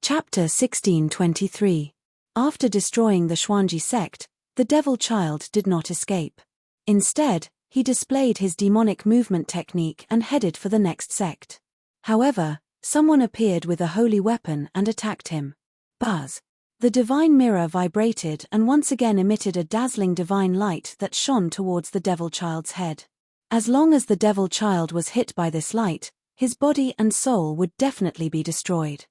Chapter 1623. After destroying the Xuanji sect, the devil child did not escape. Instead, he displayed his demonic movement technique and headed for the next sect. However, someone appeared with a holy weapon and attacked him. Buzz! The divine mirror vibrated and once again emitted a dazzling divine light that shone towards the devil child's head. As long as the devil child was hit by this light, his body and soul would definitely be destroyed.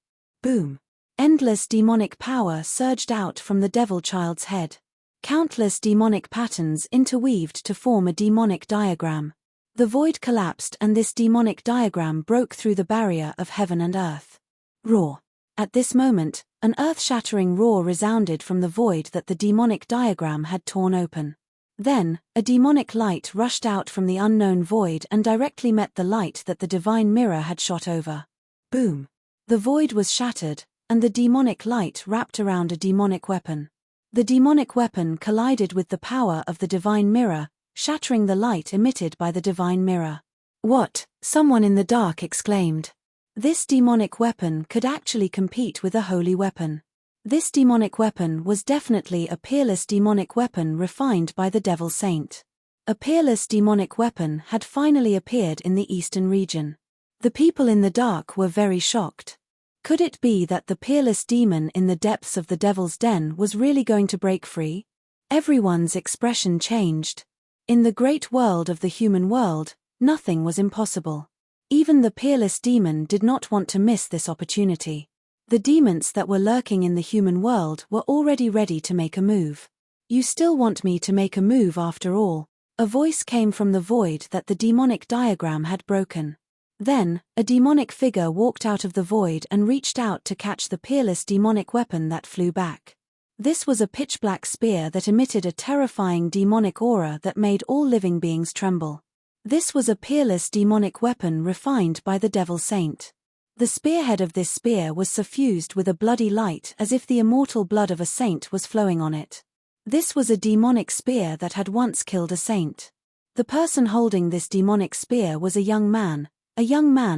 Boom! Endless demonic power surged out from the devil child's head. Countless demonic patterns interweaved to form a demonic diagram. The void collapsed and this demonic diagram broke through the barrier of heaven and earth. Roar! At this moment, an earth-shattering roar resounded from the void that the demonic diagram had torn open. Then, a demonic light rushed out from the unknown void and directly met the light that the divine mirror had shot over. Boom! The void was shattered, and the demonic light wrapped around a demonic weapon. The demonic weapon collided with the power of the divine mirror, shattering the light emitted by the divine mirror. What? Someone in the dark exclaimed. This demonic weapon could actually compete with a holy weapon. This demonic weapon was definitely a peerless demonic weapon refined by the devil saint. A peerless demonic weapon had finally appeared in the eastern region. The people in the dark were very shocked. Could it be that the peerless demon in the depths of the devil's den was really going to break free? Everyone's expression changed. In the great world of the human world, nothing was impossible. Even the peerless demon did not want to miss this opportunity. The demons that were lurking in the human world were already ready to make a move. You still want me to make a move after all? A voice came from the void that the demonic diagram had broken. Then, a demonic figure walked out of the void and reached out to catch the peerless demonic weapon that flew back. This was a pitch-black spear that emitted a terrifying demonic aura that made all living beings tremble. This was a peerless demonic weapon refined by the devil saint. The spearhead of this spear was suffused with a bloody light as if the immortal blood of a saint was flowing on it. This was a demonic spear that had once killed a saint. The person holding this demonic spear was a young man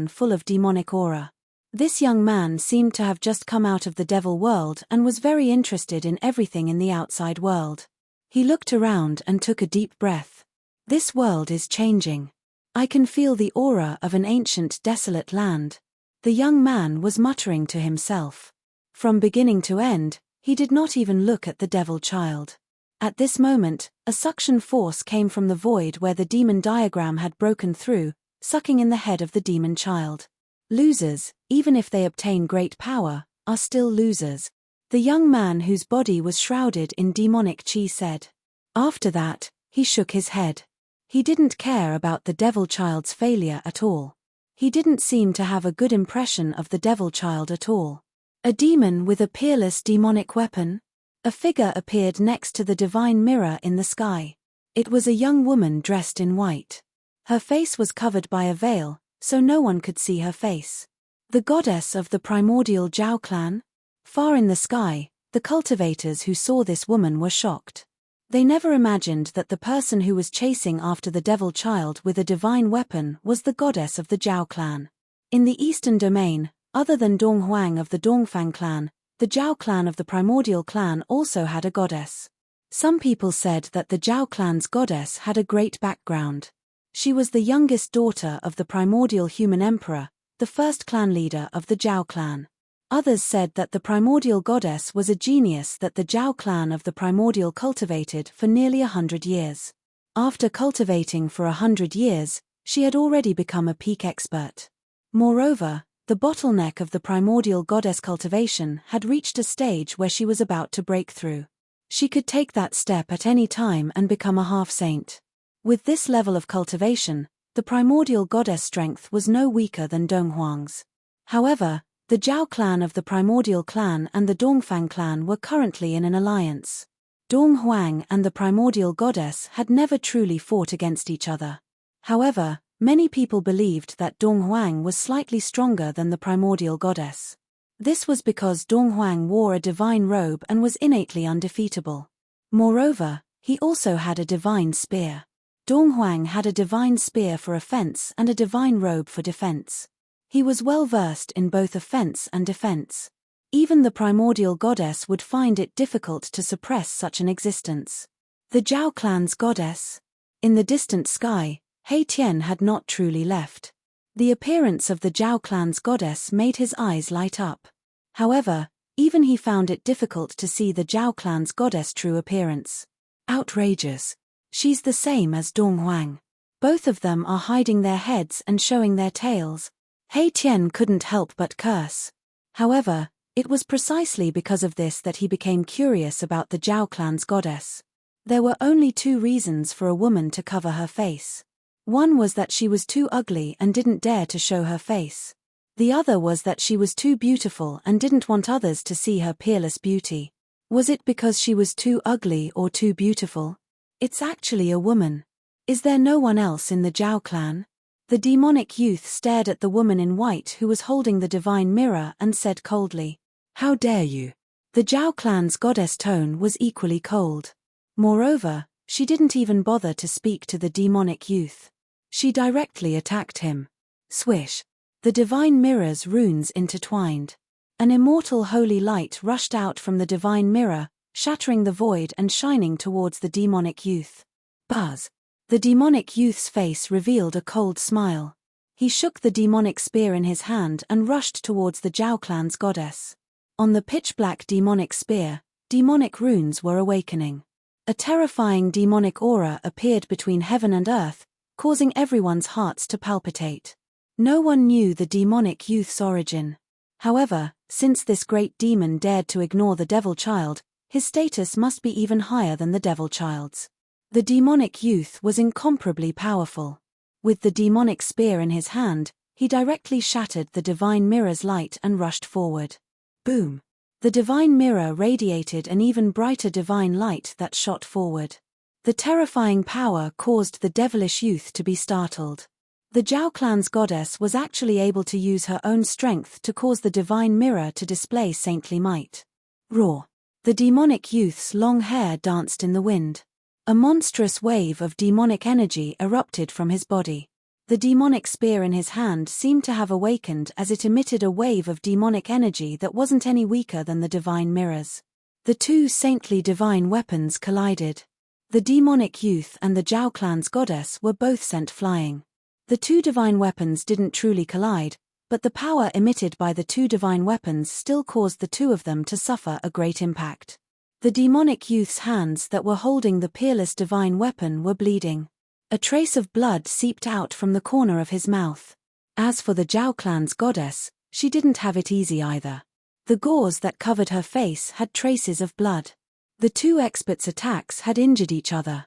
full of demonic aura. This young man seemed to have just come out of the devil world and was very interested in everything in the outside world. He looked around and took a deep breath. This world is changing. I can feel the aura of an ancient desolate land. The young man was muttering to himself. From beginning to end, he did not even look at the devil child. At this moment, a suction force came from the void where the demon diagram had broken through, sucking in the head of the demon child. Losers, even if they obtain great power, are still losers. The young man whose body was shrouded in demonic chi said. After that, he shook his head. He didn't care about the devil child's failure at all. He didn't seem to have a good impression of the devil child at all. A demon with a peerless demonic weapon? A figure appeared next to the divine mirror in the sky. It was a young woman dressed in white. Her face was covered by a veil, so no one could see her face. The goddess of the primordial Zhao clan? Far in the sky, the cultivators who saw this woman were shocked. They never imagined that the person who was chasing after the devil child with a divine weapon was the goddess of the Zhao clan. In the eastern domain, other than Dong Huang of the Dongfang clan, the Zhao clan of the primordial clan also had a goddess. Some people said that the Zhao clan's goddess had a great background. She was the youngest daughter of the primordial human emperor, the first clan leader of the Zhao clan. Others said that the primordial goddess was a genius that the Zhao clan of the primordial cultivated for nearly 100 years. After cultivating for 100 years, she had already become a peak expert. Moreover, the bottleneck of the primordial goddess cultivation had reached a stage where she was about to break through. She could take that step at any time and become a half-saint. With this level of cultivation, the primordial goddess strength was no weaker than Dong Huang's. However, the Zhao clan of the primordial clan and the Dongfang clan were currently in an alliance. Dong Huang and the primordial goddess had never truly fought against each other. However, many people believed that Dong Huang was slightly stronger than the primordial goddess. This was because Dong Huang wore a divine robe and was innately undefeatable. Moreover, he also had a divine spear. Dong Huang had a divine spear for offense and a divine robe for defense. He was well versed in both offense and defense. Even the primordial goddess would find it difficult to suppress such an existence. The Zhao clan's goddess. In the distant sky, He Tian had not truly left. The appearance of the Zhao clan's goddess made his eyes light up. However, even he found it difficult to see the Zhao clan's goddess' true appearance. Outrageous. She's the same as Dong Huang. Both of them are hiding their heads and showing their tails. He Tian couldn't help but curse. However, it was precisely because of this that he became curious about the Zhao clan's goddess. There were only two reasons for a woman to cover her face. One was that she was too ugly and didn't dare to show her face. The other was that she was too beautiful and didn't want others to see her peerless beauty. Was it because she was too ugly or too beautiful? It's actually a woman. Is there no one else in the Zhao clan? The demonic youth stared at the woman in white who was holding the divine mirror and said coldly, "How dare you?" The Zhao clan's goddess tone was equally cold. Moreover, she didn't even bother to speak to the demonic youth. She directly attacked him. Swish. The divine mirror's runes intertwined. An immortal holy light rushed out from the divine mirror, shattering the void and shining towards the demonic youth. Buzz. The demonic youth's face revealed a cold smile. He shook the demonic spear in his hand and rushed towards the Zhao clan's goddess. On the pitch-black demonic spear, demonic runes were awakening. A terrifying demonic aura appeared between heaven and earth, causing everyone's hearts to palpitate. No one knew the demonic youth's origin. However, since this great demon dared to ignore the devil child, his status must be even higher than the devil child's. The demonic youth was incomparably powerful. With the demonic spear in his hand, he directly shattered the divine mirror's light and rushed forward. Boom! The divine mirror radiated an even brighter divine light that shot forward. The terrifying power caused the devilish youth to be startled. The Zhao clan's goddess was actually able to use her own strength to cause the divine mirror to display saintly might. Roar! The demonic youth's long hair danced in the wind. A monstrous wave of demonic energy erupted from his body. The demonic spear in his hand seemed to have awakened as it emitted a wave of demonic energy that wasn't any weaker than the divine mirrors. The two saintly divine weapons collided. The demonic youth and the Zhao clan's goddess were both sent flying. The two divine weapons didn't truly collide, but the power emitted by the two divine weapons still caused the two of them to suffer a great impact. The demonic youth's hands that were holding the peerless divine weapon were bleeding. A trace of blood seeped out from the corner of his mouth. As for the Zhao clan's goddess, she didn't have it easy either. The gauze that covered her face had traces of blood. The two experts' attacks had injured each other.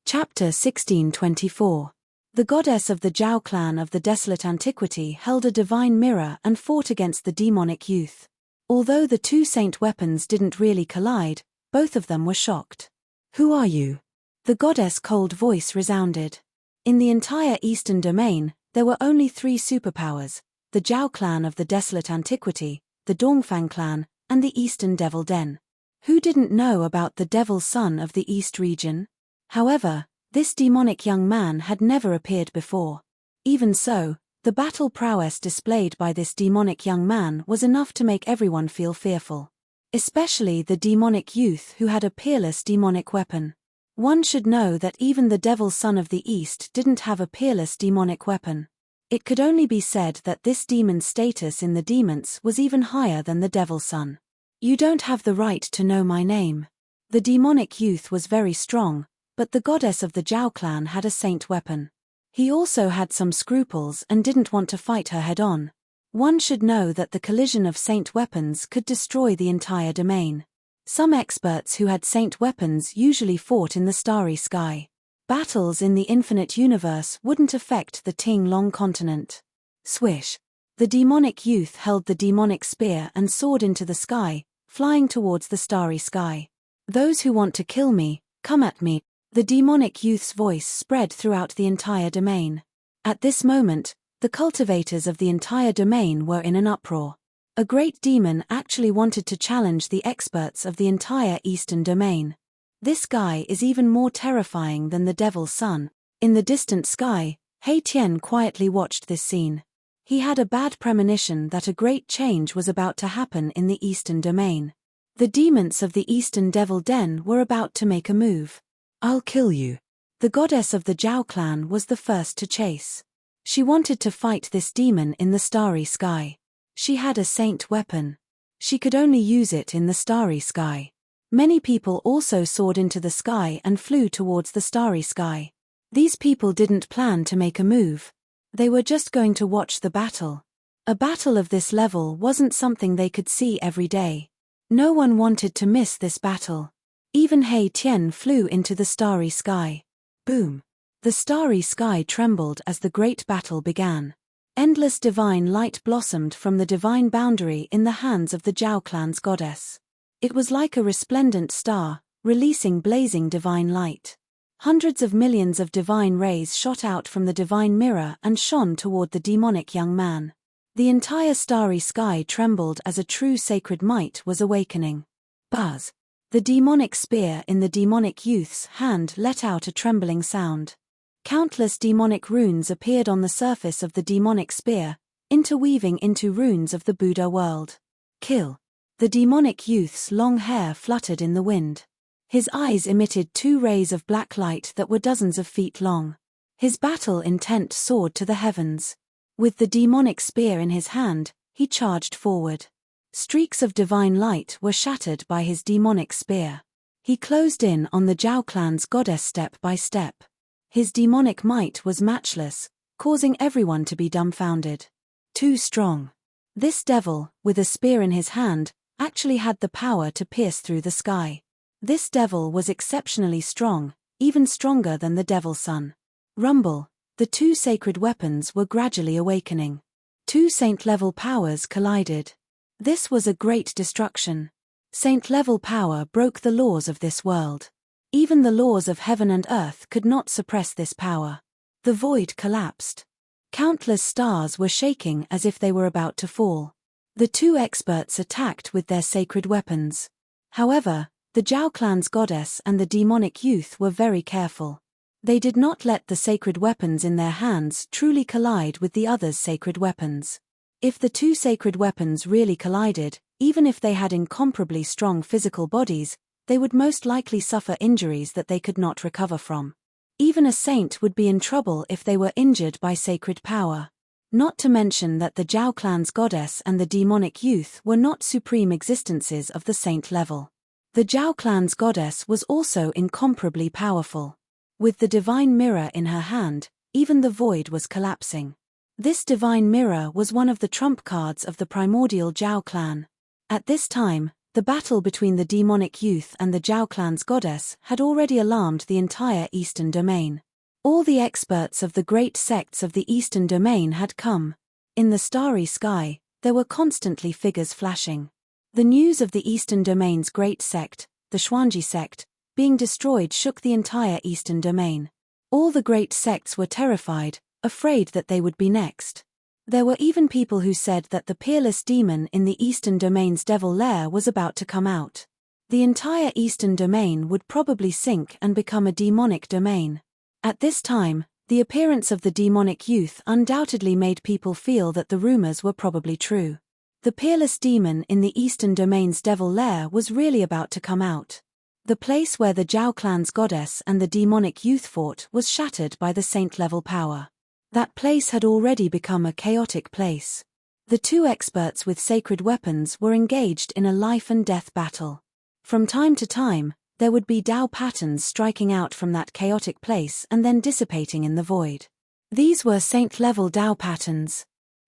Chapter 1624. The goddess of the Zhao clan of the desolate antiquity held a divine mirror and fought against the demonic youth. Although the two saint weapons didn't really collide, both of them were shocked. "Who are you?" The goddess' cold voice resounded. In the entire eastern domain, there were only three superpowers: the Zhao clan of the desolate antiquity, the Dongfang clan, and the Eastern Devil Den. Who didn't know about the Devil Son of the East region? However, this demonic young man had never appeared before. Even so, the battle prowess displayed by this demonic young man was enough to make everyone feel fearful. Especially the demonic youth who had a peerless demonic weapon. One should know that even the Devil Son of the East didn't have a peerless demonic weapon. It could only be said that this demon's status in the demons was even higher than the Devil Son. "You don't have the right to know my name." The demonic youth was very strong, but the goddess of the Zhao clan had a saint weapon. He also had some scruples and didn't want to fight her head-on. One should know that the collision of saint weapons could destroy the entire domain. Some experts who had saint weapons usually fought in the starry sky. Battles in the infinite universe wouldn't affect the Ting-Long continent. Swish! The demonic youth held the demonic spear and soared into the sky, flying towards the starry sky. "Those who want to kill me, come at me." The demonic youth's voice spread throughout the entire domain. At this moment, the cultivators of the entire domain were in an uproar. A great demon actually wanted to challenge the experts of the entire eastern domain. This guy is even more terrifying than the Devil's Son. In the distant sky, He Tian quietly watched this scene. He had a bad premonition that a great change was about to happen in the Eastern Domain. The demons of the Eastern Devil Den were about to make a move. "I'll kill you." The goddess of the Zhao clan was the first to chase. She wanted to fight this demon in the starry sky. She had a saint weapon. She could only use it in the starry sky. Many people also soared into the sky and flew towards the starry sky. These people didn't plan to make a move. They were just going to watch the battle. A battle of this level wasn't something they could see every day. No one wanted to miss this battle. Even He Tian flew into the starry sky. Boom! The starry sky trembled as the great battle began. Endless divine light blossomed from the divine boundary in the hands of the Zhao clan's goddess. It was like a resplendent star, releasing blazing divine light. Hundreds of millions of divine rays shot out from the divine mirror and shone toward the demonic young man. The entire starry sky trembled as a true sacred might was awakening. Buzz! The demonic spear in the demonic youth's hand let out a trembling sound. Countless demonic runes appeared on the surface of the demonic spear, interweaving into runes of the Buddha world. Kill! The demonic youth's long hair fluttered in the wind. His eyes emitted 2 rays of black light that were dozens of feet long. His battle intent soared to the heavens. With the demonic spear in his hand, he charged forward. Streaks of divine light were shattered by his demonic spear. He closed in on the Zhao clan's goddess step by step. His demonic might was matchless, causing everyone to be dumbfounded. Too strong. This devil, with a spear in his hand, actually had the power to pierce through the sky. This devil was exceptionally strong, even stronger than the Devil Son. Rumble! The 2 sacred weapons were gradually awakening. 2 saint-level powers collided. This was a great destruction. Saint-level power broke the laws of this world. Even the laws of heaven and earth could not suppress this power. The void collapsed. Countless stars were shaking as if they were about to fall. The 2 experts attacked with their sacred weapons. However, the Zhao clan's goddess and the demonic youth were very careful. They did not let the sacred weapons in their hands truly collide with the other's sacred weapons. If the 2 sacred weapons really collided, even if they had incomparably strong physical bodies, they would most likely suffer injuries that they could not recover from. Even a saint would be in trouble if they were injured by sacred power. Not to mention that the Zhao clan's goddess and the demonic youth were not supreme existences of the saint level. The Zhao clan's goddess was also incomparably powerful. With the divine mirror in her hand, even the void was collapsing. This divine mirror was one of the trump cards of the primordial Zhao clan. At this time, the battle between the demonic youth and the Zhao clan's goddess had already alarmed the entire Eastern Domain. All the experts of the great sects of the Eastern Domain had come. In the starry sky, there were constantly figures flashing. The news of the Eastern Domain's great sect, the Xuanji sect, being destroyed shook the entire Eastern Domain. All the great sects were terrified, afraid that they would be next. There were even people who said that the peerless demon in the Eastern Domain's devil lair was about to come out. The entire Eastern Domain would probably sink and become a demonic domain. At this time, the appearance of the demonic youth undoubtedly made people feel that the rumors were probably true. The peerless demon in the Eastern Domain's devil lair was really about to come out. The place where the Zhao clan's goddess and the demonic youth fought was shattered by the saint-level power. That place had already become a chaotic place. The 2 experts with sacred weapons were engaged in a life-and-death battle. From time to time, there would be Dao patterns striking out from that chaotic place and then dissipating in the void. These were saint-level Dao patterns.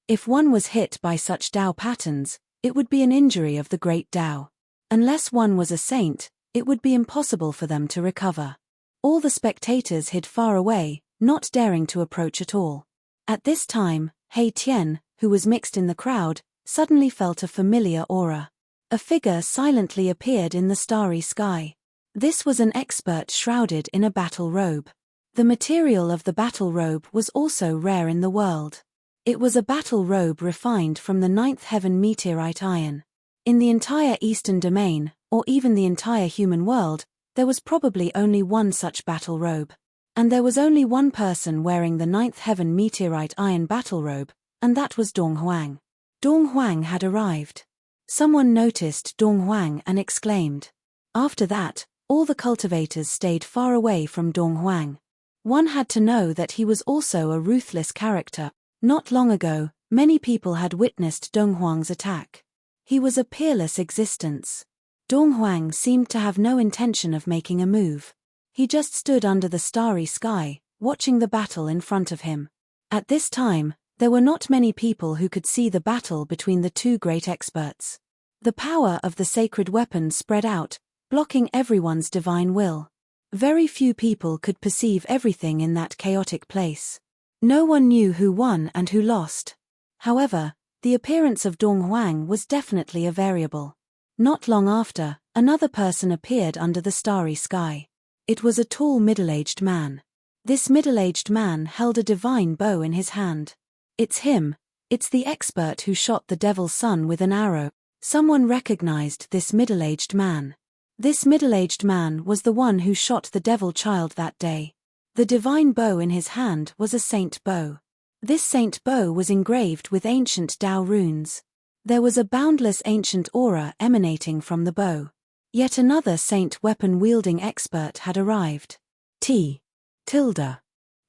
If one was hit by such Dao patterns, it would be an injury of the great Dao. Unless one was a saint, it would be impossible for them to recover. All the spectators hid far away, not daring to approach at all. At this time, He Tian, who was mixed in the crowd, suddenly felt a familiar aura. A figure silently appeared in the starry sky. This was an expert shrouded in a battle robe. The material of the battle robe was also rare in the world. It was a battle robe refined from the 9th heaven meteorite iron. In the entire Eastern Domain, or even the entire human world, there was probably only one such battle robe. And there was only one person wearing the 9th heaven meteorite iron battle robe, and that was Dong Huang. Dong Huang had arrived. Someone noticed Dong Huang and exclaimed. After that, all the cultivators stayed far away from Dong Huang. One had to know that he was also a ruthless character. Not long ago, many people had witnessed Dong Huang's attack. He was a peerless existence. Dong Huang seemed to have no intention of making a move. He just stood under the starry sky, watching the battle in front of him. At this time, there were not many people who could see the battle between the two great experts. The power of the sacred weapon spread out, blocking everyone's divine will. Very few people could perceive everything in that chaotic place. No one knew who won and who lost. However, the appearance of Dong Huang was definitely a variable. Not long after, another person appeared under the starry sky. It was a tall middle-aged man. This middle-aged man held a divine bow in his hand. It's him. It's the expert who shot the devil's son with an arrow. Someone recognized this middle-aged man. This middle-aged man was the one who shot the devil child that day. The divine bow in his hand was a saint bow. This saint bow was engraved with ancient Tao runes. There was a boundless ancient aura emanating from the bow. Yet another saint weapon-wielding expert had arrived.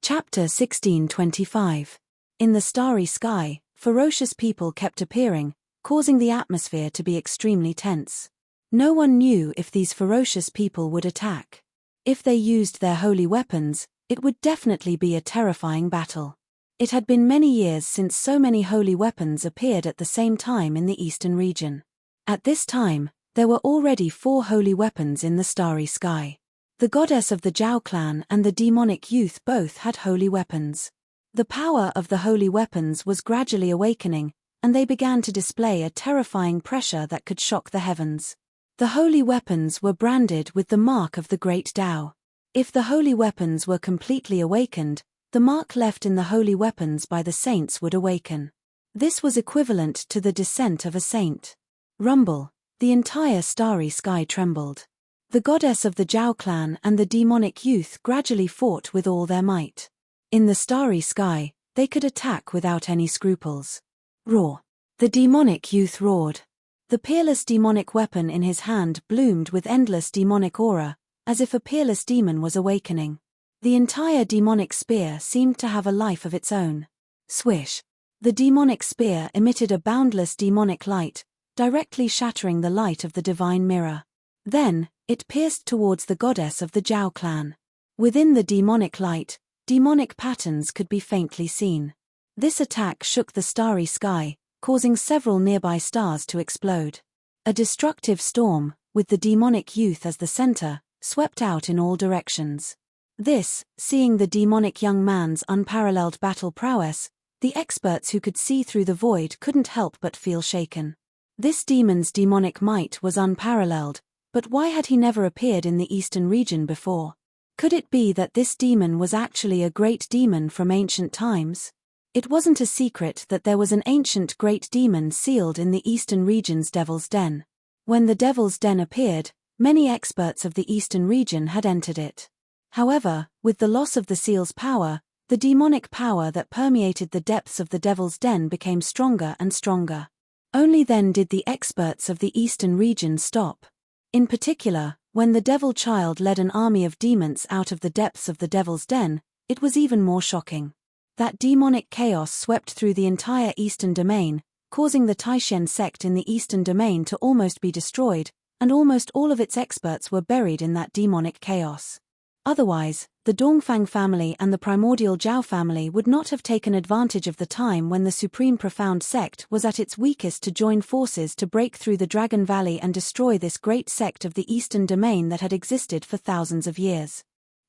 Chapter 1625. In the starry sky, ferocious people kept appearing, causing the atmosphere to be extremely tense. No one knew if these ferocious people would attack. If they used their holy weapons, it would definitely be a terrifying battle. It had been many years since so many holy weapons appeared at the same time in the eastern region. At this time, there were already 4 holy weapons in the starry sky. The goddess of the Zhao clan and the demonic youth both had holy weapons. The power of the holy weapons was gradually awakening, and they began to display a terrifying pressure that could shock the heavens. The holy weapons were branded with the mark of the great Tao. If the holy weapons were completely awakened, the mark left in the holy weapons by the saints would awaken. This was equivalent to the descent of a saint. Rumble. The entire starry sky trembled. The goddess of the Zhao clan and the demonic youth gradually fought with all their might. In the starry sky, they could attack without any scruples. Roar. The demonic youth roared. The peerless demonic weapon in his hand bloomed with endless demonic aura, as if a peerless demon was awakening. The entire demonic spear seemed to have a life of its own. Swish. The demonic spear emitted a boundless demonic light, directly shattering the light of the divine mirror. Then, it pierced towards the goddess of the Zhao clan. Within the demonic light, demonic patterns could be faintly seen. This attack shook the starry sky, causing several nearby stars to explode. A destructive storm, with the demonic youth as the center, swept out in all directions. This, seeing the demonic young man's unparalleled battle prowess, the experts who could see through the void couldn't help but feel shaken. This demon's demonic might was unparalleled, but why had he never appeared in the eastern region before? Could it be that this demon was actually a great demon from ancient times? It wasn't a secret that there was an ancient great demon sealed in the eastern region's Devil's Den. When the Devil's Den appeared, many experts of the eastern region had entered it. However, with the loss of the seal's power, the demonic power that permeated the depths of the Devil's Den became stronger and stronger. Only then did the experts of the eastern region stop. In particular, when the devil child led an army of demons out of the depths of the Devil's Den, it was even more shocking. That demonic chaos swept through the entire eastern domain, causing the Taishen sect in the eastern domain to almost be destroyed, and almost all of its experts were buried in that demonic chaos. Otherwise, the Dongfang family and the primordial Zhao family would not have taken advantage of the time when the Supreme Profound sect was at its weakest to join forces to break through the Dragon Valley and destroy this great sect of the eastern domain that had existed for thousands of years.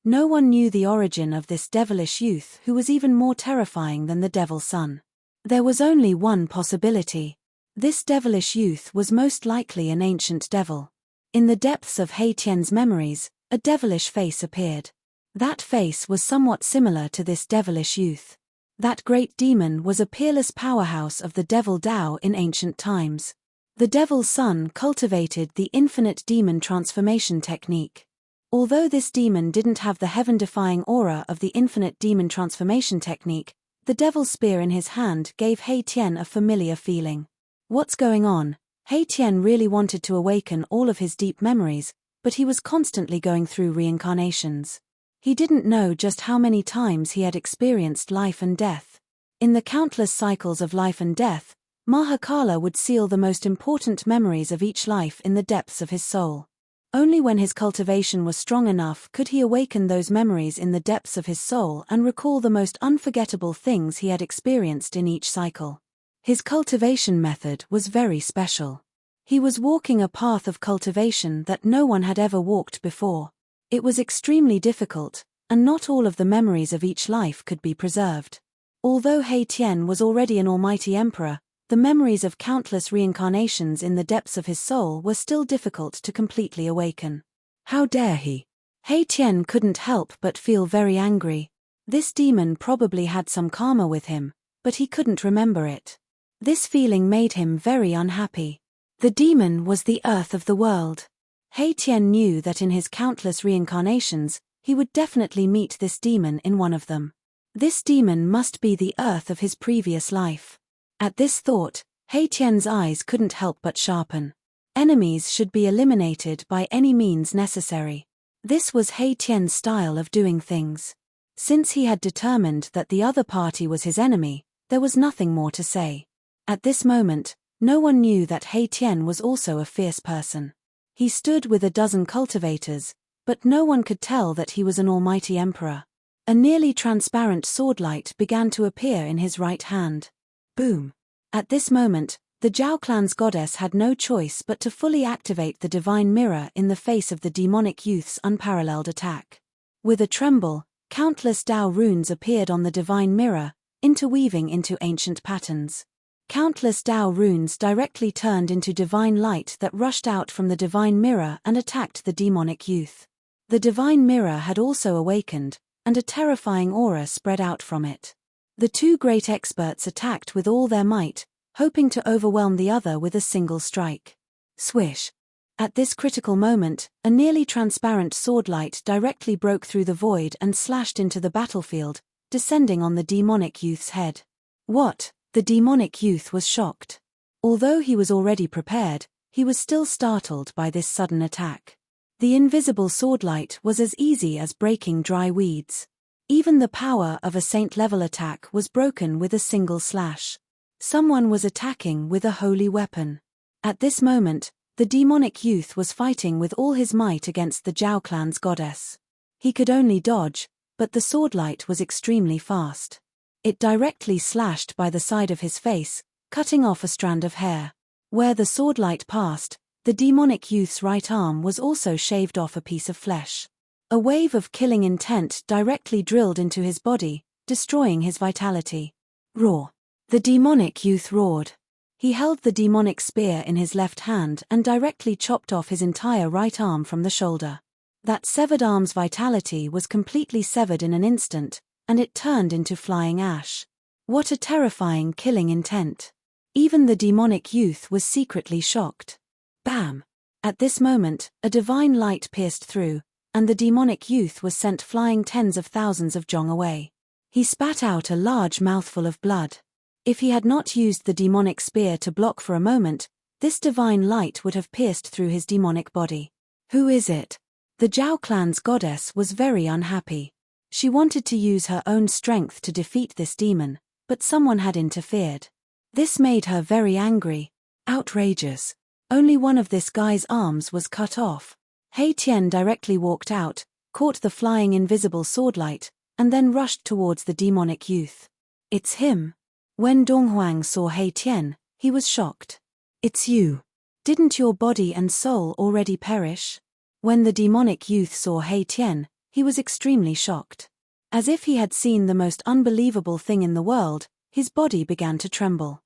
No one knew the origin of this devilish youth who was even more terrifying than the Devil's Son. There was only one possibility. This devilish youth was most likely an ancient devil. In the depths of He Tian's memories, a devilish face appeared. That face was somewhat similar to this devilish youth. That great demon was a peerless powerhouse of the Devil Tao in ancient times. The Devil's Son cultivated the infinite demon transformation technique. Although this demon didn't have the heaven-defying aura of the infinite demon transformation technique, The devil's spear in his hand gave He Tian a familiar feeling. What's going on? He Tian really wanted to awaken all of his deep memories, but he was constantly going through reincarnations. He didn't know just how many times he had experienced life and death. In the countless cycles of life and death, Mahakala would seal the most important memories of each life in the depths of his soul. Only when his cultivation was strong enough could he awaken those memories in the depths of his soul and recall the most unforgettable things he had experienced in each cycle. His cultivation method was very special. He was walking a path of cultivation that no one had ever walked before. It was extremely difficult, and not all of the memories of each life could be preserved. Although He Tian was already an almighty emperor, the memories of countless reincarnations in the depths of his soul were still difficult to completely awaken. How dare he? He Tian couldn't help but feel very angry. This demon probably had some karma with him, but he couldn't remember it. This feeling made him very unhappy. The demon was the earth of the world. He Tian knew that in his countless reincarnations, he would definitely meet this demon in one of them. This demon must be the earth of his previous life. At this thought, He Tian's eyes couldn't help but sharpen. Enemies should be eliminated by any means necessary. This was He Tian's style of doing things. Since he had determined that the other party was his enemy, there was nothing more to say. At this moment, no one knew that He Tian was also a fierce person. He stood with a dozen cultivators, but no one could tell that he was an almighty emperor. A nearly transparent swordlight began to appear in his right hand. Boom! At this moment, the Zhao clan's goddess had no choice but to fully activate the divine mirror in the face of the demonic youth's unparalleled attack. With a tremble, countless Dao runes appeared on the divine mirror, interweaving into ancient patterns. Countless Dao runes directly turned into divine light that rushed out from the divine mirror and attacked the demonic youth. The divine mirror had also awakened, and a terrifying aura spread out from it. The two great experts attacked with all their might, hoping to overwhelm the other with a single strike. Swish! At this critical moment, a nearly transparent swordlight directly broke through the void and slashed into the battlefield, descending on the demonic youth's head. What? The demonic youth was shocked. Although he was already prepared, he was still startled by this sudden attack. The invisible swordlight was as easy as breaking dry weeds. Even the power of a saint-level attack was broken with a single slash. Someone was attacking with a holy weapon. At this moment, the demonic youth was fighting with all his might against the Zhao clan's goddess. He could only dodge, but the swordlight was extremely fast. It directly slashed by the side of his face, cutting off a strand of hair. Where the swordlight passed, the demonic youth's right arm was also shaved off a piece of flesh. A wave of killing intent directly drilled into his body, destroying his vitality. Roar! The demonic youth roared. He held the demonic spear in his left hand and directly chopped off his entire right arm from the shoulder. That severed arm's vitality was completely severed in an instant, and it turned into flying ash. What a terrifying killing intent. Even the demonic youth was secretly shocked. Bam! At this moment, a divine light pierced through, and the demonic youth was sent flying tens of thousands of zhong away. He spat out a large mouthful of blood. If he had not used the demonic spear to block for a moment, this divine light would have pierced through his demonic body. Who is it? The Zhao clan's goddess was very unhappy. She wanted to use her own strength to defeat this demon, but someone had interfered. This made her very angry. Outrageous. Only one of this guy's arms was cut off. He Tian directly walked out, caught the flying invisible swordlight, and then rushed towards the demonic youth. It's him. When Donghuang saw He Tian, he was shocked. It's you. Didn't your body and soul already perish? When the demonic youth saw He Tian, he was extremely shocked. As if he had seen the most unbelievable thing in the world, his body began to tremble.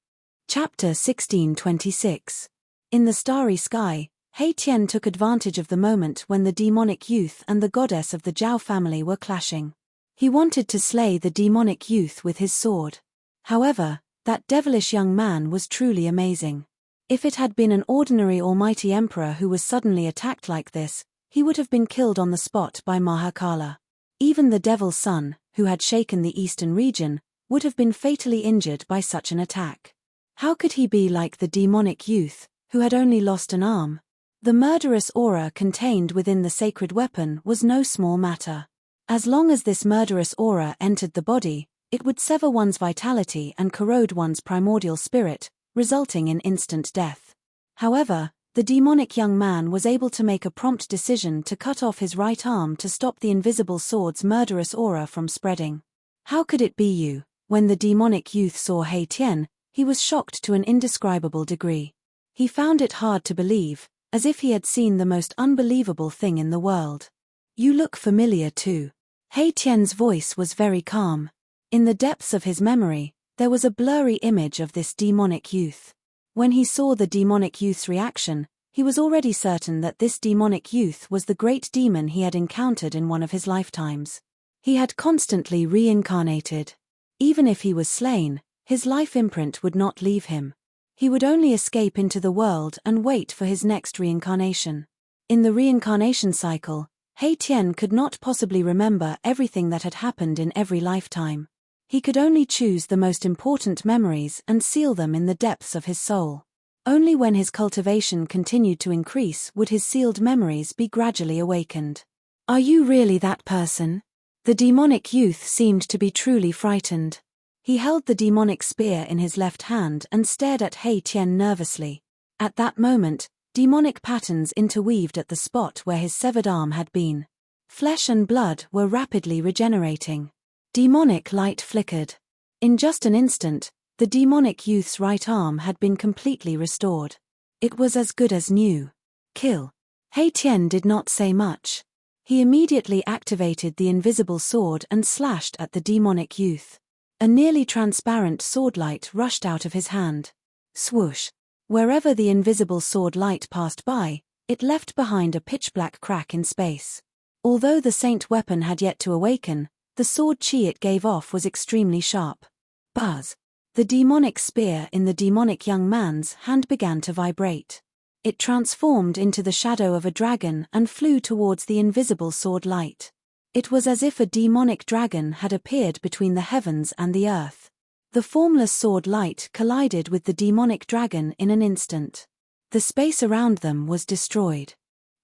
Chapter 1626. In the starry sky, He Tian took advantage of the moment when the demonic youth and the goddess of the Zhao family were clashing. He wanted to slay the demonic youth with his sword. However, that devilish young man was truly amazing. If it had been an ordinary almighty emperor who was suddenly attacked like this, he would have been killed on the spot by Mahakala. Even the devil's son, who had shaken the eastern region, would have been fatally injured by such an attack. How could he be like the demonic youth, who had only lost an arm? The murderous aura contained within the sacred weapon was no small matter. As long as this murderous aura entered the body, it would sever one's vitality and corrode one's primordial spirit, resulting in instant death. However, the demonic young man was able to make a prompt decision to cut off his right arm to stop the invisible sword's murderous aura from spreading. How could it be you? When the demonic youth saw He Tian, he was shocked to an indescribable degree. He found it hard to believe, as if he had seen the most unbelievable thing in the world. You look familiar too. He Tian's voice was very calm. In the depths of his memory, there was a blurry image of this demonic youth. When he saw the demonic youth's reaction, he was already certain that this demonic youth was the great demon he had encountered in one of his lifetimes. He had constantly reincarnated. Even if he was slain, his life imprint would not leave him. He would only escape into the world and wait for his next reincarnation. In the reincarnation cycle, He Tian could not possibly remember everything that had happened in every lifetime. He could only choose the most important memories and seal them in the depths of his soul. Only when his cultivation continued to increase would his sealed memories be gradually awakened. Are you really that person? The demonic youth seemed to be truly frightened. He held the demonic spear in his left hand and stared at He Tian nervously. At that moment, demonic patterns interweaved at the spot where his severed arm had been. Flesh and blood were rapidly regenerating. Demonic light flickered. In just an instant, the demonic youth's right arm had been completely restored. It was as good as new. Kill. He Tian did not say much. He immediately activated the invisible sword and slashed at the demonic youth. A nearly transparent sword light rushed out of his hand. Swoosh. Wherever the invisible sword light passed by, it left behind a pitch-black crack in space. Although the saint weapon had yet to awaken, the sword chi it gave off was extremely sharp. Buzz. The demonic spear in the demonic young man's hand began to vibrate. It transformed into the shadow of a dragon and flew towards the invisible sword light. It was as if a demonic dragon had appeared between the heavens and the earth. The formless sword light collided with the demonic dragon in an instant. The space around them was destroyed.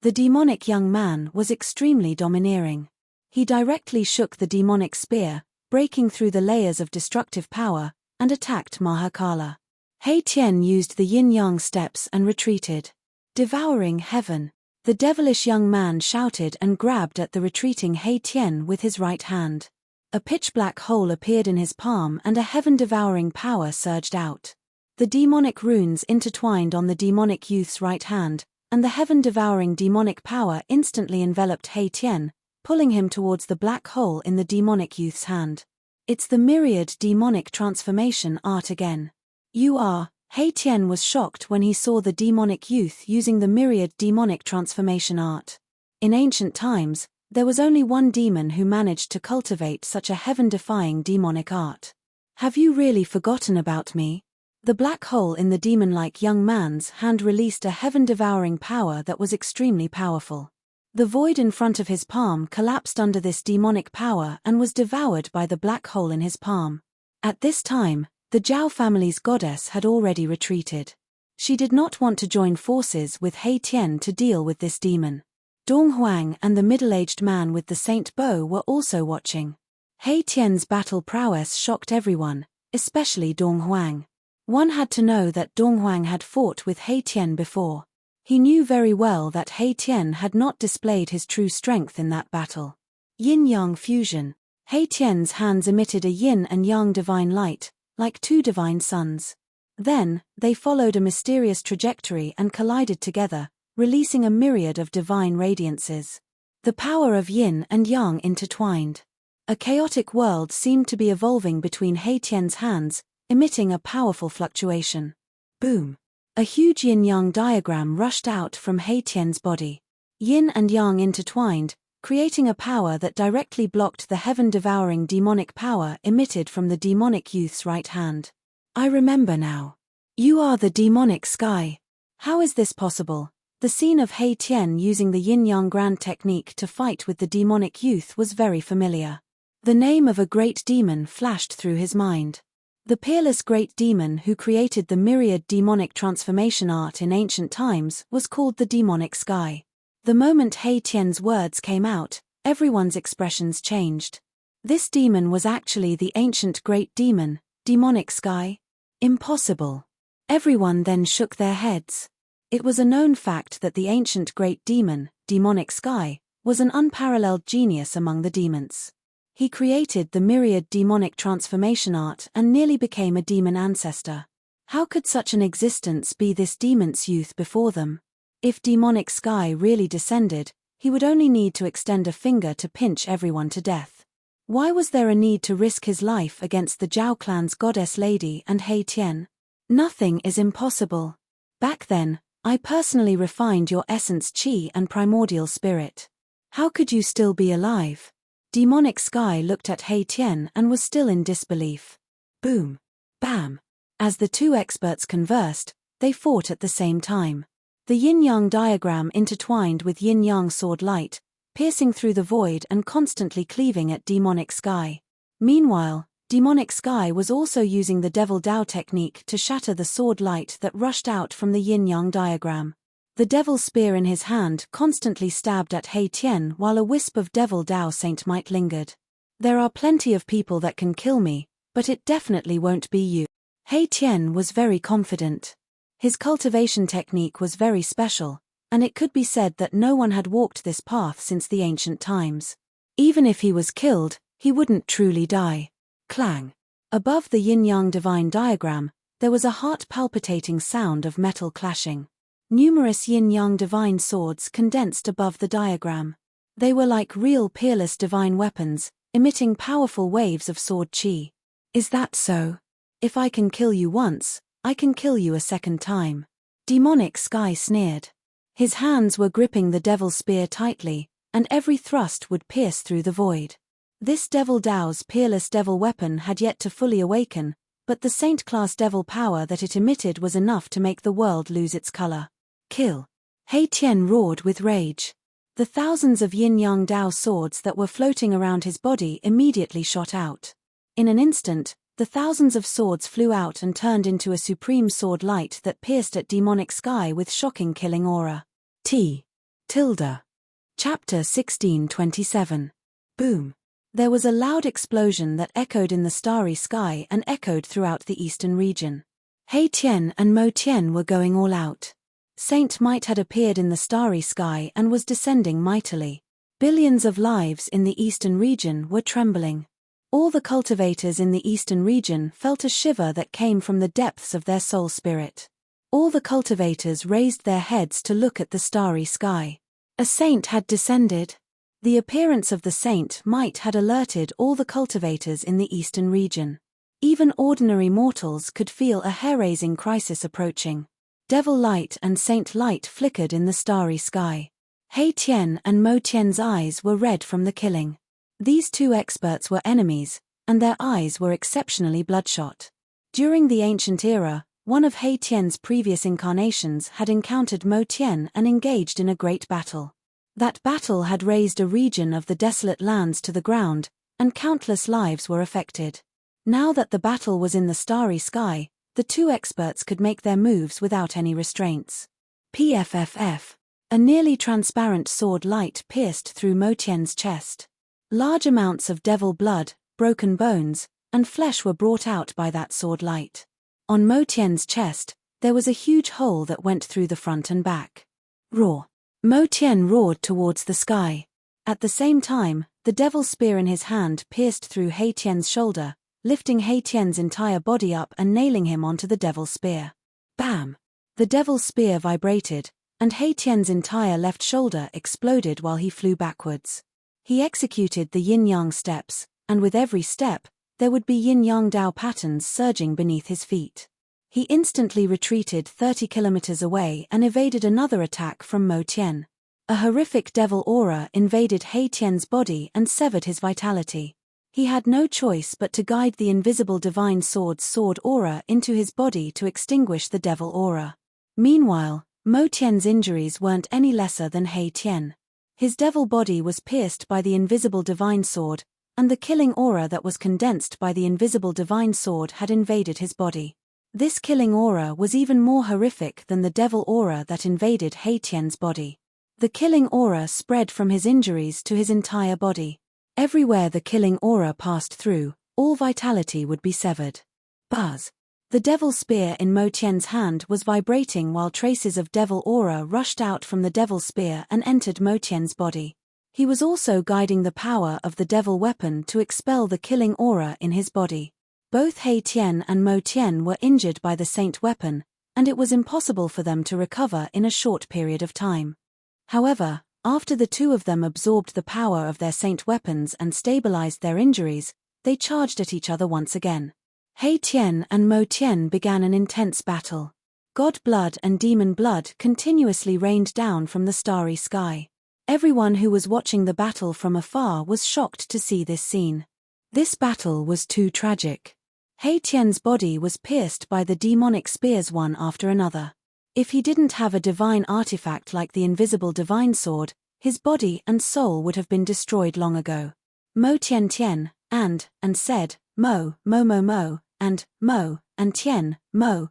The demonic young man was extremely domineering. He directly shook the demonic spear, breaking through the layers of destructive power, and attacked Mahakala. He Tian used the yin-yang steps and retreated. Devouring heaven. The devilish young man shouted and grabbed at the retreating He Tian with his right hand. A pitch-black hole appeared in his palm and a heaven-devouring power surged out. The demonic runes intertwined on the demonic youth's right hand, and the heaven-devouring demonic power instantly enveloped He Tian, pulling him towards the black hole in the demonic youth's hand. It's the myriad demonic transformation art again. You are. He Tian was shocked when he saw the demonic youth using the myriad demonic transformation art. In ancient times, there was only one demon who managed to cultivate such a heaven-defying demonic art. Have you really forgotten about me? The black hole in the demon-like young man's hand released a heaven-devouring power that was extremely powerful. The void in front of his palm collapsed under this demonic power and was devoured by the black hole in his palm. At this time, the Zhao family's goddess had already retreated. She did not want to join forces with He Tian to deal with this demon. Dong Huang and the middle-aged man with the saint bow were also watching. He Tian's battle prowess shocked everyone, especially Dong Huang. One had to know that Dong Huang had fought with He Tian before. He knew very well that He Tian had not displayed his true strength in that battle. Yin-yang fusion. He Tian's hands emitted a yin and yang divine light, like two divine suns. Then, they followed a mysterious trajectory and collided together, releasing a myriad of divine radiances. The power of yin and yang intertwined. A chaotic world seemed to be evolving between He Tian's hands, emitting a powerful fluctuation. Boom! A huge yin-yang diagram rushed out from He Tian's body. Yin and yang intertwined, creating a power that directly blocked the heaven-devouring demonic power emitted from the demonic youth's right hand. I remember now. You are the demonic sky. How is this possible? The scene of He Tian using the yin-yang grand technique to fight with the demonic youth was very familiar. The name of a great demon flashed through his mind. The peerless great demon who created the myriad demonic transformation art in ancient times was called the demonic sky. The moment He Tian's words came out, everyone's expressions changed. This demon was actually the ancient great demon, demonic sky? Impossible. Everyone then shook their heads. It was a known fact that the ancient great demon, demonic sky, was an unparalleled genius among the demons. He created the myriad demonic transformation art and nearly became a demon ancestor. How could such an existence be this demon's youth before them? If demonic sky really descended, he would only need to extend a finger to pinch everyone to death. Why was there a need to risk his life against the Zhao clan's goddess lady and He Tian? Nothing is impossible. Back then, I personally refined your essence chi and primordial spirit. How could you still be alive? Demonic sky looked at He Tian and was still in disbelief. Boom. Bam. As the two experts conversed, they fought at the same time. The yin-yang diagram intertwined with yin-yang sword light, piercing through the void and constantly cleaving at demonic sky. Meanwhile, demonic sky was also using the devil Dao technique to shatter the sword light that rushed out from the yin-yang diagram. The devil spear in his hand constantly stabbed at He Tian while a wisp of devil Dao Saint might lingered. There are plenty of people that can kill me, but it definitely won't be you. He Tian was very confident. His cultivation technique was very special, and it could be said that no one had walked this path since the ancient times. Even if he was killed, he wouldn't truly die. Clang. Above the yin-yang divine diagram, there was a heart-palpitating sound of metal clashing. Numerous yin-yang divine swords condensed above the diagram. They were like real peerless divine weapons, emitting powerful waves of sword chi. Is that so? If I can kill you once, I can kill you a second time. Demonic sky sneered. His hands were gripping the devil spear tightly, and every thrust would pierce through the void. This devil Dao's peerless devil weapon had yet to fully awaken, but the saint-class devil power that it emitted was enough to make the world lose its color. Kill. He Tian roared with rage. The thousands of yin-yang Dao swords that were floating around his body immediately shot out. In an instant, the thousands of swords flew out and turned into a supreme sword light that pierced at demonic sky with shocking killing aura. Chapter 1627. Boom. There was a loud explosion that echoed in the starry sky and echoed throughout the eastern region. He Tian and Mo Tian were going all out. Saint Might had appeared in the starry sky and was descending mightily. Billions of lives in the eastern region were trembling. All the cultivators in the eastern region felt a shiver that came from the depths of their soul spirit. All the cultivators raised their heads to look at the starry sky. A saint had descended. The appearance of the Saint Might had alerted all the cultivators in the eastern region. Even ordinary mortals could feel a hair-raising crisis approaching. Devil light and saint light flickered in the starry sky. He Tian and Mo Tian's eyes were red from the killing. These two experts were enemies, and their eyes were exceptionally bloodshot. During the ancient era, one of He Tian's previous incarnations had encountered Mo Tian and engaged in a great battle. That battle had razed a region of the desolate lands to the ground, and countless lives were affected. Now that the battle was in the starry sky, the two experts could make their moves without any restraints. PFFF. A nearly transparent sword light pierced through Mo Tian's chest. Large amounts of devil blood, broken bones, and flesh were brought out by that sword light. On Mo Tian's chest, there was a huge hole that went through the front and back. Roar. Mo Tian roared towards the sky. At the same time, the devil spear in his hand pierced through He Tian's shoulder, lifting He Tian's entire body up and nailing him onto the devil spear. Bam! The devil spear vibrated, and He Tian's entire left shoulder exploded while he flew backwards. He executed the yin-yang steps, and with every step, there would be yin-yang Dao patterns surging beneath his feet. He instantly retreated 30 kilometers away and evaded another attack from Mo Tian. A horrific devil aura invaded He Tian's body and severed his vitality. He had no choice but to guide the invisible divine sword's sword aura into his body to extinguish the devil aura. Meanwhile, Mo Tian's injuries weren't any lesser than He Tian. His devil body was pierced by the invisible divine sword, and the killing aura that was condensed by the invisible divine sword had invaded his body. This killing aura was even more horrific than the devil aura that invaded He Tian's body. The killing aura spread from his injuries to his entire body. Everywhere the killing aura passed through, all vitality would be severed. Buzz! The devil spear in Mo Tian's hand was vibrating while traces of devil aura rushed out from the devil spear and entered Mo Tian's body. He was also guiding the power of the devil weapon to expel the killing aura in his body. Both He Tian and Mo Tian were injured by the saint weapon, and it was impossible for them to recover in a short period of time. However, after the two of them absorbed the power of their saint weapons and stabilized their injuries, they charged at each other once again. He Tian and Mo Tian began an intense battle. God blood and demon blood continuously rained down from the starry sky. Everyone who was watching the battle from afar was shocked to see this scene. This battle was too tragic. He Tian's body was pierced by the demonic spears one after another. If he didn't have a divine artifact like the invisible divine sword, his body and soul would have been destroyed long ago. Mo Tian Tian, and said, Mo, and Tian, Mo,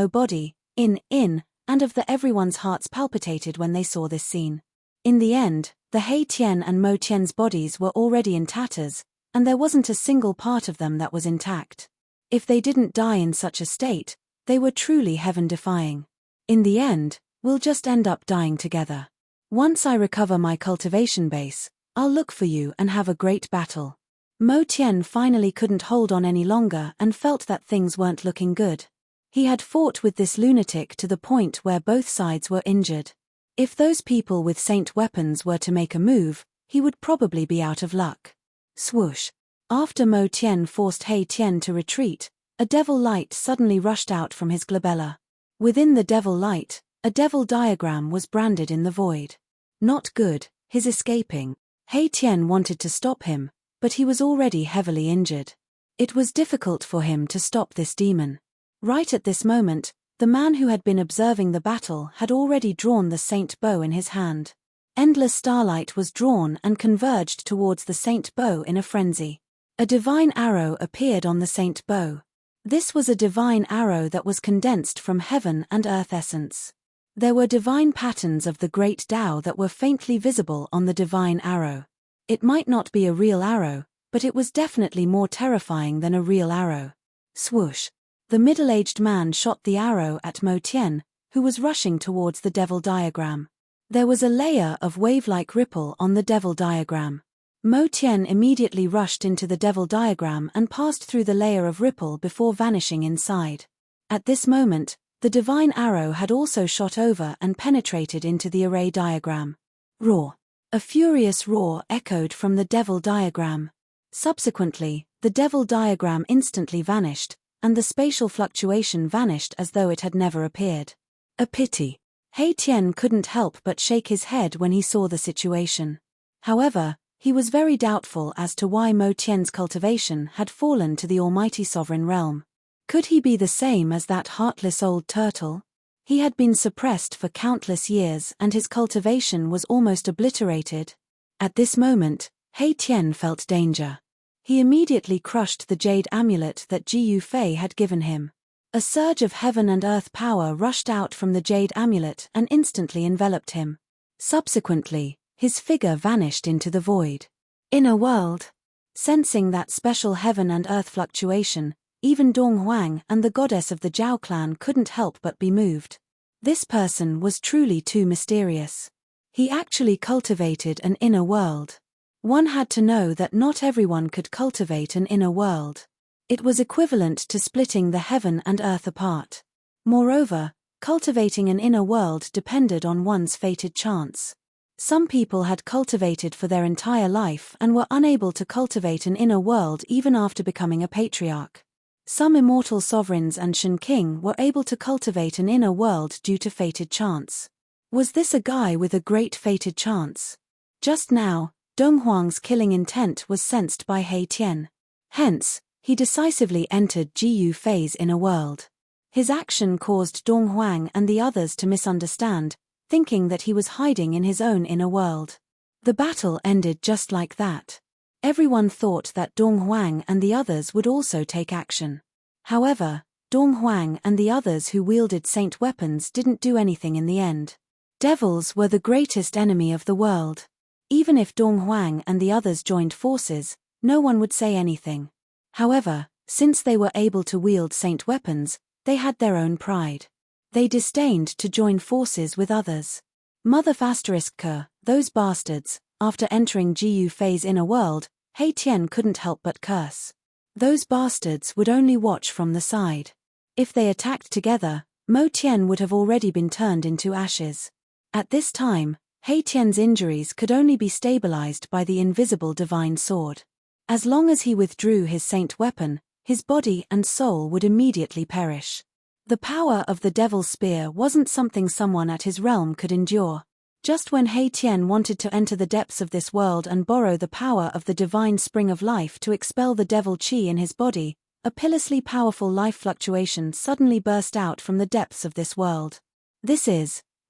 body, and of the everyone's hearts palpitated when they saw this scene. In the end, the He Tian and Mo Tian's bodies were already in tatters, and there wasn't a single part of them that was intact. If they didn't die in such a state, they were truly heaven-defying. In the end, we'll just end up dying together. Once I recover my cultivation base, I'll look for you and have a great battle. Mo Tian finally couldn't hold on any longer and felt that things weren't looking good. He had fought with this lunatic to the point where both sides were injured. If those people with saint weapons were to make a move, he would probably be out of luck. Swoosh! After Mo Tian forced He Tian to retreat, a devil light suddenly rushed out from his glabella. Within the devil light, a devil diagram was branded in the void. Not good, his escaping. He Tian wanted to stop him, but he was already heavily injured. It was difficult for him to stop this demon. Right at this moment, the man who had been observing the battle had already drawn the saint bow in his hand. Endless starlight was drawn and converged towards the saint bow in a frenzy. A divine arrow appeared on the saint bow. This was a divine arrow that was condensed from heaven and earth essence. There were divine patterns of the great Tao that were faintly visible on the divine arrow. It might not be a real arrow, but it was definitely more terrifying than a real arrow. Swoosh! The middle-aged man shot the arrow at Mo Tian, who was rushing towards the devil diagram. There was a layer of wave-like ripple on the devil diagram. Mo Tian immediately rushed into the devil diagram and passed through the layer of ripple before vanishing inside. At this moment, the divine arrow had also shot over and penetrated into the array diagram. Roar! A furious roar echoed from the devil diagram. Subsequently, the devil diagram instantly vanished, and the spatial fluctuation vanished as though it had never appeared. A pity. He Tian couldn't help but shake his head when he saw the situation. However, he was very doubtful as to why Mo Tian's cultivation had fallen to the almighty sovereign realm. Could he be the same as that heartless old turtle? He had been suppressed for countless years and his cultivation was almost obliterated. At this moment, He Tian felt danger. He immediately crushed the jade amulet that Ji Yufei had given him. A surge of heaven and earth power rushed out from the jade amulet and instantly enveloped him. Subsequently, his figure vanished into the void. Inner world. Sensing that special heaven and earth fluctuation, even Dong Huang and the goddess of the Zhao clan couldn't help but be moved. This person was truly too mysterious. He actually cultivated an inner world. One had to know that not everyone could cultivate an inner world. It was equivalent to splitting the heaven and earth apart. Moreover, cultivating an inner world depended on one's fated chance. Some people had cultivated for their entire life and were unable to cultivate an inner world even after becoming a patriarch. Some immortal sovereigns and Shen King were able to cultivate an inner world due to fated chance. Was this a guy with a great fated chance? Just now, Dong Huang's killing intent was sensed by He Tian. Hence, he decisively entered Ji Yufei's inner world. His action caused Dong Huang and the others to misunderstand, thinking that he was hiding in his own inner world. The battle ended just like that. Everyone thought that Dong Huang and the others would also take action. However, Dong Huang and the others who wielded saint weapons didn't do anything in the end. Devils were the greatest enemy of the world. Even if Dong Huang and the others joined forces, no one would say anything. However, since they were able to wield saint weapons, they had their own pride. They disdained to join forces with others. Mother **K, those bastards. After entering Ji Yufei's inner world, He Tian couldn't help but curse. Those bastards would only watch from the side. If they attacked together, Mo Tian would have already been turned into ashes. At this time, He Tian's injuries could only be stabilized by the invisible divine sword. As long as he withdrew his saint weapon, his body and soul would immediately perish. The power of the devil's spear wasn't something someone at his realm could endure. Just when He Tian wanted to enter the depths of this world and borrow the power of the divine spring of life to expel the devil qi in his body, a pitilessly powerful life fluctuation suddenly burst out from the depths of this world.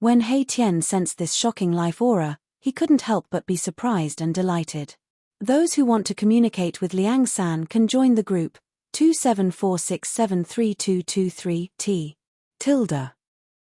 When He Tian sensed this shocking life aura, he couldn't help but be surprised and delighted. Those who want to communicate with Liang San can join the group 2746732223T.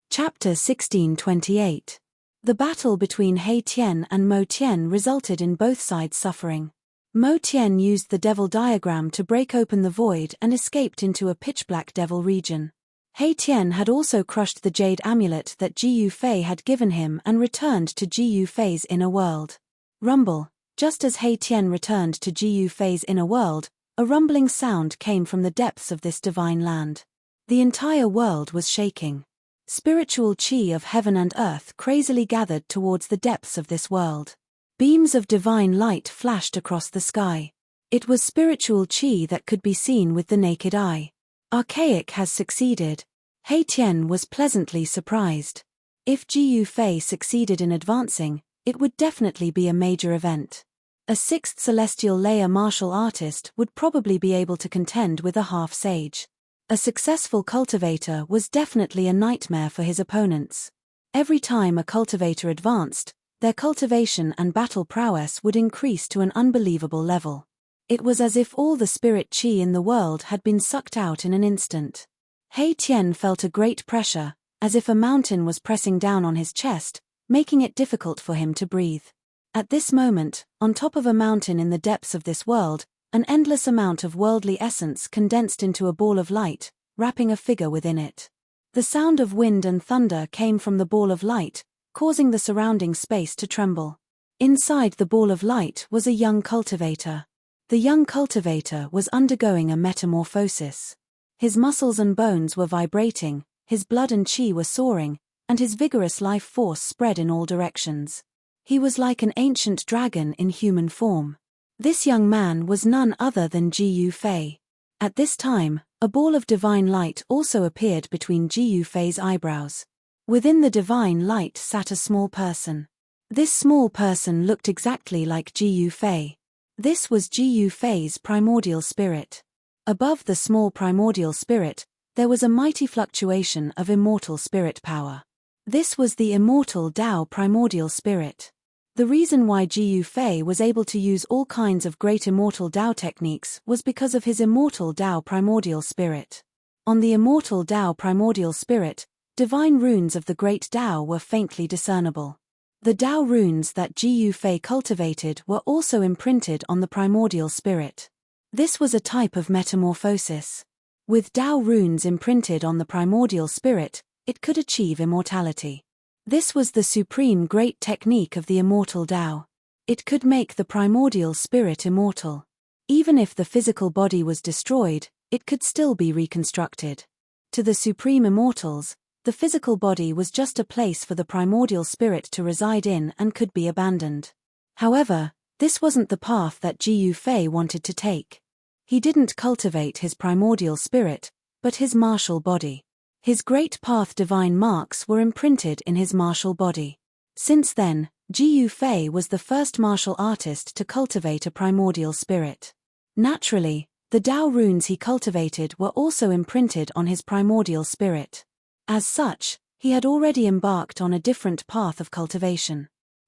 Chapter 1628. The battle between He Tian and Mo Tian resulted in both sides suffering. Mo Tian used the devil diagram to break open the void and escaped into a pitch-black devil region. He Tian had also crushed the jade amulet that Ji Yufei had given him and returned to Ji Yufei's inner world. Rumble. Just as He Tian returned to Ji Yufei's inner world, a rumbling sound came from the depths of this divine land. The entire world was shaking. Spiritual qi of heaven and earth crazily gathered towards the depths of this world. Beams of divine light flashed across the sky. It was spiritual qi that could be seen with the naked eye. Archaic has succeeded. He Tian was pleasantly surprised. If Ji Yufei succeeded in advancing, it would definitely be a major event. A sixth celestial layer martial artist would probably be able to contend with a half-sage. A successful cultivator was definitely a nightmare for his opponents. Every time a cultivator advanced, their cultivation and battle prowess would increase to an unbelievable level. It was as if all the spirit qi in the world had been sucked out in an instant. He Tian felt a great pressure, as if a mountain was pressing down on his chest, making it difficult for him to breathe. At this moment, on top of a mountain in the depths of this world, an endless amount of worldly essence condensed into a ball of light, wrapping a figure within it. The sound of wind and thunder came from the ball of light, causing the surrounding space to tremble. Inside the ball of light was a young cultivator. The young cultivator was undergoing a metamorphosis. His muscles and bones were vibrating, his blood and qi were soaring, and his vigorous life force spread in all directions. He was like an ancient dragon in human form. This young man was none other than Ji Yufei. At this time, a ball of divine light also appeared between Ji Yufei's eyebrows. Within the divine light sat a small person. This small person looked exactly like Ji Yufei. This was Ji Yufei's primordial spirit. Above the small primordial spirit, there was a mighty fluctuation of immortal spirit power. This was the immortal Tao primordial spirit. The reason why Ji Yufei was able to use all kinds of great immortal Tao techniques was because of his immortal Tao primordial spirit. On the immortal Tao primordial spirit, divine runes of the great Tao were faintly discernible. The Tao runes that Ji Yufei cultivated were also imprinted on the primordial spirit. This was a type of metamorphosis. With Tao runes imprinted on the primordial spirit, it could achieve immortality. This was the supreme great technique of the immortal Tao. It could make the primordial spirit immortal. Even if the physical body was destroyed, it could still be reconstructed. To the supreme immortals, the physical body was just a place for the primordial spirit to reside in and could be abandoned. However, this wasn't the path that Ji Yufei wanted to take. He didn't cultivate his primordial spirit, but his martial body. His great path divine marks were imprinted in his martial body. Since then, Ji Yufei was the first martial artist to cultivate a primordial spirit. Naturally, the Tao runes he cultivated were also imprinted on his primordial spirit. As such, he had already embarked on a different path of cultivation.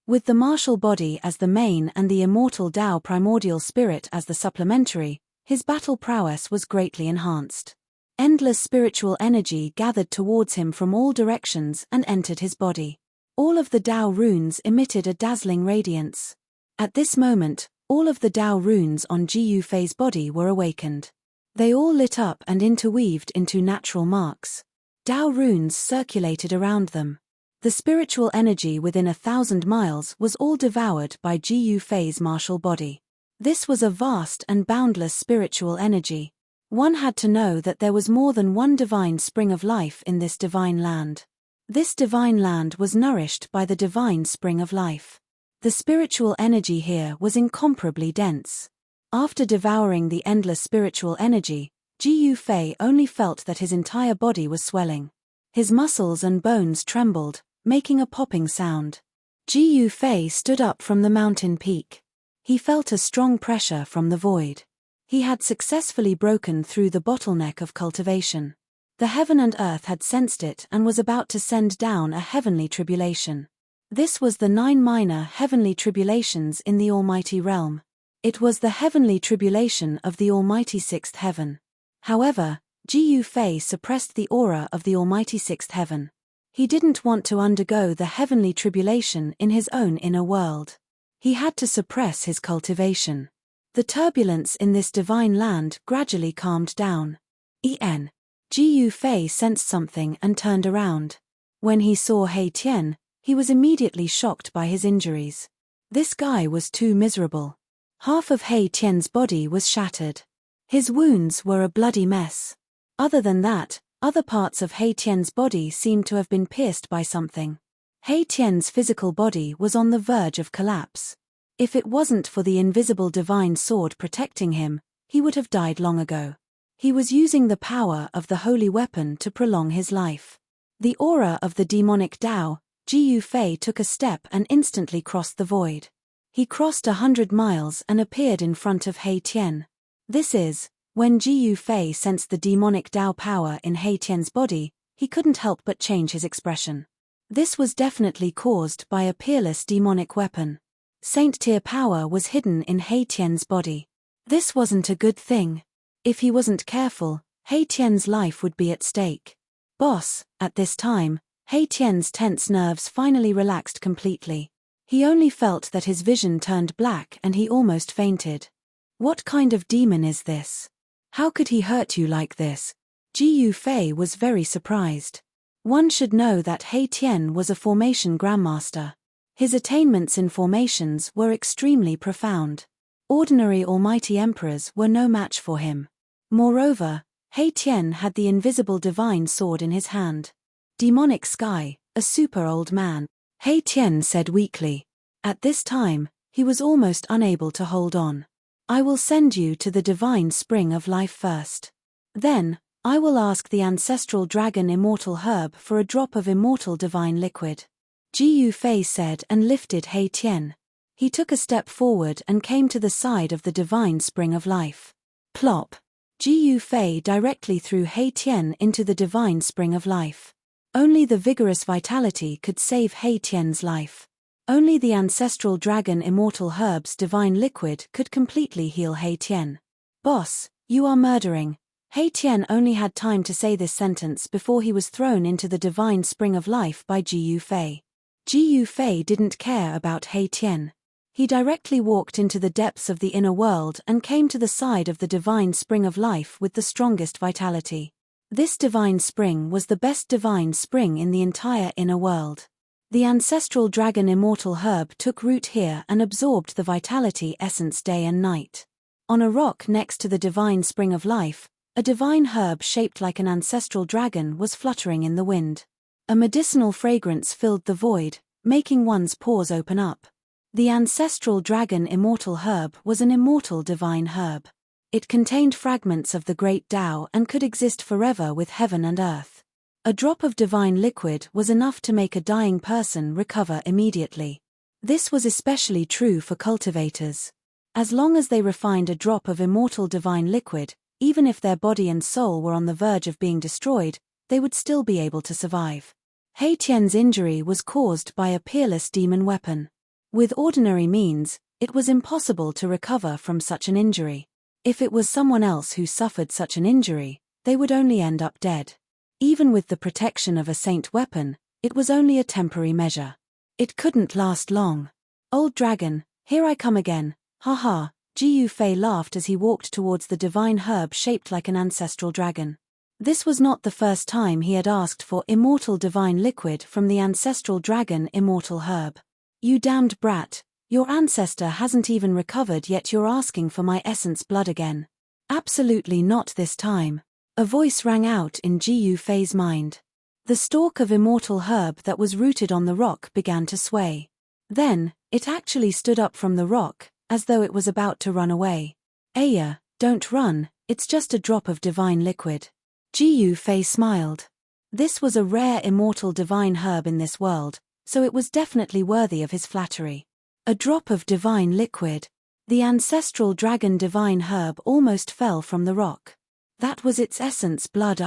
With the martial body as the main and the immortal Tao primordial spirit as the supplementary, his battle prowess was greatly enhanced. Endless spiritual energy gathered towards him from all directions and entered his body. All of the Tao runes emitted a dazzling radiance. At this moment, all of the Tao runes on Ji Yufei's body were awakened. They all lit up and interweaved into natural marks. Tao runes circulated around them. The spiritual energy within 1,000 miles was all devoured by Ji Yufei's martial body. This was a vast and boundless spiritual energy. One had to know that there was more than one divine spring of life in this divine land. This divine land was nourished by the divine spring of life. The spiritual energy here was incomparably dense. After devouring the endless spiritual energy, Ji Yufei only felt that his entire body was swelling. His muscles and bones trembled, making a popping sound. Ji Yufei stood up from the mountain peak. He felt a strong pressure from the void. He had successfully broken through the bottleneck of cultivation. The heaven and earth had sensed it and was about to send down a heavenly tribulation. This was the 9 minor heavenly tribulations in the almighty realm. It was the heavenly tribulation of the almighty 6th heaven. However, Ji Yufei suppressed the aura of the almighty 6th heaven. He didn't want to undergo the heavenly tribulation in his own inner world. He had to suppress his cultivation. The turbulence in this divine land gradually calmed down. Ji Yufei sensed something and turned around. When he saw He Tian, he was immediately shocked by his injuries. This guy was too miserable. Half of He Tian's body was shattered. His wounds were a bloody mess. Other than that, other parts of He Tian's body seemed to have been pierced by something. He Tian's physical body was on the verge of collapse. If it wasn't for the invisible divine sword protecting him, he would have died long ago. He was using the power of the holy weapon to prolong his life. The aura of the demonic Tao, Ji Yufei took a step and instantly crossed the void. He crossed 100 miles and appeared in front of He Tian. This is, when Ji Yufei sensed the demonic Tao power in He Tian's body, he couldn't help but change his expression. This was definitely caused by a peerless demonic weapon. Saint-tier power was hidden in He Tian's body. This wasn't a good thing. If he wasn't careful, He Tian's life would be at stake. Boss, at this time, He Tian's tense nerves finally relaxed completely. He only felt that his vision turned black and he almost fainted. What kind of demon is this? How could he hurt you like this? Ji Yufei was very surprised. One should know that He Tian was a formation grandmaster. His attainments in formations were extremely profound. Ordinary almighty emperors were no match for him. Moreover, He Tian had the invisible divine sword in his hand. Demonic sky, a super old man, He Tian said weakly. At this time, he was almost unable to hold on. I will send you to the divine spring of life first. Then, I will ask the ancestral dragon immortal herb for a drop of immortal divine liquid. Ji Yufei said and lifted He Tian. He took a step forward and came to the side of the divine spring of life. Plop! Ji Yufei directly threw He Tian into the divine spring of life. Only the vigorous vitality could save He Tian's life. Only the ancestral dragon immortal herb's divine liquid could completely heal He Tian. Boss, you are murdering. He Tian only had time to say this sentence before he was thrown into the divine spring of life by Ji Yufei. Ji Yufei didn't care about He Tian. He directly walked into the depths of the inner world and came to the side of the divine spring of life with the strongest vitality. This divine spring was the best divine spring in the entire inner world. The ancestral dragon immortal herb took root here and absorbed the vitality essence day and night. On a rock next to the divine spring of life, a divine herb shaped like an ancestral dragon was fluttering in the wind. A medicinal fragrance filled the void, making one's pores open up. The ancestral dragon immortal herb was an immortal divine herb. It contained fragments of the great Tao and could exist forever with heaven and earth. A drop of divine liquid was enough to make a dying person recover immediately. This was especially true for cultivators. As long as they refined a drop of immortal divine liquid, even if their body and soul were on the verge of being destroyed, they would still be able to survive. He Tian's injury was caused by a peerless demon weapon. With ordinary means, it was impossible to recover from such an injury. If it was someone else who suffered such an injury, they would only end up dead. Even with the protection of a saint weapon, it was only a temporary measure. It couldn't last long. Old dragon, here I come again, haha. Ji Yufei laughed as he walked towards the divine herb shaped like an ancestral dragon. This was not the first time he had asked for immortal divine liquid from the ancestral dragon immortal herb. You damned brat, your ancestor hasn't even recovered yet you're asking for my essence blood again. Absolutely not this time. A voice rang out in Ji Yufei's mind. The stalk of immortal herb that was rooted on the rock began to sway. Then, it actually stood up from the rock, as though it was about to run away. Aya, don't run, it's just a drop of divine liquid. Ji Yufei smiled. This was a rare immortal divine herb in this world, so it was definitely worthy of his flattery. A drop of divine liquid. The ancestral dragon divine herb almost fell from the rock. That was its essence blood.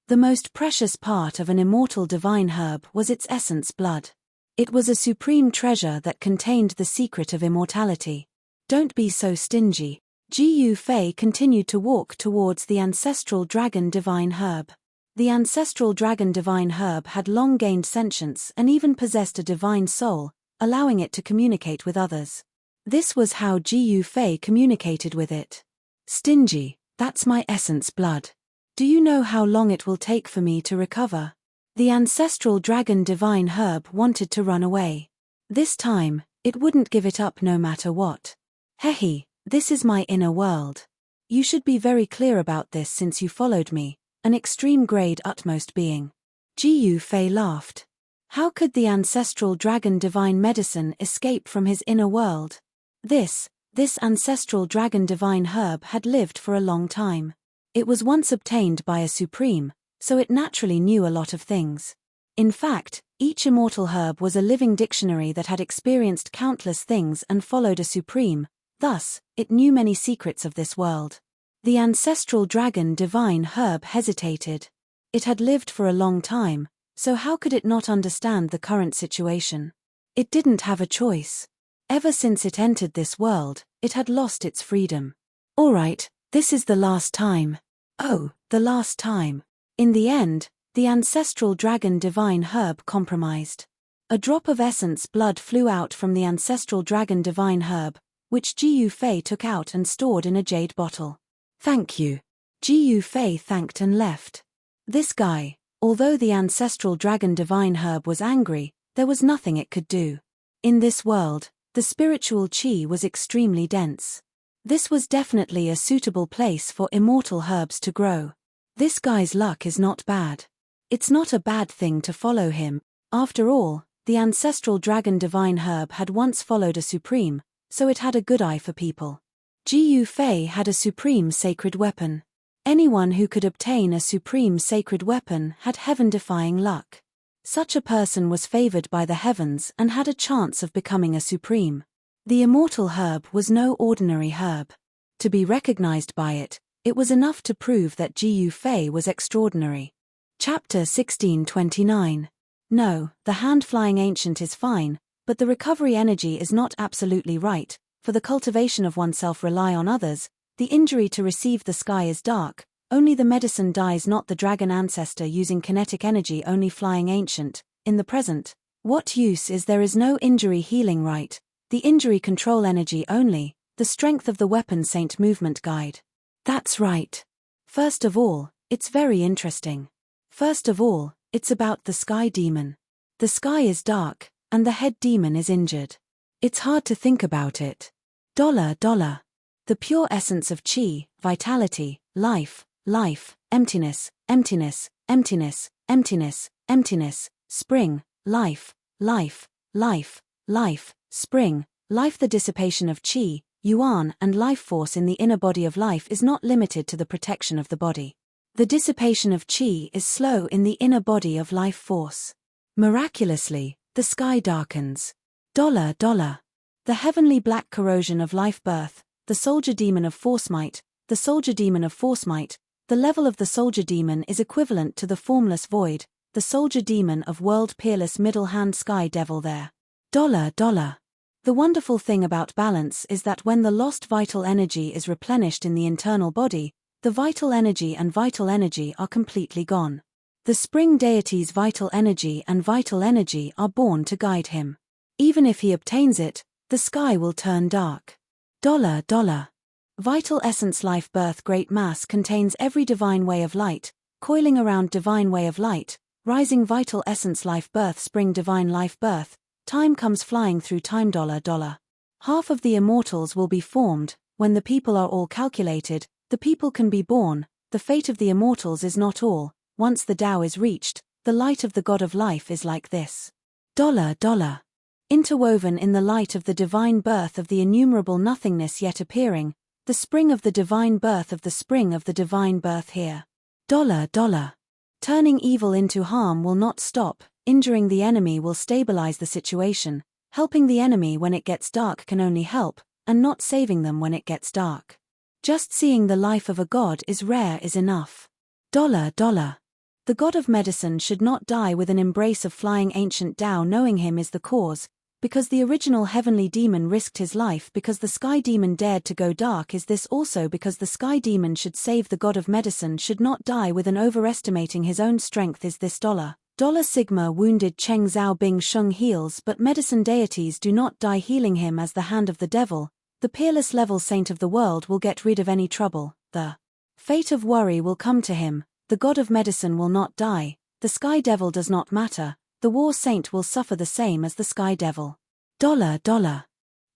The most precious part of an immortal divine herb was its essence blood. It was a supreme treasure that contained the secret of immortality. Don't be so stingy. Ji Yufei continued to walk towards the ancestral dragon divine herb. The ancestral dragon divine herb had long gained sentience and even possessed a divine soul, allowing it to communicate with others. This was how Ji Yufei communicated with it. Stingy, that's my essence blood. Do you know how long it will take for me to recover? The ancestral dragon divine herb wanted to run away. This time, it wouldn't give it up no matter what. Hehe, this is my inner world. You should be very clear about this since you followed me, an extreme grade utmost being. Ji Yufei laughed. How could the ancestral dragon divine medicine escape from his inner world? This ancestral dragon divine herb had lived for a long time. It was once obtained by a supreme, so it naturally knew a lot of things. In fact, each immortal herb was a living dictionary that had experienced countless things and followed a supreme, thus, it knew many secrets of this world. The ancestral dragon divine herb hesitated. It had lived for a long time, so how could it not understand the current situation? It didn't have a choice. Ever since it entered this world, it had lost its freedom. Alright, this is the last time. Oh, the last time. In the end, the ancestral dragon divine herb compromised. A drop of essence blood flew out from the ancestral dragon divine herb, which Ji Yufei took out and stored in a jade bottle. Thank you. Ji Yufei thanked and left. This guy, although the ancestral dragon divine herb was angry, there was nothing it could do. In this world, the spiritual qi was extremely dense. This was definitely a suitable place for immortal herbs to grow. This guy's luck is not bad. It's not a bad thing to follow him. After all, the ancestral dragon divine herb had once followed a supreme, so it had a good eye for people. Ji Yufei had a supreme sacred weapon. Anyone who could obtain a supreme sacred weapon had heaven-defying luck. Such a person was favored by the heavens and had a chance of becoming a supreme. The immortal herb was no ordinary herb. To be recognized by it, it was enough to prove that Ji Yufei was extraordinary. Chapter 1629. No, the hand-flying ancient is fine, but the recovery energy is not absolutely right. For the cultivation of oneself rely on others, the injury to receive the sky is dark, only the medicine dies not the dragon ancestor using kinetic energy only flying ancient. In the present, what use is there is no injury healing right, the injury control energy only, the strength of the weapon saint movement guide. That's right. First of all, it's very interesting. First of all, it's about the sky demon. The sky is dark, and the head demon is injured. It's hard to think about it. $. The pure essence of qi, vitality, life, emptiness, emptiness, emptiness, emptiness, emptiness, spring, life, spring, life. The dissipation of qi, yuan and life force in the inner body of life is not limited to the protection of the body. The dissipation of qi is slow in the inner body of life force. Miraculously, the sky darkens. $. The heavenly black corrosion of life birth, the soldier demon of force might, the soldier demon of force might, the level of the soldier demon is equivalent to the formless void, the soldier demon of world peerless middle hand sky devil there. $. The wonderful thing about balance is that when the lost vital energy is replenished in the internal body, the vital energy are completely gone. The spring deity's vital energy are born to guide him. Even if he obtains it, the sky will turn dark. $. Vital essence life birth great mass contains every divine way of light, coiling around divine way of light, rising vital essence life birth spring divine life birth, time comes flying through time $. Half of the immortals will be formed, when the people are all calculated, the people can be born, the fate of the immortals is not all, once the Tao is reached, the light of the God of life is like this. $. Interwoven in the light of the divine birth of the innumerable nothingness yet appearing, the spring of the divine birth of the spring of the divine birth here. $. Turning evil into harm will not stop, injuring the enemy will stabilize the situation, helping the enemy when it gets dark can only help, and not saving them when it gets dark. Just seeing the life of a god is rare is enough. $. The god of medicine should not die with an embrace of flying ancient Tao knowing him is the cause, because the original heavenly demon risked his life because the sky demon dared to go dark is this also because the sky demon should save the god of medicine should not die with an overestimating his own strength is this $. Wounded Cheng Zhao Bing Sheng heals but medicine deities do not die healing him as the hand of the devil, the peerless level saint of the world will get rid of any trouble, the fate of worry will come to him, the god of medicine will not die, the sky devil does not matter, the war saint will suffer the same as the sky devil. $.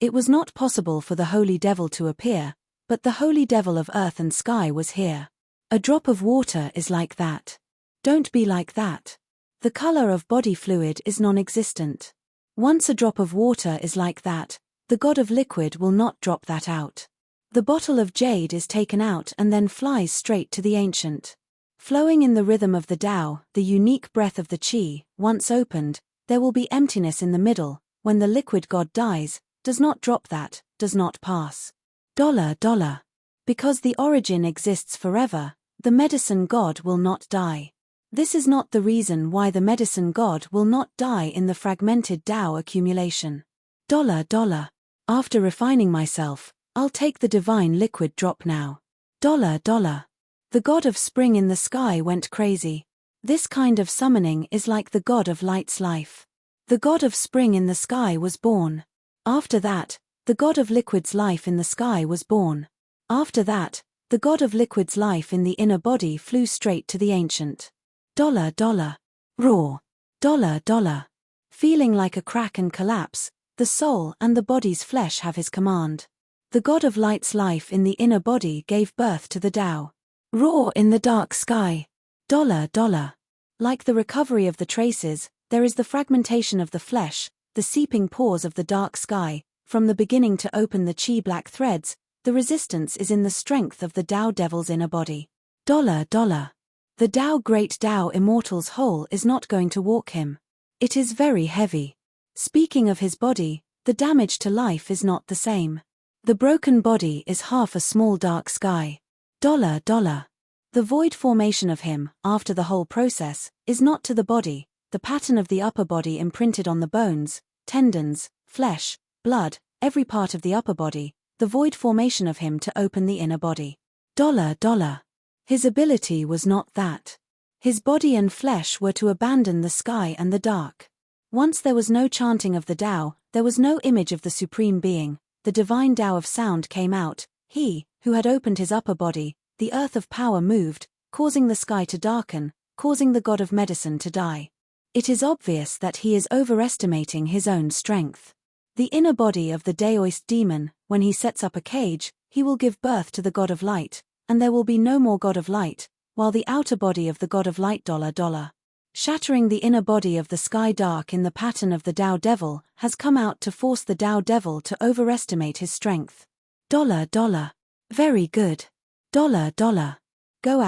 It was not possible for the holy devil to appear, but the holy devil of earth and sky was here. A drop of water is like that. Don't be like that. The color of body fluid is non-existent. Once a drop of water is like that, the god of liquid will not drop that out. The bottle of jade is taken out and then flies straight to the ancient. Flowing in the rhythm of the Tao, the unique breath of the Qi, once opened, there will be emptiness in the middle, when the liquid god dies, does not drop that, does not pass. $. Because the origin exists forever, the medicine god will not die. This is not the reason why the medicine god will not die in the fragmented Tao accumulation. $. After refining myself, I'll take the divine liquid drop now. $. The god of spring in the sky went crazy. This kind of summoning is like the god of light's life. The god of spring in the sky was born. After that, the god of liquid's life in the sky was born. After that, the god of liquid's life in the inner body flew straight to the ancient. $. Raw. $. Feeling like a crack and collapse, the soul and the body's flesh have his command. The god of light's life in the inner body gave birth to the Tao. Raw in the dark sky. $. Like the recovery of the traces, there is the fragmentation of the flesh, the seeping pores of the dark sky, from the beginning to open the Qi black threads, the resistance is in the strength of the Tao devil's inner body. $. The Tao great Tao immortal's whole is not going to walk him. It is very heavy. Speaking of his body, the damage to life is not the same. The broken body is half a small dark sky. $. The void formation of him, after the whole process, is not to the body, the pattern of the upper body imprinted on the bones, tendons, flesh, blood, every part of the upper body, the void formation of him to open the inner body. $. His ability was not that. His body and flesh were to abandon the sky and the dark. Once there was no chanting of the Tao, there was no image of the Supreme Being, the divine Tao of sound came out, he, who had opened his upper body, the earth of power moved, causing the sky to darken, causing the god of medicine to die. It is obvious that he is overestimating his own strength. The inner body of the Daoist demon, when he sets up a cage, he will give birth to the god of light, and there will be no more god of light, while the outer body of the god of light $. Shattering the inner body of the sky dark in the pattern of the Tao devil, has come out to force the Tao devil to overestimate his strength. $. Very good. $. Go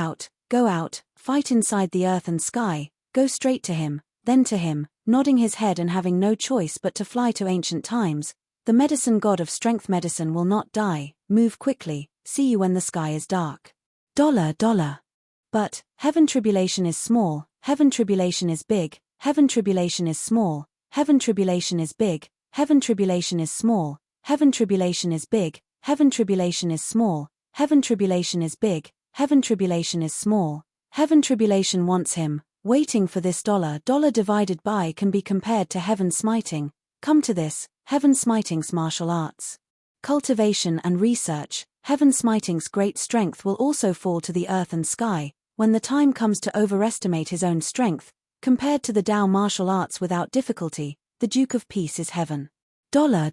out, fight inside the earth and sky, go straight to him, then to him, nodding his head and having no choice but to fly to ancient times. The medicine god of strength medicine will not die, move quickly, see you when the sky is dark. $. But, heaven tribulation is small, heaven tribulation is big, heaven tribulation is small, heaven tribulation is big, heaven tribulation is small, heaven tribulation is big, heaven tribulation is small, heaven tribulation is big, heaven tribulation is small, heaven tribulation wants him, waiting for this dollar divided by can be compared to heaven smiting, come to this, heaven smiting's martial arts. Cultivation and research, heaven smiting's great strength will also fall to the earth and sky, when the time comes to overestimate his own strength, compared to the Tao martial arts without difficulty, the Duke of Peace is heaven. Dollar.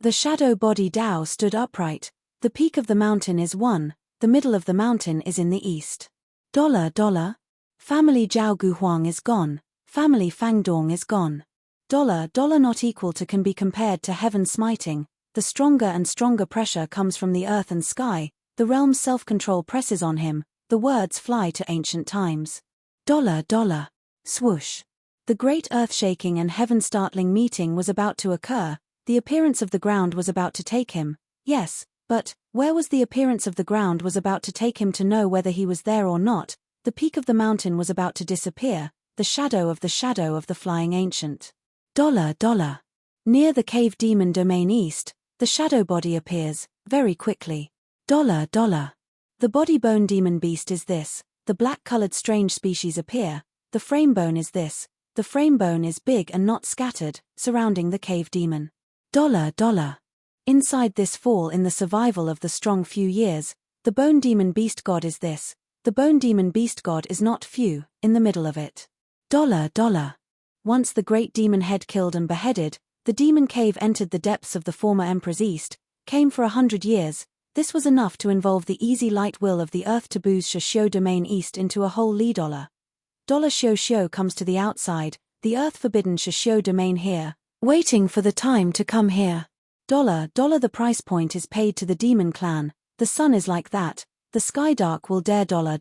The shadow body Tao stood upright, the peak of the mountain is one, the middle of the mountain is in the east. Dollar. Family Zhao Guhuang is gone, family Fang Dong is gone. Dollar not equal to can be compared to heaven smiting, the stronger and stronger pressure comes from the earth and sky, the realm's self-control presses on him, the words fly to ancient times. Dollar. Swoosh. The great earth-shaking and heaven-startling meeting was about to occur, the appearance of the ground was about to take him, yes, but, where was the appearance of the ground was about to take him to know whether he was there or not, the peak of the mountain was about to disappear, the shadow of the flying ancient. Dollar. Near the cave demon domain east, the shadow body appears, very quickly. Dollar. The body bone demon beast is this, the black-colored strange species appear, the frame bone is this, the frame bone is big and not scattered, surrounding the cave demon. Dollar. Inside this fall in the survival of the strong few years, the bone demon beast god is this, the bone demon beast god is not few, in the middle of it. Dollar. Once the great demon head killed and beheaded, the demon cave entered the depths of the former emperor's east, came for 100 years, this was enough to involve the easy light will of the earth taboos Shishio domain east into a whole Li dollar. Dollar Shishio comes to the outside, the earth forbidden Shishio domain here, waiting for the time to come here. Dollar the price point is paid to the demon clan, the sun is like that, the sky dark will dare dollar.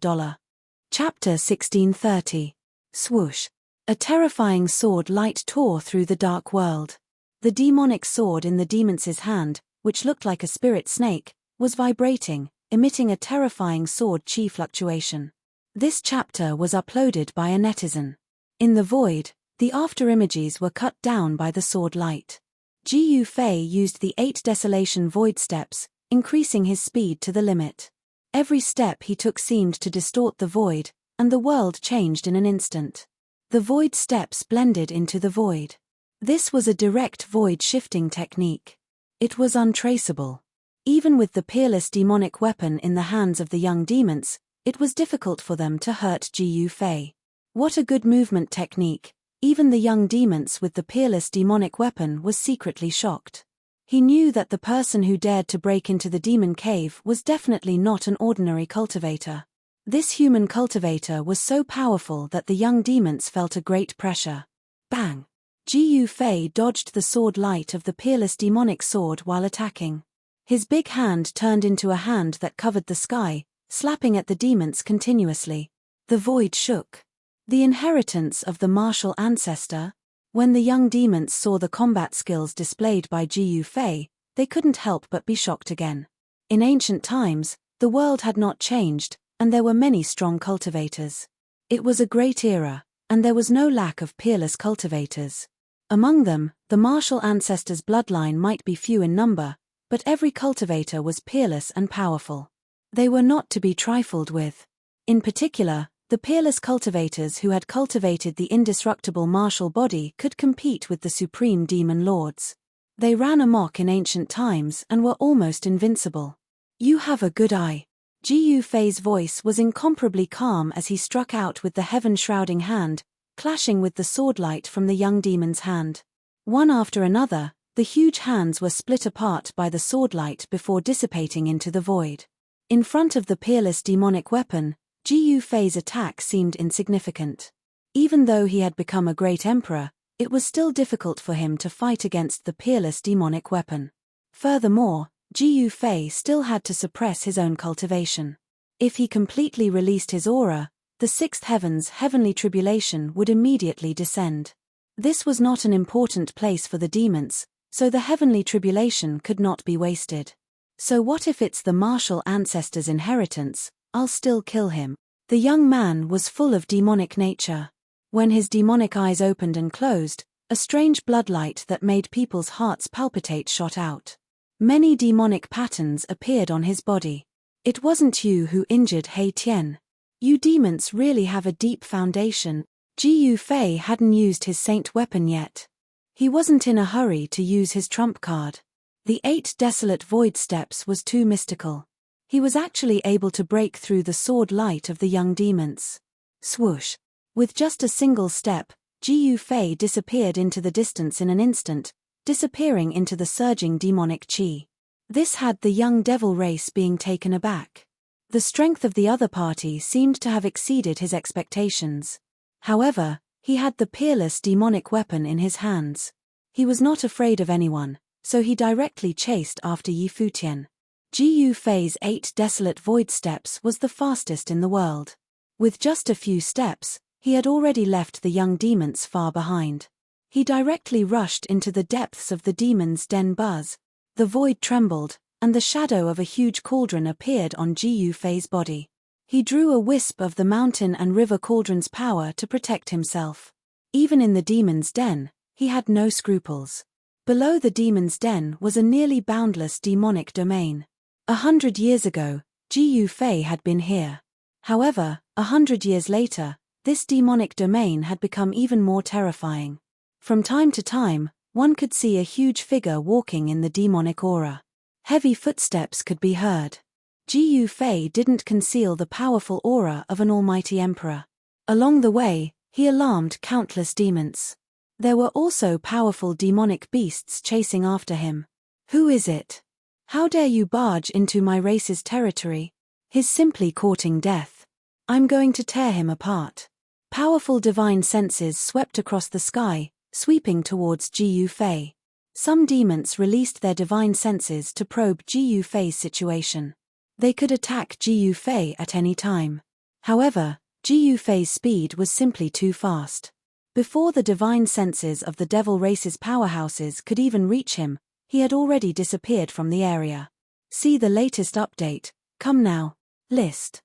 Chapter 1630. Swoosh. A terrifying sword light tore through the dark world. The demonic sword in the demon's hand, which looked like a spirit snake, was vibrating, emitting a terrifying sword chi fluctuation. This chapter was uploaded by a netizen. In the void, the after-images were cut down by the sword light. Ji Fei used the 8 desolation void steps, increasing his speed to the limit. Every step he took seemed to distort the void, and the world changed in an instant. The void steps blended into the void. This was a direct void shifting technique. It was untraceable. Even with the peerless demonic weapon in the hands of the young demons, it was difficult for them to hurt Ji Fei. What a good movement technique! Even the young demons with the peerless demonic weapon was secretly shocked. He knew that the person who dared to break into the demon cave was definitely not an ordinary cultivator. This human cultivator was so powerful that the young demons felt a great pressure. Bang! Ji Fei dodged the sword light of the peerless demonic sword while attacking. His big hand turned into a hand that covered the sky, slapping at the demons continuously. The void shook. The inheritance of the martial ancestor? When the young demons saw the combat skills displayed by Ji Fei, they couldn't help but be shocked again. In ancient times, the world had not changed, and there were many strong cultivators. It was a great era, and there was no lack of peerless cultivators. Among them, the martial ancestors' bloodline might be few in number, but every cultivator was peerless and powerful. They were not to be trifled with. In particular, the peerless cultivators who had cultivated the indestructible martial body could compete with the supreme demon lords. They ran amok in ancient times and were almost invincible. You have a good eye. Ji Fei's voice was incomparably calm as he struck out with the heaven-shrouding hand, clashing with the sword light from the young demon's hand. One after another, the huge hands were split apart by the sword light before dissipating into the void. In front of the peerless demonic weapon, Ji Fei's attack seemed insignificant. Even though he had become a great emperor, it was still difficult for him to fight against the peerless demonic weapon. Furthermore, Ji Fei still had to suppress his own cultivation. If he completely released his aura, the sixth heaven's heavenly tribulation would immediately descend. This was not an important place for the demons, so the heavenly tribulation could not be wasted. So what if it's the martial ancestor's inheritance? I'll still kill him. The young man was full of demonic nature. When his demonic eyes opened and closed, A strange bloodlight that made people's hearts palpitate shot out. Many demonic patterns appeared on his body. It wasn't you who injured He Tian. You demons really have a deep foundation. Ji Yufei hadn't used his saint weapon yet. He wasn't in a hurry to use his trump card. The 8 desolate void steps was too mystical. He was actually able to break through the sword light of the young demons. Swoosh! With just a single step, Ji Yufei disappeared into the distance in an instant, disappearing into the surging demonic qi. This had the young devil race being taken aback. The strength of the other party seemed to have exceeded his expectations. However, he had the peerless demonic weapon in his hands. He was not afraid of anyone, so he directly chased after Yi Futian. Ji Yufei's 8 desolate void steps was the fastest in the world. With just a few steps, he had already left the young demons far behind. He directly rushed into the depths of the demon's den buzz. The void trembled, and the shadow of a huge cauldron appeared on Ji Yufei's body. He drew a wisp of the mountain and river cauldron's power to protect himself. Even in the demon's den, he had no scruples. Below the demon's den was a nearly boundless demonic domain. 100 years ago, Ji Yufei had been here. However, 100 years later, this demonic domain had become even more terrifying. From time to time, one could see a huge figure walking in the demonic aura. Heavy footsteps could be heard. Ji Yufei didn't conceal the powerful aura of an almighty emperor. Along the way, he alarmed countless demons. There were also powerful demonic beasts chasing after him. Who is it? How dare you barge into my race's territory? He's simply courting death. I'm going to tear him apart. Powerful divine senses swept across the sky, sweeping towards Ji Yufei. Some demons released their divine senses to probe Ji Yufei's situation. They could attack Ji Yufei at any time. However, Ji Yufei's speed was simply too fast. Before the divine senses of the devil race's powerhouses could even reach him, he had already disappeared from the area. See the latest update. Come now. List.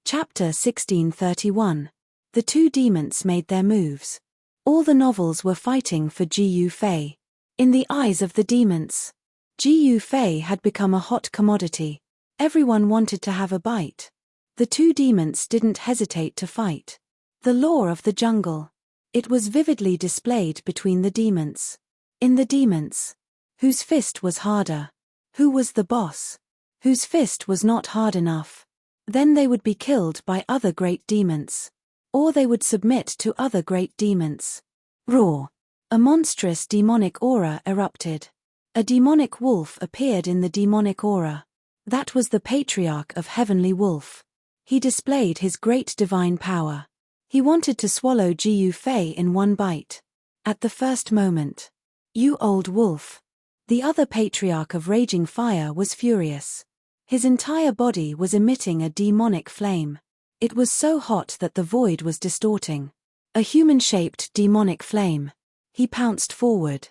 Chapter 1631. The 2 demons made their moves. All the novels were fighting for Ji Yufei. In the eyes of the demons, Ji Yufei had become a hot commodity. Everyone wanted to have a bite. The 2 demons didn't hesitate to fight. The law of the jungle. It was vividly displayed between the demons. In the demons, whose fist was harder? Who was the boss? Whose fist was not hard enough? Then they would be killed by other great demons. Or they would submit to other great demons. Roar! A monstrous demonic aura erupted. A demonic wolf appeared in the demonic aura. That was the patriarch of Heavenly Wolf. He displayed his great divine power. He wanted to swallow Ji Yufei in one bite. At the first moment. You old wolf. The other patriarch of Raging Fire was furious. His entire body was emitting a demonic flame. It was so hot that the void was distorting. A human-shaped demonic flame. He pounced forward.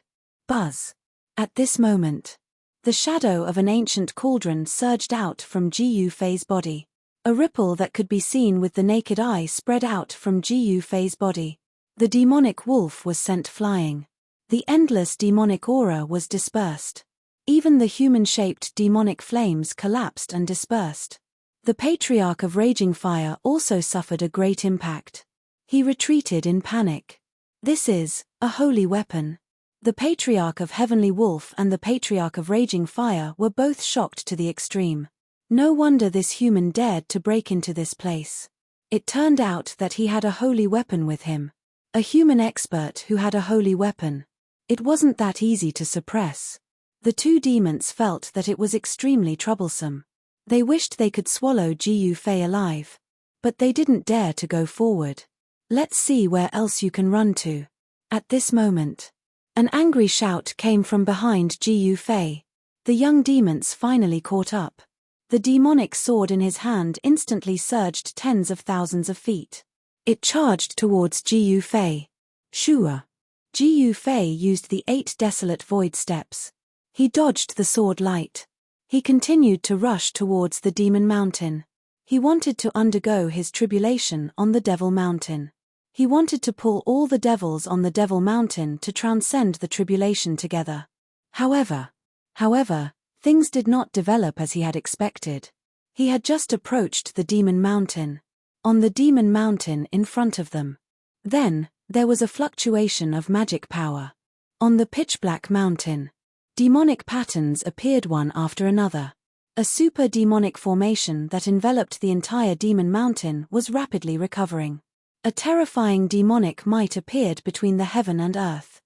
Buzz. At this moment, the shadow of an ancient cauldron surged out from Ji Yufei's body. A ripple that could be seen with the naked eye spread out from Ji Yufei's body. The demonic wolf was sent flying. The endless demonic aura was dispersed. Even the human-shaped demonic flames collapsed and dispersed. The patriarch of Raging Fire also suffered a great impact. He retreated in panic. This is a holy weapon. The patriarch of Heavenly Wolf and the patriarch of Raging Fire were both shocked to the extreme. No wonder this human dared to break into this place. It turned out that he had a holy weapon with him. A human expert who had a holy weapon. It wasn't that easy to suppress. The 2 demons felt that it was extremely troublesome. They wished they could swallow Ji Yufei alive. But they didn't dare to go forward. Let's see where else you can run to. At this moment, an angry shout came from behind Ji Yufei. The young demons finally caught up. The demonic sword in his hand instantly surged tens of thousands of feet. It charged towards Ji Yufei. Shua. Ji Yufei used the 8 desolate void steps. He dodged the sword light. He continued to rush towards the demon mountain. He wanted to undergo his tribulation on the Devil Mountain. He wanted to pull all the devils on the Devil Mountain to transcend the tribulation together. However, things did not develop as he had expected. He had just approached the Demon Mountain. On the Demon Mountain in front of them. Then, there was a fluctuation of magic power. On the pitch-black mountain, demonic patterns appeared one after another. A super-demonic formation that enveloped the entire Demon Mountain was rapidly recovering. A terrifying demonic might appeared between the heaven and earth.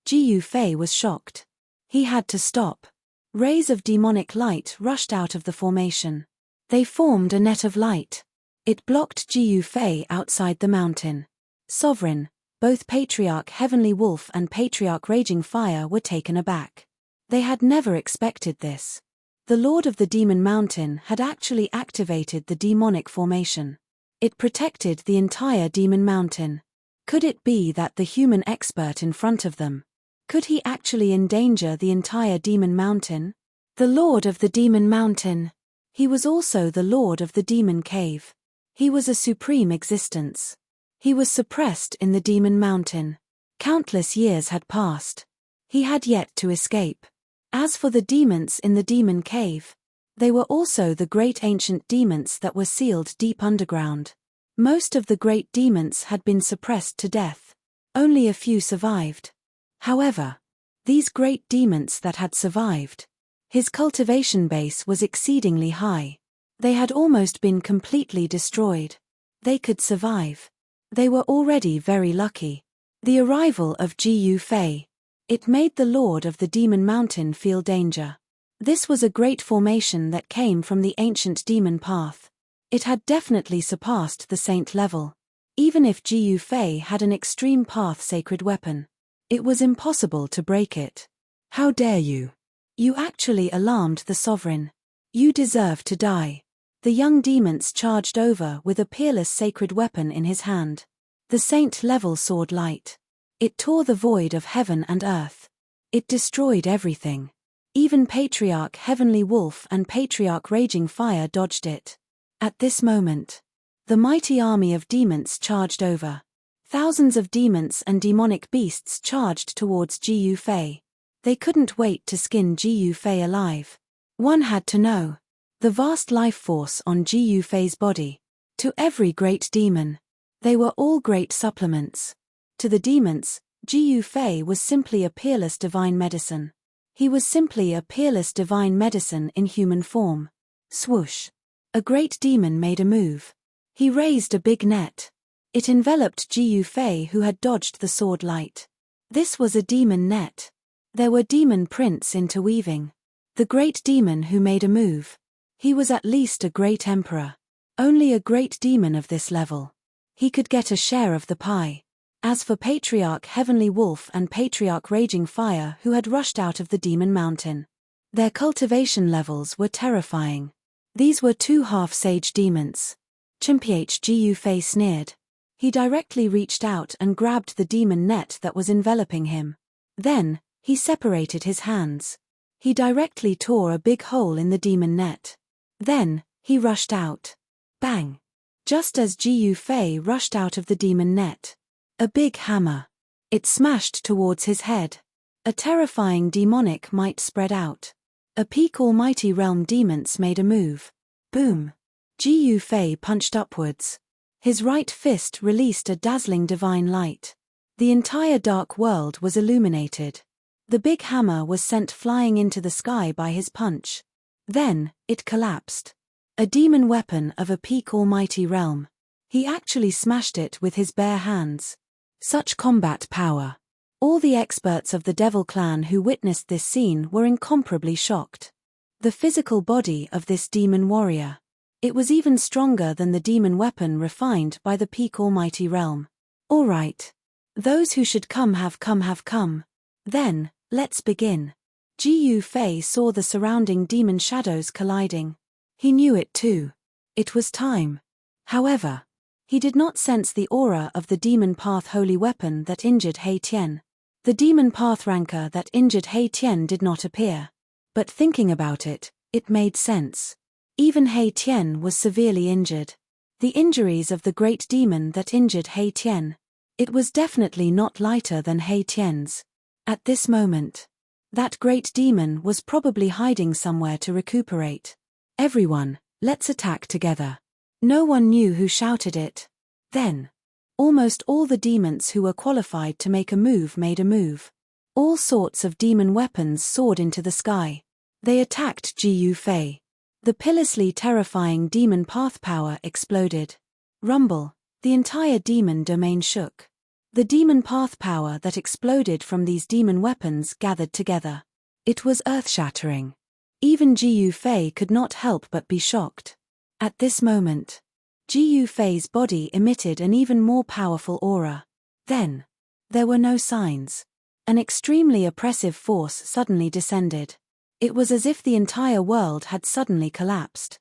Jiu Fei was shocked. He had to stop. Rays of demonic light rushed out of the formation. They formed a net of light. It blocked Jiu Fei outside the mountain. Sovereign, both Patriarch Heavenly Wolf and Patriarch Raging Fire were taken aback. They had never expected this. The Lord of the Demon Mountain had actually activated the demonic formation. It protected the entire Demon Mountain. Could it be that the human expert in front of them? Could he actually endanger the entire Demon Mountain? The Lord of the Demon Mountain. He was also the Lord of the Demon Cave. He was a supreme existence. He was suppressed in the Demon Mountain. Countless years had passed. He had yet to escape. As for the demons in the Demon Cave, they were also the great ancient demons that were sealed deep underground. Most of the great demons had been suppressed to death. Only a few survived. However, these great demons that had survived, his cultivation base was exceedingly high. They had almost been completely destroyed. They could survive. They were already very lucky. The arrival of Jiu Fei. It made the Lord of the Demon Mountain feel danger. This was a great formation that came from the ancient demon path. It had definitely surpassed the saint level. Even if Jiu Fei had an extreme path sacred weapon, it was impossible to break it. How dare you? You actually alarmed the sovereign. You deserve to die. The young demons charged over with a peerless sacred weapon in his hand. The saint-level sword light. It tore the void of heaven and earth. It destroyed everything. Even Patriarch Heavenly Wolf and Patriarch Raging Fire dodged it. At this moment, the mighty army of demons charged over. Thousands of demons and demonic beasts charged towards Jiu Fei. They couldn't wait to skin Jiu Fei alive. One had to know. The vast life force on Jiu Fei's body. To every great demon. They were all great supplements. To the demons, Jiu Fei was simply a peerless divine medicine. He was simply a peerless divine medicine in human form. Swoosh. A great demon made a move. He raised a big net. It enveloped Jiu Fei, who had dodged the sword light. This was a demon net. There were demon prints interweaving. The great demon who made a move. He was at least a great emperor. Only a great demon of this level. He could get a share of the pie. As for Patriarch Heavenly Wolf and Patriarch Raging Fire, who had rushed out of the Demon Mountain, their cultivation levels were terrifying. These were two half-sage demons. Chimph Jiu Fei sneered. He directly reached out and grabbed the demon net that was enveloping him. Then, he separated his hands. He directly tore a big hole in the demon net. Then, he rushed out. Bang! Just as Jiu Fei rushed out of the demon net. A big hammer. It smashed towards his head. A terrifying demonic might spread out. A peak almighty realm demons made a move. Boom! Jiu Fei punched upwards. His right fist released a dazzling divine light. The entire dark world was illuminated. The big hammer was sent flying into the sky by his punch. Then, it collapsed. A demon weapon of a peak almighty realm. He actually smashed it with his bare hands. Such combat power. All the experts of the Devil Clan who witnessed this scene were incomparably shocked. The physical body of this demon warrior. It was even stronger than the demon weapon refined by the peak almighty realm. All right. Those who should come have come have come. Then, let's begin. Jiu Fei saw the surrounding demon shadows colliding. He knew it too. It was time. However, he did not sense the aura of the demon path holy weapon that injured He Tian. The demon path rancor that injured He Tian did not appear. But thinking about it, it made sense. Even He Tian was severely injured. The injuries of the great demon that injured He Tian. It was definitely not lighter than He Tian's. At this moment, that great demon was probably hiding somewhere to recuperate. Everyone, let's attack together. No one knew who shouted it. Then, almost all the demons who were qualified to make a move made a move. All sorts of demon weapons soared into the sky. They attacked Ji Yufei. The pitilessly terrifying demon path power exploded. Rumble, the entire demon domain shook. The demon path power that exploded from these demon weapons gathered together. It was earth-shattering. Even Ji Yufei could not help but be shocked. At this moment, Ji Yufei's body emitted an even more powerful aura. Then, there were no signs. An extremely oppressive force suddenly descended. It was as if the entire world had suddenly collapsed.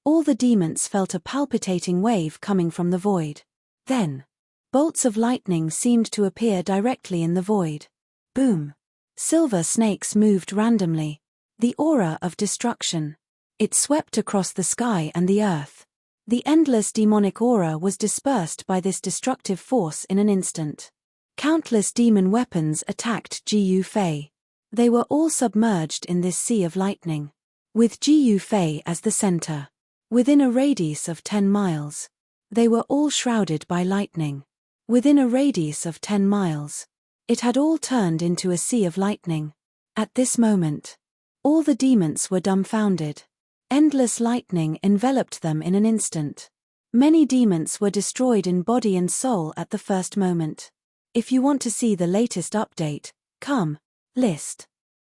All the demons felt a palpitating wave coming from the void. Then, bolts of lightning seemed to appear directly in the void. Boom! Silver snakes moved randomly. The aura of destruction. It swept across the sky and the earth. The endless demonic aura was dispersed by this destructive force in an instant. Countless demon weapons attacked Ji Yufei. They were all submerged in this sea of lightning, with Ji Yufei as the center. Within a radius of 10 miles. They were all shrouded by lightning. Within a radius of 10 miles. It had all turned into a sea of lightning. At this moment, all the demons were dumbfounded. Endless lightning enveloped them in an instant. Many demons were destroyed in body and soul at the first moment. If you want to see the latest update, come, list.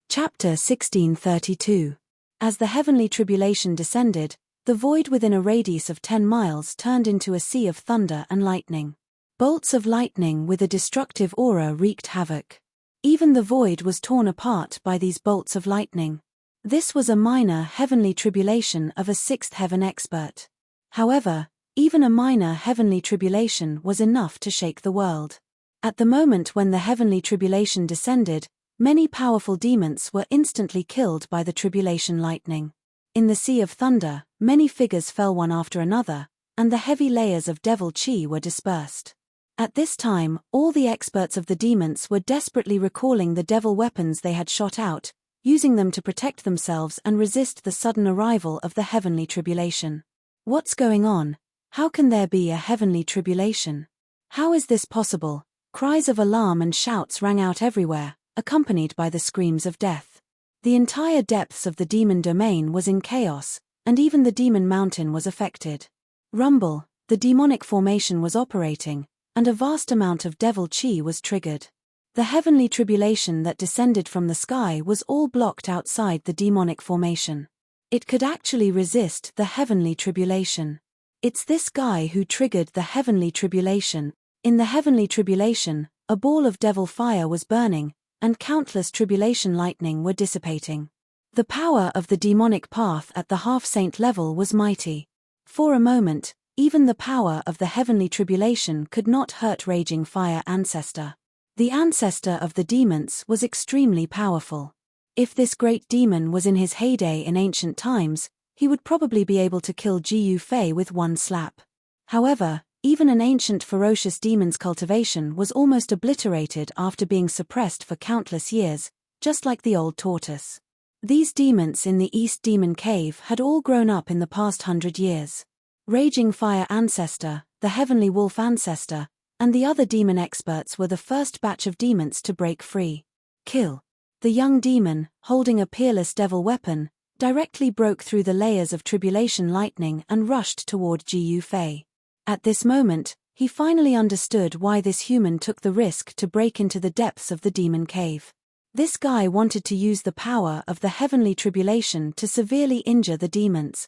Chapter 1632. As the heavenly tribulation descended, the void within a radius of 10 miles turned into a sea of thunder and lightning. Bolts of lightning with a destructive aura wreaked havoc. Even the void was torn apart by these bolts of lightning. This was a minor heavenly tribulation of a 6th heaven expert. However, even a minor heavenly tribulation was enough to shake the world. At the moment when the heavenly tribulation descended, many powerful demons were instantly killed by the tribulation lightning. In the sea of thunder, many figures fell one after another, and the heavy layers of devil chi were dispersed. At this time, all the experts of the demons were desperately recalling the devil weapons they had shot out, using them to protect themselves and resist the sudden arrival of the heavenly tribulation. What's going on? How can there be a heavenly tribulation? How is this possible? Cries of alarm and shouts rang out everywhere, accompanied by the screams of death. The entire depths of the demon domain was in chaos, and even the demon mountain was affected. Rumble, the demonic formation was operating, and a vast amount of devil chi was triggered. The heavenly tribulation that descended from the sky was all blocked outside the demonic formation. It could actually resist the heavenly tribulation. It's this guy who triggered the heavenly tribulation. In the heavenly tribulation, a ball of devil fire was burning, and countless tribulation lightning were dissipating. The power of the demonic path at the half-saint level was mighty. For a moment, even the power of the heavenly tribulation could not hurt raging fire ancestor. The ancestor of the demons was extremely powerful. If this great demon was in his heyday in ancient times, he would probably be able to kill Ji Yufei with one slap. However, even an ancient ferocious demon's cultivation was almost obliterated after being suppressed for countless years, just like the old tortoise. These demons in the East Demon Cave had all grown up in the past 100 years. Raging Fire Ancestor, the Heavenly Wolf Ancestor, and the other demon experts were the first batch of demons to break free. Kill. The young demon, holding a peerless devil weapon, directly broke through the layers of tribulation lightning and rushed toward Ji Yufei. At this moment, he finally understood why this human took the risk to break into the depths of the demon cave. This guy wanted to use the power of the heavenly tribulation to severely injure the demons.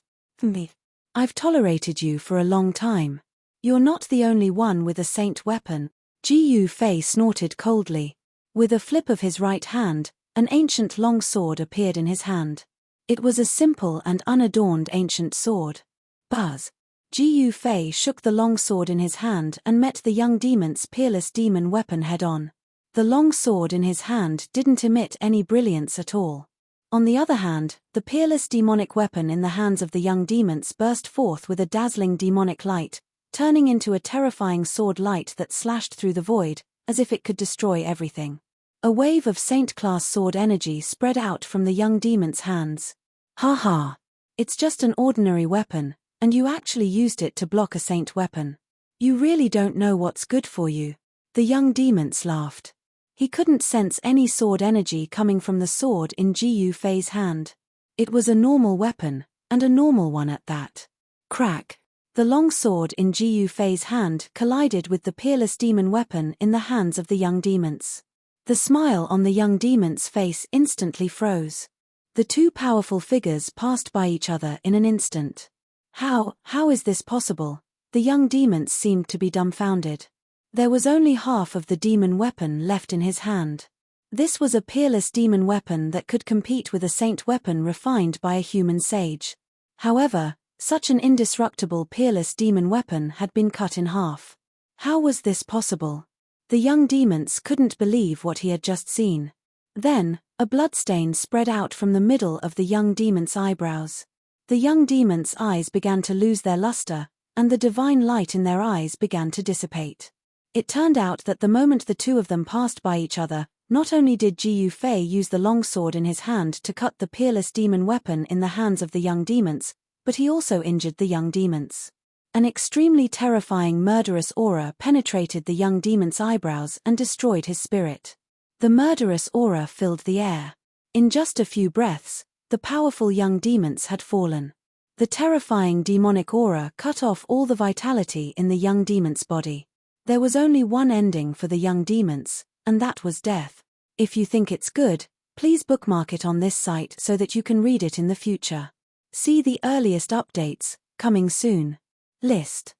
I've tolerated you for a long time. You're not the only one with a saint weapon. Ji Yufei snorted coldly. With a flip of his right hand, an ancient long sword appeared in his hand. It was a simple and unadorned ancient sword. Buzz. Ji Yufei shook the long sword in his hand and met the young demon's peerless demon weapon head-on. The long sword in his hand didn't emit any brilliance at all. On the other hand, the peerless demonic weapon in the hands of the young demons burst forth with a dazzling demonic light, turning into a terrifying sword light that slashed through the void, as if it could destroy everything. A wave of saint-class sword energy spread out from the young demon's hands. Ha ha! It's just an ordinary weapon, and you actually used it to block a saint weapon. You really don't know what's good for you. The young demons laughed. He couldn't sense any sword energy coming from the sword in Gu Fei's hand. It was a normal weapon, and a normal one at that. Crack! The long sword in Gu Fei's hand collided with the peerless demon weapon in the hands of the young demons. The smile on the young demon's face instantly froze. The two powerful figures passed by each other in an instant. How is this possible? The young demons seemed to be dumbfounded. There was only half of the demon weapon left in his hand. This was a peerless demon weapon that could compete with a saint weapon refined by a human sage. However, such an indestructible peerless demon weapon had been cut in half. How was this possible? The young demons couldn't believe what he had just seen. Then, a bloodstain spread out from the middle of the young demon's eyebrows. The young demon's eyes began to lose their luster, and the divine light in their eyes began to dissipate. It turned out that the moment the two of them passed by each other, not only did Gu Fei use the long sword in his hand to cut the peerless demon weapon in the hands of the young demons, but he also injured the young demons. An extremely terrifying murderous aura penetrated the young demon's eyebrows and destroyed his spirit. The murderous aura filled the air. In just a few breaths, the powerful young demons had fallen. The terrifying demonic aura cut off all the vitality in the young demon's body. There was only one ending for the young demons, and that was death. If you think it's good, please bookmark it on this site so that you can read it in the future. See the earliest updates, coming soon. List.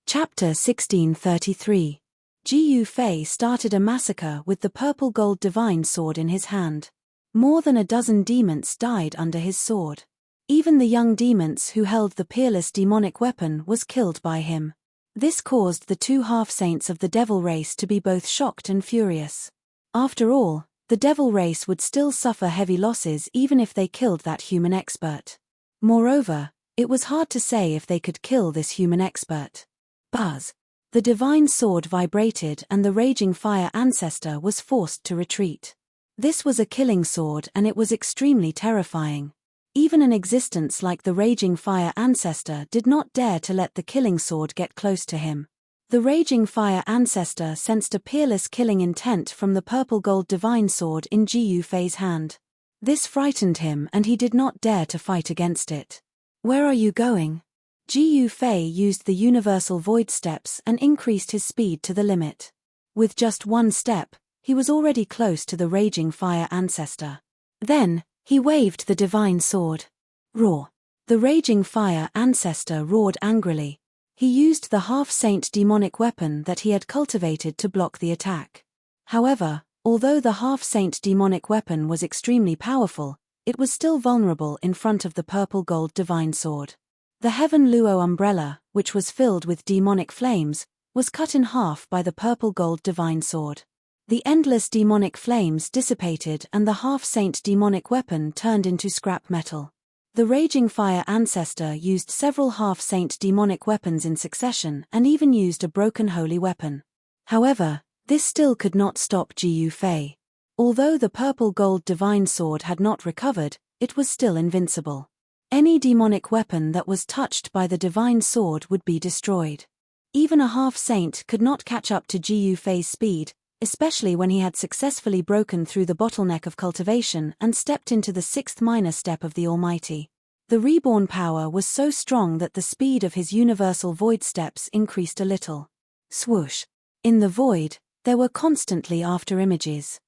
Chapter 1633. Gu Fei started a massacre with the purple gold divine sword in his hand. More than a dozen demons died under his sword. Even the young demons who held the peerless demonic weapon was killed by him. This caused the two half-saints of the devil race to be both shocked and furious. After all, the devil race would still suffer heavy losses even if they killed that human expert. Moreover, it was hard to say if they could kill this human expert. Buzz! The divine sword vibrated and the raging fire ancestor was forced to retreat. This was a killing sword and it was extremely terrifying. Even an existence like the raging fire ancestor did not dare to let the killing sword get close to him. The raging fire ancestor sensed a peerless killing intent from the purple gold divine sword in Gu Fei's hand. This frightened him and he did not dare to fight against it. Where are you going? Gu Fei used the universal void steps and increased his speed to the limit. With just one step, he was already close to the raging fire ancestor. Then, he waved the divine sword. Roar! The raging fire ancestor roared angrily. He used the half-saint demonic weapon that he had cultivated to block the attack. However, although the half-saint demonic weapon was extremely powerful, it was still vulnerable in front of the purple gold divine sword. The Heaven Luo umbrella, which was filled with demonic flames, was cut in half by the purple gold divine sword. The endless demonic flames dissipated and the half-saint demonic weapon turned into scrap metal. The raging fire ancestor used several half-saint demonic weapons in succession and even used a broken holy weapon. However, this still could not stop Gu Fei. Although the purple gold divine sword had not recovered, it was still invincible. Any demonic weapon that was touched by the divine sword would be destroyed. Even a half-saint could not catch up to Gu Fei's speed, especially when he had successfully broken through the bottleneck of cultivation and stepped into the sixth minor step of the Almighty. The reborn power was so strong that the speed of his universal void steps increased a little. Swoosh! In the void, there were constantly after-images.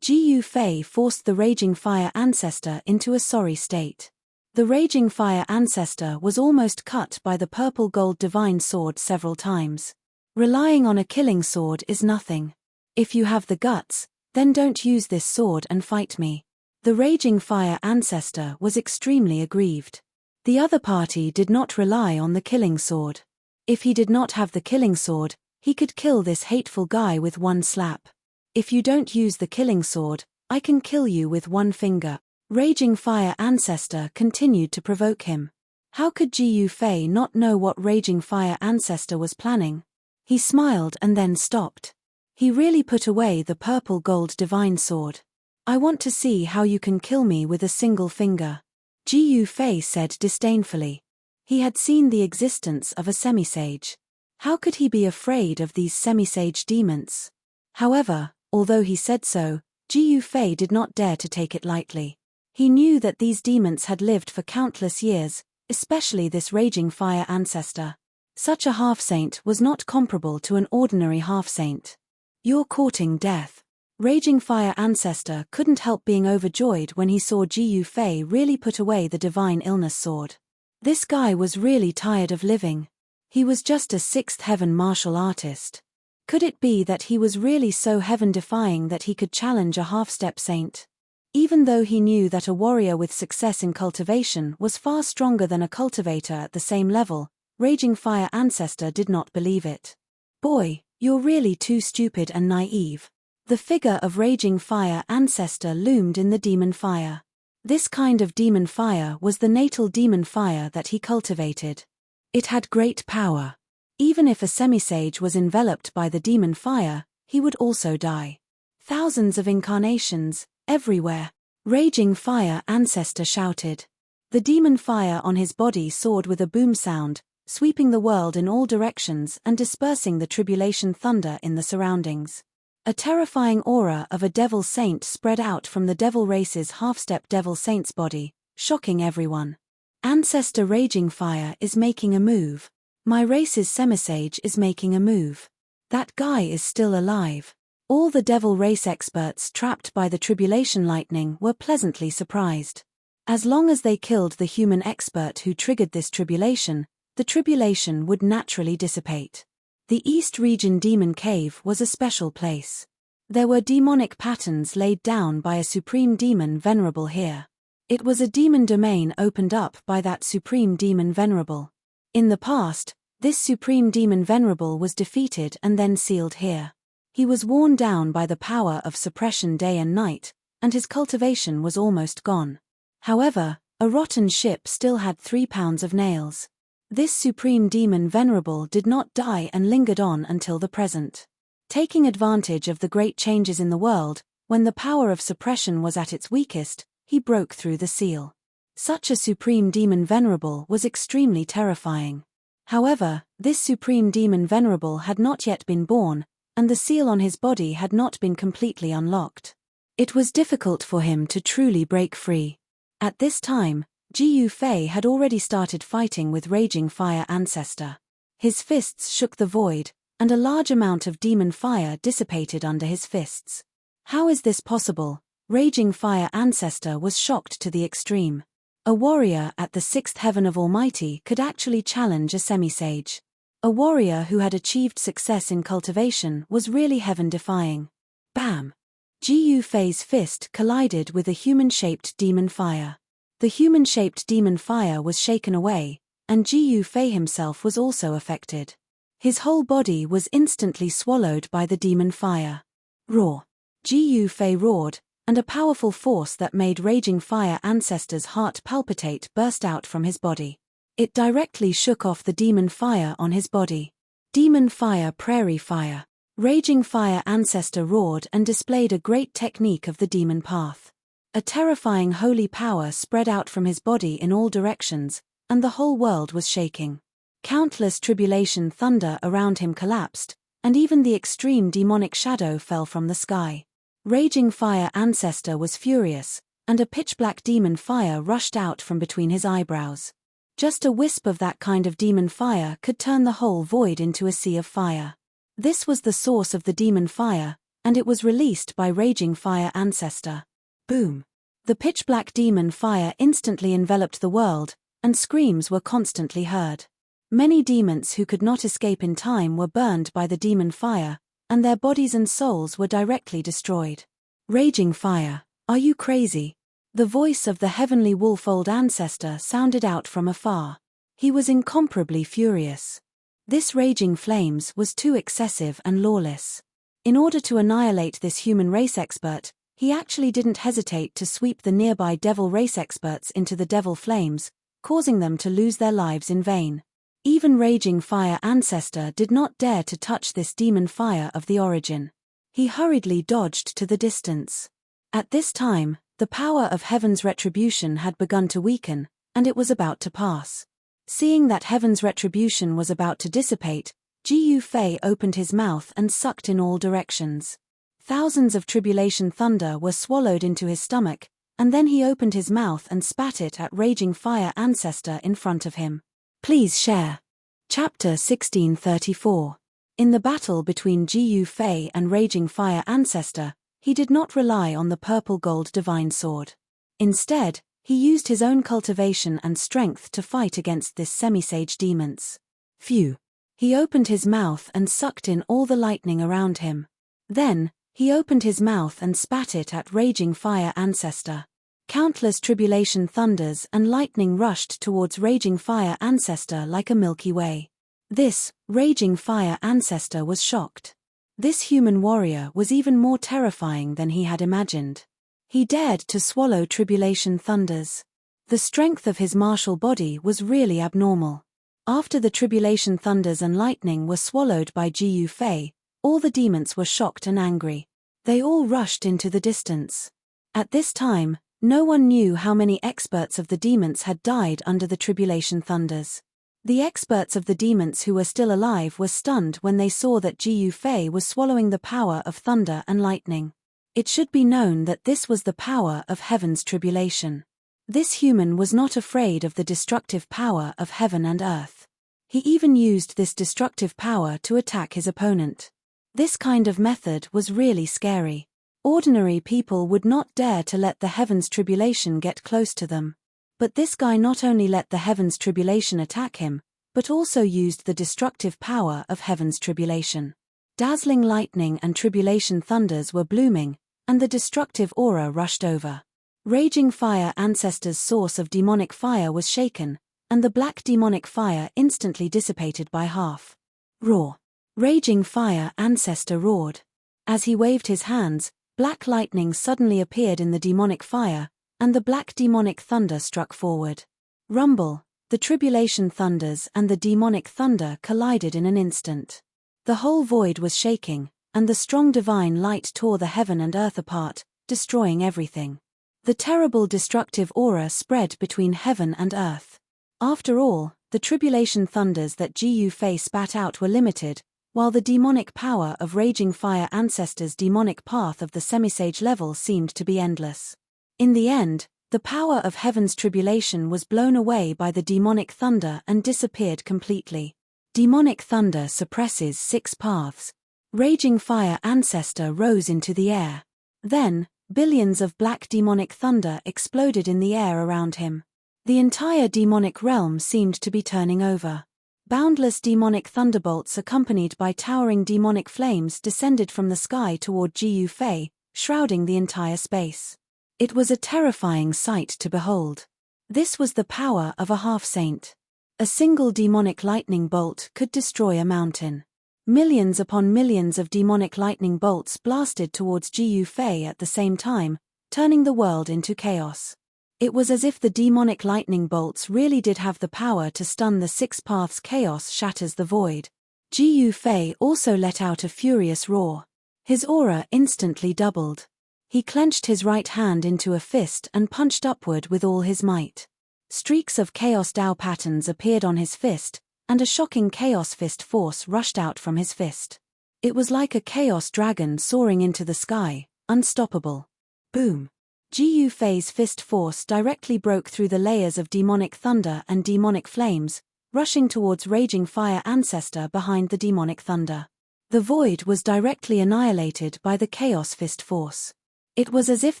Gu Fei forced the raging fire ancestor into a sorry state. The raging fire ancestor was almost cut by the purple gold divine sword several times. Relying on a killing sword is nothing. If you have the guts, then don't use this sword and fight me. The raging fire ancestor was extremely aggrieved. The other party did not rely on the killing sword. If he did not have the killing sword, he could kill this hateful guy with one slap. If you don't use the killing sword, I can kill you with one finger. Raging Fire Ancestor continued to provoke him. How could Ji Fei not know what Raging Fire Ancestor was planning? He smiled and then stopped. He really put away the purple gold divine sword. I want to see how you can kill me with a single finger, Ji Fei said disdainfully. He had seen the existence of a semisage. How could he be afraid of these semisage demons? However, although he said so, Ji Fei did not dare to take it lightly. He knew that these demons had lived for countless years, especially this Raging Fire Ancestor. Such a half-saint was not comparable to an ordinary half-saint. You're courting death. Raging Fire Ancestor couldn't help being overjoyed when he saw Ji Fei really put away the divine illness sword. This guy was really tired of living. He was just a sixth heaven martial artist. Could it be that he was really so heaven-defying that he could challenge a half-step saint? Even though he knew that a warrior with success in cultivation was far stronger than a cultivator at the same level, Raging Fire Ancestor did not believe it. Boy, you're really too stupid and naive. The figure of Raging Fire Ancestor loomed in the demon fire. This kind of demon fire was the natal demon fire that he cultivated. It had great power. Even if a semisage was enveloped by the demon fire, he would also die. Thousands of incarnations, everywhere. Raging Fire Ancestor shouted. The demon fire on his body soared with a boom sound, sweeping the world in all directions and dispersing the tribulation thunder in the surroundings. A terrifying aura of a devil saint spread out from the devil race's half-step devil saint's body, shocking everyone. Ancestor Raging Fire is making a move. My race's semisage is making a move. That guy is still alive. All the devil race experts trapped by the tribulation lightning were pleasantly surprised. As long as they killed the human expert who triggered this tribulation, the tribulation would naturally dissipate. The East Region Demon Cave was a special place. There were demonic patterns laid down by a supreme demon venerable here. It was a demon domain opened up by that supreme demon venerable. In the past, this supreme demon venerable was defeated and then sealed here. He was worn down by the power of suppression day and night, and his cultivation was almost gone. However, a rotten ship still had 3 pounds of nails. This supreme demon venerable did not die and lingered on until the present. Taking advantage of the great changes in the world, when the power of suppression was at its weakest, he broke through the seal. Such a supreme demon venerable was extremely terrifying. However, this supreme demon venerable had not yet been born, and the seal on his body had not been completely unlocked. It was difficult for him to truly break free. At this time, Ji Fei had already started fighting with Raging Fire Ancestor. His fists shook the void, and a large amount of demon fire dissipated under his fists. How is this possible? Raging Fire Ancestor was shocked to the extreme. A warrior at the sixth heaven of Almighty could actually challenge a semisage. A warrior who had achieved success in cultivation was really heaven-defying. Bam! Ji Fei's fist collided with a human-shaped demon fire. The human-shaped demon fire was shaken away, and Ji Fei himself was also affected. His whole body was instantly swallowed by the demon fire. Roar! Ji Fei roared, and a powerful force that made Raging Fire Ancestor's heart palpitate burst out from his body. It directly shook off the demon fire on his body. Demon fire, prairie fire. Raging Fire Ancestor roared and displayed a great technique of the demon path. A terrifying holy power spread out from his body in all directions, and the whole world was shaking. Countless tribulation thunder around him collapsed, and even the extreme demonic shadow fell from the sky. Raging Fire Ancestor was furious, and a pitch-black demon fire rushed out from between his eyebrows. Just a wisp of that kind of demon fire could turn the whole void into a sea of fire. This was the source of the demon fire, and it was released by Raging Fire Ancestor. Boom! The pitch-black demon fire instantly enveloped the world, and screams were constantly heard. Many demons who could not escape in time were burned by the demon fire, and their bodies and souls were directly destroyed. Raging Fire, are you crazy? The voice of the heavenly wolf-old ancestor sounded out from afar. He was incomparably furious. This raging flames was too excessive and lawless. In order to annihilate this human race expert, He actually didn't hesitate to sweep the nearby devil race experts into the devil flames, causing them to lose their lives in vain. Even Raging Fire Ancestor did not dare to touch this demon fire of the origin. He hurriedly dodged to the distance. At this time, the power of heaven's retribution had begun to weaken, and it was about to pass. Seeing that heaven's retribution was about to dissipate, Gu Fei opened his mouth and sucked in all directions. Thousands of tribulation thunder were swallowed into his stomach, and then he opened his mouth and spat it at Raging Fire Ancestor in front of him. Please share. Chapter 1634. In the battle between Gu Fei and Raging Fire Ancestor, he did not rely on the purple-gold divine sword. Instead, he used his own cultivation and strength to fight against this semi-sage demons. Phew. He opened his mouth and sucked in all the lightning around him. Then, he opened his mouth and spat it at Raging Fire Ancestor. Countless tribulation thunders and lightning rushed towards Raging Fire Ancestor like a Milky Way. This, Raging Fire Ancestor was shocked. This human warrior was even more terrifying than he had imagined. He dared to swallow tribulation thunders. The strength of his martial body was really abnormal. After the tribulation thunders and lightning were swallowed by Gu Fei, all the demons were shocked and angry. They all rushed into the distance. At this time, no one knew how many experts of the demons had died under the tribulation thunders. The experts of the demons who were still alive were stunned when they saw that Gu Fei was swallowing the power of thunder and lightning. It should be known that this was the power of heaven's tribulation. This human was not afraid of the destructive power of heaven and earth. He even used this destructive power to attack his opponent. This kind of method was really scary. Ordinary people would not dare to let the heaven's tribulation get close to them. But this guy not only let the heaven's tribulation attack him, but also used the destructive power of heaven's tribulation. Dazzling lightning and tribulation thunders were blooming, and the destructive aura rushed over. Raging Fire Ancestor's source of demonic fire was shaken, and the black demonic fire instantly dissipated by half. Roar! Raging Fire Ancestor roared. As he waved his hands, black lightning suddenly appeared in the demonic fire, and the black demonic thunder struck forward. Rumble! The tribulation thunders and the demonic thunder collided in an instant. The whole void was shaking, and the strong divine light tore the heaven and earth apart, destroying everything. The terrible destructive aura spread between heaven and earth. After all, the tribulation thunders that Gu Fei spat out were limited, while the demonic power of Raging Fire Ancestor's demonic path of the semisage level seemed to be endless. In the end, the power of heaven's tribulation was blown away by the demonic thunder and disappeared completely. Demonic thunder suppresses 6 paths. Raging Fire Ancestor rose into the air. Then, billions of black demonic thunder exploded in the air around him. The entire demonic realm seemed to be turning over. Boundless demonic thunderbolts accompanied by towering demonic flames descended from the sky toward Gu Fei, shrouding the entire space. It was a terrifying sight to behold. This was the power of a half-saint. A single demonic lightning bolt could destroy a mountain. Millions upon millions of demonic lightning bolts blasted towards Gu Fei at the same time, turning the world into chaos. It was as if the demonic lightning bolts really did have the power to stun the 6 paths. Chaos shatters the void. Gu Fei also let out a furious roar. His aura instantly doubled. He clenched his right hand into a fist and punched upward with all his might. Streaks of chaos Dao patterns appeared on his fist, and a shocking chaos fist force rushed out from his fist. It was like a chaos dragon soaring into the sky, unstoppable. Boom! Gu Fei's fist force directly broke through the layers of demonic thunder and demonic flames, rushing towards Raging Fire Ancestor behind the demonic thunder. The void was directly annihilated by the chaos fist force. It was as if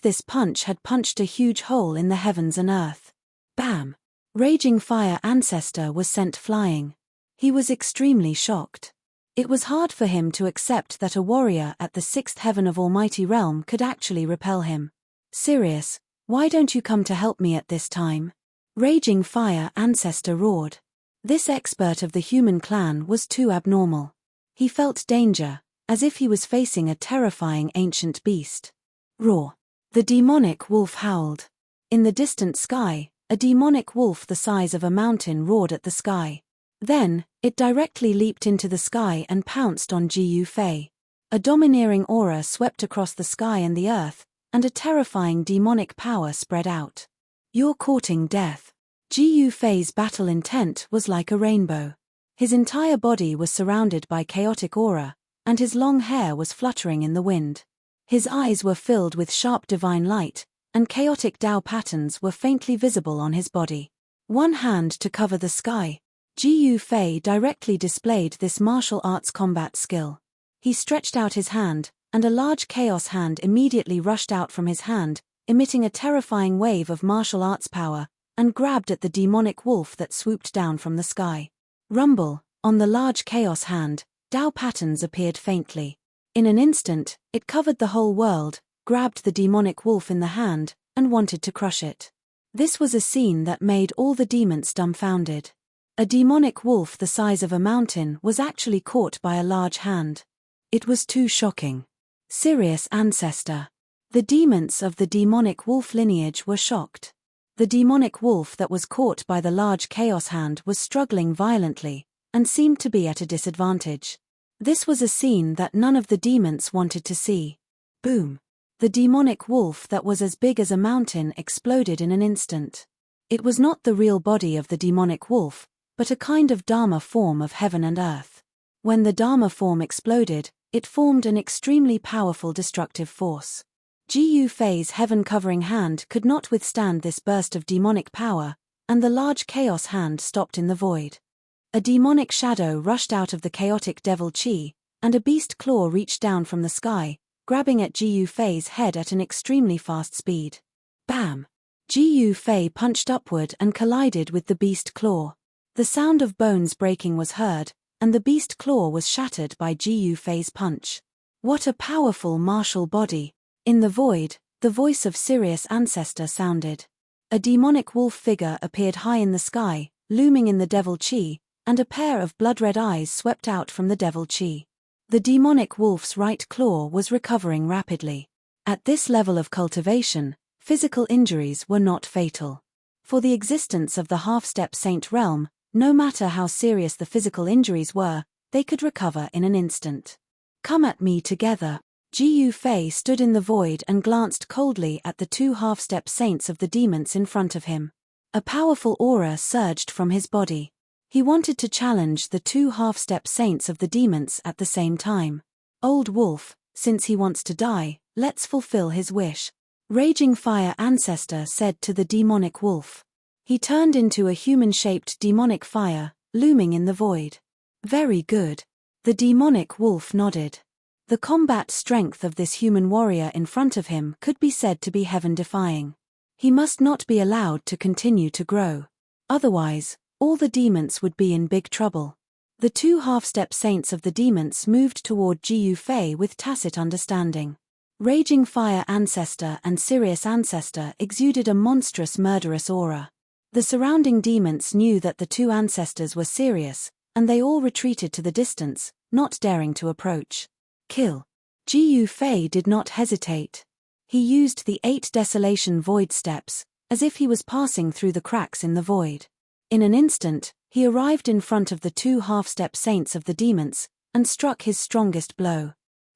this punch had punched a huge hole in the heavens and earth. Bam! Raging Fire Ancestor was sent flying. He was extremely shocked. It was hard for him to accept that a warrior at the 6th heaven of Almighty Realm could actually repel him. Sirius, why don't you come to help me at this time? Raging Fire Ancestor roared. This expert of the human clan was too abnormal. He felt danger, as if he was facing a terrifying ancient beast. Roar! The demonic wolf howled. In the distant sky, a demonic wolf the size of a mountain roared at the sky. Then, it directly leaped into the sky and pounced on Ji Yufei. A domineering aura swept across the sky and the earth, and a terrifying demonic power spread out. "You're courting death." Ji Yufei's battle intent was like a rainbow. His entire body was surrounded by chaotic aura, and his long hair was fluttering in the wind. His eyes were filled with sharp divine light, and chaotic Tao patterns were faintly visible on his body. One hand to cover the sky, Ji Yufei directly displayed this martial arts combat skill. He stretched out his hand, and a large chaos hand immediately rushed out from his hand, emitting a terrifying wave of martial arts power, and grabbed at the demonic wolf that swooped down from the sky. Rumble, on the large chaos hand, Tao patterns appeared faintly. In an instant, it covered the whole world, grabbed the demonic wolf in the hand, and wanted to crush it. This was a scene that made all the demons dumbfounded. A demonic wolf the size of a mountain was actually caught by a large hand. It was too shocking. Sirius ancestor. The demons of the demonic wolf lineage were shocked. The demonic wolf that was caught by the large chaos hand was struggling violently, and seemed to be at a disadvantage. This was a scene that none of the demons wanted to see. Boom! The demonic wolf that was as big as a mountain exploded in an instant. It was not the real body of the demonic wolf, but a kind of Dharma form of heaven and earth. When the Dharma form exploded, it formed an extremely powerful destructive force. Ji Yufei's heaven-covering hand could not withstand this burst of demonic power, and the large chaos hand stopped in the void. A demonic shadow rushed out of the chaotic devil chi, and a beast claw reached down from the sky, grabbing at Ji Yufei's head at an extremely fast speed. Bam! Ji Yufei punched upward and collided with the beast claw. The sound of bones breaking was heard, and the beast claw was shattered by Ji Yufei's punch. What a powerful martial body! In the void, the voice of Sirius ancestor sounded. A demonic wolf figure appeared high in the sky, looming in the devil chi, and a pair of blood-red eyes swept out from the devil chi. The demonic wolf's right claw was recovering rapidly. At this level of cultivation, physical injuries were not fatal. For the existence of the half-step saint realm, no matter how serious the physical injuries were, they could recover in an instant. "Come at me together." Ji Yufei stood in the void and glanced coldly at the two half-step saints of the demons in front of him. A powerful aura surged from his body. He wanted to challenge the two half-step saints of the demons at the same time. "Old wolf, since he wants to die, let's fulfill his wish," Raging Fire Ancestor said to the demonic wolf. He turned into a human-shaped demonic fire, looming in the void. "Very good." The demonic wolf nodded. The combat strength of this human warrior in front of him could be said to be heaven-defying. He must not be allowed to continue to grow. Otherwise, all the demons would be in big trouble. The two half-step saints of the demons moved toward Ji Yufei with tacit understanding. Raging Fire Ancestor and Sirius Ancestor exuded a monstrous murderous aura. The surrounding demons knew that the two ancestors were serious, and they all retreated to the distance, not daring to approach. "Kill." Ji Yufei did not hesitate. He used the 8 Desolation Void steps, as if he was passing through the cracks in the void. In an instant, he arrived in front of the two half-step saints of the demons, and struck his strongest blow.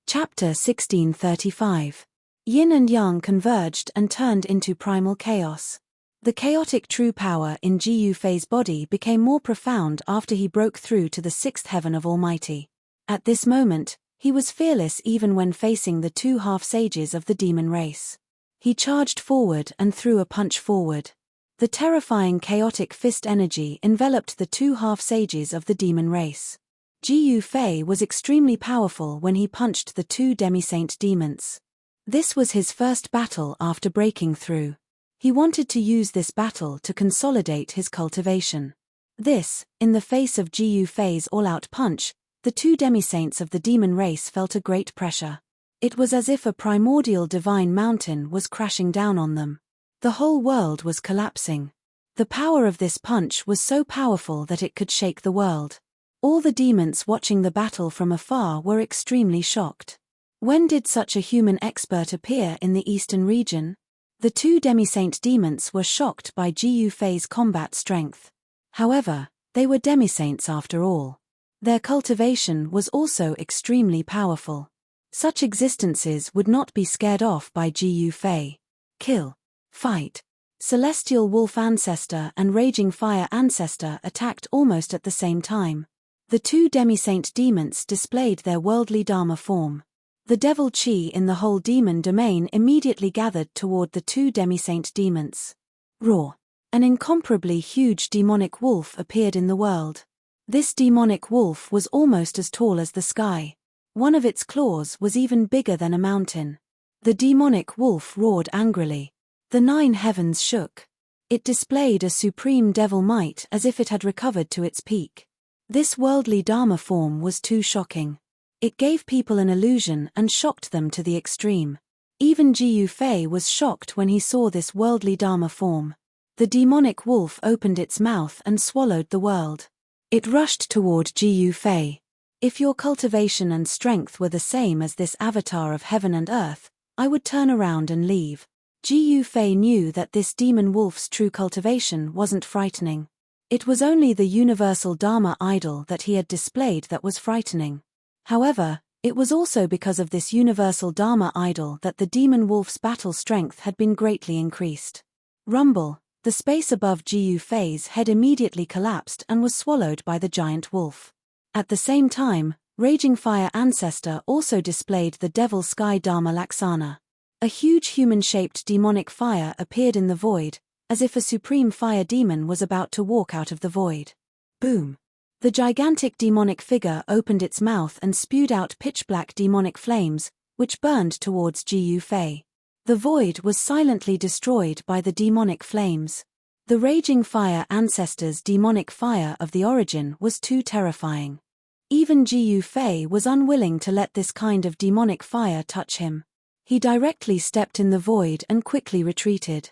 Chapter 1635. Yin and Yang converged and turned into primal chaos. The chaotic true power in Ji Yufei's body became more profound after he broke through to the 6th heaven of Almighty. At this moment, he was fearless even when facing the two half-sages of the demon race. He charged forward and threw a punch forward. The terrifying chaotic fist energy enveloped the two half-sages of the demon race. Ji Yufei was extremely powerful when he punched the two demi-saint demons. This was his first battle after breaking through. He wanted to use this battle to consolidate his cultivation. This, in the face of Ji Yufei's all-out punch, the two demi-saints of the demon race felt a great pressure. It was as if a primordial divine mountain was crashing down on them. The whole world was collapsing. The power of this punch was so powerful that it could shake the world. All the demons watching the battle from afar were extremely shocked. When did such a human expert appear in the eastern region? The two demi-saint demons were shocked by Jiyu Fei's combat strength. However, they were demi-saints after all. Their cultivation was also extremely powerful. Such existences would not be scared off by Jiyu Fei. Kill. Fight. Celestial Wolf Ancestor and Raging Fire Ancestor attacked almost at the same time. The two demi-saint demons displayed their worldly Dharma form. The devil chi in the whole demon domain immediately gathered toward the two demi-saint demons. Roar. An incomparably huge demonic wolf appeared in the world. This demonic wolf was almost as tall as the sky. One of its claws was even bigger than a mountain. The demonic wolf roared angrily. The 9 heavens shook. It displayed a supreme devil might as if it had recovered to its peak. This worldly Dharma form was too shocking. It gave people an illusion and shocked them to the extreme. Even Jiyu Fei was shocked when he saw this worldly Dharma form. The demonic wolf opened its mouth and swallowed the world. It rushed toward Jiyu Fei. If your cultivation and strength were the same as this avatar of heaven and earth, I would turn around and leave. Jiyu Fei knew that this demon wolf's true cultivation wasn't frightening. It was only the universal Dharma idol that he had displayed that was frightening. However, it was also because of this universal Dharma idol that the demon wolf's battle strength had been greatly increased. Rumble, the space above Jiyu Fei's head immediately collapsed and was swallowed by the giant wolf. At the same time, Raging Fire Ancestor also displayed the Devil Sky Dharma Laksana. A huge human-shaped demonic fire appeared in the void, as if a supreme fire demon was about to walk out of the void. Boom! The gigantic demonic figure opened its mouth and spewed out pitch-black demonic flames, which burned towards Jiyu Fei. The void was silently destroyed by the demonic flames. The Raging Fire Ancestor's demonic fire of the origin was too terrifying. Even Jiyu Fei was unwilling to let this kind of demonic fire touch him. He directly stepped in the void and quickly retreated.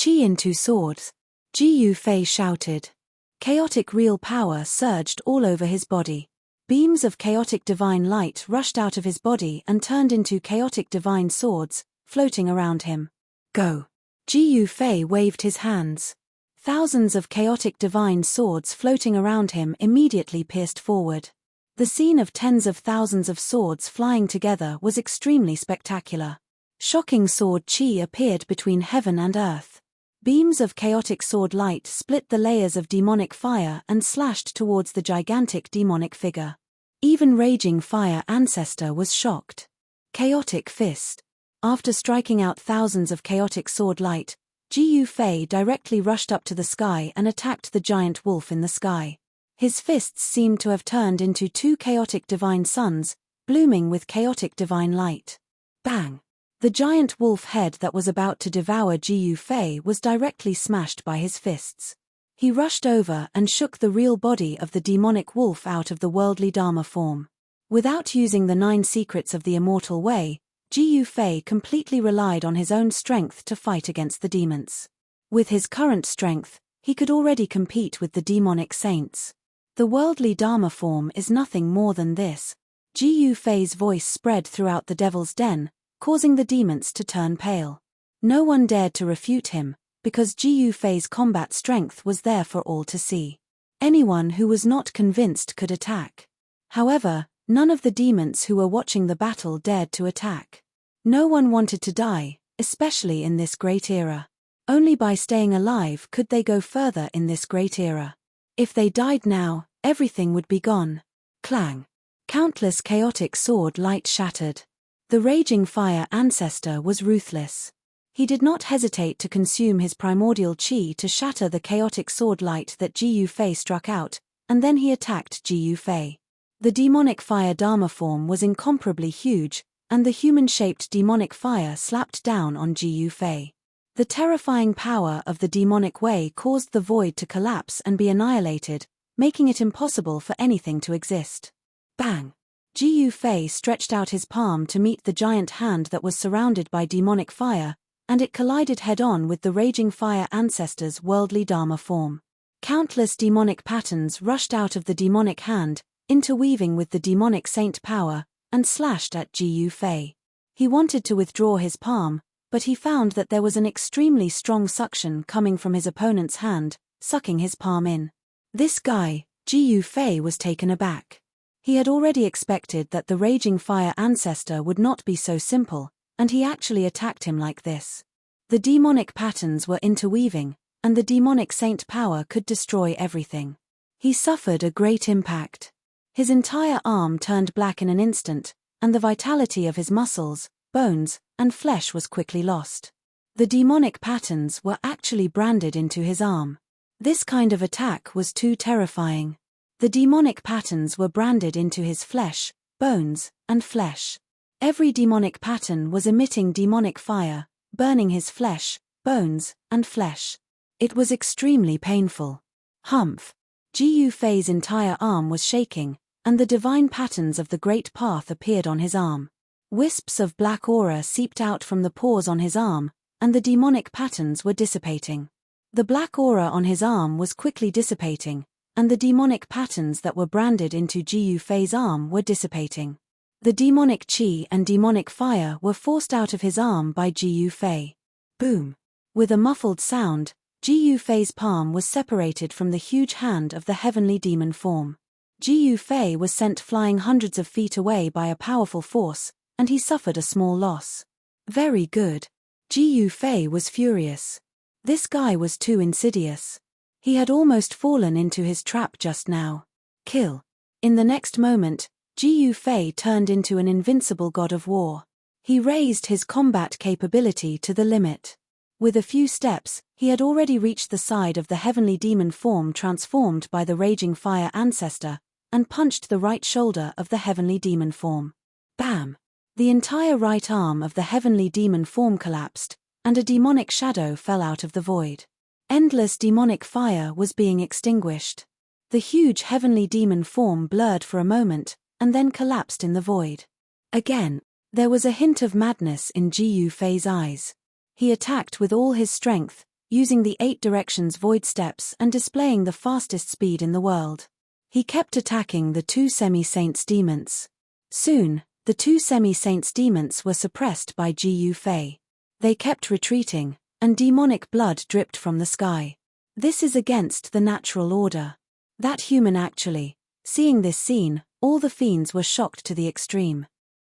Chi into swords. Jiyu Fei shouted. Chaotic real power surged all over his body. Beams of chaotic divine light rushed out of his body and turned into chaotic divine swords, floating around him. Go! Jiyu Fei waved his hands. Thousands of chaotic divine swords floating around him immediately pierced forward. The scene of tens of thousands of swords flying together was extremely spectacular. Shocking sword chi appeared between heaven and earth. Beams of chaotic sword light split the layers of demonic fire and slashed towards the gigantic demonic figure. Even Raging Fire Ancestor was shocked. Chaotic fist. After striking out thousands of chaotic sword light, Jiyu Fei directly rushed up to the sky and attacked the giant wolf in the sky. His fists seemed to have turned into 2 chaotic divine suns, blooming with chaotic divine light. Bang! The giant wolf head that was about to devour Jiyu Fei was directly smashed by his fists. He rushed over and shook the real body of the demonic wolf out of the worldly Dharma form. Without using the 9 secrets of the immortal way, Jiyu Fei completely relied on his own strength to fight against the demons. With his current strength, he could already compete with the demonic saints. The worldly Dharma form is nothing more than this. Jiyu Fei's voice spread throughout the devil's den, causing the demons to turn pale. No one dared to refute him, because Jiyu Fei's combat strength was there for all to see. Anyone who was not convinced could attack. However, none of the demons who were watching the battle dared to attack. No one wanted to die, especially in this great era. Only by staying alive could they go further in this great era. If they died now, everything would be gone. Clang! Countless chaotic sword light shattered. The Raging Fire Ancestor was ruthless. He did not hesitate to consume his primordial chi to shatter the chaotic sword light that Jiyu Fei struck out, and then he attacked Jiyu Fei. The demonic fire Dharma form was incomparably huge, and the human-shaped demonic fire slapped down on Jiyu Fei. The terrifying power of the demonic way caused the void to collapse and be annihilated, making it impossible for anything to exist. Bang! Jiyu Fei stretched out his palm to meet the giant hand that was surrounded by demonic fire, and it collided head-on with the Raging Fire Ancestor's worldly Dharma form. Countless demonic patterns rushed out of the demonic hand, interweaving with the demonic saint power, and slashed at Ji Fei. He wanted to withdraw his palm, but he found that there was an extremely strong suction coming from his opponent's hand, sucking his palm in. This guy, Ji Fei, was taken aback. He had already expected that the Raging Fire ancestor would not be so simple, and he actually attacked him like this. The demonic patterns were interweaving, and the demonic saint power could destroy everything. He suffered a great impact. His entire arm turned black in an instant, and the vitality of his muscles, bones, and flesh was quickly lost. The demonic patterns were actually branded into his arm. This kind of attack was too terrifying. The demonic patterns were branded into his flesh, bones, and flesh. Every demonic pattern was emitting demonic fire, burning his flesh, bones, and flesh. It was extremely painful. Humph! Ji Fei's entire arm was shaking, and the divine patterns of the Great Path appeared on his arm. Wisps of black aura seeped out from the pores on his arm, and the demonic patterns were dissipating. The black aura on his arm was quickly dissipating, and the demonic patterns that were branded into Ji Fei's arm were dissipating. The demonic chi and demonic fire were forced out of his arm by Ji Fei. Boom! With a muffled sound, Ji Fei's palm was separated from the huge hand of the heavenly demon form. Ji Fei was sent flying hundreds of feet away by a powerful force, and he suffered a small loss. Very good. Ji Fei was furious. This guy was too insidious. He had almost fallen into his trap just now. Kill. In the next moment, Ji Fei turned into an invincible god of war. He raised his combat capability to the limit. With a few steps, he had already reached the side of the heavenly demon form transformed by the Raging Fire ancestor, and punched the right shoulder of the heavenly demon form. Bam! The entire right arm of the heavenly demon form collapsed, and a demonic shadow fell out of the void. Endless demonic fire was being extinguished. The huge heavenly demon form blurred for a moment, and then collapsed in the void. Again, there was a hint of madness in Ji Fei's eyes. He attacked with all his strength, using the 8 directions void steps and displaying the fastest speed in the world. He kept attacking the 2 semi-saints demons. Soon, the 2 semi-saints demons were suppressed by Ji Fei. They kept retreating, and demonic blood dripped from the sky. This is against the natural order. That human actually. Seeing this scene, all the fiends were shocked to the extreme.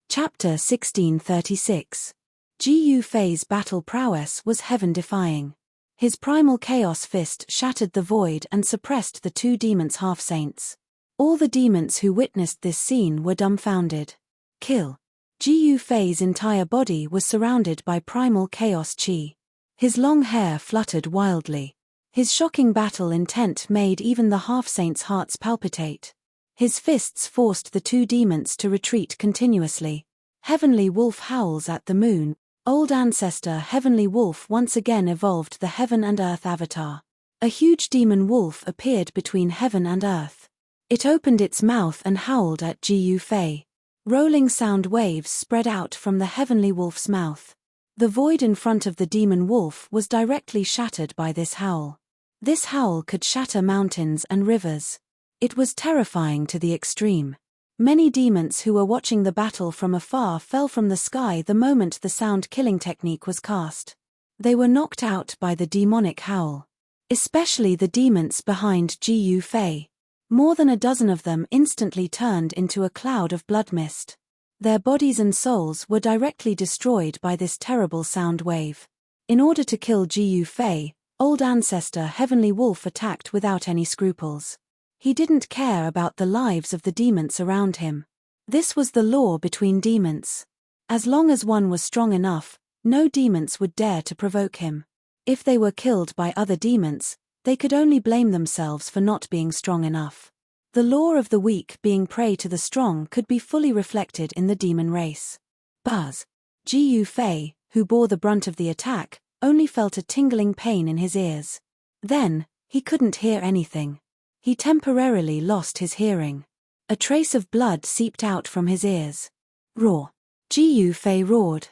Chapter 1636. Ji Fei's battle prowess was heaven-defying. His primal chaos fist shattered the void and suppressed the 2 demons half-saints. All the demons who witnessed this scene were dumbfounded. Kill. Ji Fei's entire body was surrounded by primal chaos chi. His long hair fluttered wildly. His shocking battle intent made even the half-saints' hearts palpitate. His fists forced the 2 demons to retreat continuously. Heavenly Wolf howls at the moon. Old ancestor Heavenly Wolf once again evolved the Heaven and Earth avatar. A huge demon wolf appeared between heaven and earth. It opened its mouth and howled at Ji Fei. Rolling sound waves spread out from the Heavenly Wolf's mouth. The void in front of the demon wolf was directly shattered by this howl. This howl could shatter mountains and rivers. It was terrifying to the extreme. Many demons who were watching the battle from afar fell from the sky the moment the sound-killing technique was cast. They were knocked out by the demonic howl. Especially the demons behind Ji Fei. More than a dozen of them instantly turned into a cloud of blood mist. Their bodies and souls were directly destroyed by this terrible sound wave. In order to kill Ji Fei, old ancestor Heavenly Wolf attacked without any scruples. He didn't care about the lives of the demons around him. This was the law between demons. As long as one was strong enough, no demons would dare to provoke him. If they were killed by other demons, they could only blame themselves for not being strong enough. The law of the weak being prey to the strong could be fully reflected in the demon race. Buzz. Ji Fei, who bore the brunt of the attack, only felt a tingling pain in his ears. Then, he couldn't hear anything. He temporarily lost his hearing. A trace of blood seeped out from his ears. Roar. Ji Fei roared.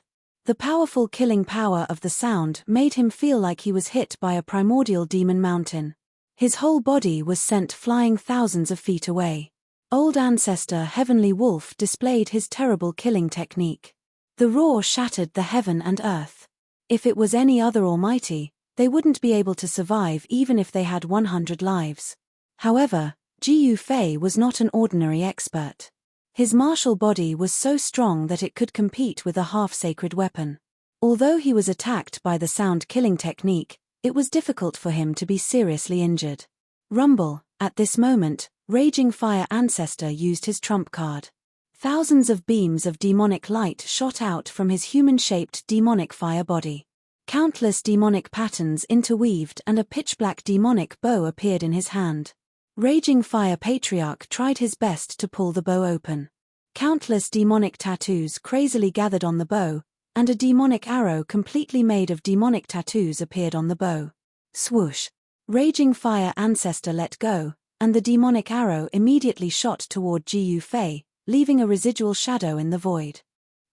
The powerful killing power of the sound made him feel like he was hit by a primordial demon mountain. His whole body was sent flying thousands of feet away. Old ancestor Heavenly Wolf displayed his terrible killing technique. The roar shattered the heaven and earth. If it was any other almighty, they wouldn't be able to survive even if they had 100 lives. However, Ji Yufei was not an ordinary expert. His martial body was so strong that it could compete with a half-sacred weapon. Although he was attacked by the sound killing technique, it was difficult for him to be seriously injured. Rumble. At this moment, Raging Fire Ancestor used his trump card. Thousands of beams of demonic light shot out from his human-shaped demonic fire body. Countless demonic patterns interweaved and a pitch-black demonic bow appeared in his hand. Raging Fire Patriarch tried his best to pull the bow open. Countless demonic tattoos crazily gathered on the bow, and a demonic arrow completely made of demonic tattoos appeared on the bow. Swoosh! Raging Fire Ancestor let go, and the demonic arrow immediately shot toward Ji Yufei, leaving a residual shadow in the void.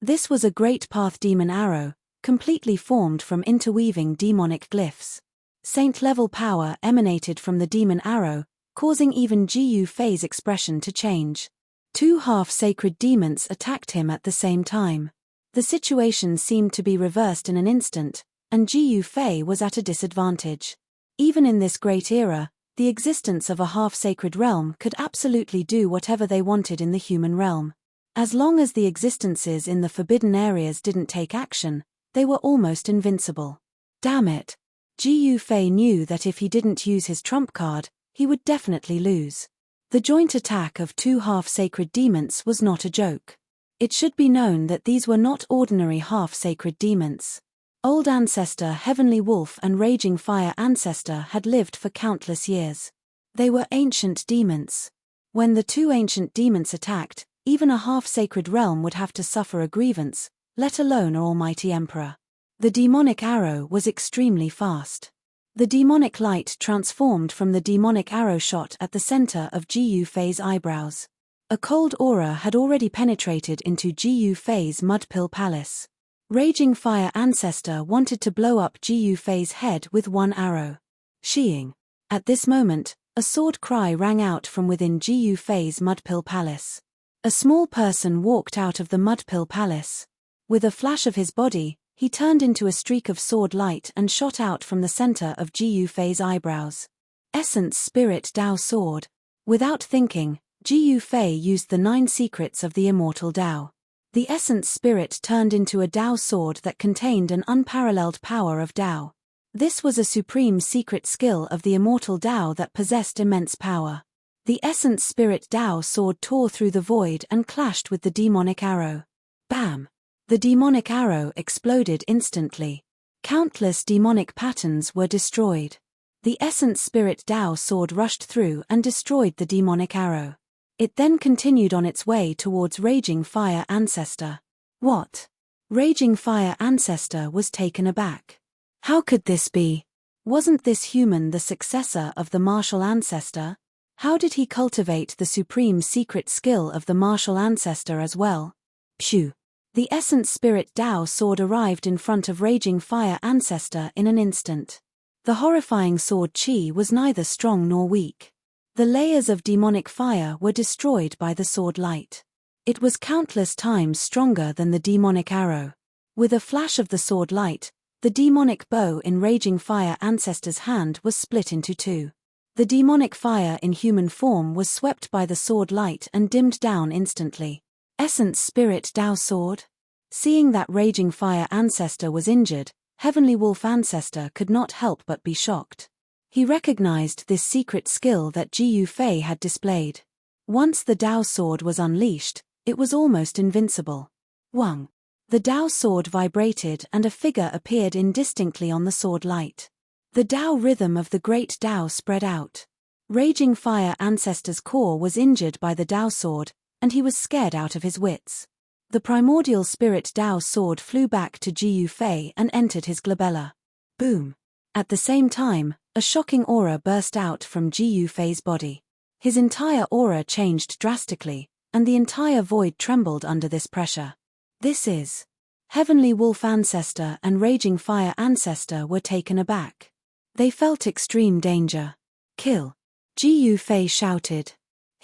This was a Great Path Demon arrow, completely formed from interweaving demonic glyphs. Saint-level power emanated from the demon arrow, causing even Ji Yufei's expression to change. Two half-sacred demons attacked him at the same time. The situation seemed to be reversed in an instant, and Ji Yufei was at a disadvantage. Even in this great era, the existence of a half-sacred realm could absolutely do whatever they wanted in the human realm. As long as the existences in the forbidden areas didn't take action, they were almost invincible. Damn it! Ji Yufei knew that if he didn't use his trump card, he would definitely lose. The joint attack of two half-sacred demons was not a joke. It should be known that these were not ordinary half-sacred demons. Old Ancestor Heavenly Wolf and Raging Fire Ancestor had lived for countless years. They were ancient demons. When the two ancient demons attacked, even a half-sacred realm would have to suffer a grievance, let alone an almighty emperor. The demonic arrow was extremely fast. The demonic light transformed from the demonic arrow shot at the center of Ji Yufei's eyebrows. A cold aura had already penetrated into Ji Yufei's Mudpill Palace. Raging Fire Ancestor wanted to blow up Ji Yufei's head with one arrow. Sheeing. At this moment, a sword cry rang out from within Ji Yufei's Mudpill Palace. A small person walked out of the Mudpill Palace. With a flash of his body, he turned into a streak of sword light and shot out from the center of Ji Yufei's eyebrows. Essence Spirit Dao Sword. Without thinking, Ji Yufei used the 9 secrets of the immortal Dao. The Essence Spirit turned into a Dao sword that contained an unparalleled power of Dao. This was a supreme secret skill of the immortal Dao that possessed immense power. The Essence Spirit Dao sword tore through the void and clashed with the demonic arrow. Bam! The demonic arrow exploded instantly. Countless demonic patterns were destroyed. The Essence Spirit Dao sword rushed through and destroyed the demonic arrow. It then continued on its way towards Raging Fire Ancestor. What? Raging Fire Ancestor was taken aback. How could this be? Wasn't this human the successor of the martial ancestor? How did he cultivate the supreme secret skill of the martial ancestor as well? Phew! The Essence Spirit Dao sword arrived in front of Raging Fire Ancestor in an instant. The horrifying sword chi was neither strong nor weak. The layers of demonic fire were destroyed by the sword light. It was countless times stronger than the demonic arrow. With a flash of the sword light, the demonic bow in Raging Fire Ancestor's hand was split into 2. The demonic fire in human form was swept by the sword light and dimmed down instantly. Essence Spirit Dao Sword? Seeing that Raging Fire Ancestor was injured, Heavenly Wolf Ancestor could not help but be shocked. He recognized this secret skill that Ji Yufei had displayed. Once the Dao sword was unleashed, it was almost invincible. Wang. The Dao sword vibrated and a figure appeared indistinctly on the sword light. The Dao rhythm of the great Dao spread out. Raging Fire Ancestor's core was injured by the Dao sword, and he was scared out of his wits. The primordial spirit Dao sword flew back to Ji Yufei and entered his glabella. Boom. At the same time, a shocking aura burst out from Ji Yufei's body. His entire aura changed drastically, and the entire void trembled under this pressure. This is. Heavenly Wolf Ancestor and Raging Fire Ancestor were taken aback. They felt extreme danger. Kill. Ji Yufei shouted.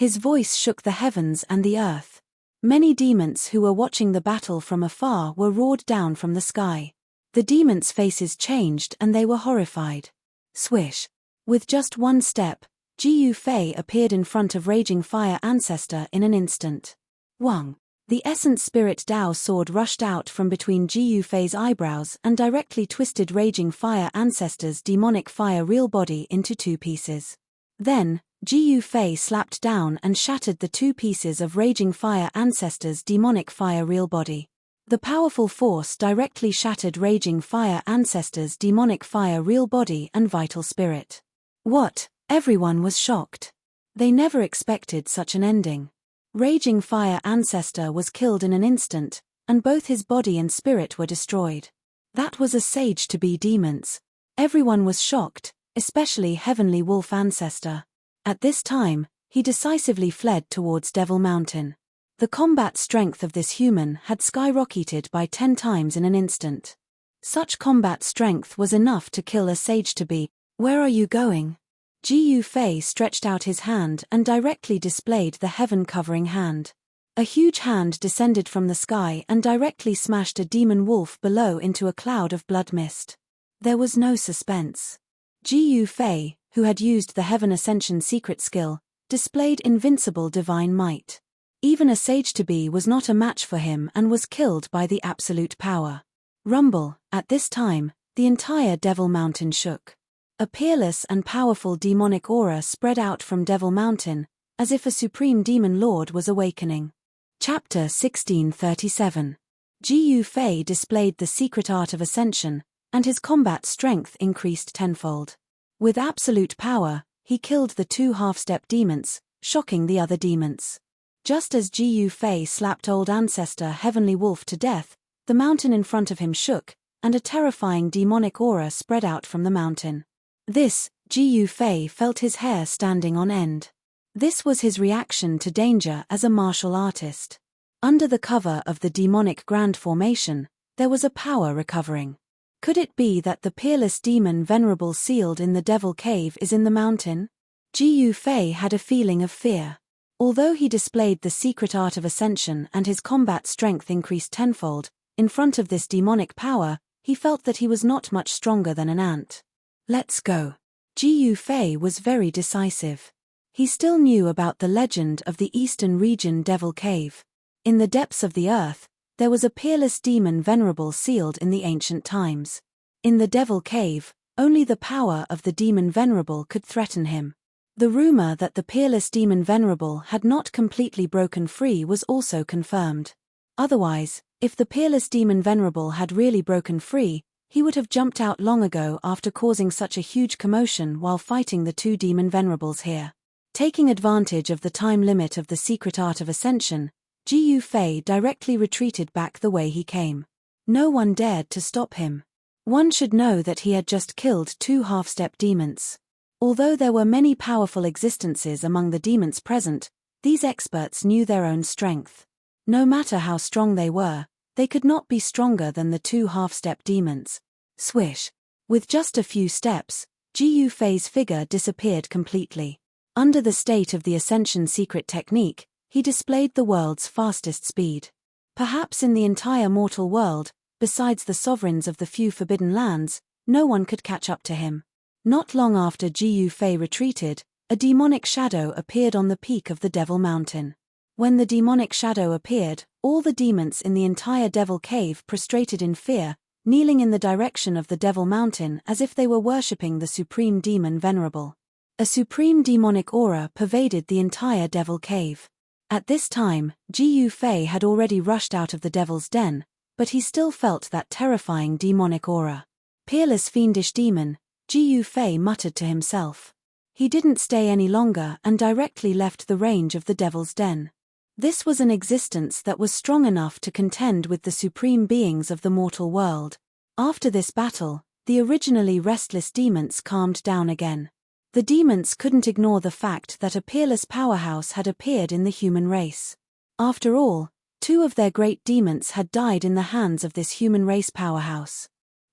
His voice shook the heavens and the earth. Many demons who were watching the battle from afar were roared down from the sky. The demons' faces changed and they were horrified. Swish. With just one step, Ji Fei appeared in front of Raging Fire Ancestor in an instant. Wang. The Essence Spirit Dao sword rushed out from between Ji Fei's eyebrows and directly twisted Raging Fire Ancestor's demonic fire real body into two pieces. Then, Ji Fei slapped down and shattered the two pieces of Raging Fire Ancestor's demonic fire real body. The powerful force directly shattered Raging Fire Ancestor's demonic fire real body and vital spirit. What? Everyone was shocked. They never expected such an ending. Raging Fire Ancestor was killed in an instant, and both his body and spirit were destroyed. That was a sage-to-be demons. Everyone was shocked, especially Heavenly Wolf Ancestor. At this time, he decisively fled towards Devil Mountain. The combat strength of this human had skyrocketed by 10 times in an instant. Such combat strength was enough to kill a sage-to-be. Where are you going? Ji Fei stretched out his hand and directly displayed the heaven-covering hand. A huge hand descended from the sky and directly smashed a demon wolf below into a cloud of blood mist. There was no suspense. Ji Fei, who had used the Heaven Ascension secret skill, displayed invincible divine might. Even a sage-to-be was not a match for him and was killed by the absolute power. Rumble. At this time, the entire Devil Mountain shook. A peerless and powerful demonic aura spread out from Devil Mountain, as if a supreme demon lord was awakening. Chapter 1637. Ji Fei displayed the secret art of ascension, and his combat strength increased tenfold. With absolute power, he killed the 2 half-step demons, shocking the other demons. Just as Ji Fei slapped Old Ancestor Heavenly Wolf to death, the mountain in front of him shook, and a terrifying demonic aura spread out from the mountain. This, Ji Fei felt his hair standing on end. This was his reaction to danger as a martial artist. Under the cover of the demonic grand formation, there was a power recovering. Could it be that the peerless demon Venerable sealed in the Devil Cave is in the mountain? Ji Fei had a feeling of fear. Although he displayed the secret art of ascension and his combat strength increased tenfold, in front of this demonic power, he felt that he was not much stronger than an ant. Let's go. Ji Fei was very decisive. He still knew about the legend of the Eastern Region Devil Cave. In the depths of the earth, there was a peerless demon Venerable sealed in the ancient times. In the Devil Cave, only the power of the demon Venerable could threaten him. The rumor that the peerless demon Venerable had not completely broken free was also confirmed. Otherwise, if the peerless demon Venerable had really broken free, he would have jumped out long ago after causing such a huge commotion while fighting the 2 demon Venerables here. Taking advantage of the time limit of the secret art of ascension, Ji Fei directly retreated back the way he came. No one dared to stop him. One should know that he had just killed 2 half-step demons. Although there were many powerful existences among the demons present, these experts knew their own strength. No matter how strong they were, they could not be stronger than the 2 half-step demons. Swish. With just a few steps, Ji Fei's figure disappeared completely. Under the state of the Ascension secret technique, he displayed the world's fastest speed. Perhaps in the entire mortal world, besides the sovereigns of the few forbidden lands, no one could catch up to him. Not long after Ji Fei retreated, a demonic shadow appeared on the peak of the Devil Mountain. When the demonic shadow appeared, all the demons in the entire Devil Cave prostrated in fear, kneeling in the direction of the Devil Mountain as if they were worshipping the supreme demon Venerable. A supreme demonic aura pervaded the entire Devil Cave. At this time, Ji Fei had already rushed out of the Devil's Den, but he still felt that terrifying demonic aura. Peerless fiendish demon, Ji Fei muttered to himself. He didn't stay any longer and directly left the range of the Devil's Den. This was an existence that was strong enough to contend with the supreme beings of the mortal world. After this battle, the originally restless demons calmed down again. The demons couldn't ignore the fact that a peerless powerhouse had appeared in the human race. After all, 2 of their great demons had died in the hands of this human race powerhouse.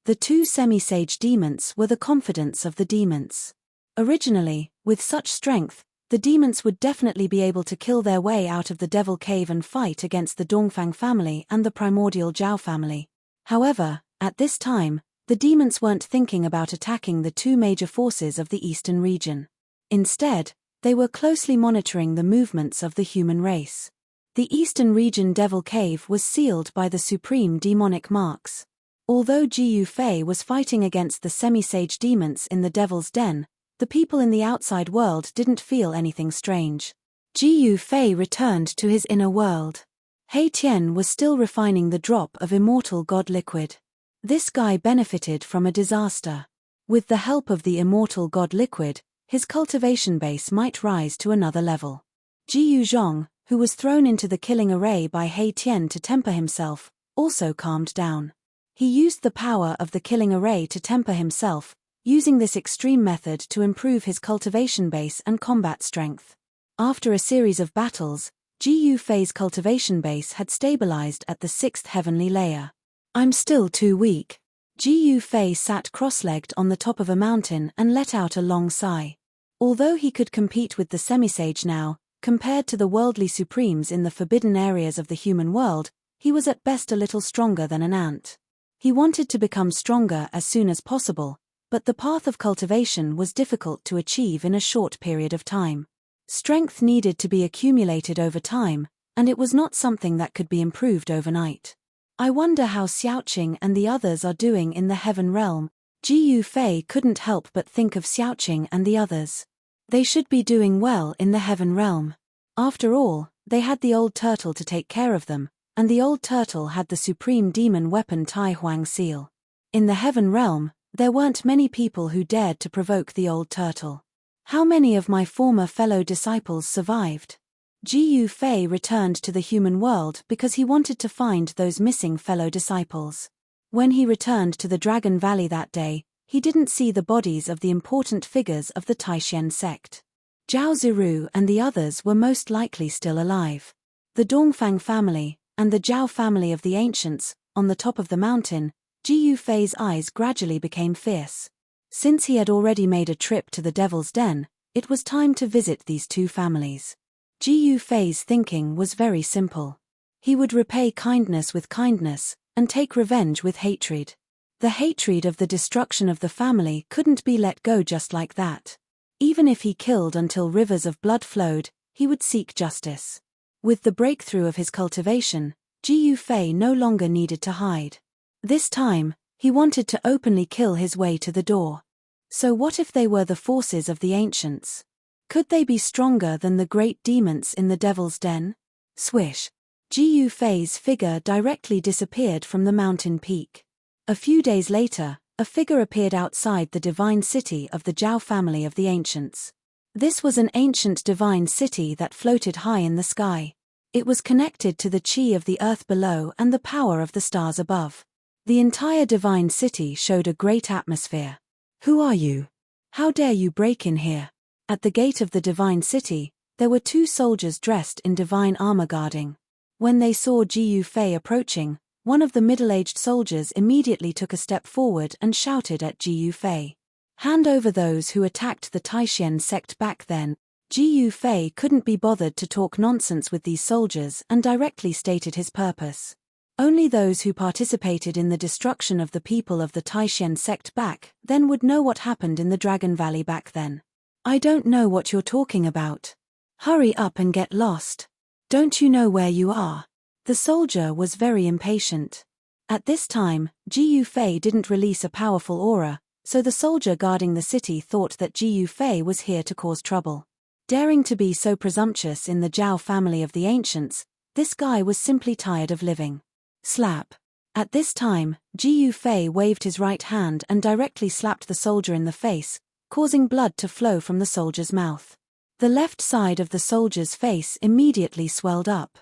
The 2 semi-sage demons were the confidants of the demons. Originally, with such strength, The demons would definitely be able to kill their way out of the Devil Cave and fight against the Dongfang family and the primordial Zhao family. However, at this time, the demons weren't thinking about attacking the two major forces of the eastern region. Instead, they were closely monitoring the movements of the human race. The eastern region Devil Cave was sealed by the supreme demonic marks. Although Ji Yufei was fighting against the semi-sage demons in the Devil's Den, the people in the outside world didn't feel anything strange. Ji Yufei returned to his inner world. He Tian was still refining the drop of immortal god liquid. This guy benefited from a disaster. With the help of the immortal god liquid, his cultivation base might rise to another level. Ji Yuzhong, who was thrown into the killing array by He Tian to temper himself, also calmed down. He used the power of the killing array to temper himself, using this extreme method to improve his cultivation base and combat strength. After a series of battles, Ji Yufei's cultivation base had stabilized at the 6th heavenly layer. I'm still too weak. Ji Yufei sat cross-legged on the top of a mountain and let out a long sigh. Although he could compete with the semi-sage now, compared to the worldly supremes in the forbidden areas of the human world, he was at best a little stronger than an ant. He wanted to become stronger as soon as possible, but the path of cultivation was difficult to achieve in a short period of time. Strength needed to be accumulated over time, and it was not something that could be improved overnight. I wonder how Xiaoqing and the others are doing in the heaven realm. Ji Yufei couldn't help but think of Xiaoqing and the others. They should be doing well in the heaven realm. After all, they had the old turtle to take care of them, and the old turtle had the supreme demon weapon Tai Huang seal. In the heaven realm, there weren't many people who dared to provoke the old turtle. How many of my former fellow disciples survived? Ji Yufei returned to the human world because he wanted to find those missing fellow disciples. When he returned to the Dragon Valley that day, he didn't see the bodies of the important figures of the Taishen sect. Zhao Ziru and the others were most likely still alive. The Dongfang family, and the Zhao family of the ancients, on the top of the mountain, Ji Yufei's eyes gradually became fierce. Since he had already made a trip to the Devil's Den, it was time to visit these two families. Ji Yufei's thinking was very simple. He would repay kindness with kindness, and take revenge with hatred. The hatred of the destruction of the family couldn't be let go just like that. Even if he killed until rivers of blood flowed, he would seek justice. With the breakthrough of his cultivation, Ji Yufei no longer needed to hide. This time, he wanted to openly kill his way to the door. So what if they were the forces of the ancients? Could they be stronger than the great demons in the Devil's Den? Swish! Ji Yufei's figure directly disappeared from the mountain peak. A few days later, a figure appeared outside the divine city of the Zhao family of the ancients. This was an ancient divine city that floated high in the sky. It was connected to the qi of the earth below and the power of the stars above. The entire divine city showed a great atmosphere. Who are you? How dare you break in here? At the gate of the divine city, there were two soldiers dressed in divine armor guarding. When they saw Ji Yufei approaching, one of the middle-aged soldiers immediately took a step forward and shouted at Ji Yufei. Hand over those who attacked the Taishen sect back then. Ji Yufei couldn't be bothered to talk nonsense with these soldiers and directly stated his purpose. Only those who participated in the destruction of the people of the Taishen sect back then would know what happened in the Dragon Valley back then. I don't know what you're talking about. Hurry up and get lost. Don't you know where you are? The soldier was very impatient. At this time, Ji Yufei didn't release a powerful aura, so the soldier guarding the city thought that Ji Yufei was here to cause trouble. Daring to be so presumptuous in the Zhao family of the ancients, this guy was simply tired of living. Slap. At this time, Ji Yufei waved his right hand and directly slapped the soldier in the face, causing blood to flow from the soldier's mouth. The left side of the soldier's face immediately swelled up.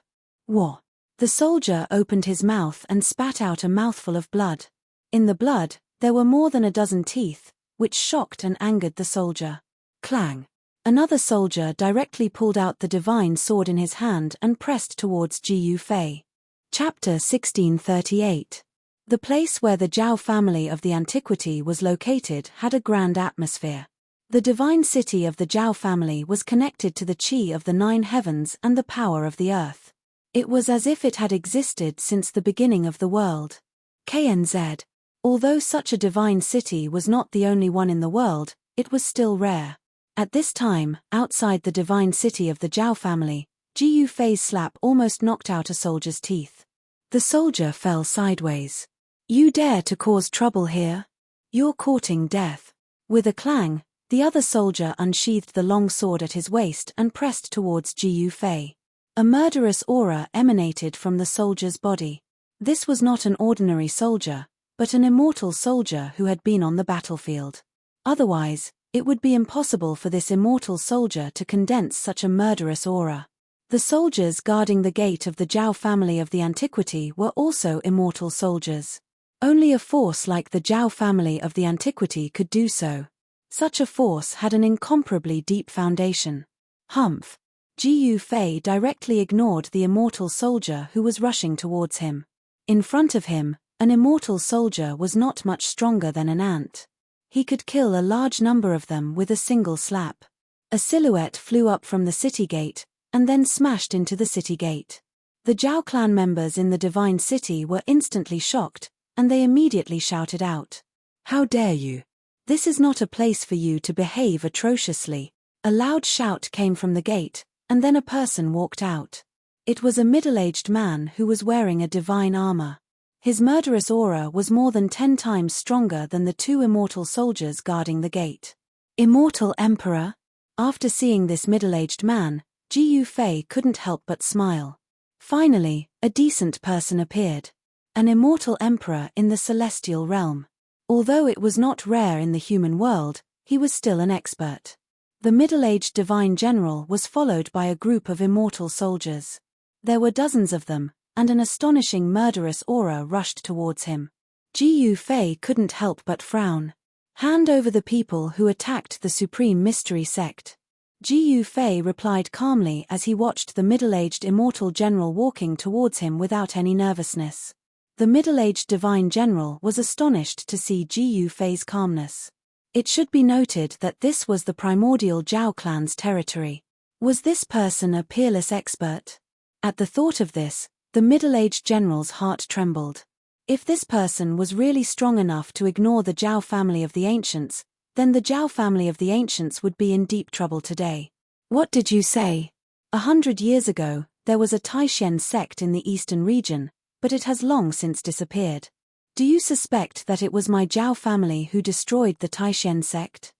Whoa! The soldier opened his mouth and spat out a mouthful of blood. In the blood, there were more than a dozen teeth, which shocked and angered the soldier. Clang! Another soldier directly pulled out the divine sword in his hand and pressed towards Ji Yufei. Chapter 1638. The place where the Zhao family of the antiquity was located had a grand atmosphere. The divine city of the Zhao family was connected to the qi of the 9 heavens and the power of the earth. It was as if it had existed since the beginning of the world. KNZ. Although such a divine city was not the only one in the world, it was still rare. At this time, outside the divine city of the Zhao family, Ji Yufei's slap almost knocked out a soldier's teeth. The soldier fell sideways. "You dare to cause trouble here? You're courting death." With a clang, the other soldier unsheathed the long sword at his waist and pressed towards Ji Yufei. A murderous aura emanated from the soldier's body. This was not an ordinary soldier, but an immortal soldier who had been on the battlefield. Otherwise, it would be impossible for this immortal soldier to condense such a murderous aura. The soldiers guarding the gate of the Zhao family of the antiquity were also immortal soldiers. Only a force like the Zhao family of the antiquity could do so. Such a force had an incomparably deep foundation. Humph! Ji Yufei directly ignored the immortal soldier who was rushing towards him. In front of him, an immortal soldier was not much stronger than an ant. He could kill a large number of them with a single slap. A silhouette flew up from the city gate, and then smashed into the city gate. The Zhao clan members in the divine city were instantly shocked, and they immediately shouted out, "How dare you! This is not a place for you to behave atrociously." A loud shout came from the gate, and then a person walked out. It was a middle-aged man who was wearing a divine armor. His murderous aura was more than 10 times stronger than the 2 immortal soldiers guarding the gate. Immortal Emperor? After seeing this middle-aged man, Ji Yufei couldn't help but smile. Finally, a decent person appeared. An immortal emperor in the celestial realm. Although it was not rare in the human world, he was still an expert. The middle-aged divine general was followed by a group of immortal soldiers. There were dozens of them, and an astonishing murderous aura rushed towards him. Ji Yufei couldn't help but frown. "Hand over the people who attacked the Supreme Mystery Sect." Ji Yufei replied calmly as he watched the middle-aged immortal general walking towards him without any nervousness. The middle-aged divine general was astonished to see Ji Yufei's calmness. It should be noted that this was the primordial Zhao clan's territory. Was this person a peerless expert? At the thought of this, the middle-aged general's heart trembled. If this person was really strong enough to ignore the Zhao family of the ancients, then the Zhao family of the ancients would be in deep trouble today. "What did you say?" 100 years ago, there was a Taishen sect in the eastern region, but it has long since disappeared. "Do you suspect that it was my Zhao family who destroyed the Taishen sect?"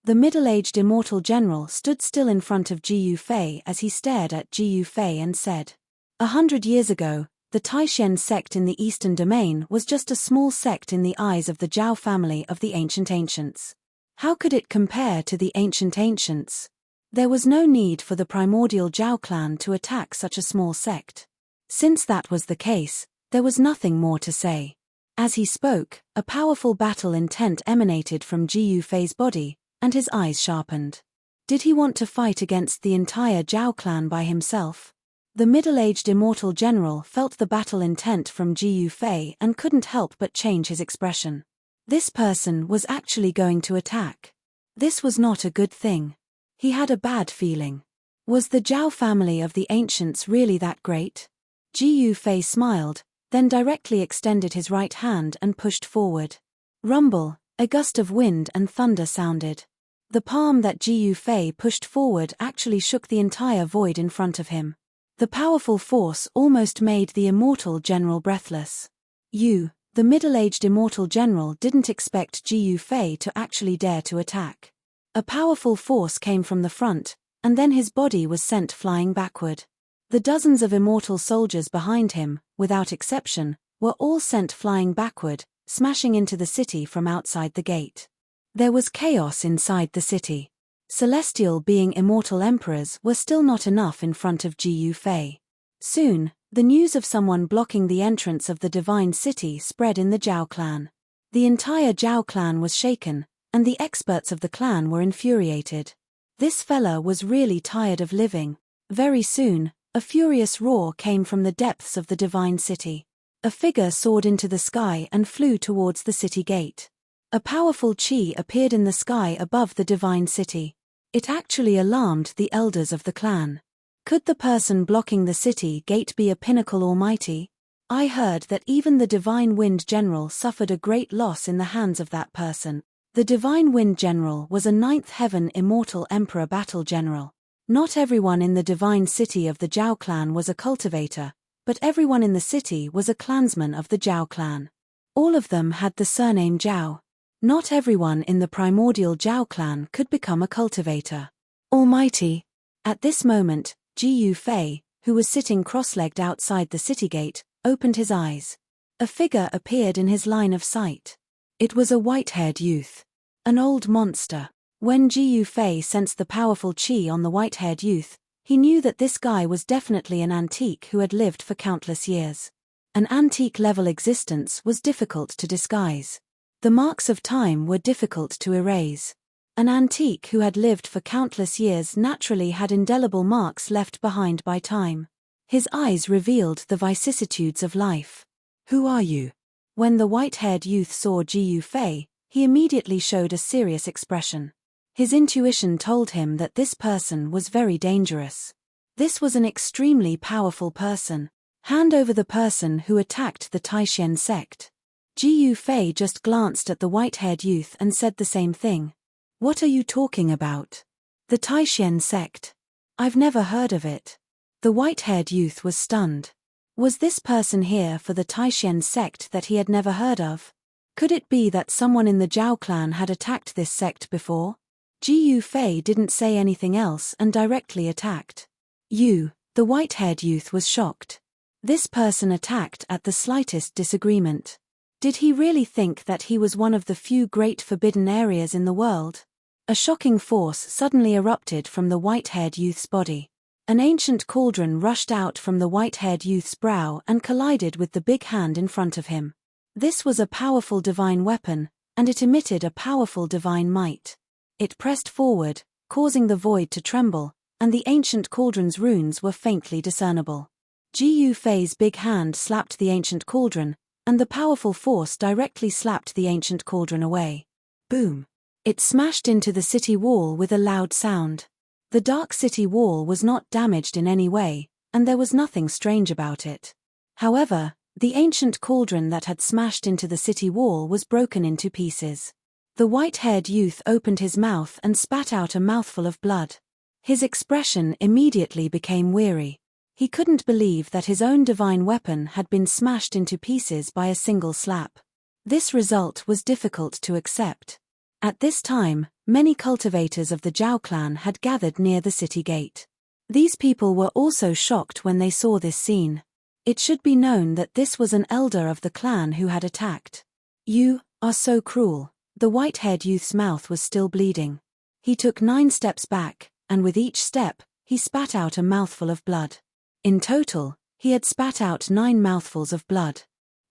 The middle-aged immortal general stood still in front of Ji Yufei as he stared at Ji Yufei and said, 100 years ago, the Taishen sect in the eastern domain was just a small sect in the eyes of the Zhao family of the ancient ancients. How could it compare to the ancient ancients? There was no need for the primordial Zhao clan to attack such a small sect. Since that was the case, there was nothing more to say. As he spoke, a powerful battle intent emanated from Ji Yufei's body, and his eyes sharpened. Did he want to fight against the entire Zhao clan by himself? The middle-aged immortal general felt the battle intent from Ji Yufei and couldn't help but change his expression. This person was actually going to attack. This was not a good thing. He had a bad feeling. Was the Zhao family of the ancients really that great? Ji Yufei smiled, then directly extended his right hand and pushed forward. Rumble, a gust of wind and thunder sounded. The palm that Ji Yufei pushed forward actually shook the entire void in front of him. The powerful force almost made the immortal general breathless. The middle-aged immortal general didn't expect Ji Yufei to actually dare to attack. A powerful force came from the front, and then his body was sent flying backward. The dozens of immortal soldiers behind him, without exception, were all sent flying backward, smashing into the city from outside the gate. There was chaos inside the city. Celestial being immortal emperors were still not enough in front of Ji Yufei. Soon, the news of someone blocking the entrance of the divine city spread in the Zhao clan. The entire Zhao clan was shaken, and the experts of the clan were infuriated. This fella was really tired of living. Very soon, a furious roar came from the depths of the divine city. A figure soared into the sky and flew towards the city gate. A powerful chi appeared in the sky above the divine city. It actually alarmed the elders of the clan. Could the person blocking the city gate be a pinnacle almighty? I heard that even the Divine Wind General suffered a great loss in the hands of that person. The Divine Wind General was a ninth heaven immortal emperor battle general. Not everyone in the divine city of the Zhao clan was a cultivator, but everyone in the city was a clansman of the Zhao clan. All of them had the surname Zhao. Not everyone in the primordial Zhao clan could become a cultivator. Almighty. At this moment, Ji Yufei, who was sitting cross-legged outside the city gate, opened his eyes. A figure appeared in his line of sight. It was a white-haired youth. An old monster. When Ji Yufei sensed the powerful qi on the white-haired youth, he knew that this guy was definitely an antique who had lived for countless years. An antique-level existence was difficult to disguise. The marks of time were difficult to erase. An antique who had lived for countless years naturally had indelible marks left behind by time. His eyes revealed the vicissitudes of life. Who are you? When the white-haired youth saw Ji Yufei, he immediately showed a serious expression. His intuition told him that this person was very dangerous. This was an extremely powerful person. Hand over the person who attacked the Taishen sect. Ji Yufei just glanced at the white-haired youth and said the same thing. What are you talking about? The Taishen sect. I've never heard of it. The white-haired youth was stunned. Was this person here for the Taishen sect that he had never heard of? Could it be that someone in the Zhao clan had attacked this sect before? Ji Yufei didn't say anything else and directly attacked. The white-haired youth was shocked. This person attacked at the slightest disagreement. Did he really think that he was one of the few great forbidden areas in the world? A shocking force suddenly erupted from the white-haired youth's body. An ancient cauldron rushed out from the white-haired youth's brow and collided with the big hand in front of him. This was a powerful divine weapon, and it emitted a powerful divine might. It pressed forward, causing the void to tremble, and the ancient cauldron's runes were faintly discernible. Ji Yufei's big hand slapped the ancient cauldron, and the powerful force directly slapped the ancient cauldron away. Boom! It smashed into the city wall with a loud sound. The dark city wall was not damaged in any way, and there was nothing strange about it. However, the ancient cauldron that had smashed into the city wall was broken into pieces. The white-haired youth opened his mouth and spat out a mouthful of blood. His expression immediately became weary. He couldn't believe that his own divine weapon had been smashed into pieces by a single slap. This result was difficult to accept. At this time, many cultivators of the Zhao clan had gathered near the city gate. These people were also shocked when they saw this scene. It should be known that this was an elder of the clan who had attacked. You are so cruel. The white-haired youth's mouth was still bleeding. He took 9 steps back, and with each step, he spat out a mouthful of blood. In total, he had spat out 9 mouthfuls of blood.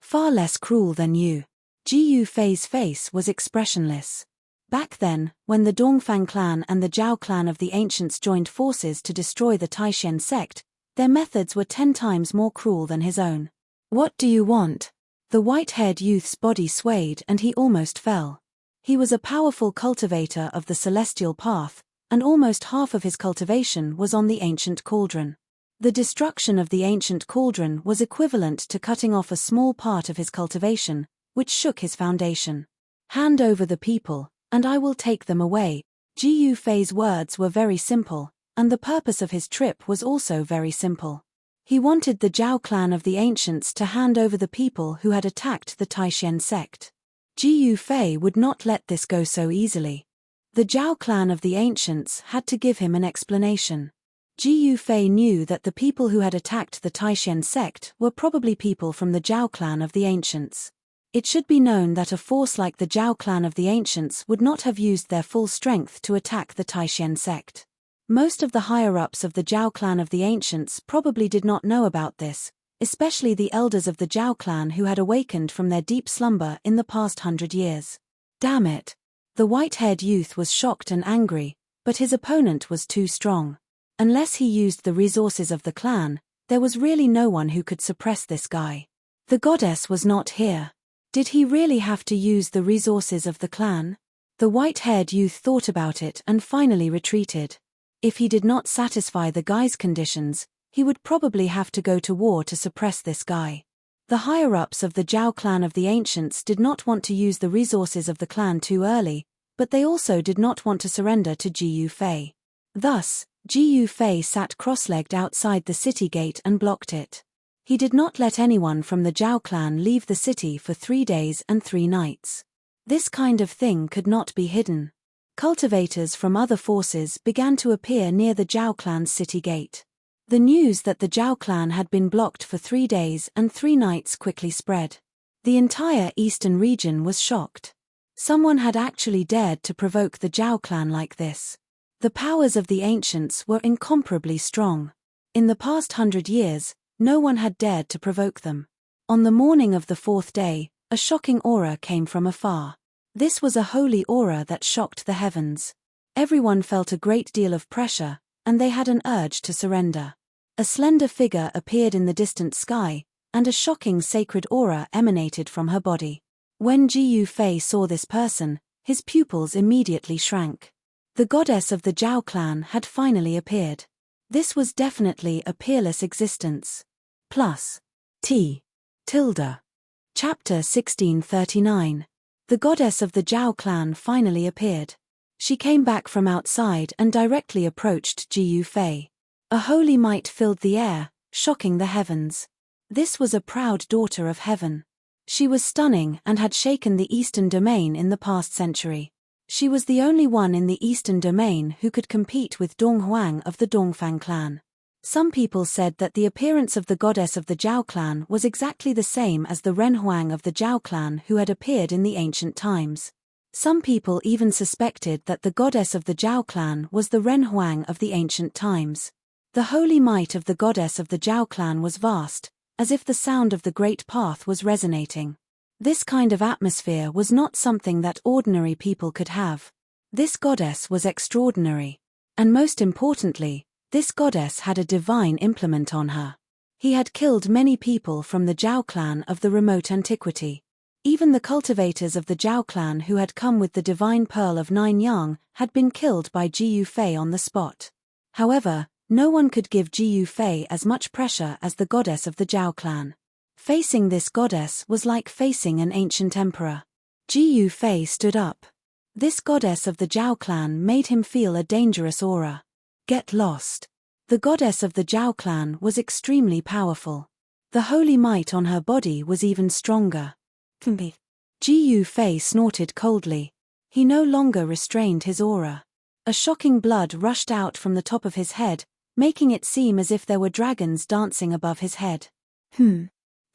Far less cruel than you. Ji Yufei's face was expressionless. Back then, when the Dongfang clan and the Zhao clan of the ancients joined forces to destroy the Taishen sect, their methods were 10 times more cruel than his own. What do you want? The white-haired youth's body swayed and he almost fell. He was a powerful cultivator of the celestial path, and almost half of his cultivation was on the ancient cauldron. The destruction of the ancient cauldron was equivalent to cutting off a small part of his cultivation, which shook his foundation. Hand over the people, and I will take them away. Ji Yufei's words were very simple, and the purpose of his trip was also very simple. He wanted the Zhao clan of the ancients to hand over the people who had attacked the Taishen sect. Ji Yufei would not let this go so easily. The Zhao clan of the ancients had to give him an explanation. Ji Yufei knew that the people who had attacked the Taishen sect were probably people from the Zhao clan of the ancients. It should be known that a force like the Zhao clan of the ancients would not have used their full strength to attack the Taishen sect. Most of the higher-ups of the Zhao clan of the ancients probably did not know about this, especially the elders of the Zhao clan who had awakened from their deep slumber in the past 100 years. Damn it! The white-haired youth was shocked and angry, but his opponent was too strong. Unless he used the resources of the clan, there was really no one who could suppress this guy. The goddess was not here. Did he really have to use the resources of the clan? The white-haired youth thought about it and finally retreated. If he did not satisfy the guy's conditions, he would probably have to go to war to suppress this guy. The higher-ups of the Zhao clan of the ancients did not want to use the resources of the clan too early, but they also did not want to surrender to Ji Yufei. Thus, Ji Yufei sat cross-legged outside the city gate and blocked it. He did not let anyone from the Zhao clan leave the city for 3 days and 3 nights. This kind of thing could not be hidden. Cultivators from other forces began to appear near the Zhao clan's city gate. The news that the Zhao clan had been blocked for 3 days and 3 nights quickly spread. The entire eastern region was shocked. Someone had actually dared to provoke the Zhao clan like this. The powers of the ancients were incomparably strong. In the past 100 years, no one had dared to provoke them. On the morning of the 4th day, a shocking aura came from afar. This was a holy aura that shocked the heavens. Everyone felt a great deal of pressure, and they had an urge to surrender. A slender figure appeared in the distant sky, and a shocking sacred aura emanated from her body. When Ji Yufei saw this person, his pupils immediately shrank. The goddess of the Zhao clan had finally appeared. This was definitely a peerless existence. Plus. T. Tilde. Chapter 1639. The goddess of the Zhao clan finally appeared. She came back from outside and directly approached Ji Yufei. A holy might filled the air, shocking the heavens. This was a proud daughter of heaven. She was stunning and had shaken the Eastern Domain in the past century. She was the only one in the Eastern Domain who could compete with Dong Huang of the Dongfang clan. Some people said that the appearance of the goddess of the Zhao clan was exactly the same as the Ren Huang of the Zhao clan who had appeared in the ancient times. Some people even suspected that the goddess of the Zhao clan was the Ren Huang of the ancient times. The holy might of the goddess of the Zhao clan was vast, as if the sound of the Great Path was resonating. This kind of atmosphere was not something that ordinary people could have. This goddess was extraordinary. And most importantly, this goddess had a divine implement on her. He had killed many people from the Zhao clan of the remote antiquity. Even the cultivators of the Zhao clan who had come with the divine pearl of 9 yang had been killed by Ji Yufei on the spot. However, no one could give Ji Yufei as much pressure as the goddess of the Zhao clan. Facing this goddess was like facing an ancient emperor. Ji Yufei stood up. This goddess of the Zhao clan made him feel a dangerous aura. Get lost. The goddess of the Zhao clan was extremely powerful. The holy might on her body was even stronger. Ji Yufei snorted coldly. He no longer restrained his aura. A shocking blood rushed out from the top of his head, making it seem as if there were dragons dancing above his head.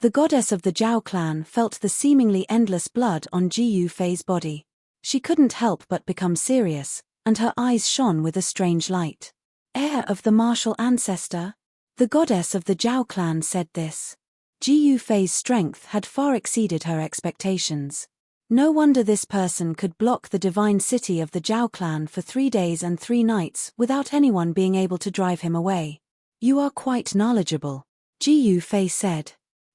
The goddess of the Zhao clan felt the seemingly endless blood on Ji Yufei's body. She couldn't help but become serious, and her eyes shone with a strange light. Heir of the martial ancestor? The goddess of the Zhao clan said this. Ji Yufei's strength had far exceeded her expectations. No wonder this person could block the divine city of the Zhao clan for 3 days and 3 nights without anyone being able to drive him away. You are quite knowledgeable, Ji Yufei said.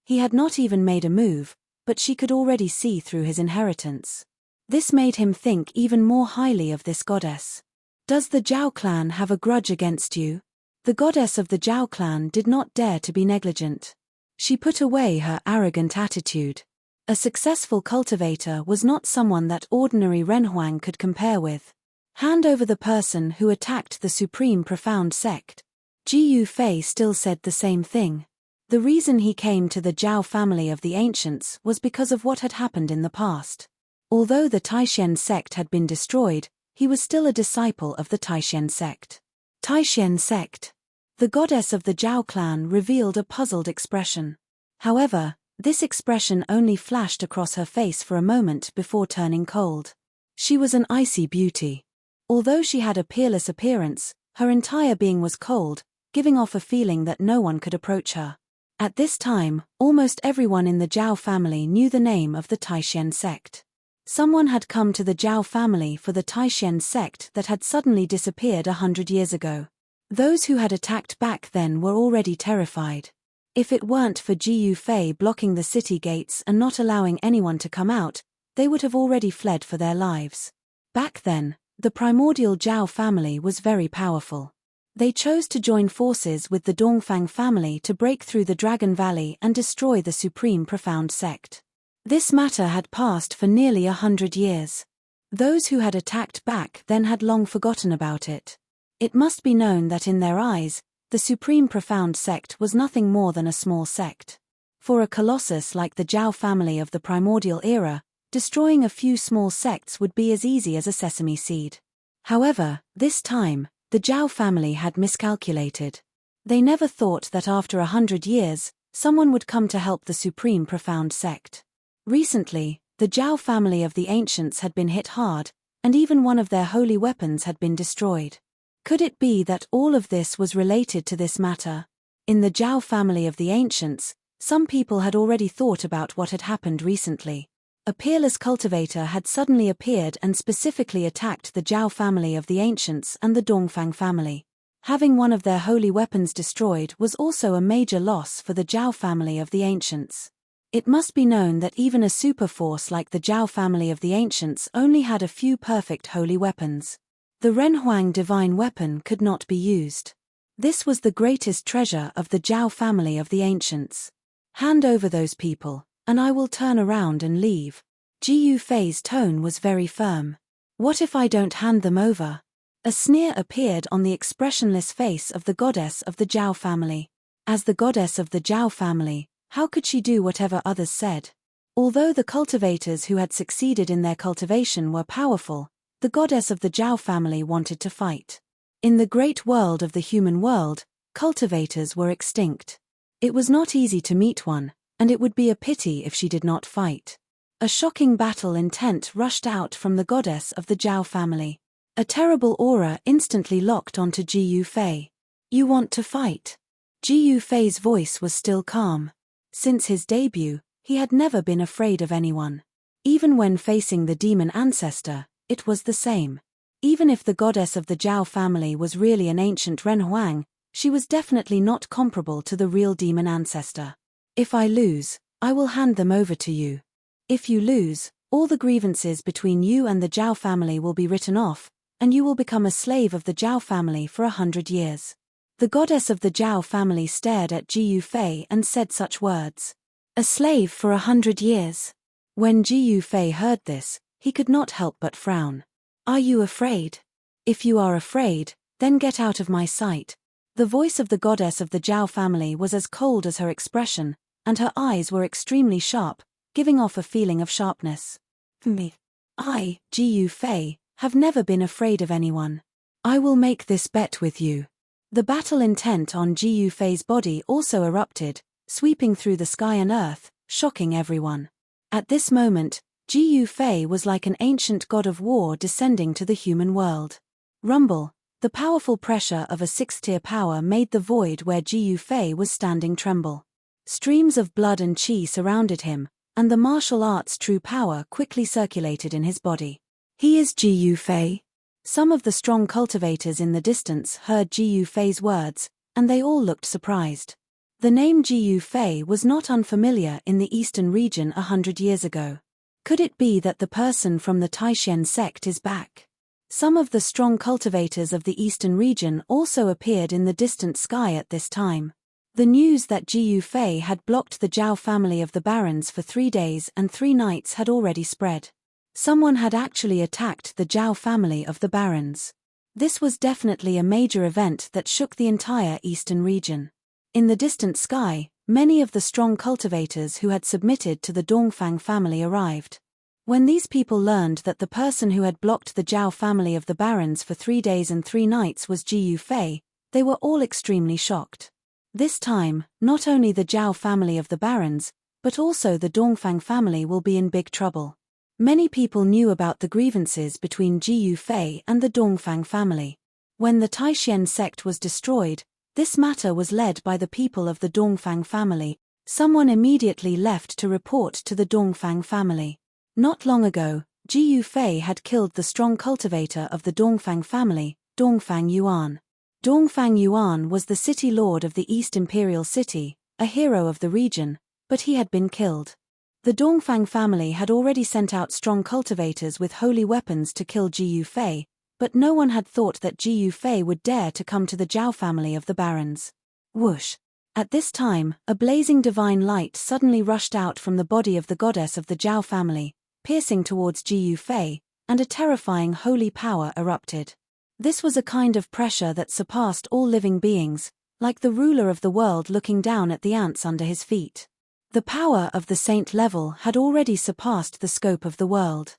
He had not even made a move, but she could already see through his inheritance. This made him think even more highly of this goddess. Does the Zhao clan have a grudge against you? The goddess of the Zhao clan did not dare to be negligent. She put away her arrogant attitude. A successful cultivator was not someone that ordinary Renhuang could compare with. Hand over the person who attacked the supreme profound sect. Ji Yufei still said the same thing. The reason he came to the Zhao family of the ancients was because of what had happened in the past. Although the Taishen sect had been destroyed, he was still a disciple of the Taishen sect. Taishen sect. The goddess of the Zhao clan revealed a puzzled expression. However, this expression only flashed across her face for a moment before turning cold. She was an icy beauty. Although she had a peerless appearance, her entire being was cold, giving off a feeling that no one could approach her. At this time, almost everyone in the Zhao family knew the name of the Taishen sect. Someone had come to the Zhao family for the Taishen sect that had suddenly disappeared 100 years ago. Those who had attacked back then were already terrified. If it weren't for Ji Yufei blocking the city gates and not allowing anyone to come out, they would have already fled for their lives. Back then, the primordial Zhao family was very powerful. They chose to join forces with the Dongfang family to break through the Dragon Valley and destroy the Supreme Profound Sect. This matter had passed for nearly 100 years. Those who had attacked back then had long forgotten about it. It must be known that in their eyes, the Supreme Profound Sect was nothing more than a small sect. For a colossus like the Zhao family of the primordial era, destroying a few small sects would be as easy as a sesame seed. However, this time, the Zhao family had miscalculated. They never thought that after 100 years, someone would come to help the Supreme Profound Sect. Recently, the Zhao family of the ancients had been hit hard, and even one of their holy weapons had been destroyed. Could it be that all of this was related to this matter? In the Zhao family of the ancients, some people had already thought about what had happened recently. A peerless cultivator had suddenly appeared and specifically attacked the Zhao family of the ancients and the Dongfang family. Having one of their holy weapons destroyed was also a major loss for the Zhao family of the ancients. It must be known that even a superforce like the Zhao family of the ancients only had a few perfect holy weapons. The Renhuang divine weapon could not be used. This was the greatest treasure of the Zhao family of the ancients. Hand over those people, and I will turn around and leave. Ji Yufei's tone was very firm. What if I don't hand them over? A sneer appeared on the expressionless face of the goddess of the Zhao family. As the goddess of the Zhao family, how could she do whatever others said? Although the cultivators who had succeeded in their cultivation were powerful, the goddess of the Zhao family wanted to fight. In the great world of the human world, cultivators were extinct. It was not easy to meet one, and it would be a pity if she did not fight. A shocking battle intent rushed out from the goddess of the Zhao family. A terrible aura instantly locked onto Ji Yufei. You want to fight? Ji Yufei's voice was still calm. Since his debut, he had never been afraid of anyone. Even when facing the demon ancestor, it was the same. Even if the goddess of the Zhao family was really an ancient Renhuang, she was definitely not comparable to the real demon ancestor. If I lose, I will hand them over to you. If you lose, all the grievances between you and the Zhao family will be written off, and you will become a slave of the Zhao family for 100 years. The goddess of the Zhao family stared at Ji Yufei and said such words. A slave for 100 years. When Ji Yufei heard this, he could not help but frown. Are you afraid? If you are afraid, then get out of my sight. The voice of the goddess of the Zhao family was as cold as her expression, and her eyes were extremely sharp, giving off a feeling of sharpness. Me. I, Ji Yufei, have never been afraid of anyone. I will make this bet with you. The battle intent on Ji Yufei's body also erupted, sweeping through the sky and earth, shocking everyone. At this moment, Ji Yufei was like an ancient god of war descending to the human world. Rumble. The powerful pressure of a sixth-tier power made the void where Ji Yufei was standing tremble. Streams of blood and qi surrounded him, and the martial arts' true power quickly circulated in his body. He is Ji Yufei. Some of the strong cultivators in the distance heard Ji Yufei's words, and they all looked surprised. The name Ji Yufei was not unfamiliar in the eastern region 100 years ago. Could it be that the person from the Taishan sect is back? Some of the strong cultivators of the eastern region also appeared in the distant sky at this time. The news that Ji Yufei had blocked the Zhao family of the barons for 3 days and 3 nights had already spread. Someone had actually attacked the Zhao family of the barons. This was definitely a major event that shook the entire eastern region. In the distant sky, many of the strong cultivators who had submitted to the Dongfang family arrived. When these people learned that the person who had blocked the Zhao family of the barons for 3 days and 3 nights was Ji Yufei, they were all extremely shocked. This time, not only the Zhao family of the barons, but also the Dongfang family will be in big trouble. Many people knew about the grievances between Ji Yufei and the Dongfang family. When the Taishan sect was destroyed, this matter was led by the people of the Dongfang family. Someone immediately left to report to the Dongfang family. Not long ago, Ji Yufei had killed the strong cultivator of the Dongfang family, Dongfang Yuan. Dongfang Yuan was the city lord of the East Imperial City, a hero of the region, but he had been killed. The Dongfang family had already sent out strong cultivators with holy weapons to kill Ji Yufei, but no one had thought that Ji Yufei would dare to come to the Zhao family of the barons. Whoosh! At this time, a blazing divine light suddenly rushed out from the body of the goddess of the Zhao family, piercing towards Ji Yufei, and a terrifying holy power erupted. This was a kind of pressure that surpassed all living beings, like the ruler of the world looking down at the ants under his feet. The power of the saint level had already surpassed the scope of the world.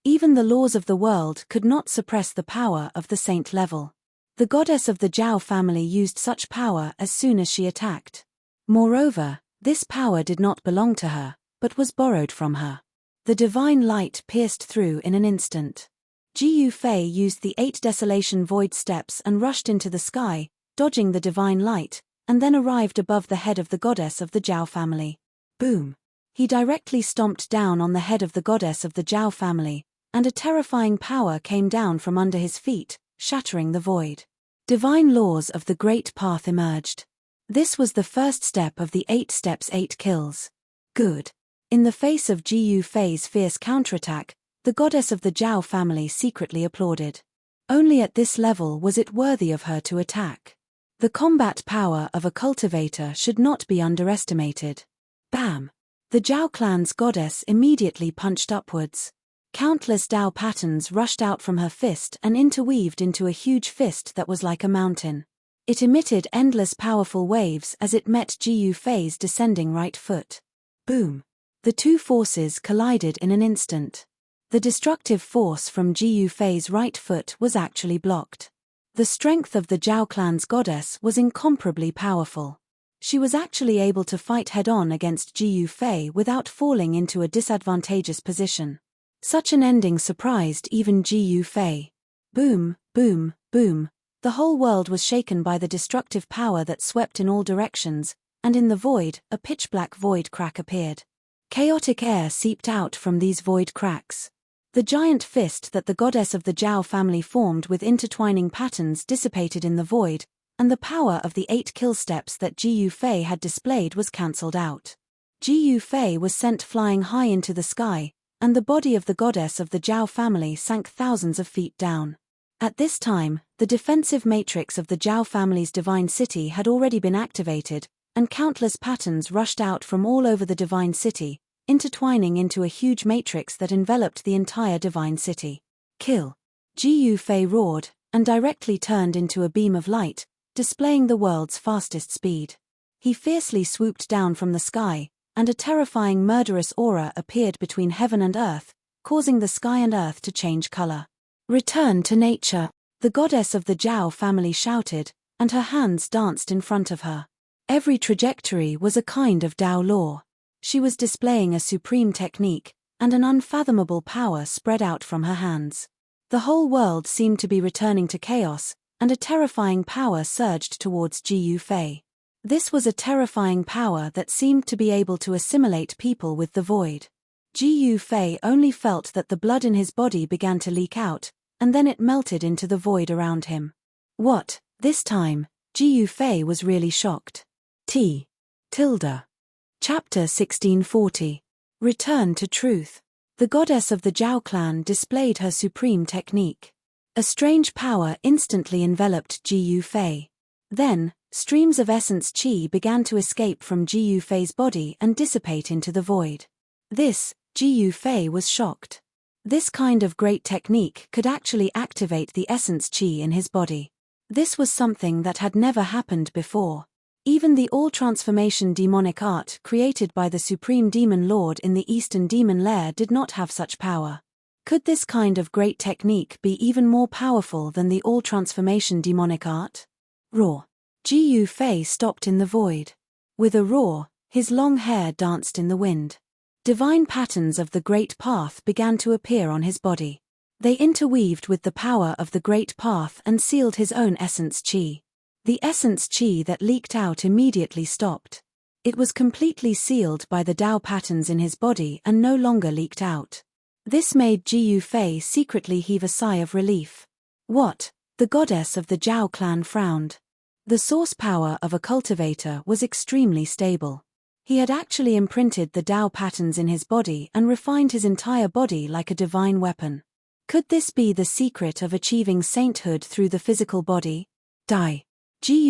Even the laws of the world could not suppress the power of the saint level. The goddess of the Zhao family used such power as soon as she attacked. Moreover, this power did not belong to her, but was borrowed from her. The divine light pierced through in an instant. Ji Yufei used the 8 desolation void steps and rushed into the sky, dodging the divine light, and then arrived above the head of the goddess of the Zhao family. Boom! He directly stomped down on the head of the goddess of the Zhao family, and a terrifying power came down from under his feet, shattering the void. Divine laws of the Great Path emerged. This was the first step of the 8 steps 8 kills. Good. In the face of Ji Yufei's fierce counterattack, the goddess of the Zhao family secretly applauded. Only at this level was it worthy of her to attack. The combat power of a cultivator should not be underestimated. Bam! The Zhao clan's goddess immediately punched upwards. Countless Dao patterns rushed out from her fist and interweaved into a huge fist that was like a mountain. It emitted endless powerful waves as it met Ji Yufei's descending right foot. Boom! The two forces collided in an instant. The destructive force from Ji Yufei's right foot was actually blocked. The strength of the Zhao clan's goddess was incomparably powerful. She was actually able to fight head-on against Ji Yufei without falling into a disadvantageous position. Such an ending surprised even Ji Yufei. Boom, boom, boom. The whole world was shaken by the destructive power that swept in all directions, and in the void, a pitch-black void crack appeared. Chaotic air seeped out from these void cracks. The giant fist that the goddess of the Zhao family formed with intertwining patterns dissipated in the void, and the power of the 8 kill steps that Ji Yufei had displayed was cancelled out. Ji Yufei was sent flying high into the sky, and the body of the goddess of the Zhao family sank thousands of feet down. At this time, the defensive matrix of the Zhao family's divine city had already been activated, and countless patterns rushed out from all over the divine city, intertwining into a huge matrix that enveloped the entire divine city. Kill! Ji Yufei roared, and directly turned into a beam of light, displaying the world's fastest speed. He fiercely swooped down from the sky, and a terrifying murderous aura appeared between heaven and earth, causing the sky and earth to change color. Return to nature, the goddess of the Zhao family shouted, and her hands danced in front of her. Every trajectory was a kind of Dao law. She was displaying a supreme technique, and an unfathomable power spread out from her hands. The whole world seemed to be returning to chaos, and a terrifying power surged towards Ji Yufei. This was a terrifying power that seemed to be able to assimilate people with the void. Ji Yufei only felt that the blood in his body began to leak out, and then it melted into the void around him. What? This time, Ji Yufei was really shocked. Chapter 1640. Return to Truth. The goddess of the Zhao clan displayed her supreme technique. A strange power instantly enveloped Ji Yufei. Then, streams of essence qi began to escape from Ji Yufei's body and dissipate into the void. This, Ji Yufei was shocked. This kind of great technique could actually activate the essence qi in his body. This was something that had never happened before. Even the all-transformation demonic art created by the Supreme Demon Lord in the Eastern Demon Lair did not have such power. Could this kind of great technique be even more powerful than the all-transformation demonic art? Roar! Ji Yufei stopped in the void. With a roar, his long hair danced in the wind. Divine patterns of the Great Path began to appear on his body. They interweaved with the power of the Great Path and sealed his own essence qi. The essence qi that leaked out immediately stopped. It was completely sealed by the Dao patterns in his body and no longer leaked out. This made Ji Yufei secretly heave a sigh of relief. What? The goddess of the Zhao clan frowned. The source power of a cultivator was extremely stable. He had actually imprinted the Tao patterns in his body and refined his entire body like a divine weapon. Could this be the secret of achieving sainthood through the physical body? Ji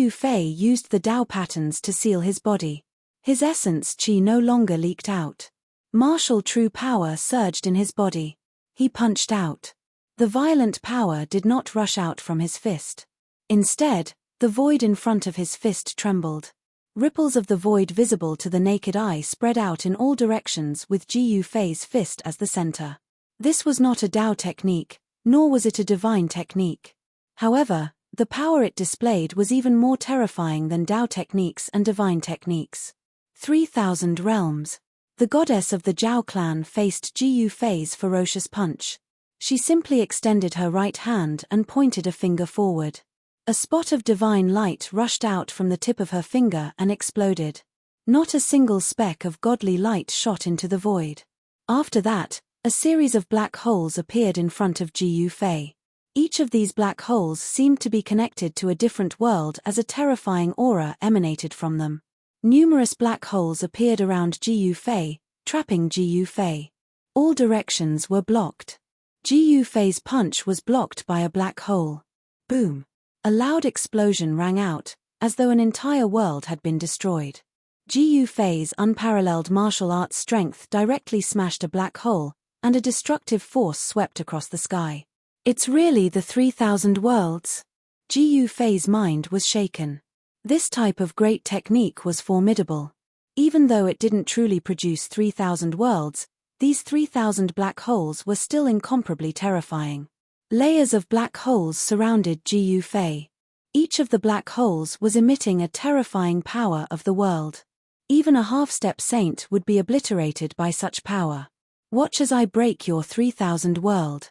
Yufei used the Tao patterns to seal his body. His essence qi no longer leaked out. Martial true power surged in his body. He punched out. The violent power did not rush out from his fist. Instead, the void in front of his fist trembled. Ripples of the void visible to the naked eye spread out in all directions with Ji Yufei's fist as the center. This was not a Tao technique, nor was it a divine technique. However, the power it displayed was even more terrifying than Tao techniques and divine techniques. 3,000 realms. The goddess of the Zhao clan faced Ji Yufei's ferocious punch. She simply extended her right hand and pointed a finger forward. A spot of divine light rushed out from the tip of her finger and exploded. Not a single speck of godly light shot into the void. After that, a series of black holes appeared in front of Ji Yufei. Each of these black holes seemed to be connected to a different world as a terrifying aura emanated from them. Numerous black holes appeared around Ji Yufei, trapping Ji Yufei. All directions were blocked. Ji Yufei's punch was blocked by a black hole. Boom! A loud explosion rang out, as though an entire world had been destroyed. Ji Yufei's unparalleled martial arts strength directly smashed a black hole, and a destructive force swept across the sky. It's really the 3,000 worlds. Ji Yufei's mind was shaken. This type of great technique was formidable. Even though it didn't truly produce 3,000 worlds, these 3,000 black holes were still incomparably terrifying. Layers of black holes surrounded Ji Yufei. Each of the black holes was emitting a terrifying power of the world. Even a half-step saint would be obliterated by such power. Watch as I break your 3,000 world.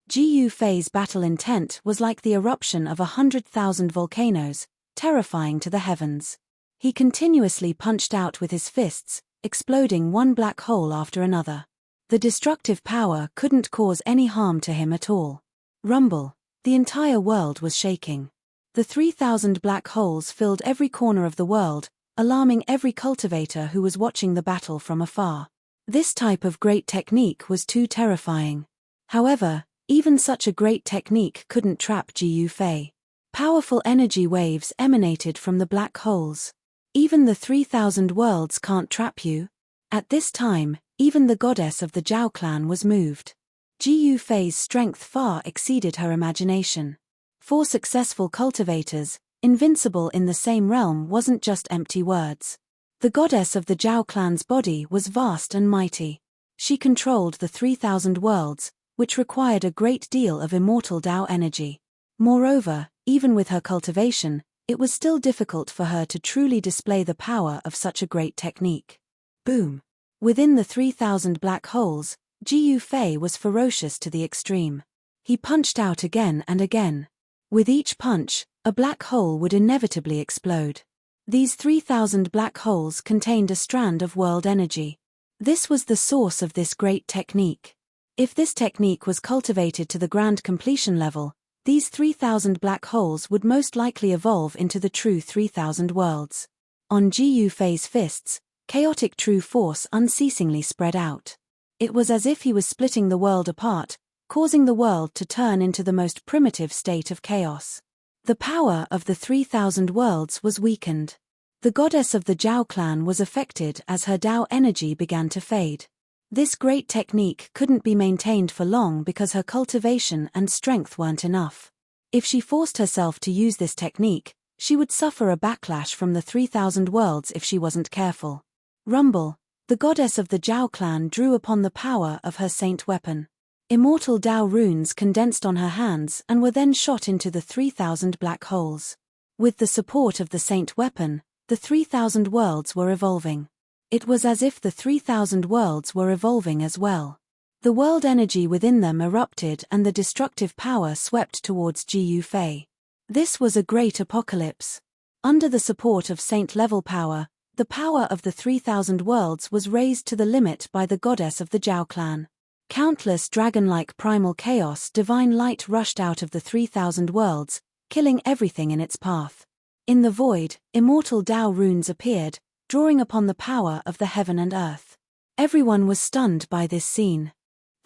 Ji Yufei's battle intent was like the eruption of 100,000 volcanoes, terrifying to the heavens. He continuously punched out with his fists, exploding one black hole after another. The destructive power couldn't cause any harm to him at all. Rumble. The entire world was shaking. The 3,000 black holes filled every corner of the world, alarming every cultivator who was watching the battle from afar. This type of great technique was too terrifying. However, even such a great technique couldn't trap Ji Yufei. Powerful energy waves emanated from the black holes. Even the 3,000 worlds can't trap you. At this time, even the goddess of the Zhao clan was moved. Ji Yufei's strength far exceeded her imagination. 4 successful cultivators, invincible in the same realm, wasn't just empty words. The goddess of the Zhao clan's body was vast and mighty. She controlled the 3,000 worlds, which required a great deal of immortal Tao energy. Moreover, even with her cultivation, it was still difficult for her to truly display the power of such a great technique. Boom! Within the 3,000 black holes, Ji Yufei was ferocious to the extreme. He punched out again and again. With each punch, a black hole would inevitably explode. These 3,000 black holes contained a strand of world energy. This was the source of this great technique. If this technique was cultivated to the grand completion level, these 3,000 black holes would most likely evolve into the true 3,000 worlds. On Ji Yufei's fists, chaotic true force unceasingly spread out. It was as if he was splitting the world apart, causing the world to turn into the most primitive state of chaos. The power of the 3,000 worlds was weakened. The goddess of the Zhao clan was affected as her Tao energy began to fade. This great technique couldn't be maintained for long because her cultivation and strength weren't enough. If she forced herself to use this technique, she would suffer a backlash from the 3,000 worlds if she wasn't careful. Rumble. The goddess of the Zhao clan drew upon the power of her saint weapon. Immortal Tao runes condensed on her hands and were then shot into the 3,000 black holes. With the support of the saint weapon, the 3,000 worlds were evolving. It was as if the 3,000 worlds were evolving as well. The world energy within them erupted and the destructive power swept towards Ji Yufei. This was a great apocalypse. Under the support of saint-level power, the power of the 3,000 worlds was raised to the limit by the goddess of the Zhao clan. Countless dragon-like primal chaos divine light rushed out of the 3,000 worlds, killing everything in its path. In the void, immortal Tao runes appeared, drawing upon the power of the heaven and earth. Everyone was stunned by this scene.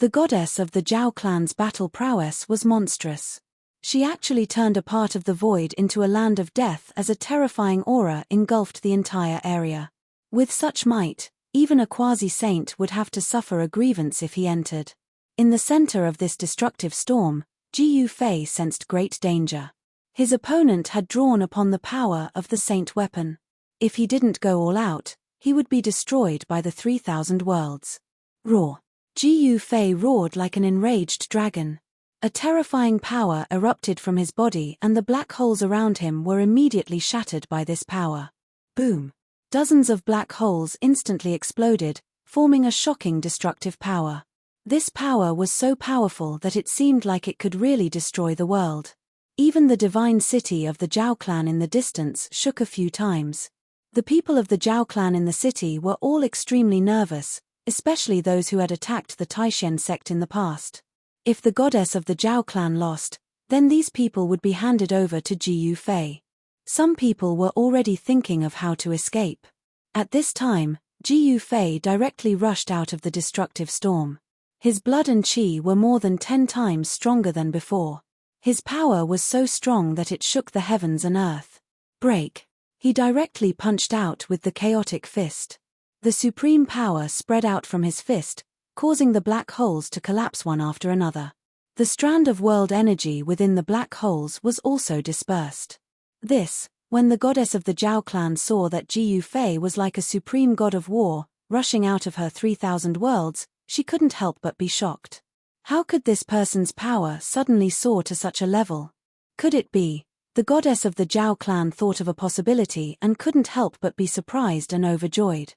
The goddess of the Zhao clan's battle prowess was monstrous. She actually turned a part of the void into a land of death as a terrifying aura engulfed the entire area. With such might, even a quasi-saint would have to suffer a grievance if he entered. In the center of this destructive storm, Ji Yufei sensed great danger. His opponent had drawn upon the power of the saint weapon. If he didn't go all out, he would be destroyed by the 3,000 worlds. Roar! Ji Yufei roared like an enraged dragon. A terrifying power erupted from his body and the black holes around him were immediately shattered by this power. Boom! Dozens of black holes instantly exploded, forming a shocking destructive power. This power was so powerful that it seemed like it could really destroy the world. Even the divine city of the Zhao clan in the distance shook a few times. The people of the Zhao clan in the city were all extremely nervous, especially those who had attacked the Taishen sect in the past. If the goddess of the Zhao clan lost, then these people would be handed over to Ji Yufei. Some people were already thinking of how to escape. At this time, Ji Yufei directly rushed out of the destructive storm. His blood and qi were more than 10 times stronger than before. His power was so strong that it shook the heavens and earth. Break! He directly punched out with the chaotic fist. The supreme power spread out from his fist, causing the black holes to collapse one after another. The strand of world energy within the black holes was also dispersed. When the goddess of the Zhao clan saw that Ji Yufei was like a supreme god of war, rushing out of her 3,000 worlds, she couldn't help but be shocked. How could this person's power suddenly soar to such a level? Could it be? The goddess of the Zhao clan thought of a possibility and couldn't help but be surprised and overjoyed.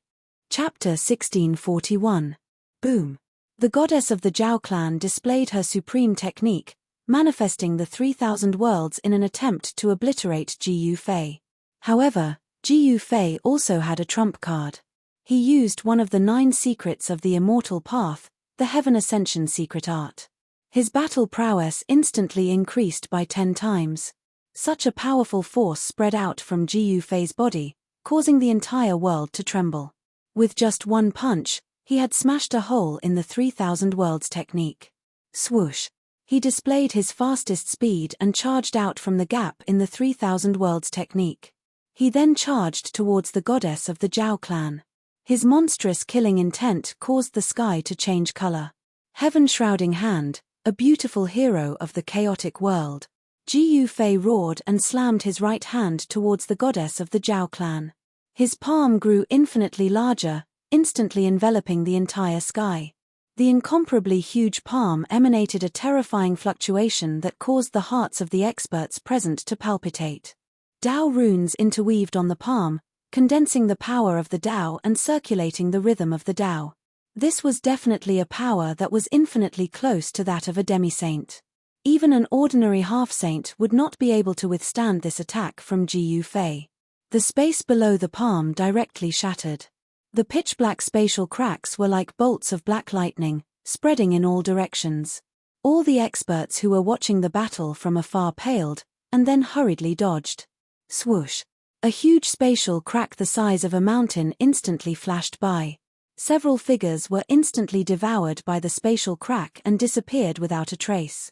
Chapter 1641. Boom! The goddess of the Zhao clan displayed her supreme technique, manifesting the 3,000 worlds in an attempt to obliterate Ji Yufei. However, Ji Yufei also had a trump card. He used one of the 9 secrets of the immortal path, the Heaven Ascension secret art. His battle prowess instantly increased by 10 times. Such a powerful force spread out from Ji Yufei's body, causing the entire world to tremble. With just one punch, he had smashed a hole in the 3,000 worlds technique. Swoosh! He displayed his fastest speed and charged out from the gap in the 3,000 worlds technique. He then charged towards the goddess of the Zhao clan. His monstrous killing intent caused the sky to change color. Heaven-shrouding hand, a beautiful hero of the chaotic world. Ji Yufei roared and slammed his right hand towards the goddess of the Zhao clan. His palm grew infinitely larger, instantly enveloping the entire sky. The incomparably huge palm emanated a terrifying fluctuation that caused the hearts of the experts present to palpitate. Tao runes interweaved on the palm, condensing the power of the Tao and circulating the rhythm of the Tao. This was definitely a power that was infinitely close to that of a demi-saint. Even an ordinary half-saint would not be able to withstand this attack from Ji Yufei. The space below the palm directly shattered. The pitch-black spatial cracks were like bolts of black lightning, spreading in all directions. All the experts who were watching the battle from afar paled, and then hurriedly dodged. Swoosh! A huge spatial crack the size of a mountain instantly flashed by. Several figures were instantly devoured by the spatial crack and disappeared without a trace.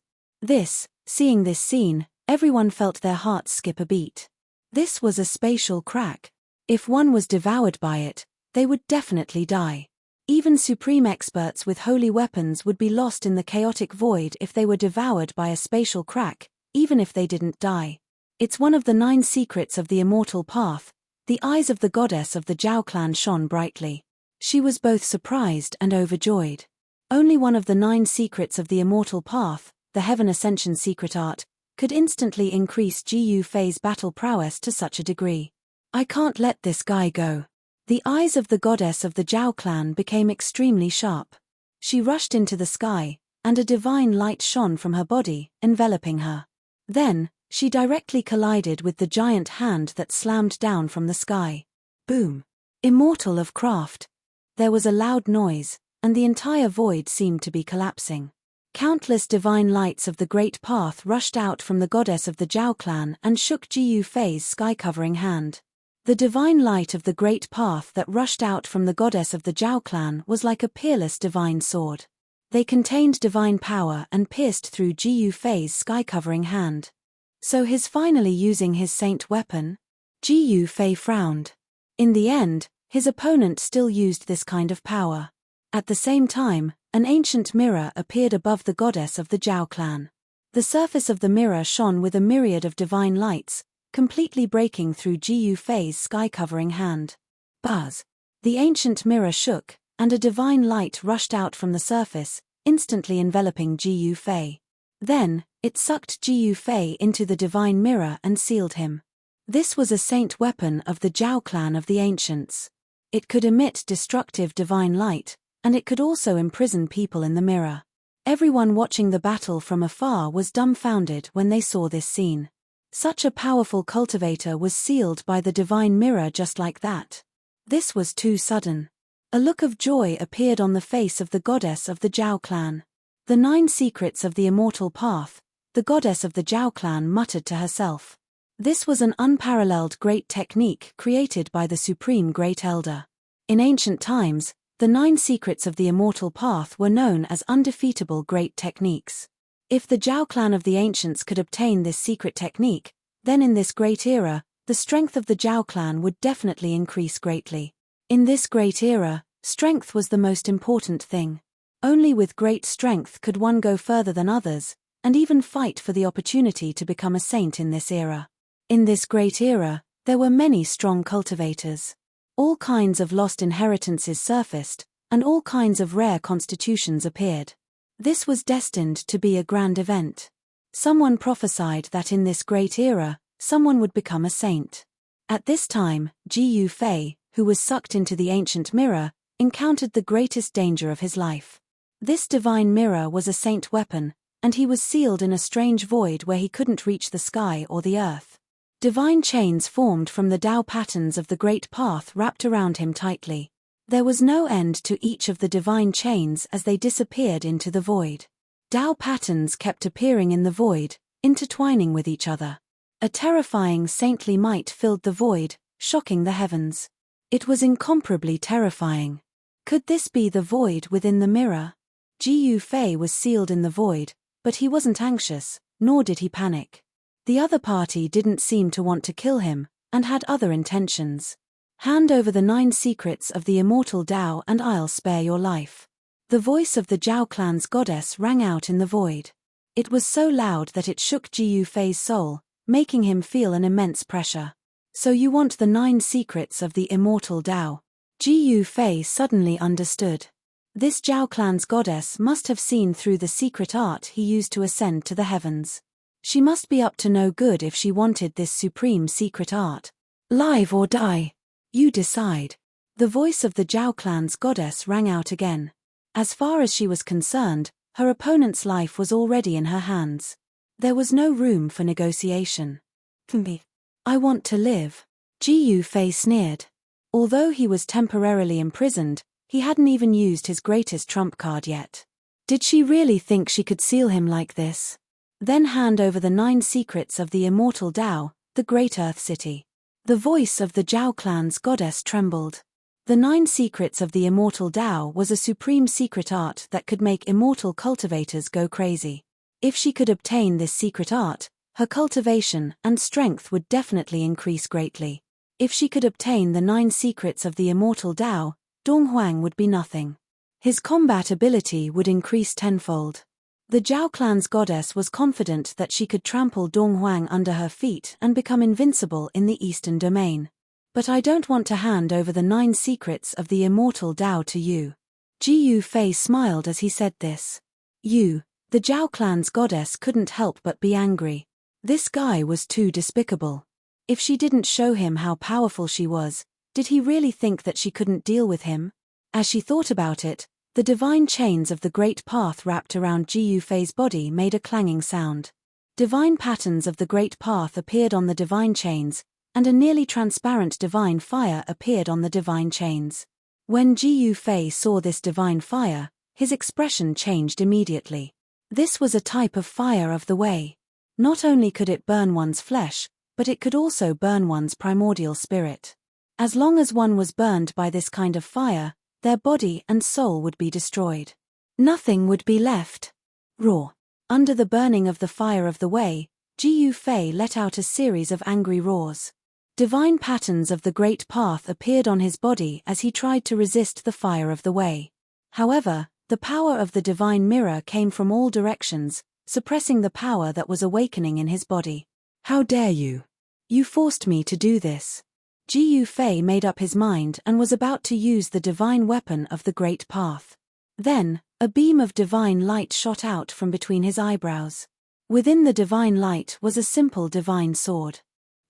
Seeing this scene, everyone felt their hearts skip a beat. This was a spatial crack. If one was devoured by it, they would definitely die. Even supreme experts with holy weapons would be lost in the chaotic void if they were devoured by a spatial crack, even if they didn't die. It's one of the 9 secrets of the immortal path. The eyes of the goddess of the Zhao clan shone brightly. She was both surprised and overjoyed. Only one of the 9 secrets of the immortal path, the Heaven Ascension secret art, could instantly increase Ji Yufei's battle prowess to such a degree. I can't let this guy go. The eyes of the goddess of the Zhao clan became extremely sharp. She rushed into the sky, and a divine light shone from her body, enveloping her. Then, she directly collided with the giant hand that slammed down from the sky. Boom! Immortal of craft! There was a loud noise, and the entire void seemed to be collapsing. Countless divine lights of the Great Path rushed out from the goddess of the Zhao clan and shook Ji Yufei's sky-covering hand. The divine light of the Great Path that rushed out from the goddess of the Zhao clan was like a peerless divine sword. They contained divine power and pierced through Ji Yufei's sky-covering hand. So he's finally using his saint weapon? Ji Yufei frowned. In the end, his opponent still used this kind of power. At the same time, an ancient mirror appeared above the goddess of the Zhao clan. The surface of the mirror shone with a myriad of divine lights, completely breaking through Ji Yufei's sky-covering hand. Buzz! The ancient mirror shook, and a divine light rushed out from the surface, instantly enveloping Ji Yufei. Then, it sucked Ji Yufei into the divine mirror and sealed him. This was a saint weapon of the Zhao clan of the ancients. It could emit destructive divine light, and it could also imprison people in the mirror. Everyone watching the battle from afar was dumbfounded when they saw this scene. Such a powerful cultivator was sealed by the divine mirror just like that. This was too sudden. A look of joy appeared on the face of the goddess of the Zhao clan. The 9 secrets of the immortal path, the goddess of the Zhao clan muttered to herself. This was an unparalleled great technique created by the Supreme Great Elder. In ancient times, the 9 secrets of the immortal path were known as undefeatable great techniques. If the Zhao clan of the ancients could obtain this secret technique, then in this great era, the strength of the Zhao clan would definitely increase greatly. In this great era, strength was the most important thing. Only with great strength could one go further than others, and even fight for the opportunity to become a saint in this era. In this great era, there were many strong cultivators. All kinds of lost inheritances surfaced, and all kinds of rare constitutions appeared. This was destined to be a grand event. Someone prophesied that in this great era, someone would become a saint. At this time, Ji Yufei, who was sucked into the ancient mirror, encountered the greatest danger of his life. This divine mirror was a saint weapon, and he was sealed in a strange void where he couldn't reach the sky or the earth. Divine chains formed from the Tao patterns of the Great Path wrapped around him tightly. There was no end to each of the divine chains as they disappeared into the void. Tao patterns kept appearing in the void, intertwining with each other. A terrifying saintly might filled the void, shocking the heavens. It was incomparably terrifying. Could this be the void within the mirror? Ji Yufei was sealed in the void, but he wasn't anxious, nor did he panic. The other party didn't seem to want to kill him, and had other intentions. Hand over the 9 secrets of the immortal Tao and I'll spare your life. The voice of the Zhao clan's goddess rang out in the void. It was so loud that it shook Ji Yufei's soul, making him feel an immense pressure. So you want the 9 secrets of the immortal Tao? Ji Yufei suddenly understood. This Zhao clan's goddess must have seen through the secret art he used to ascend to the heavens. She must be up to no good if she wanted this supreme secret art. Live or die. You decide. The voice of the Zhao clan's goddess rang out again. As far as she was concerned, her opponent's life was already in her hands. There was no room for negotiation. I want to live. Ji Yufei sneered. Although he was temporarily imprisoned, he hadn't even used his greatest trump card yet. Did she really think she could seal him like this? Then hand over the 9 secrets of the immortal Tao, the great Earth City. The voice of the Zhao clan's goddess trembled. The 9 secrets of the immortal Tao was a supreme secret art that could make immortal cultivators go crazy. If she could obtain this secret art, her cultivation and strength would definitely increase greatly. If she could obtain the 9 secrets of the immortal Tao, Donghuang would be nothing. His combat ability would increase tenfold. The Zhao clan's goddess was confident that she could trample Donghuang under her feet and become invincible in the Eastern Domain. But I don't want to hand over the 9 secrets of the immortal Tao to you. Ji Yufei smiled as he said this. The Zhao clan's goddess couldn't help but be angry. This guy was too despicable. If she didn't show him how powerful she was, did he really think that she couldn't deal with him? As she thought about it, the divine chains of the Great Path wrapped around Ji Yufei's body made a clanging sound. Divine patterns of the Great Path appeared on the divine chains, and a nearly transparent divine fire appeared on the divine chains. When Ji Yufei saw this divine fire, his expression changed immediately. This was a type of fire of the way. Not only could it burn one's flesh, but it could also burn one's primordial spirit. As long as one was burned by this kind of fire, their body and soul would be destroyed. Nothing would be left. Raw. Under the burning of the fire of the way, Jiyu Fei let out a series of angry roars. Divine patterns of the great path appeared on his body as he tried to resist the fire of the way. However, the power of the divine mirror came from all directions, suppressing the power that was awakening in his body. How dare you? You forced me to do this. Jiyu Fei made up his mind and was about to use the divine weapon of the great path. Then, a beam of divine light shot out from between his eyebrows. Within the divine light was a simple divine sword.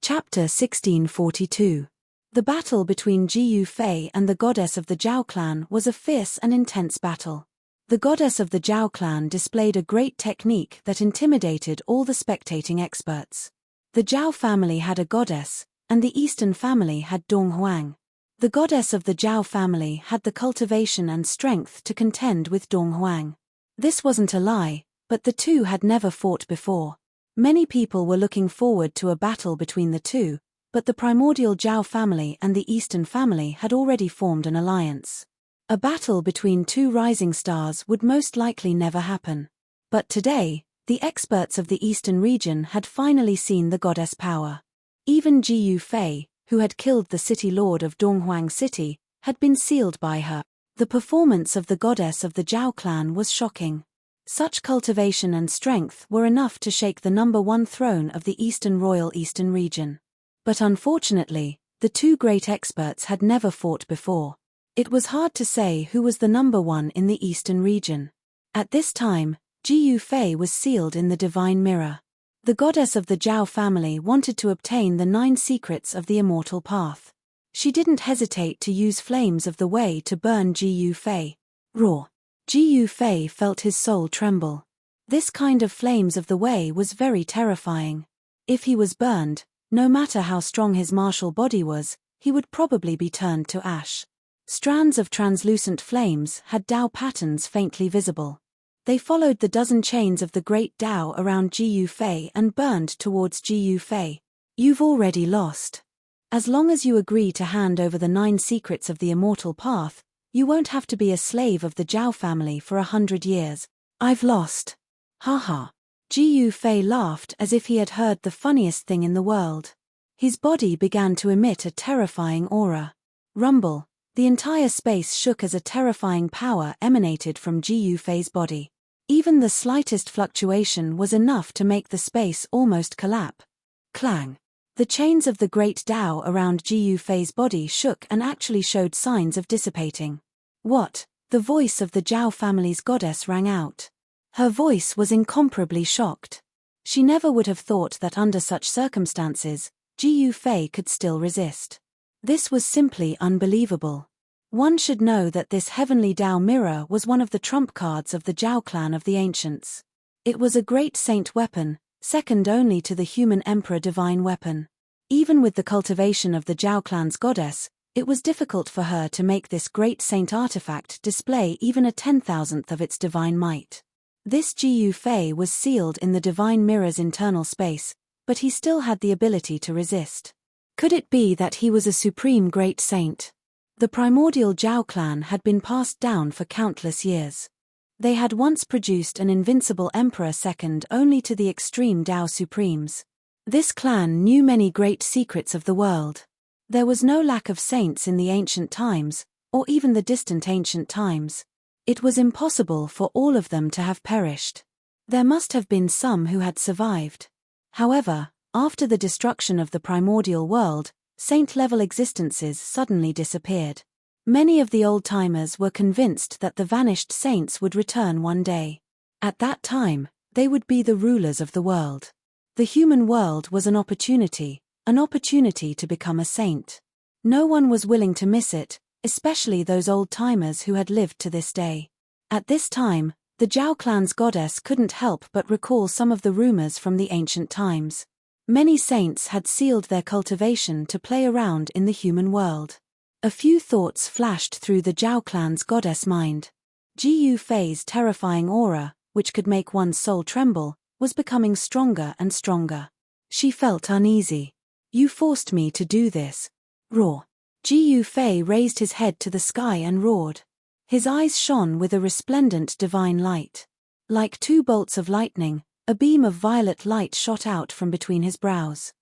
Chapter 1642. The battle between Jiyu Fei and the goddess of the Zhao clan was a fierce and intense battle. The goddess of the Zhao clan displayed a great technique that intimidated all the spectating experts. The Zhao family had a goddess, and the Eastern family had Dong Huang. The goddess of the Zhao family had the cultivation and strength to contend with Dong Huang. This wasn't a lie, but the two had never fought before. Many people were looking forward to a battle between the two, but the primordial Zhao family and the Eastern family had already formed an alliance. A battle between two rising stars would most likely never happen. But today, the experts of the Eastern region had finally seen the goddess power. Even Jiyu Fei, who had killed the city lord of Donghuang City, had been sealed by her. The performance of the goddess of the Zhao clan was shocking. Such cultivation and strength were enough to shake the #1 throne of the Eastern Royal Eastern region. But unfortunately, the two great experts had never fought before. It was hard to say who was the #1 in the Eastern region. At this time, Jiyu Fei was sealed in the divine mirror. The goddess of the Zhao family wanted to obtain the 9 secrets of the immortal path. She didn't hesitate to use flames of the way to burn Jiyu Fei. Raw. Jiyu Fei felt his soul tremble. This kind of flames of the way was very terrifying. If he was burned, no matter how strong his martial body was, he would probably be turned to ash. Strands of translucent flames had Dao patterns faintly visible. They followed the dozen chains of the great Dao around Jiyu Fei and burned towards Jiyu Fei. You've already lost. As long as you agree to hand over the 9 secrets of the immortal path, you won't have to be a slave of the Zhao family for 100 years. I've lost. Ha. Jiyu Fei laughed as if he had heard the funniest thing in the world. His body began to emit a terrifying aura. Rumble. The entire space shook as a terrifying power emanated from Jiyu Fei's body. Even the slightest fluctuation was enough to make the space almost collapse. Clang. The chains of the great Dao around Jiyu Fei's body shook and actually showed signs of dissipating. What? The voice of the Zhao family's goddess rang out. Her voice was incomparably shocked. She never would have thought that under such circumstances, Jiyu Fei could still resist. This was simply unbelievable. One should know that this heavenly Dao mirror was one of the trump cards of the Zhao clan of the ancients. It was a great saint weapon, second only to the human emperor divine weapon. Even with the cultivation of the Zhao clan's goddess, it was difficult for her to make this great saint artifact display even a 10,000th of its divine might. This Jiyu Fei was sealed in the divine mirror's internal space, but he still had the ability to resist. Could it be that he was a supreme great saint? The primordial Zhao clan had been passed down for countless years. They had once produced an invincible emperor second only to the extreme Dao supremes. This clan knew many great secrets of the world. There was no lack of saints in the ancient times, or even the distant ancient times. It was impossible for all of them to have perished. There must have been some who had survived. However, after the destruction of the primordial world, saint-level existences suddenly disappeared. Many of the old-timers were convinced that the vanished saints would return one day. At that time, they would be the rulers of the world. The human world was an opportunity to become a saint. No one was willing to miss it, especially those old-timers who had lived to this day. At this time, the Zhao clan's goddess couldn't help but recall some of the rumors from the ancient times. Many saints had sealed their cultivation to play around in the human world. A few thoughts flashed through the Zhao clan's goddess mind. Jiyu Fei's terrifying aura, which could make one's soul tremble, was becoming stronger and stronger. She felt uneasy. "You forced me to do this." Roar. Ji Fei raised his head to the sky and roared. His eyes shone with a resplendent divine light. Like two bolts of lightning, a beam of violet light shot out from between his brows.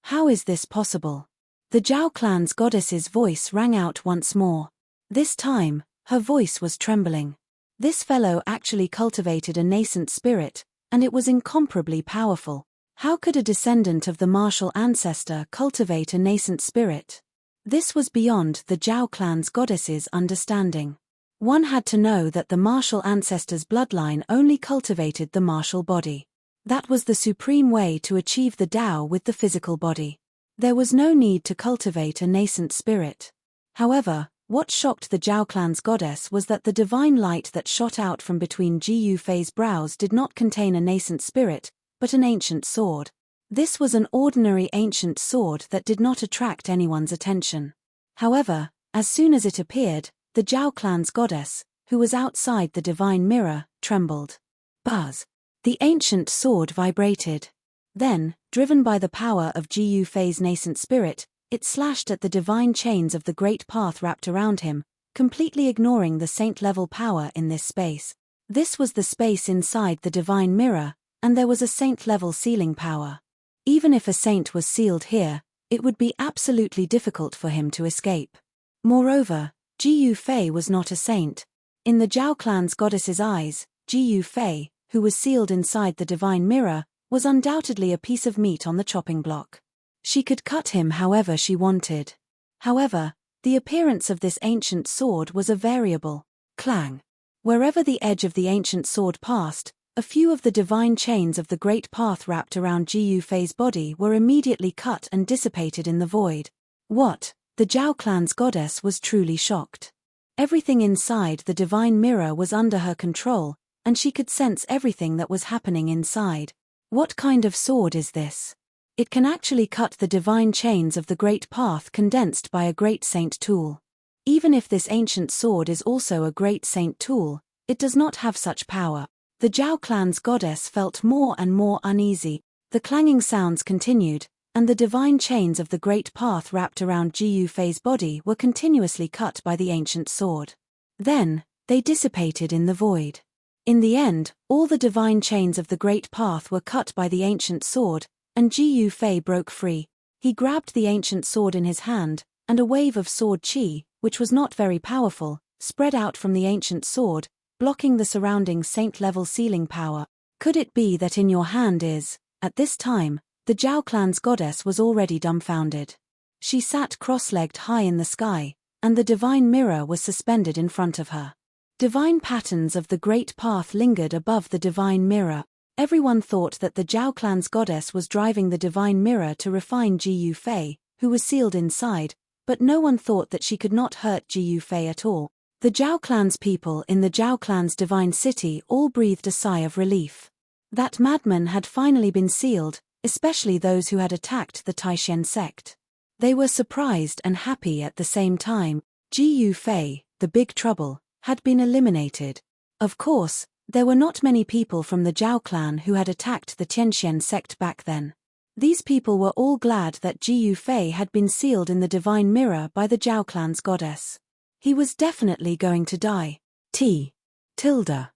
How is this possible?" The Zhao clan's goddess's voice rang out once more. This time, her voice was trembling. This fellow actually cultivated a nascent spirit, and it was incomparably powerful. How could a descendant of the martial ancestor cultivate a nascent spirit? This was beyond the Zhao clan's goddess's understanding. One had to know that the martial ancestor's bloodline only cultivated the martial body. That was the supreme way to achieve the Tao with the physical body. There was no need to cultivate a nascent spirit. However, what shocked the Zhao clan's goddess was that the divine light that shot out from between Ji Fei's brows did not contain a nascent spirit, but an ancient sword. This was an ordinary ancient sword that did not attract anyone's attention. However, as soon as it appeared, the Zhao clan's goddess, who was outside the divine mirror, trembled. Buzz! The ancient sword vibrated. Then, driven by the power of Ji Fei's nascent spirit, it slashed at the divine chains of the great path wrapped around him, completely ignoring the saint-level power in this space. This was the space inside the divine mirror, and there was a saint-level sealing power. Even if a saint was sealed here, it would be absolutely difficult for him to escape. Moreover, Ji Fei was not a saint. In the Zhao clan's goddess's eyes, Ji Fei, who was sealed inside the divine mirror, was undoubtedly a piece of meat on the chopping block. She could cut him however she wanted. However, the appearance of this ancient sword was a variable. Clang. Wherever the edge of the ancient sword passed, a few of the divine chains of the great path wrapped around Ji Fei's body were immediately cut and dissipated in the void. What? The Zhao clan's goddess was truly shocked. Everything inside the divine mirror was under her control, and she could sense everything that was happening inside. What kind of sword is this? It can actually cut the divine chains of the great path condensed by a great saint tool. Even if this ancient sword is also a great saint tool, it does not have such power. The Zhao clan's goddess felt more and more uneasy. The clanging sounds continued, and the divine chains of the great path wrapped around Ji Fei's body were continuously cut by the ancient sword. Then, they dissipated in the void. In the end, all the divine chains of the great path were cut by the ancient sword, and Ji Fei broke free. He grabbed the ancient sword in his hand, and a wave of sword qi, which was not very powerful, spread out from the ancient sword, blocking the surrounding saint-level sealing power. Could it be that in your hand is? At this time, the Zhao clan's goddess was already dumbfounded. She sat cross-legged high in the sky, and the divine mirror was suspended in front of her. Divine patterns of the great path lingered above the divine mirror. Everyone thought that the Zhao clan's goddess was driving the divine mirror to refine Ji Fei, who was sealed inside, but no one thought that she could not hurt Ji Fei at all. The Zhao clan's people in the Zhao clan's divine city all breathed a sigh of relief. That madman had finally been sealed, especially those who had attacked the Taishen sect. They were surprised and happy at the same time. Ji Fei, the big trouble, had been eliminated. Of course, there were not many people from the Zhao clan who had attacked the Tianxian sect back then. These people were all glad that Ji Fei had been sealed in the divine mirror by the Zhao clan's goddess. He was definitely going to die. Chapter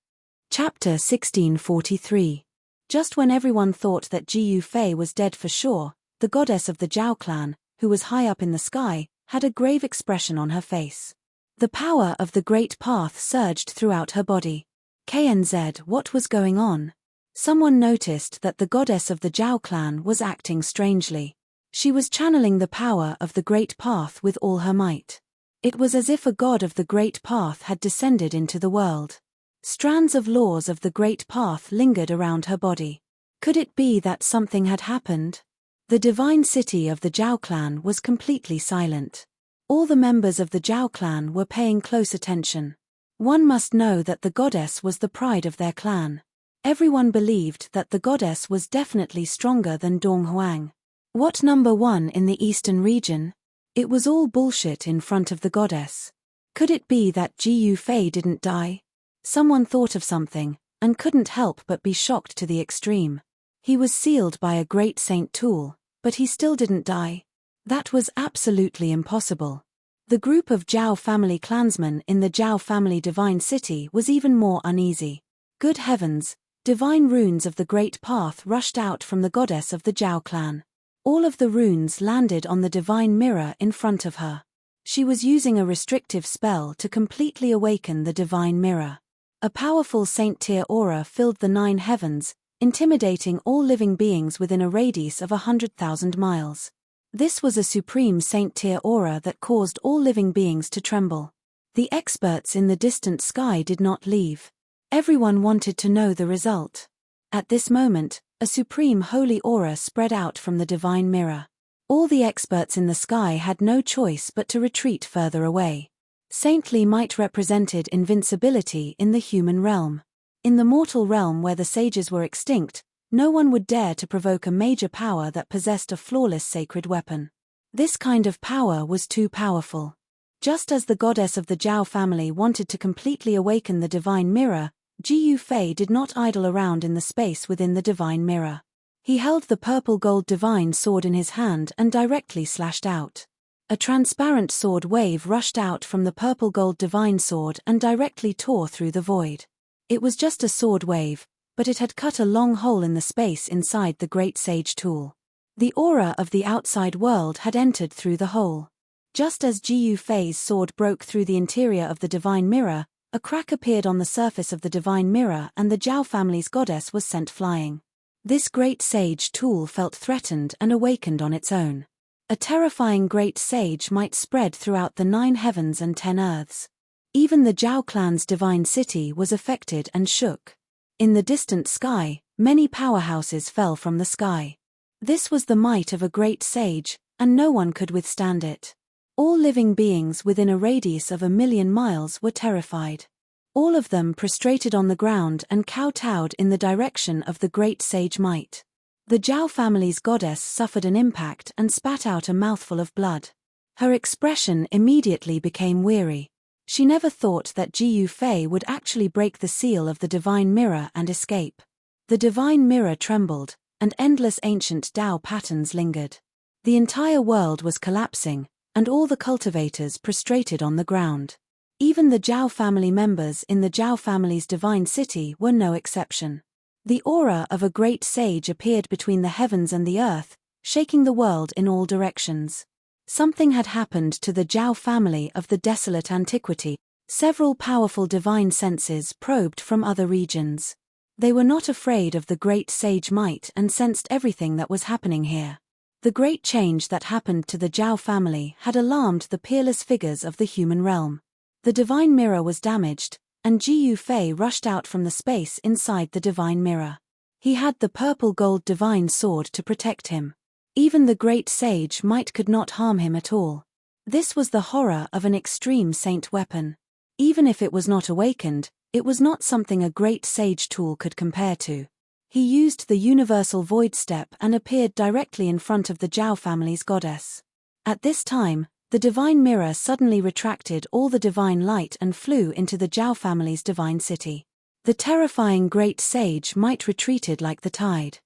1643. Just when everyone thought that Ji Fei was dead for sure, the goddess of the Zhao clan, who was high up in the sky, had a grave expression on her face. The power of the great path surged throughout her body. KNZ, what was going on? Someone noticed that the goddess of the Zhao clan was acting strangely. She was channeling the power of the great path with all her might. It was as if a god of the great path had descended into the world. Strands of laws of the great path lingered around her body. Could it be that something had happened? The divine city of the Zhao clan was completely silent. All the members of the Zhao clan were paying close attention. One must know that the goddess was the pride of their clan. Everyone believed that the goddess was definitely stronger than Dong Huang. What number one in the eastern region? It was all bullshit in front of the goddess. Could it be that Ji Fei didn't die? Someone thought of something, and couldn't help but be shocked to the extreme. He was sealed by a great saint tool, but he still didn't die. That was absolutely impossible. The group of Zhao family clansmen in the Zhao family divine city was even more uneasy. Good heavens, divine runes of the Great Path rushed out from the goddess of the Zhao clan. All of the runes landed on the divine mirror in front of her. She was using a restrictive spell to completely awaken the divine mirror. A powerful saint-tier aura filled the 9 heavens, intimidating all living beings within a radius of 100,000 miles. This was a supreme saint-tier aura that caused all living beings to tremble. The experts in the distant sky did not leave. Everyone wanted to know the result. At this moment, a supreme holy aura spread out from the divine mirror. All the experts in the sky had no choice but to retreat further away. Saintly might represented invincibility in the human realm. In the mortal realm where the sages were extinct, no one would dare to provoke a major power that possessed a flawless sacred weapon. This kind of power was too powerful. Just as the goddess of the Zhao family wanted to completely awaken the divine mirror, Ji Yufei did not idle around in the space within the divine mirror. He held the purple-gold divine sword in his hand and directly slashed out. A transparent sword wave rushed out from the purple-gold divine sword and directly tore through the void. It was just a sword wave, but it had cut a long hole in the space inside the great sage tool. The aura of the outside world had entered through the hole. Just as Ji Yufei's sword broke through the interior of the divine mirror, a crack appeared on the surface of the divine mirror and the Zhao family's goddess was sent flying. This great sage tool felt threatened and awakened on its own. A terrifying great sage might spread throughout the 9 heavens and 10 earths. Even the Zhao clan's divine city was affected and shook. In the distant sky, many powerhouses fell from the sky. This was the might of a great sage, and no one could withstand it. All living beings within a radius of 1,000,000 miles were terrified. All of them prostrated on the ground and kowtowed in the direction of the great sage might. The Zhao family's goddess suffered an impact and spat out a mouthful of blood. Her expression immediately became weary. She never thought that Ji Yufei would actually break the seal of the divine mirror and escape. The divine mirror trembled, and endless ancient Tao patterns lingered. The entire world was collapsing, and all the cultivators prostrated on the ground. Even the Zhao family members in the Zhao family's divine city were no exception. The aura of a great sage appeared between the heavens and the earth, shaking the world in all directions. Something had happened to the Zhao family of the desolate antiquity. Several powerful divine senses probed from other regions. They were not afraid of the great sage might and sensed everything that was happening here. The great change that happened to the Zhao family had alarmed the peerless figures of the human realm. The divine mirror was damaged, and Ji Yufei rushed out from the space inside the divine mirror. He had the purple-gold divine sword to protect him. Even the great sage might could not harm him at all. This was the horror of an extreme saint weapon. Even if it was not awakened, it was not something a great sage tool could compare to. He used the universal void step and appeared directly in front of the Zhao family's goddess. At this time, the divine mirror suddenly retracted all the divine light and flew into the Zhao family's divine city. The terrifying great sage might retreated like the tide.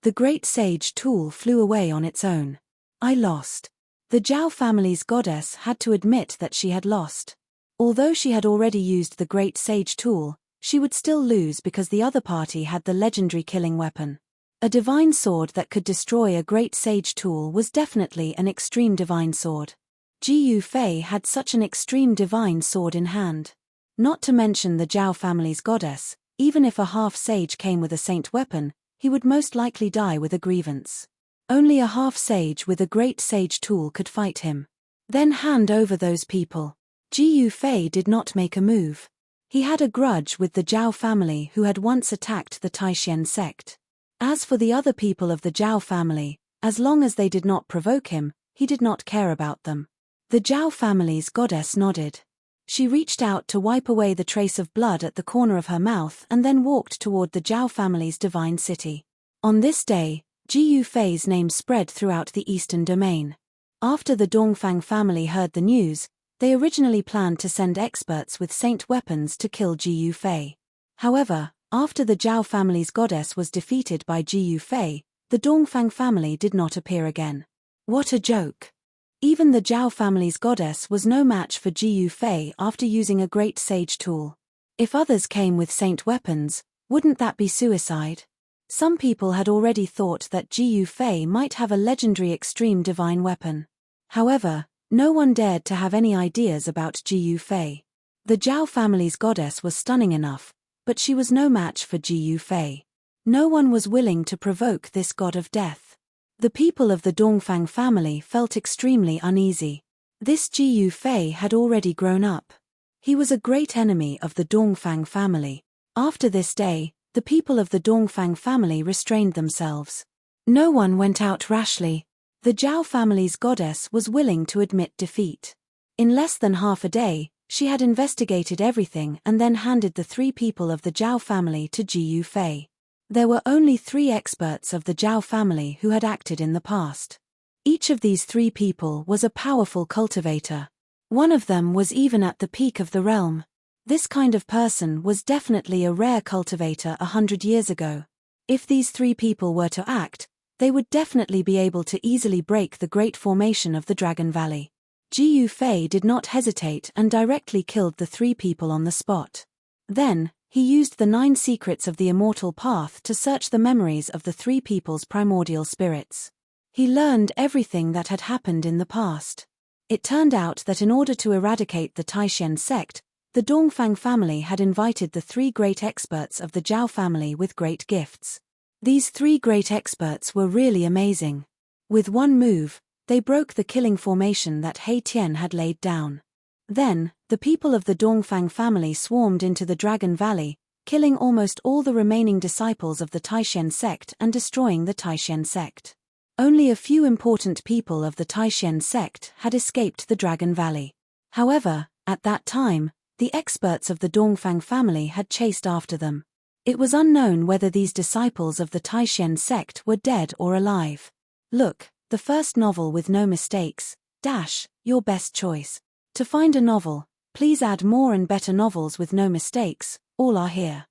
The great sage tool flew away on its own. I lost. The Zhao family's goddess had to admit that she had lost. Although she had already used the great sage tool, she would still lose because the other party had the legendary killing weapon. A divine sword that could destroy a great sage tool was definitely an extreme divine sword. Ji Yufei had such an extreme divine sword in hand. Not to mention the Zhao family's goddess, even if a half-sage came with a saint weapon, he would most likely die with a grievance. Only a half-sage with a great sage tool could fight him. Then hand over those people. Ji Yufei did not make a move. He had a grudge with the Zhao family who had once attacked the Taishan sect. As for the other people of the Zhao family, as long as they did not provoke him, he did not care about them. The Zhao family's goddess nodded. She reached out to wipe away the trace of blood at the corner of her mouth and then walked toward the Zhao family's divine city. On this day, Ji Yufei's name spread throughout the eastern domain. After the Dongfang family heard the news, they originally planned to send experts with saint weapons to kill Ji Yufei. However, After the Zhao family's goddess was defeated by Ji Yufei, the Dongfang family did not appear again. What a joke! Even the Zhao family's goddess was no match for Ji Yufei after using a great sage tool. If others came with saint weapons, wouldn't that be suicide? Some people had already thought that Ji Yufei might have a legendary extreme divine weapon. However, no one dared to have any ideas about Ji Yufei. The Zhao family's goddess was stunning enough, but she was no match for Ji Yufei. No one was willing to provoke this god of death. The people of the Dongfang family felt extremely uneasy. This Ji Yufei had already grown up. He was a great enemy of the Dongfang family. After this day, the people of the Dongfang family restrained themselves. No one went out rashly. The Zhao family's goddess was willing to admit defeat. In less than half a day, she had investigated everything and then handed the 3 people of the Zhao family to Ji Yufei. There were only 3 experts of the Zhao family who had acted in the past. Each of these 3 people was a powerful cultivator. One of them was even at the peak of the realm. This kind of person was definitely a rare cultivator 100 years ago. If these 3 people were to act, they would definitely be able to easily break the great formation of the Dragon Valley. Ji Yufei did not hesitate and directly killed the 3 people on the spot. Then, he used the 9 secrets of the immortal path to search the memories of the 3 people's primordial spirits. He learned everything that had happened in the past. It turned out that in order to eradicate the Taishen sect, the Dongfang family had invited the 3 great experts of the Zhao family with great gifts. These 3 great experts were really amazing. With one move, they broke the killing formation that He Tian had laid down. Then, the people of the Dongfang family swarmed into the Dragon Valley, killing almost all the remaining disciples of the Taishen sect and destroying the Taishen sect. Only a few important people of the Taishen sect had escaped the Dragon Valley. However, at that time, the experts of the Dongfang family had chased after them. It was unknown whether these disciples of the Taishen sect were dead or alive. Look, the first novel with no mistakes, your best choice. To find a novel, please add more and better novels with no mistakes, all are here.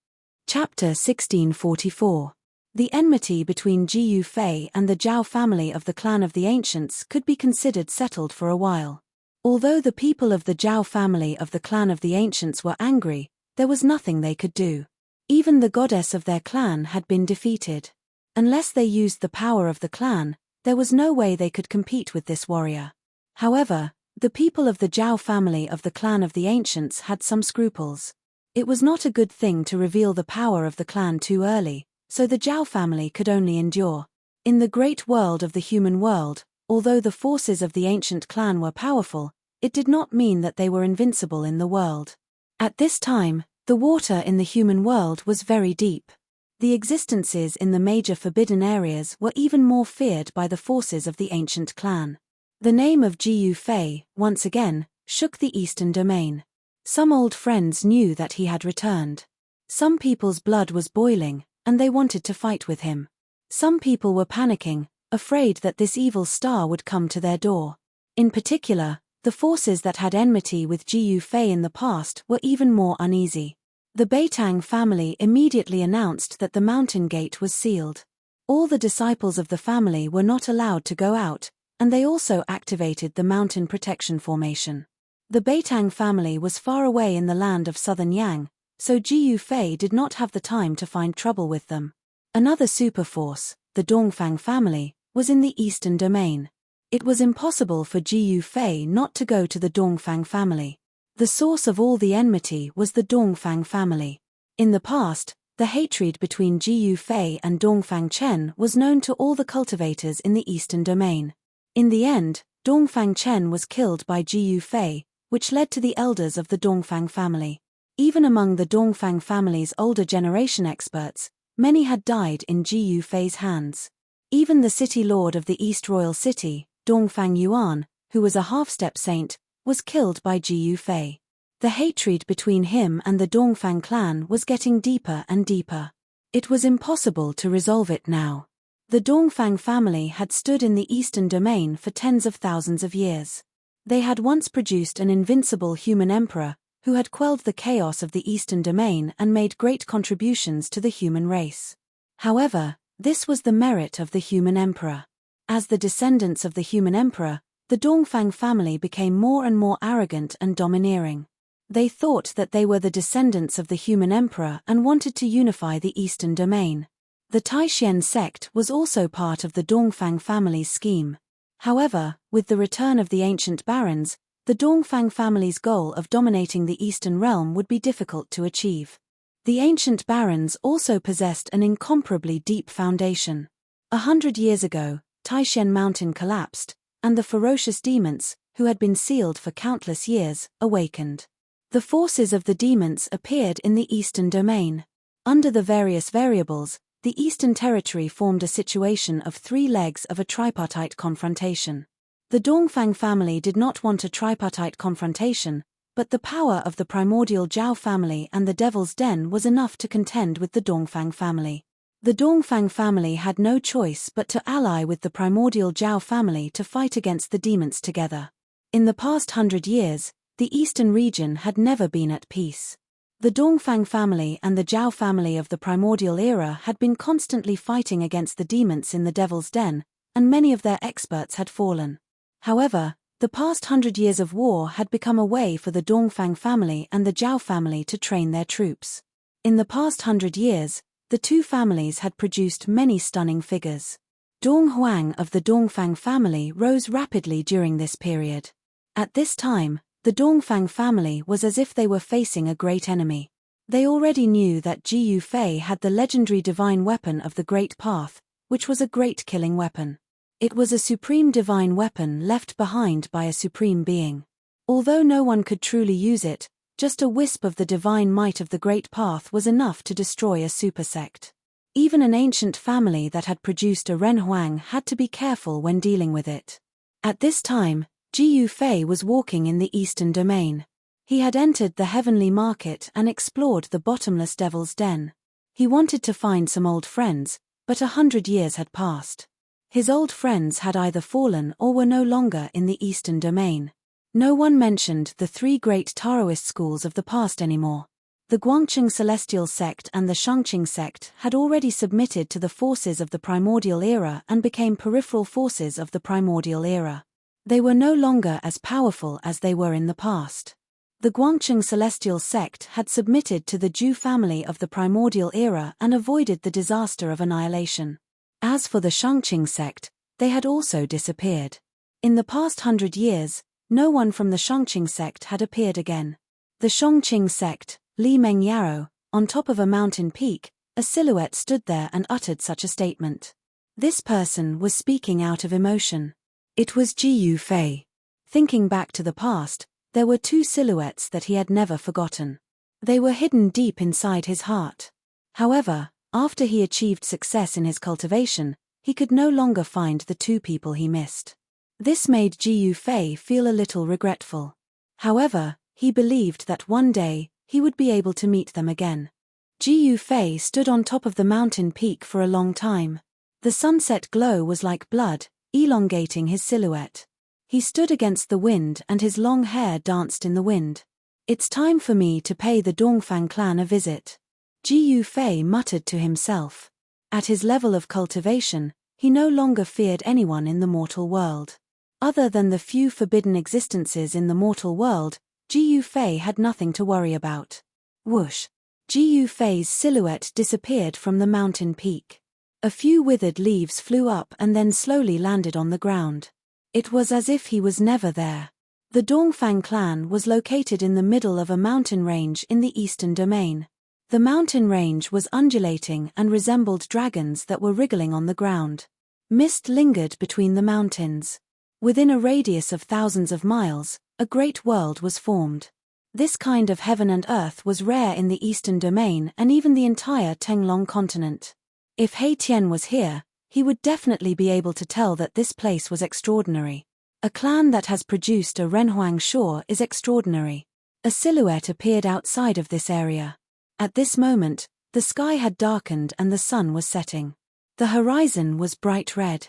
Chapter 1644. The enmity between Ji Yufei and the Zhao family of the clan of the Ancients could be considered settled for a while. Although the people of the Zhao family of the clan of the Ancients were angry, there was nothing they could do. Even the goddess of their clan had been defeated. Unless they used the power of the clan, there was no way they could compete with this warrior. However, the people of the Zhao family of the clan of the Ancients had some scruples. It was not a good thing to reveal the power of the clan too early, so the Zhao family could only endure. In the great world of the human world, although the forces of the ancient clan were powerful, it did not mean that they were invincible in the world. At this time, the water in the human world was very deep. The existences in the major forbidden areas were even more feared by the forces of the ancient clan. The name of Ji Yufei, once again, shook the eastern domain. Some old friends knew that he had returned. Some people's blood was boiling, and they wanted to fight with him. Some people were panicking, afraid that this evil star would come to their door. In particular, the forces that had enmity with Ji Yufei in the past were even more uneasy. The Beitang family immediately announced that the mountain gate was sealed. All the disciples of the family were not allowed to go out, and they also activated the mountain protection formation. The Beitang family was far away in the land of southern Yang, so Ji Yufei did not have the time to find trouble with them. Another superforce, the Dongfang family, was in the eastern domain. It was impossible for Ji Yufei not to go to the Dongfang family. The source of all the enmity was the Dongfang family. In the past, the hatred between Ji Yufei and Dongfang Chen was known to all the cultivators in the eastern domain. In the end, Dongfang Chen was killed by Ji Yufei, which led to the elders of the Dongfang family. Even among the Dongfang family's older generation experts, many had died in Ji Yufei's hands. Even the city lord of the East Royal City, Dongfang Yuan, who was a half-step saint, was killed by Ji Yufei. The hatred between him and the Dongfang clan was getting deeper and deeper. It was impossible to resolve it now. The Dongfang family had stood in the eastern domain for tens of thousands of years. They had once produced an invincible human emperor, who had quelled the chaos of the Eastern Domain and made great contributions to the human race. However, this was the merit of the human emperor. As the descendants of the human emperor, the Dongfang family became more and more arrogant and domineering. They thought that they were the descendants of the human emperor and wanted to unify the Eastern Domain. The Taishan sect was also part of the Dongfang family's scheme. However, with the return of the ancient barons, the Dongfang family's goal of dominating the Eastern realm would be difficult to achieve. The ancient barons also possessed an incomparably deep foundation. 100 years ago, Taishan Mountain collapsed, and the ferocious demons, who had been sealed for countless years, awakened. The forces of the demons appeared in the Eastern Domain. Under the various variables, the Eastern Territory formed a situation of 3 legs of a tripartite confrontation. The Dongfang family did not want a tripartite confrontation, but the power of the primordial Zhao family and the Devil's Den was enough to contend with the Dongfang family. The Dongfang family had no choice but to ally with the primordial Zhao family to fight against the demons together. In the past 100 years, the eastern region had never been at peace. The Dongfang family and the Zhao family of the primordial era had been constantly fighting against the demons in the Devil's Den, and many of their experts had fallen. However, the past 100 years of war had become a way for the Dongfang family and the Zhao family to train their troops. In the past 100 years, the two families had produced many stunning figures. Dong Huang of the Dongfang family rose rapidly during this period. At this time, the Dongfang family was as if they were facing a great enemy. They already knew that Ji Yufei had the legendary divine weapon of the Great Path, which was a great killing weapon. It was a supreme divine weapon left behind by a supreme being. Although no one could truly use it, just a wisp of the divine might of the Great Path was enough to destroy a supersect. Even an ancient family that had produced a Ren Huang had to be careful when dealing with it. At this time, Ji Yufei was walking in the Eastern Domain. He had entered the heavenly market and explored the bottomless Devil's Den. He wanted to find some old friends, but 100 years had passed. His old friends had either fallen or were no longer in the Eastern Domain. No one mentioned the 3 great Taoist schools of the past anymore. The Guangqing Celestial Sect and the Shangqing Sect had already submitted to the forces of the Primordial Era and became peripheral forces of the Primordial Era. They were no longer as powerful as they were in the past. The Guangqing Celestial Sect had submitted to the Zhu family of the Primordial Era and avoided the disaster of annihilation. As for the Shangqing Sect, they had also disappeared. In the past 100 years, no one from the Shangqing Sect had appeared again. The Shangqing Sect, Li Meng Yaro, on top of a mountain peak, a silhouette stood there and uttered such a statement. This person was speaking out of emotion. It was Ji Yufei. Thinking back to the past, there were 2 silhouettes that he had never forgotten. They were hidden deep inside his heart. However, after he achieved success in his cultivation, he could no longer find the 2 people he missed. This made Ji Yufei feel a little regretful. However, he believed that one day, he would be able to meet them again. Ji Yufei stood on top of the mountain peak for a long time. The sunset glow was like blood, elongating his silhouette. He stood against the wind and his long hair danced in the wind. It's time for me to pay the Dongfang clan a visit. Ji Yufei muttered to himself. At his level of cultivation, he no longer feared anyone in the mortal world. Other than the few forbidden existences in the mortal world, Ji Yufei had nothing to worry about. Whoosh! Ji Yufei's silhouette disappeared from the mountain peak. A few withered leaves flew up and then slowly landed on the ground. It was as if he was never there. The Dongfang clan was located in the middle of a mountain range in the Eastern Domain. The mountain range was undulating and resembled dragons that were wriggling on the ground. Mist lingered between the mountains. Within a radius of thousands of miles, a great world was formed. This kind of heaven and earth was rare in the Eastern Domain and even the entire Tenglong continent. If He Tian was here, he would definitely be able to tell that this place was extraordinary. A clan that has produced a Renhuang Shore is extraordinary. A silhouette appeared outside of this area. At this moment, the sky had darkened and the sun was setting. The horizon was bright red.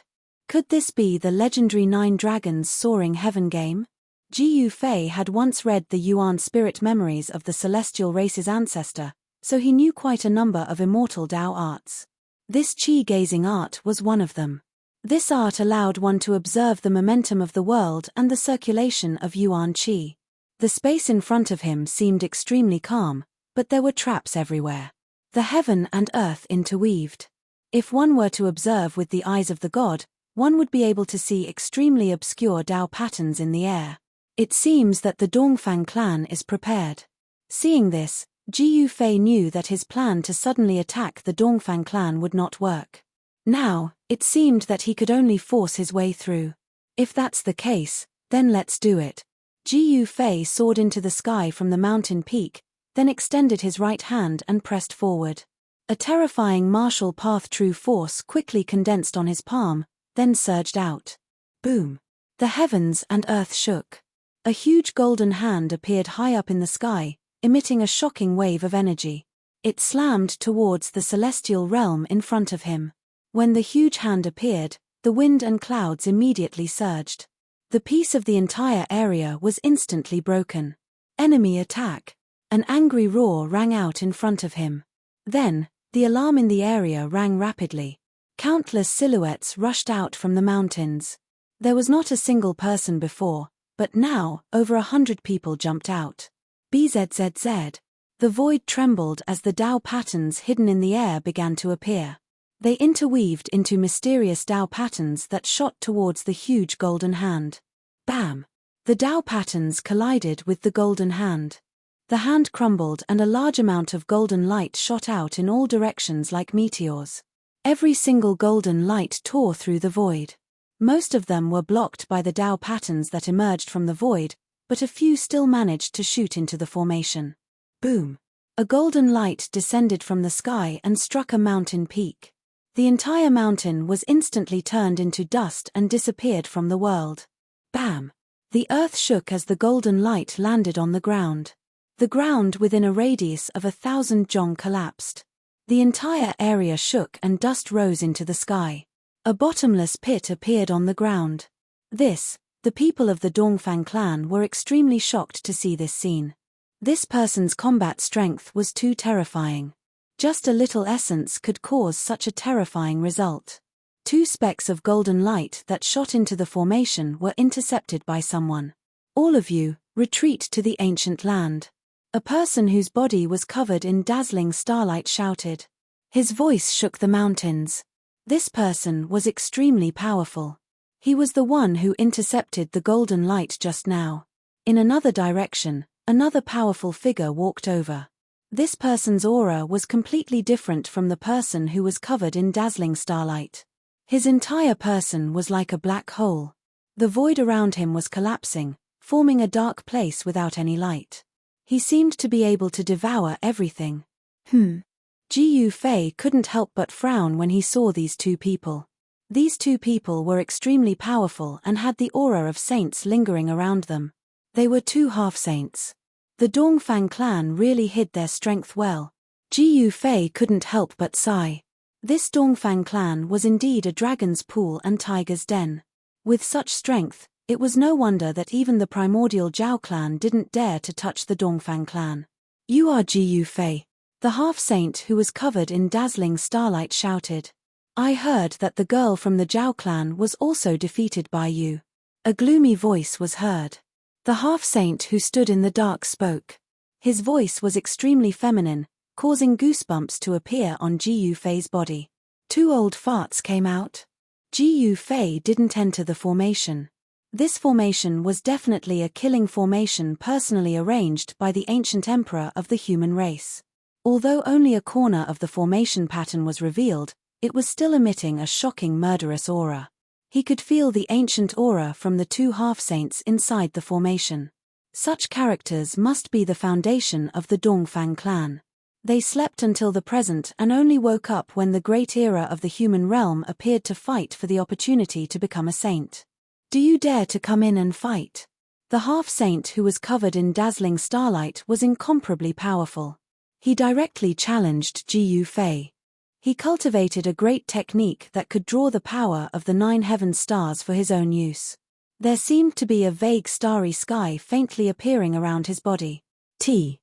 Could this be the legendary 9 dragons soaring heaven game? Ji Fei had once read the Yuan spirit memories of the celestial race's ancestor, so he knew quite a number of immortal Dao arts. This qi-gazing art was one of them. This art allowed one to observe the momentum of the world and the circulation of Yuan qi. The space in front of him seemed extremely calm, but there were traps everywhere. The heaven and earth interweaved. If one were to observe with the eyes of the god, one would be able to see extremely obscure Dao patterns in the air. It seems that the Dongfang clan is prepared. Seeing this, Ji Fei knew that his plan to suddenly attack the Dongfang clan would not work. Now, it seemed that he could only force his way through. If that's the case, then let's do it. Ji Fei soared into the sky from the mountain peak, then extended his right hand and pressed forward. A terrifying martial path true force quickly condensed on his palm, then surged out. Boom! The heavens and earth shook. A huge golden hand appeared high up in the sky, emitting a shocking wave of energy. It slammed towards the celestial realm in front of him. When the huge hand appeared, the wind and clouds immediately surged. The peace of the entire area was instantly broken. Enemy attack! An angry roar rang out in front of him. Then, the alarm in the area rang rapidly. Countless silhouettes rushed out from the mountains. There was not a single person before, but now, over 100 people jumped out. Bzzz. The void trembled as the Dao patterns hidden in the air began to appear. They interweaved into mysterious Dao patterns that shot towards the huge golden hand. Bam! The Dao patterns collided with the golden hand. The hand crumbled and a large amount of golden light shot out in all directions like meteors. Every single golden light tore through the void. Most of them were blocked by the Dao patterns that emerged from the void, but a few still managed to shoot into the formation. Boom! A golden light descended from the sky and struck a mountain peak. The entire mountain was instantly turned into dust and disappeared from the world. Bam! The earth shook as the golden light landed on the ground. The ground within a radius of 1,000 jong collapsed. The entire area shook and dust rose into the sky. A bottomless pit appeared on the ground. The people of the Dongfang clan were extremely shocked to see this scene. This person's combat strength was too terrifying. Just a little essence could cause such a terrifying result. 2 specks of golden light that shot into the formation were intercepted by someone. All of you, retreat to the ancient land. A person whose body was covered in dazzling starlight shouted. His voice shook the mountains. This person was extremely powerful. He was the one who intercepted the golden light just now. In another direction, another powerful figure walked over. This person's aura was completely different from the person who was covered in dazzling starlight. His entire person was like a black hole. The void around him was collapsing, forming a dark place without any light. He seemed to be able to devour everything. Ji Fei couldn't help but frown when he saw these 2 people. These 2 people were extremely powerful and had the aura of saints lingering around them. They were 2 half-saints. The Dongfang clan really hid their strength well. Ji Fei couldn't help but sigh. This Dongfang clan was indeed a dragon's pool and tiger's den. With such strength, it was no wonder that even the primordial Zhao clan didn't dare to touch the Dongfang clan. You are Ji Fei. The half-saint who was covered in dazzling starlight shouted. I heard that the girl from the Zhao clan was also defeated by you. A gloomy voice was heard. The half-saint who stood in the dark spoke. His voice was extremely feminine, causing goosebumps to appear on Ji Fei's body. 2 old farts came out. Ji Fei didn't enter the formation. This formation was definitely a killing formation personally arranged by the ancient emperor of the human race. Although only a corner of the formation pattern was revealed, it was still emitting a shocking murderous aura. He could feel the ancient aura from the 2 half-saints inside the formation. Such characters must be the foundation of the Dongfang clan. They slept until the present and only woke up when the great era of the human realm appeared to fight for the opportunity to become a saint. Do you dare to come in and fight? The half-saint who was covered in dazzling starlight was incomparably powerful. He directly challenged Ji Fei. He cultivated a great technique that could draw the power of the 9 heaven stars for his own use. There seemed to be a vague starry sky faintly appearing around his body. Chapter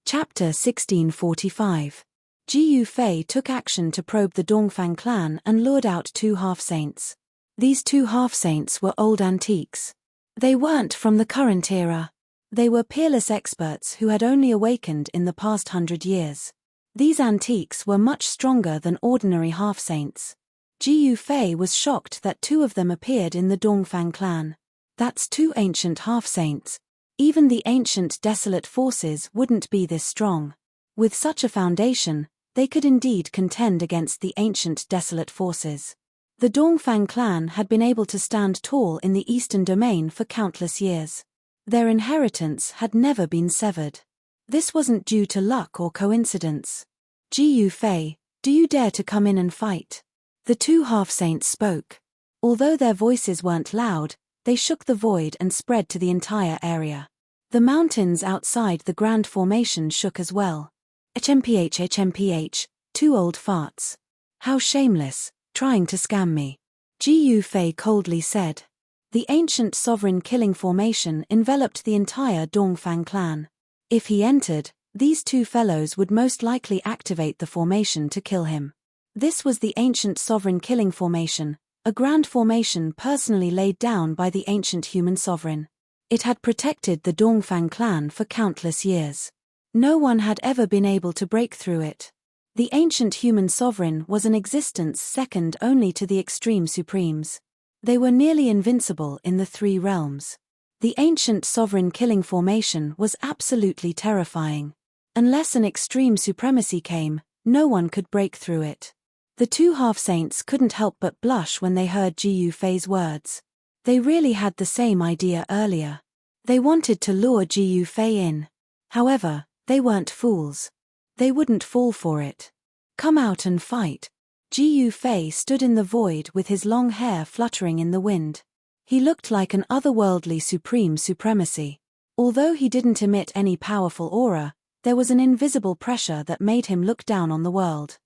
1645. Ji Yufei took action to probe the Dongfang clan and lured out 2 half-saints. These 2 half-saints were old antiques. They weren't from the current era. They were peerless experts who had only awakened in the past 100 years. These antiques were much stronger than ordinary half-saints. Ji Yufei was shocked that 2 of them appeared in the Dongfang clan. That's 2 ancient half-saints. Even the ancient desolate forces wouldn't be this strong. With such a foundation, they could indeed contend against the ancient desolate forces. The Dongfang clan had been able to stand tall in the eastern domain for countless years. Their inheritance had never been severed. This wasn't due to luck or coincidence. Ji Yufei, do you dare to come in and fight? The 2 half-saints spoke. Although their voices weren't loud, they shook the void and spread to the entire area. The mountains outside the Grand Formation shook as well. HMPH, 2 old farts. How shameless, trying to scam me. Ji Yufei coldly said. The ancient sovereign killing formation enveloped the entire Dongfang clan. If he entered, these 2 fellows would most likely activate the formation to kill him. This was the ancient sovereign killing formation, a grand formation personally laid down by the ancient human sovereign. It had protected the Dongfang clan for countless years. No one had ever been able to break through it. The ancient human sovereign was an existence second only to the extreme supremes. They were nearly invincible in the 3 realms. The ancient sovereign killing formation was absolutely terrifying. Unless an extreme supremacy came, no one could break through it. The 2 half-saints couldn't help but blush when they heard Ji Yufei's words. They really had the same idea earlier. They wanted to lure Ji Yufei in. However, they weren't fools. They wouldn't fall for it. Come out and fight. Ji Yufei stood in the void with his long hair fluttering in the wind. He looked like an otherworldly supreme supremacy. Although he didn't emit any powerful aura, there was an invisible pressure that made him look down on the world.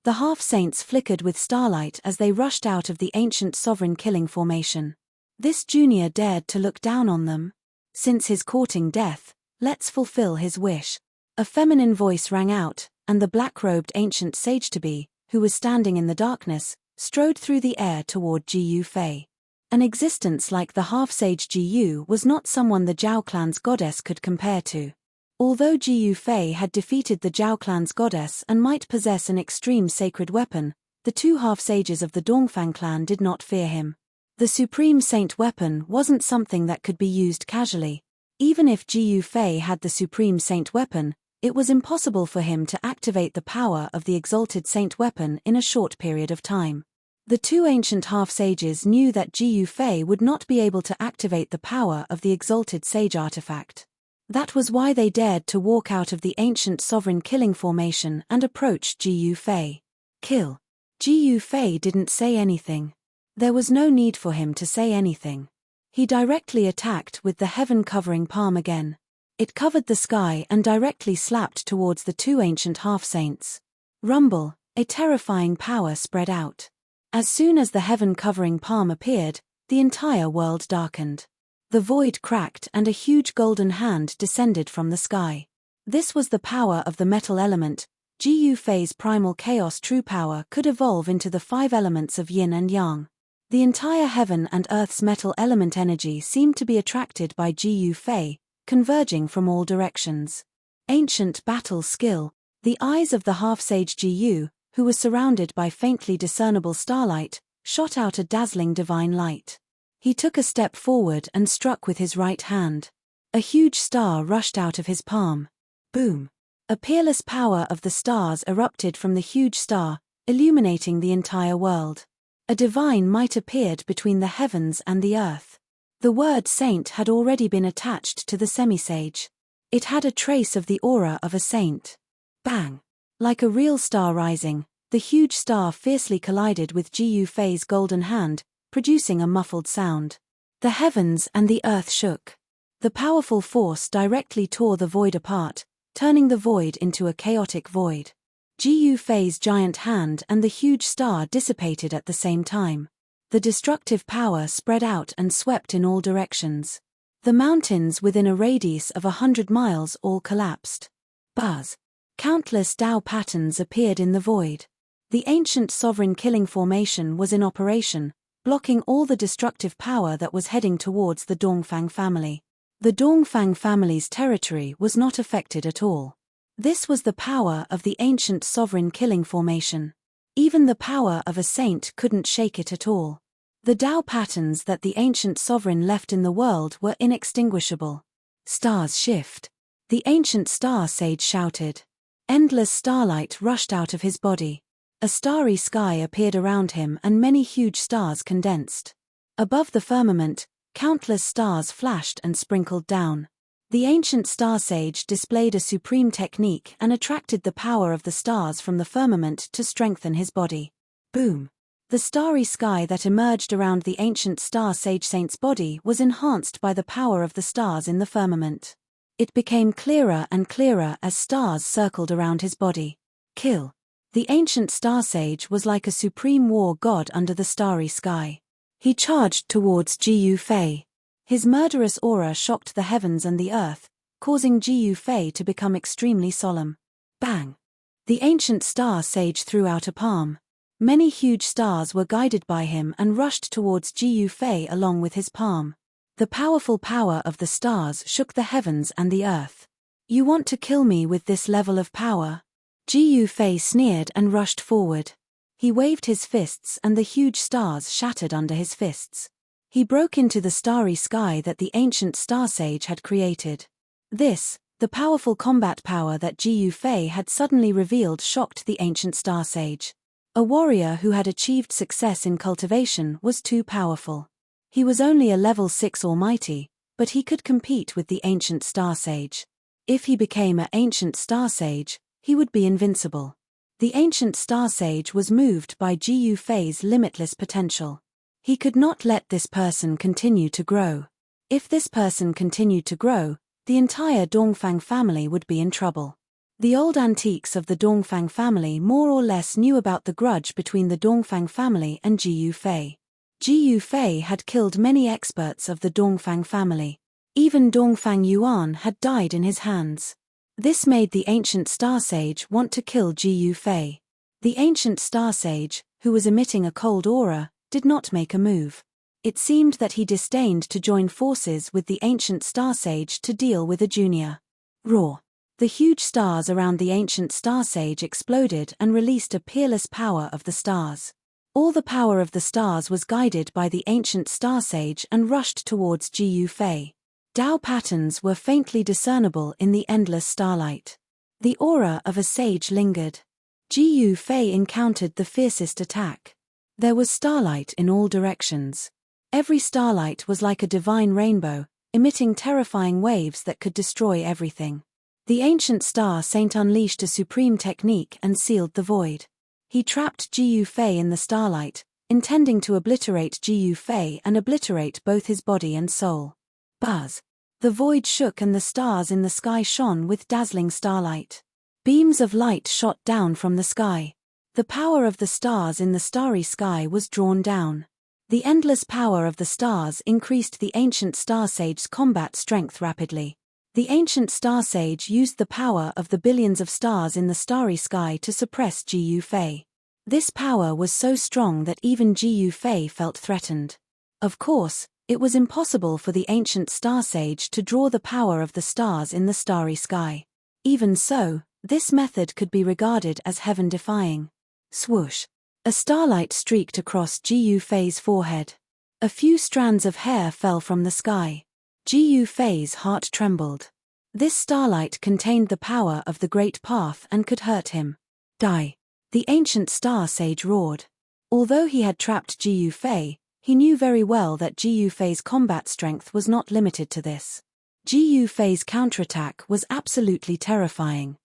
The half-saints flickered with starlight as they rushed out of the ancient sovereign killing formation. This junior dared to look down on them. Since his courting death, let's fulfill his wish. A feminine voice rang out, and the black-robed ancient sage-to-be, who was standing in the darkness, strode through the air toward Ji Yufei. An existence like the half-sage Ji Yu was not someone the Zhao clan's goddess could compare to. Although Ji Yufei had defeated the Zhao clan's goddess and might possess an extreme sacred weapon, the 2 half-sages of the Dongfang clan did not fear him. The supreme saint weapon wasn't something that could be used casually. Even if Ji Yufei had the supreme saint weapon, it was impossible for him to activate the power of the exalted saint weapon in a short period of time. The 2 ancient half-sages knew that Ji Yufei would not be able to activate the power of the exalted sage artifact. That was why they dared to walk out of the ancient sovereign killing formation and approach Ji Yufei. Kill. Ji Yufei didn't say anything. There was no need for him to say anything. He directly attacked with the heaven-covering palm again. It covered the sky and directly slapped towards the 2 ancient half-saints. Rumble, a terrifying power spread out. As soon as the heaven-covering palm appeared, the entire world darkened. The void cracked and a huge golden hand descended from the sky. This was the power of the metal element. Ji Yufei's primal chaos true power could evolve into the 5 elements of yin and yang. The entire heaven and earth's metal element energy seemed to be attracted by Ji Yufei, converging from all directions. Ancient battle skill. The eyes of the half-sage Ji Yu, who was surrounded by faintly discernible starlight, shot out a dazzling divine light. He took a step forward and struck with his right hand. A huge star rushed out of his palm. Boom! A peerless power of the stars erupted from the huge star, illuminating the entire world. A divine might appeared between the heavens and the earth. The word saint had already been attached to the semi-sage. It had a trace of the aura of a saint. Bang! Like a real star rising, the huge star fiercely collided with Ji Yufei's golden hand, producing a muffled sound. The heavens and the earth shook. The powerful force directly tore the void apart, turning the void into a chaotic void. Ji Yufei's giant hand and the huge star dissipated at the same time. The destructive power spread out and swept in all directions. The mountains within a radius of 100 miles all collapsed. Buzz. Countless Tao patterns appeared in the void. The ancient sovereign killing formation was in operation, blocking all the destructive power that was heading towards the Dongfang family. The Dongfang family's territory was not affected at all. This was the power of the ancient sovereign killing formation. Even the power of a saint couldn't shake it at all. The Tao patterns that the ancient sovereign left in the world were inextinguishable. Stars shift. The ancient star sage shouted. Endless starlight rushed out of his body. A starry sky appeared around him and many huge stars condensed. Above the firmament, countless stars flashed and sprinkled down. The ancient star sage displayed a supreme technique and attracted the power of the stars from the firmament to strengthen his body. Boom! The starry sky that emerged around the ancient star sage saint's body was enhanced by the power of the stars in the firmament. It became clearer and clearer as stars circled around his body. Kill. The ancient star sage was like a supreme war god under the starry sky. He charged towards Ji Yufei. His murderous aura shocked the heavens and the earth, causing Ji Yufei to become extremely solemn. Bang! The ancient star sage threw out a palm. Many huge stars were guided by him and rushed towards Ji Yufei along with his palm. The powerful power of the stars shook the heavens and the earth. You want to kill me with this level of power? Ji Yufei sneered and rushed forward. He waved his fists and the huge stars shattered under his fists. He broke into the starry sky that the ancient star sage had created. This, the powerful combat power that Ji Yufei had suddenly revealed, shocked the ancient star sage. A warrior who had achieved success in cultivation was too powerful. He was only a level 6 almighty, but he could compete with the ancient star sage. If he became an ancient star sage, he would be invincible. The ancient star sage was moved by Ji Yufei's limitless potential. He could not let this person continue to grow. If this person continued to grow, the entire Dongfang family would be in trouble. The old antiques of the Dongfang family more or less knew about the grudge between the Dongfang family and Ji Yufei. Ji Yufei had killed many experts of the Dongfang family. Even Dongfang Yuan had died in his hands. This made the ancient star sage want to kill Ji Yufei. The ancient star sage, who was emitting a cold aura, did not make a move. It seemed that he disdained to join forces with the ancient star sage to deal with a junior. Roar! The huge stars around the ancient star sage exploded and released a peerless power of the stars. All the power of the stars was guided by the ancient star sage and rushed towards Ji Yufei. Tao patterns were faintly discernible in the endless starlight. The aura of a sage lingered. Ji Yufei encountered the fiercest attack. There was starlight in all directions. Every starlight was like a divine rainbow, emitting terrifying waves that could destroy everything. The ancient star saint unleashed a supreme technique and sealed the void. He trapped Ji Yufei in the starlight, intending to obliterate Ji Yufei and obliterate both his body and soul. Buzz! The void shook and the stars in the sky shone with dazzling starlight. Beams of light shot down from the sky. The power of the stars in the starry sky was drawn down. The endless power of the stars increased the ancient star sage's combat strength rapidly. The ancient star sage used the power of the billions of stars in the starry sky to suppress Ji Yufei. This power was so strong that even Ji Yufei felt threatened. Of course, it was impossible for the ancient star sage to draw the power of the stars in the starry sky. Even so, this method could be regarded as heaven-defying. Swoosh! A starlight streaked across Ji Yufei's forehead. A few strands of hair fell from the sky. Ji Yufei's heart trembled. This starlight contained the power of the Great Path and could hurt him. Die! The ancient star sage roared. Although he had trapped Ji Yufei, he knew very well that Ji Yufei's combat strength was not limited to this. Ji Yufei's counterattack was absolutely terrifying.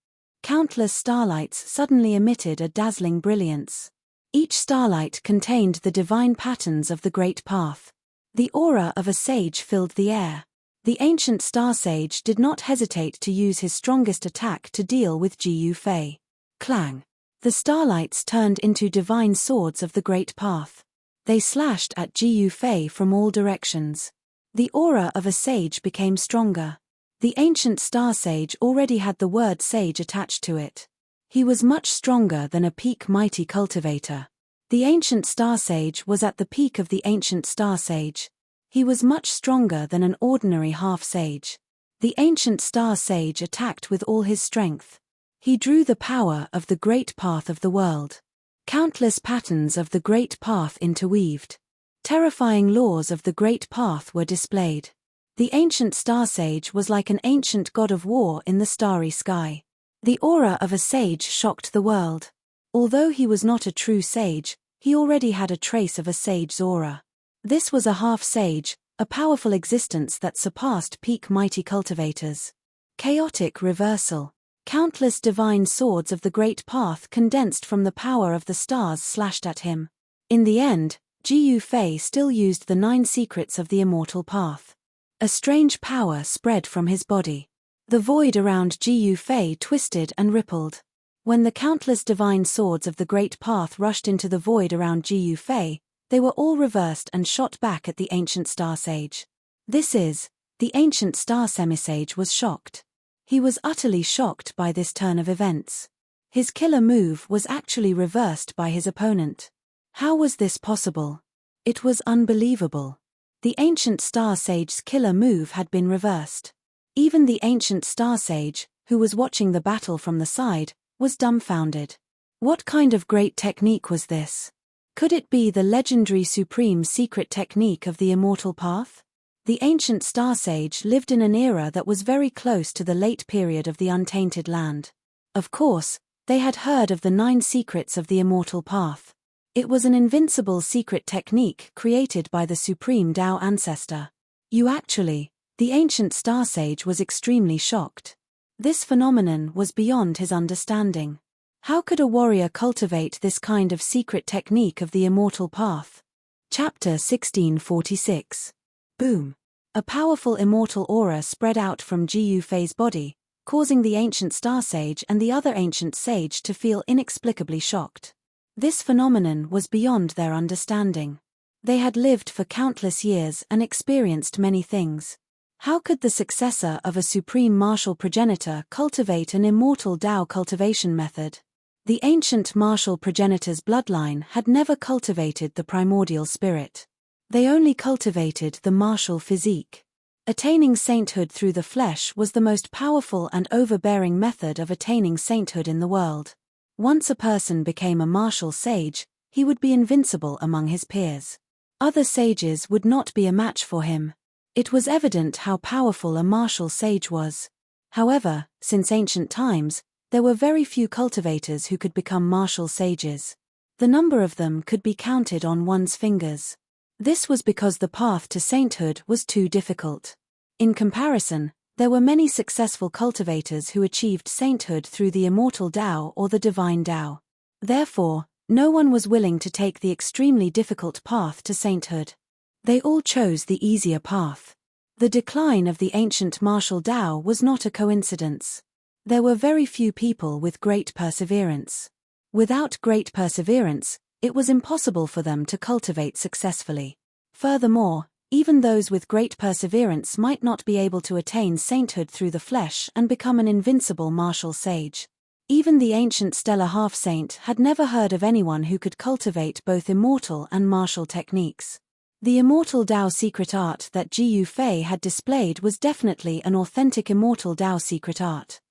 Countless starlights suddenly emitted a dazzling brilliance. Each starlight contained the divine patterns of the Great Path. The aura of a sage filled the air. The ancient star sage did not hesitate to use his strongest attack to deal with Ji Yufei. Clang! The starlights turned into divine swords of the Great Path. They slashed at Jiu Fei from all directions. The aura of a sage became stronger. The ancient star sage already had the word sage attached to it. He was much stronger than a peak mighty cultivator. The ancient star sage was at the peak of the ancient star sage. He was much stronger than an ordinary half-sage. The ancient star sage attacked with all his strength. He drew the power of the great path of the world. Countless patterns of the great path interweaved. Terrifying laws of the great path were displayed. The ancient star sage was like an ancient god of war in the starry sky. The aura of a sage shocked the world. Although he was not a true sage, he already had a trace of a sage's aura. This was a half-sage, a powerful existence that surpassed peak mighty cultivators. Chaotic reversal. Countless divine swords of the great path condensed from the power of the stars slashed at him. In the end, Jiu Fei still used the 9 secrets of the immortal path. A strange power spread from his body. The void around Jiu Fei twisted and rippled. When the countless divine swords of the great path rushed into the void around Jiu Fei, they were all reversed and shot back at the ancient star sage. The ancient star semisage was shocked. He was utterly shocked by this turn of events. His killer move was actually reversed by his opponent. How was this possible? It was unbelievable. The ancient star sage's killer move had been reversed. Even the ancient star sage, who was watching the battle from the side, was dumbfounded. What kind of great technique was this? Could it be the legendary supreme secret technique of the immortal path? The ancient star sage lived in an era that was very close to the late period of the untainted land. Of course, they had heard of the 9 secrets of the immortal path. It was an invincible secret technique created by the supreme Tao ancestor. The ancient star sage was extremely shocked. This phenomenon was beyond his understanding. How could a warrior cultivate this kind of secret technique of the immortal path? Chapter 1646. Boom! A powerful immortal aura spread out from Jiu Fei's body, causing the ancient star sage and the other ancient sage to feel inexplicably shocked. This phenomenon was beyond their understanding. They had lived for countless years and experienced many things. How could the successor of a supreme martial progenitor cultivate an immortal Tao cultivation method? The ancient martial progenitor's bloodline had never cultivated the primordial spirit. They only cultivated the martial physique. Attaining sainthood through the flesh was the most powerful and overbearing method of attaining sainthood in the world. Once a person became a martial sage, he would be invincible among his peers. Other sages would not be a match for him. It was evident how powerful a martial sage was. However, since ancient times, there were very few cultivators who could become martial sages. The number of them could be counted on one's fingers. This was because the path to sainthood was too difficult. In comparison, there were many successful cultivators who achieved sainthood through the immortal Tao or the divine Tao. Therefore, no one was willing to take the extremely difficult path to sainthood. They all chose the easier path. The decline of the ancient martial Tao was not a coincidence. There were very few people with great perseverance. Without great perseverance, it was impossible for them to cultivate successfully. Furthermore, even those with great perseverance might not be able to attain sainthood through the flesh and become an invincible martial sage. Even the ancient stellar half-saint had never heard of anyone who could cultivate both immortal and martial techniques. The immortal Tao secret art that Jiu Fei had displayed was definitely an authentic immortal Tao secret art.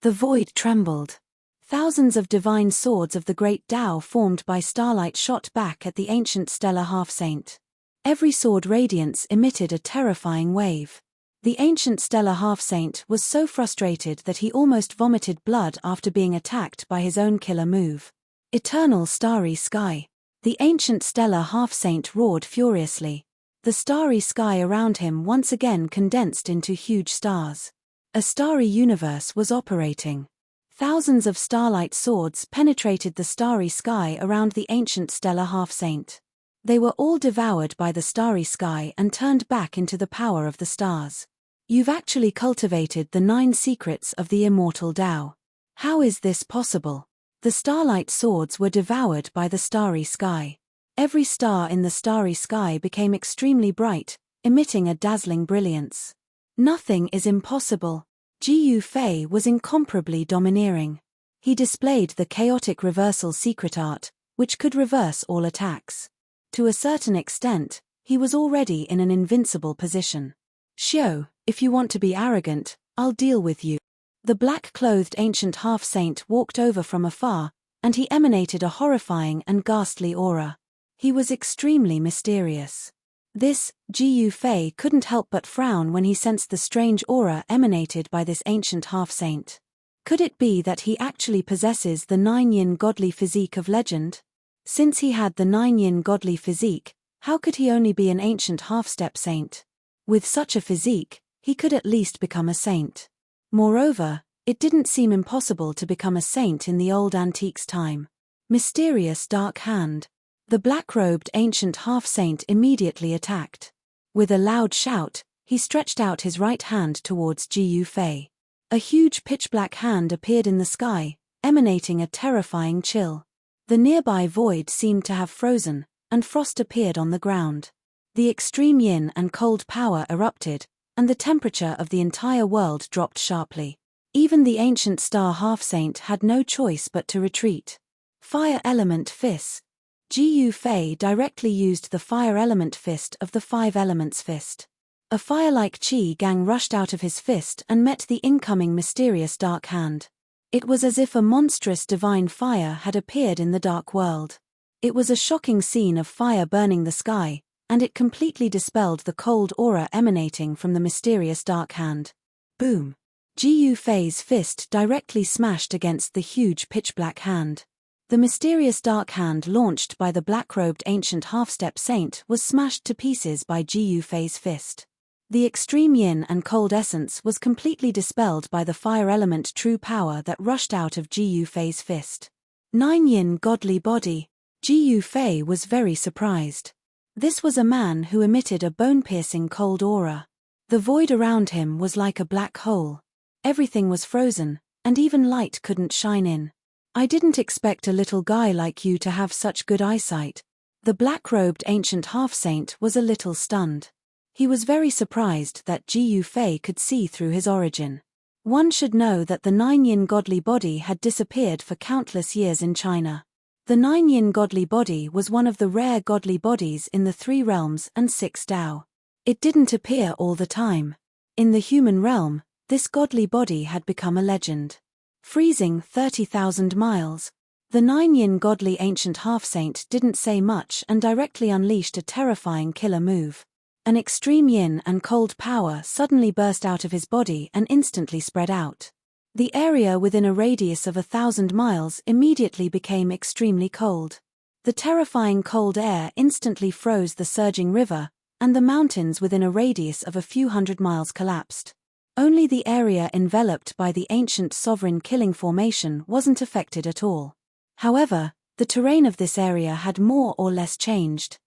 The void trembled. Thousands of divine swords of the great Tao formed by starlight shot back at the ancient stellar half-saint. Every sword radiance emitted a terrifying wave. The ancient stellar half-saint was so frustrated that he almost vomited blood after being attacked by his own killer move. Eternal starry sky. The ancient stellar half-saint roared furiously. The starry sky around him once again condensed into huge stars. A starry universe was operating. Thousands of starlight swords penetrated the starry sky around the ancient stellar half-saint. They were all devoured by the starry sky and turned back into the power of the stars. You've actually cultivated the 9 secrets of the immortal Tao. How is this possible? The starlight swords were devoured by the starry sky. Every star in the starry sky became extremely bright, emitting a dazzling brilliance. Nothing is impossible. Jiyu Fei was incomparably domineering. He displayed the chaotic reversal secret art, which could reverse all attacks. To a certain extent, he was already in an invincible position. Xiao, if you want to be arrogant, I'll deal with you. The black-clothed ancient half-saint walked over from afar, and he emanated a horrifying and ghastly aura. He was extremely mysterious. This, Jiyu Fei couldn't help but frown when he sensed the strange aura emanated by this ancient half-saint. Could it be that he actually possesses the nine-yin godly physique of legend? Since he had the nine-yin godly physique, how could he only be an ancient half-step saint? With such a physique, he could at least become a saint. Moreover, it didn't seem impossible to become a saint in the old antiques time. Mysterious dark hand. The black-robed ancient half-saint immediately attacked. With a loud shout, he stretched out his right hand towards Jiyu Fei. A huge pitch-black hand appeared in the sky, emanating a terrifying chill. The nearby void seemed to have frozen, and frost appeared on the ground. The extreme yin and cold power erupted, and the temperature of the entire world dropped sharply. Even the ancient star half-saint had no choice but to retreat. Fire element fist. Jiyu Fei directly used the fire element fist of the five elements fist. A fire-like qi gang rushed out of his fist and met the incoming mysterious dark hand. It was as if a monstrous divine fire had appeared in the dark world. It was a shocking scene of fire burning the sky, and it completely dispelled the cold aura emanating from the mysterious dark hand. Boom! Jiyu Fei's fist directly smashed against the huge pitch-black hand. The mysterious dark hand launched by the black-robed ancient half-step saint was smashed to pieces by Jiyu Fei's fist. The extreme yin and cold essence was completely dispelled by the fire element true power that rushed out of Jiyu Fei's fist. Nine yin godly body. Jiyu Fei was very surprised. This was a man who emitted a bone-piercing cold aura. The void around him was like a black hole. Everything was frozen, and even light couldn't shine in. I didn't expect a little guy like you to have such good eyesight. The black-robed ancient half-saint was a little stunned. He was very surprised that Jiyu Fei could see through his origin. One should know that the nine-yin godly body had disappeared for countless years in China. The nine-yin godly body was one of the rare godly bodies in the three realms and six Dao. It didn't appear all the time. In the human realm, this godly body had become a legend. Freezing 30,000 miles. The nine-yin godly ancient half-saint didn't say much and directly unleashed a terrifying killer move. An extreme yin and cold power suddenly burst out of his body and instantly spread out. The area within a radius of 1,000 miles immediately became extremely cold. The terrifying cold air instantly froze the surging river, and the mountains within a radius of a few hundred miles collapsed. Only the area enveloped by the ancient sovereign killing formation wasn't affected at all. However, the terrain of this area had more or less changed.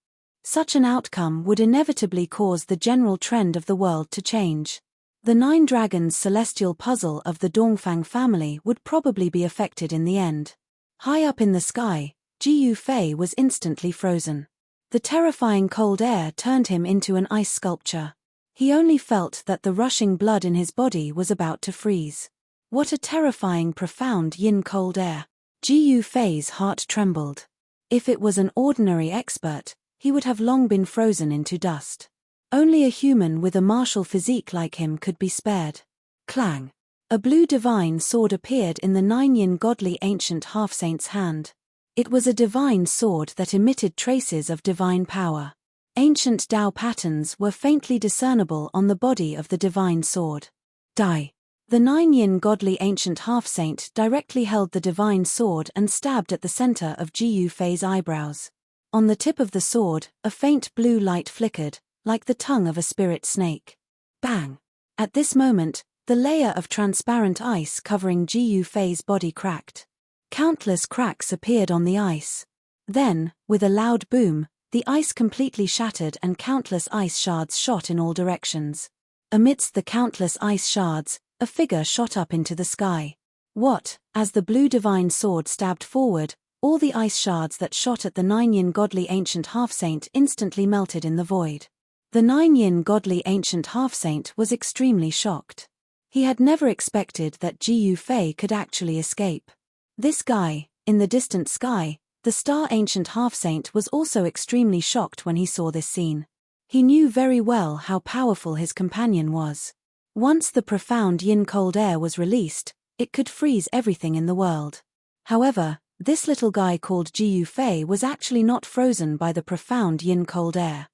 Such an outcome would inevitably cause the general trend of the world to change. The Nine Dragons celestial puzzle of the Dongfang family would probably be affected in the end. High up in the sky, Jiyu Fei was instantly frozen. The terrifying cold air turned him into an ice sculpture. He only felt that the rushing blood in his body was about to freeze. What a terrifying profound yin-cold air. Jiyu Fei's heart trembled. If it was an ordinary expert, he would have long been frozen into dust. Only a human with a martial physique like him could be spared. Clang! A blue divine sword appeared in the nine-yin godly ancient half-saint's hand. It was a divine sword that emitted traces of divine power. Ancient Dao patterns were faintly discernible on the body of the divine sword. Die. The nine-yin godly ancient half-saint directly held the divine sword and stabbed at the center of Jiyu Fei's eyebrows. On the tip of the sword, a faint blue light flickered, like the tongue of a spirit snake. Bang! At this moment, the layer of transparent ice covering Jiyu Fei's body cracked. Countless cracks appeared on the ice. Then, with a loud boom, the ice completely shattered and countless ice shards shot in all directions. Amidst the countless ice shards, a figure shot up into the sky. What, as the blue divine sword stabbed forward, All the ice shards that shot at the 9-yin godly ancient half-saint instantly melted in the void. The 9-yin godly ancient half-saint was extremely shocked. He had never expected that Ji Yufei could actually escape. This guy, in the distant sky, the star ancient half-saint was also extremely shocked when he saw this scene. He knew very well how powerful his companion was. Once the profound yin cold air was released, it could freeze everything in the world. However, this little guy called Ji Yufei was actually not frozen by the profound yin cold air.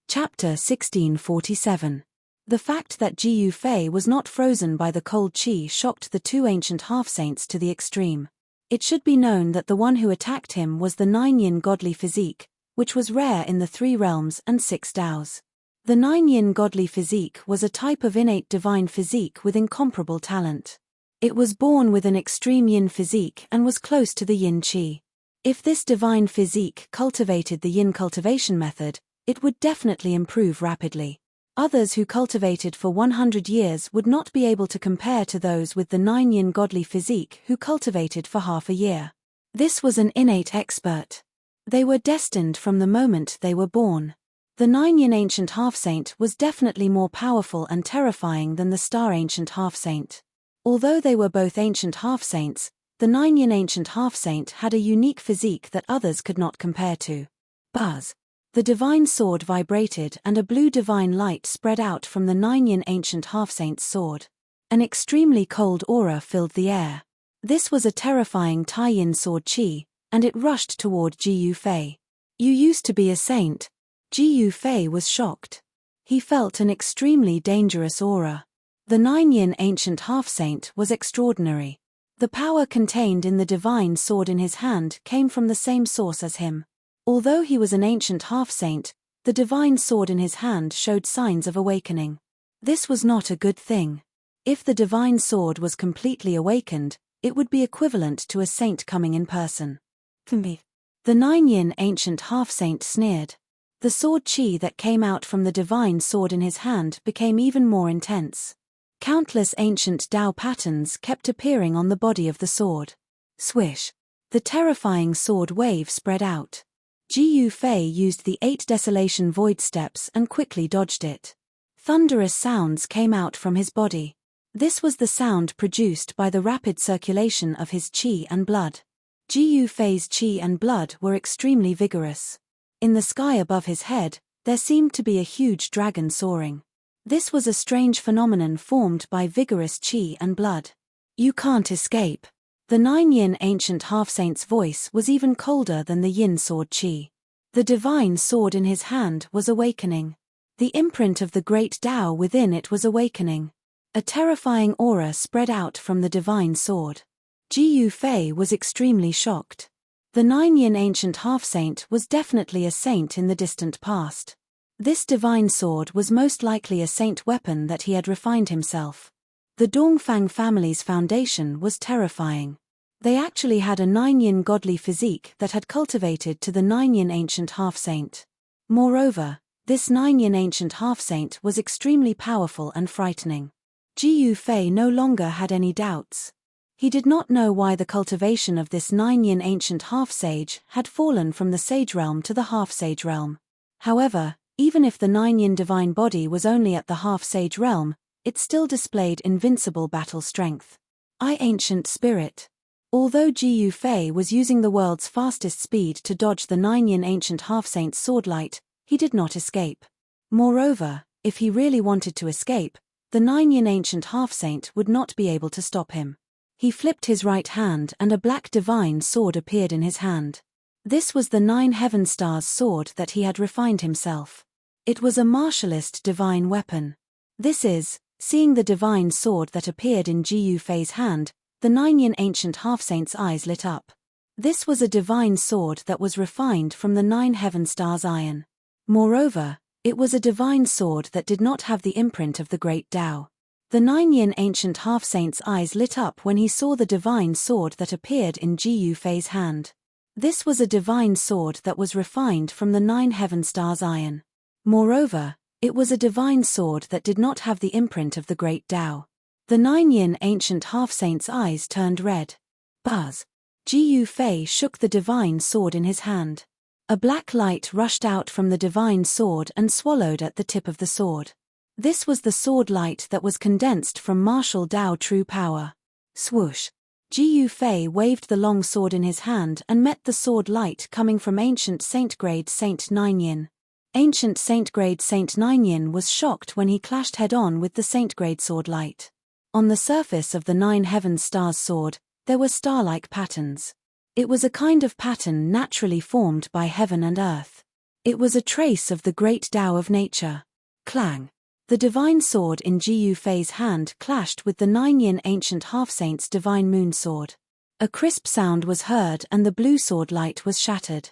Chapter 1647. The fact that Ji Yufei was not frozen by the cold qi shocked the two ancient half-saints to the extreme. It should be known that the one who attacked him was the 9-yin godly physique, which was rare in the 3 realms and 6 Taos. The 9-yin godly physique was a type of innate divine physique with incomparable talent. It was born with an extreme yin physique and was close to the yin qi. If this divine physique cultivated the yin cultivation method, it would definitely improve rapidly. Others who cultivated for 100 years would not be able to compare to those with the 9-yin godly physique who cultivated for half a year. This was an innate expert. They were destined from the moment they were born. The 9-yin ancient half-saint was definitely more powerful and terrifying than the star ancient half-saint. Although they were both ancient half-saints, the 9-yin ancient half-saint had a unique physique that others could not compare to. Buzz. The divine sword vibrated and a blue divine light spread out from the 9-yin ancient half-saint's sword. An extremely cold aura filled the air. This was a terrifying Tai-yin sword qi, and it rushed toward Ji Yufei. You used to be a saint. Ji Yufei was shocked. He felt an extremely dangerous aura. The 9-yin ancient half-saint was extraordinary. The power contained in the divine sword in his hand came from the same source as him. Although he was an ancient half-saint, the divine sword in his hand showed signs of awakening. This was not a good thing. If the divine sword was completely awakened, it would be equivalent to a saint coming in person. The 9-yin ancient half-saint sneered. The sword qi that came out from the divine sword in his hand became even more intense. Countless ancient Tao patterns kept appearing on the body of the sword. Swish! The terrifying sword wave spread out. Ji Yufei used the 8 desolation void steps and quickly dodged it. Thunderous sounds came out from his body. This was the sound produced by the rapid circulation of his qi and blood. Ji Yufei's qi and blood were extremely vigorous. In the sky above his head, there seemed to be a huge dragon soaring. This was a strange phenomenon formed by vigorous qi and blood. You can't escape. The 9-yin ancient half-saint's voice was even colder than the yin sword qi. The divine sword in his hand was awakening. The imprint of the great Tao within it was awakening. A terrifying aura spread out from the divine sword. Ji Yufei was extremely shocked. The 9-yin ancient half-saint was definitely a saint in the distant past. This divine sword was most likely a saint weapon that he had refined himself. The Dongfang family's foundation was terrifying. They actually had a 9-yin godly physique that had cultivated to the 9-yin ancient half-saint. Moreover, this 9-yin ancient half-saint was extremely powerful and frightening. Ji Yufei no longer had any doubts. He did not know why the cultivation of this 9-yin ancient half-sage had fallen from the sage realm to the half-sage realm. However, even if the 9-yin divine body was only at the half-sage realm, it still displayed invincible battle strength. Ancient spirit. Although Ji Yufei was using the world's fastest speed to dodge the 9-yin ancient half-saint's swordlight, he did not escape. Moreover, if he really wanted to escape, the 9-yin ancient half-saint would not be able to stop him. He flipped his right hand and a black divine sword appeared in his hand. This was the 9 heaven stars sword that he had refined himself. It was a martialist divine weapon. This is, seeing the divine sword that appeared in Ji Yufei's hand, the 9-yin ancient half-saint's eyes lit up. This was a divine sword that was refined from the 9 heaven stars iron. Moreover, it was a divine sword that did not have the imprint of the great Tao. The 9-yin ancient half-saint's eyes lit up when he saw the divine sword that appeared in Ji Yufei's hand. This was a divine sword that was refined from the 9 heaven stars iron. Moreover, it was a divine sword that did not have the imprint of the great Tao. The 9-yin ancient half-saint's eyes turned red. Buzz. Ji Yufei shook the divine sword in his hand. A black light rushed out from the divine sword and swallowed at the tip of the sword. This was the sword light that was condensed from martial Dao true power. Swoosh! Ji Yufei waved the long sword in his hand and met the sword light coming from ancient Saint-grade Saint Nianyin. Ancient Saint-grade Saint Nianyin was shocked when he clashed head-on with the Saint-grade sword light. On the surface of the 9 heaven stars sword, there were star-like patterns. It was a kind of pattern naturally formed by heaven and earth. It was a trace of the great Tao of nature. Clang! The divine sword in Ji Yufei's hand clashed with the Nianyin ancient half-saint's divine moon sword. A crisp sound was heard and the blue sword light was shattered.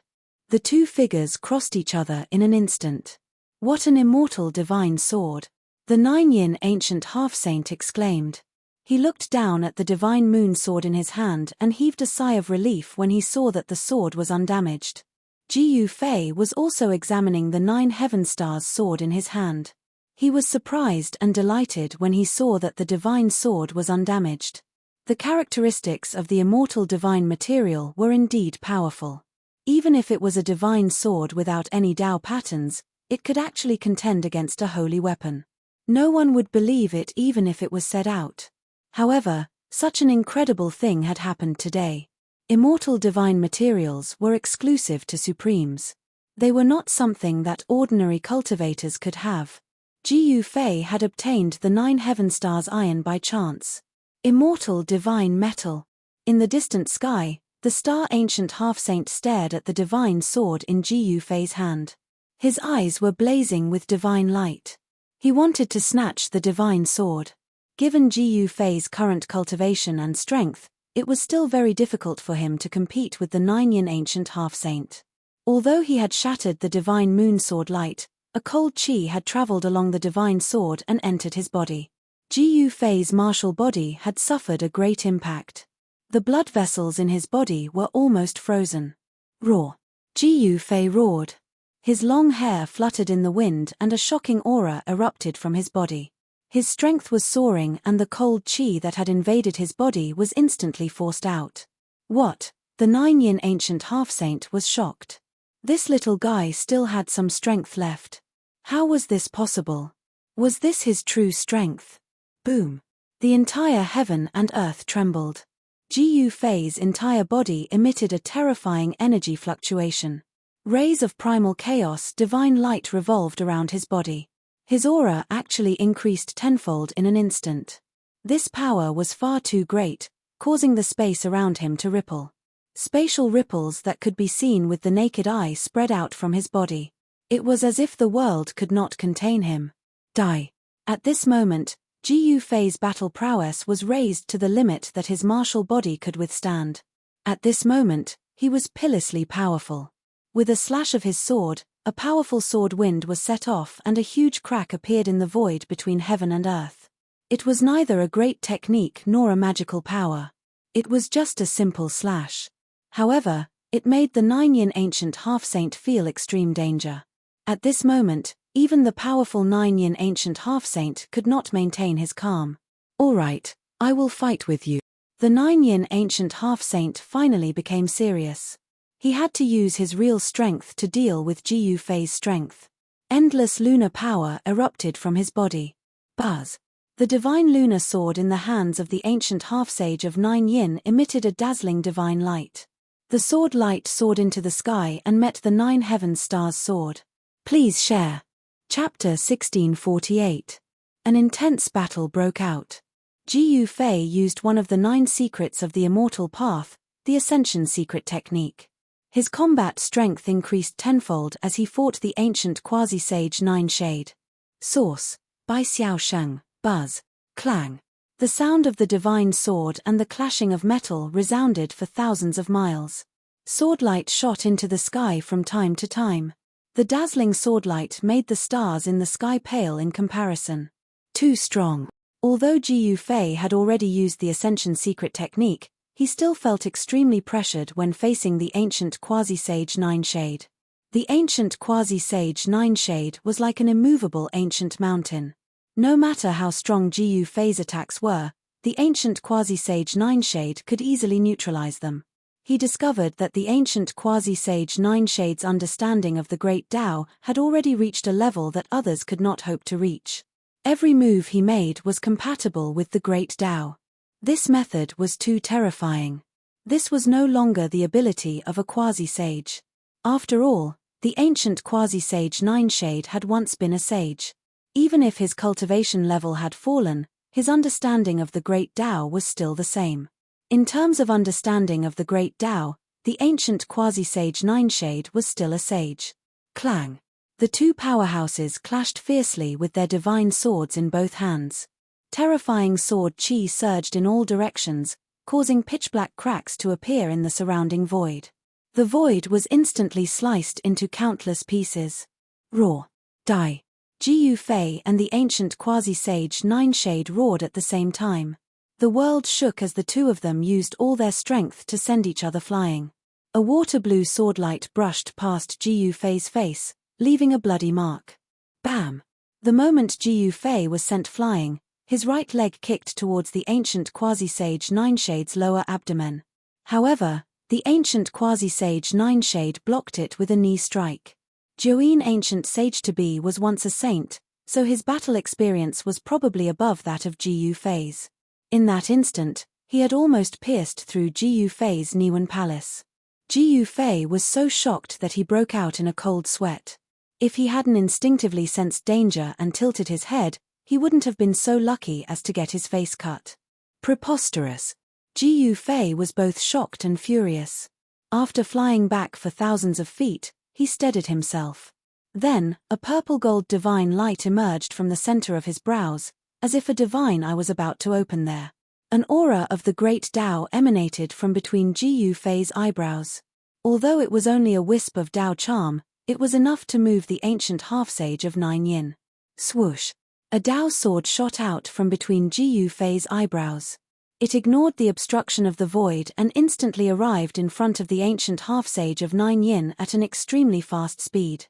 The two figures crossed each other in an instant. What an immortal divine sword! The Nianyin ancient half-saint exclaimed. He looked down at the divine moon sword in his hand and heaved a sigh of relief when he saw that the sword was undamaged. Ji Yufei was also examining the 9 heaven stars sword in his hand. He was surprised and delighted when he saw that the divine sword was undamaged. The characteristics of the immortal divine material were indeed powerful. Even if it was a divine sword without any Dao patterns, it could actually contend against a holy weapon. No one would believe it even if it was said out. However, such an incredible thing had happened today. Immortal divine materials were exclusive to Supremes. They were not something that ordinary cultivators could have. Ji Yufei had obtained the 9 heaven stars iron by chance. Immortal divine metal. In the distant sky, the star ancient half-saint stared at the divine sword in Ji Yufei's hand. His eyes were blazing with divine light. He wanted to snatch the divine sword. Given Ji Yufei's current cultivation and strength, it was still very difficult for him to compete with the Nianyin ancient half-saint. Although he had shattered the divine moon sword light, a cold qi had traveled along the divine sword and entered his body. Ji Yufei's martial body had suffered a great impact. The blood vessels in his body were almost frozen. Roar! Ji Yufei roared. His long hair fluttered in the wind and a shocking aura erupted from his body. His strength was soaring and the cold qi that had invaded his body was instantly forced out. What? The Nianyin ancient half-saint was shocked. This little guy still had some strength left. How was this possible? Was this his true strength? Boom! The entire heaven and earth trembled. Ji Yufei's entire body emitted a terrifying energy fluctuation. Rays of primal chaos divine light revolved around his body. His aura actually increased tenfold in an instant. This power was far too great, causing the space around him to ripple. Spatial ripples that could be seen with the naked eye spread out from his body. It was as if the world could not contain him. Die! At this moment, Ji Yufei's battle prowess was raised to the limit that his martial body could withstand. At this moment, he was pitilessly powerful. With a slash of his sword, a powerful sword wind was set off and a huge crack appeared in the void between heaven and earth. It was neither a great technique nor a magical power. It was just a simple slash. However, it made the Nianyin ancient half-saint feel extreme danger. At this moment, even the powerful Nianyin ancient half-saint could not maintain his calm. All right, I will fight with you. The Nianyin ancient half-saint finally became serious. He had to use his real strength to deal with Ji Yufei's strength. Endless lunar power erupted from his body. Buzz! The divine lunar sword in the hands of the ancient half-sage of Nianyin emitted a dazzling divine light. The sword light soared into the sky and met the 9 heaven stars sword. Please share. Chapter 1648. An intense battle broke out. Ji Yufei used one of the 9 secrets of the immortal path, the Ascension secret technique. His combat strength increased tenfold as he fought the ancient quasi-sage 9 shade. Source: by Xiao Sheng. Buzz. Clang. The sound of the divine sword and the clashing of metal resounded for thousands of miles. Swordlight shot into the sky from time to time. The dazzling swordlight made the stars in the sky pale in comparison. Too strong. Although Ji Yufei had already used the Ascension secret technique, he still felt extremely pressured when facing the ancient quasi-sage 9 shade. The ancient quasi-sage 9 shade was like an immovable ancient mountain. No matter how strong Ji Yufei's attacks were, the ancient quasi-sage 9 shade could easily neutralize them. he discovered that the ancient quasi-sage Nine Shades' understanding of the Great Tao had already reached a level that others could not hope to reach. Every move he made was compatible with the Great Tao. This method was too terrifying. This was no longer the ability of a quasi-sage. After all, the ancient quasi-sage Nine Shade had once been a sage. Even if his cultivation level had fallen, his understanding of the Great Tao was still the same. In terms of understanding of the Great Tao, the ancient quasi-sage Nine Shade was still a sage. Clang! The two powerhouses clashed fiercely with their divine swords in both hands. Terrifying sword chi surged in all directions, causing pitch-black cracks to appear in the surrounding void. The void was instantly sliced into countless pieces. Raw. Die. Jiyu Fei and the ancient quasi-sage Nine Shade roared at the same time. The world shook as the two of them used all their strength to send each other flying. A water-blue swordlight brushed past Jiyu Fei's face, leaving a bloody mark. Bam! The moment Jiyu Fei was sent flying, his right leg kicked towards the ancient quasi-sage Nine Shade's lower abdomen. However, the ancient quasi-sage Nine Shade blocked it with a knee strike. Join ancient sage-to-be was once a saint, so his battle experience was probably above that of Jiyu Fei's. In that instant, he had almost pierced through Jiyu Fei's Niwen Palace. Jiyu Fei was so shocked that he broke out in a cold sweat. If he hadn't instinctively sensed danger and tilted his head, he wouldn't have been so lucky as to get his face cut. Preposterous. Jiyu Fei was both shocked and furious. After flying back for thousands of feet, he steadied himself. Then, a purple-gold divine light emerged from the center of his brows, as if a divine eye was about to open there. An aura of the Great Tao emanated from between Jiyu Fei's eyebrows. Although it was only a wisp of Tao charm, it was enough to move the ancient half-sage of Nine Yin. Swoosh! A Tao sword shot out from between Jiyu Fei's eyebrows. It ignored the obstruction of the void and instantly arrived in front of the ancient half-sage of Nine Yin at an extremely fast speed.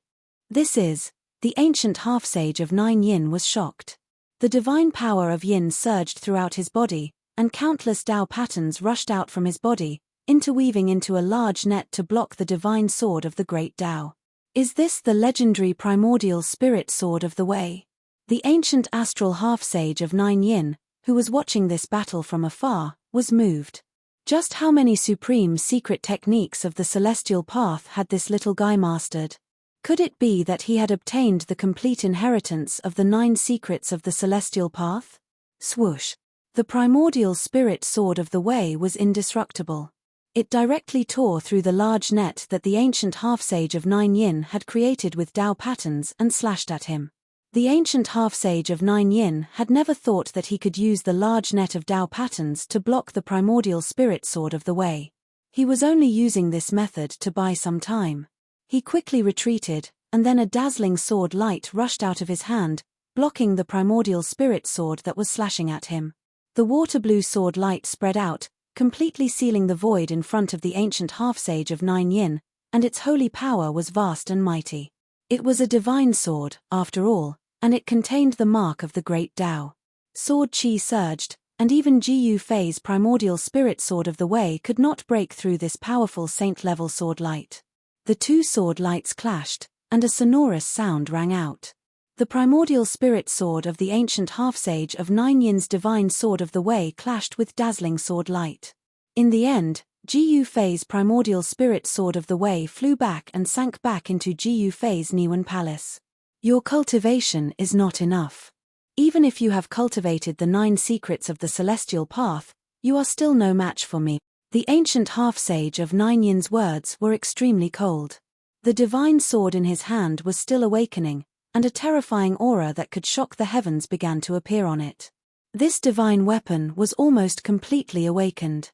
The ancient half-sage of Nine Yin was shocked. The divine power of Yin surged throughout his body, and countless Tao patterns rushed out from his body, interweaving into a large net to block the divine sword of the Great Tao. Is this the legendary primordial spirit sword of the Way? The ancient astral half-sage of Nine Yin, who was watching this battle from afar, was moved. Just how many supreme secret techniques of the celestial path had this little guy mastered? Could it be that he had obtained the complete inheritance of the 9 secrets of the celestial path? Swoosh! The primordial spirit sword of the Way was indestructible. It directly tore through the large net that the ancient half-sage of Nine Yin had created with Tao patterns and slashed at him. The ancient half-sage of Nine Yin had never thought that he could use the large net of Tao patterns to block the primordial spirit sword of the Way. He was only using this method to buy some time. He quickly retreated, and then a dazzling sword light rushed out of his hand, blocking the primordial spirit sword that was slashing at him. The water-blue sword light spread out, completely sealing the void in front of the ancient half-sage of Nine Yin, and its holy power was vast and mighty. It was a divine sword, after all, and it contained the mark of the Great Tao. Sword chi surged, and even Jiyu Fei's primordial spirit sword of the Way could not break through this powerful saint-level sword light. The two sword lights clashed, and a sonorous sound rang out. The primordial spirit sword of the ancient half-sage of Nine Yin's divine sword of the Way clashed with dazzling sword light. In the end, Jiyu Fei's primordial spirit sword of the Way flew back and sank back into Jiyu Fei's Niwen Palace. Your cultivation is not enough. Even if you have cultivated the 9 secrets of the celestial path, you are still no match for me. The ancient half-sage of Nine Yin's words were extremely cold. The divine sword in his hand was still awakening, and a terrifying aura that could shock the heavens began to appear on it. This divine weapon was almost completely awakened.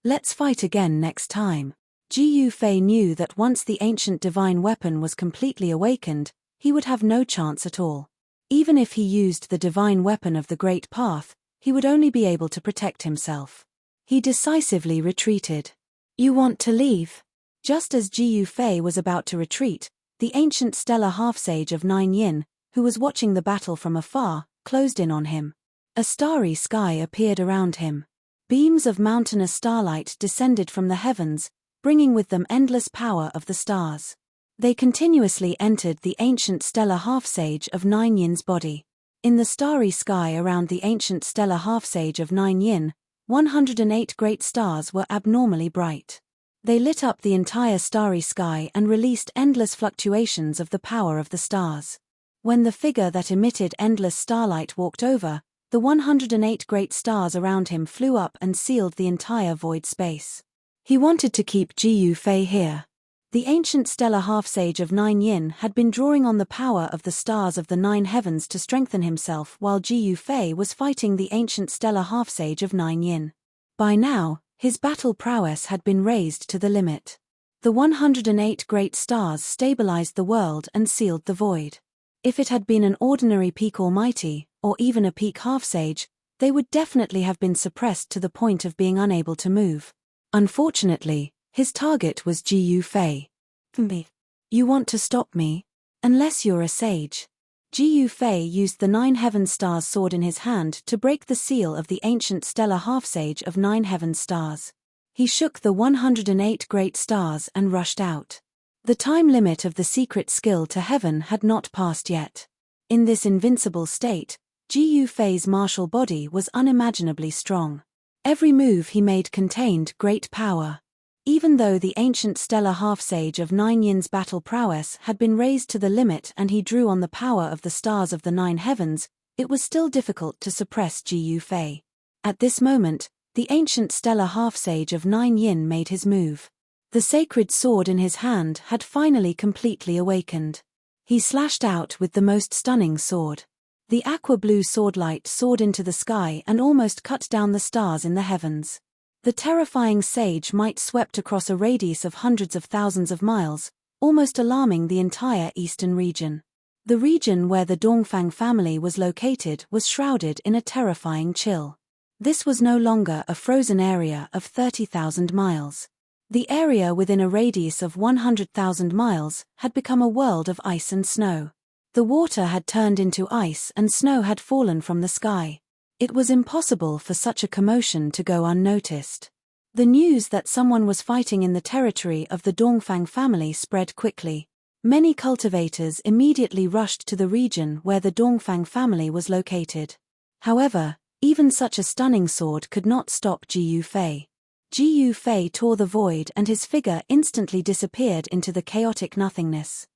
Let's fight again next time. Jiyu Fei knew that once the ancient divine weapon was completely awakened, he would have no chance at all. Even if he used the divine weapon of the Great Path, he would only be able to protect himself. He decisively retreated. You want to leave? Just as Jiyu Fei was about to retreat, the ancient stellar half-sage of Nine Yin, who was watching the battle from afar, closed in on him. A starry sky appeared around him. Beams of mountainous starlight descended from the heavens, bringing with them endless power of the stars. They continuously entered the ancient stellar half-sage of Nine Yin's body. In the starry sky around the ancient stellar half-sage of Nine Yin, 108 great stars were abnormally bright. They lit up the entire starry sky and released endless fluctuations of the power of the stars. When the figure that emitted endless starlight walked over, the 108 great stars around him flew up and sealed the entire void space. He wanted to keep Ji Fei here. The ancient stellar half-sage of Nine Yin had been drawing on the power of the stars of the nine heavens to strengthen himself while Ji Fei was fighting the ancient stellar half-sage of Nine Yin. By now, his battle prowess had been raised to the limit. The 108 great stars stabilized the world and sealed the void. If it had been an ordinary peak almighty, or even a peak half-sage, they would definitely have been suppressed to the point of being unable to move. Unfortunately, his target was Ji Fei. You want to stop me? Unless you're a sage. Ji Fei used the Nine Heaven Stars sword in his hand to break the seal of the ancient stellar half-sage of Nine Heaven Stars. He shook the 108 great stars and rushed out. The time limit of the secret skill to heaven had not passed yet. In this invincible state, Ji Fei's martial body was unimaginably strong. Every move he made contained great power. Even though the ancient stellar half-sage of Nine Yin's battle prowess had been raised to the limit and he drew on the power of the stars of the nine heavens, it was still difficult to suppress Ji Fei. At this moment, the ancient stellar half-sage of Nine Yin made his move. The sacred sword in his hand had finally completely awakened. He slashed out with the most stunning sword. The aqua-blue swordlight soared into the sky and almost cut down the stars in the heavens. The terrifying sage might swept across a radius of hundreds of thousands of miles, almost alarming the entire eastern region. The region where the Dongfang family was located was shrouded in a terrifying chill. This was no longer a frozen area of 30,000 miles. The area within a radius of 100,000 miles had become a world of ice and snow. The water had turned into ice and snow had fallen from the sky. It was impossible for such a commotion to go unnoticed. The news that someone was fighting in the territory of the Dongfang family spread quickly. Many cultivators immediately rushed to the region where the Dongfang family was located. However, even such a stunning sword could not stop Ji Fei. Ji Fei tore the void and his figure instantly disappeared into the chaotic nothingness.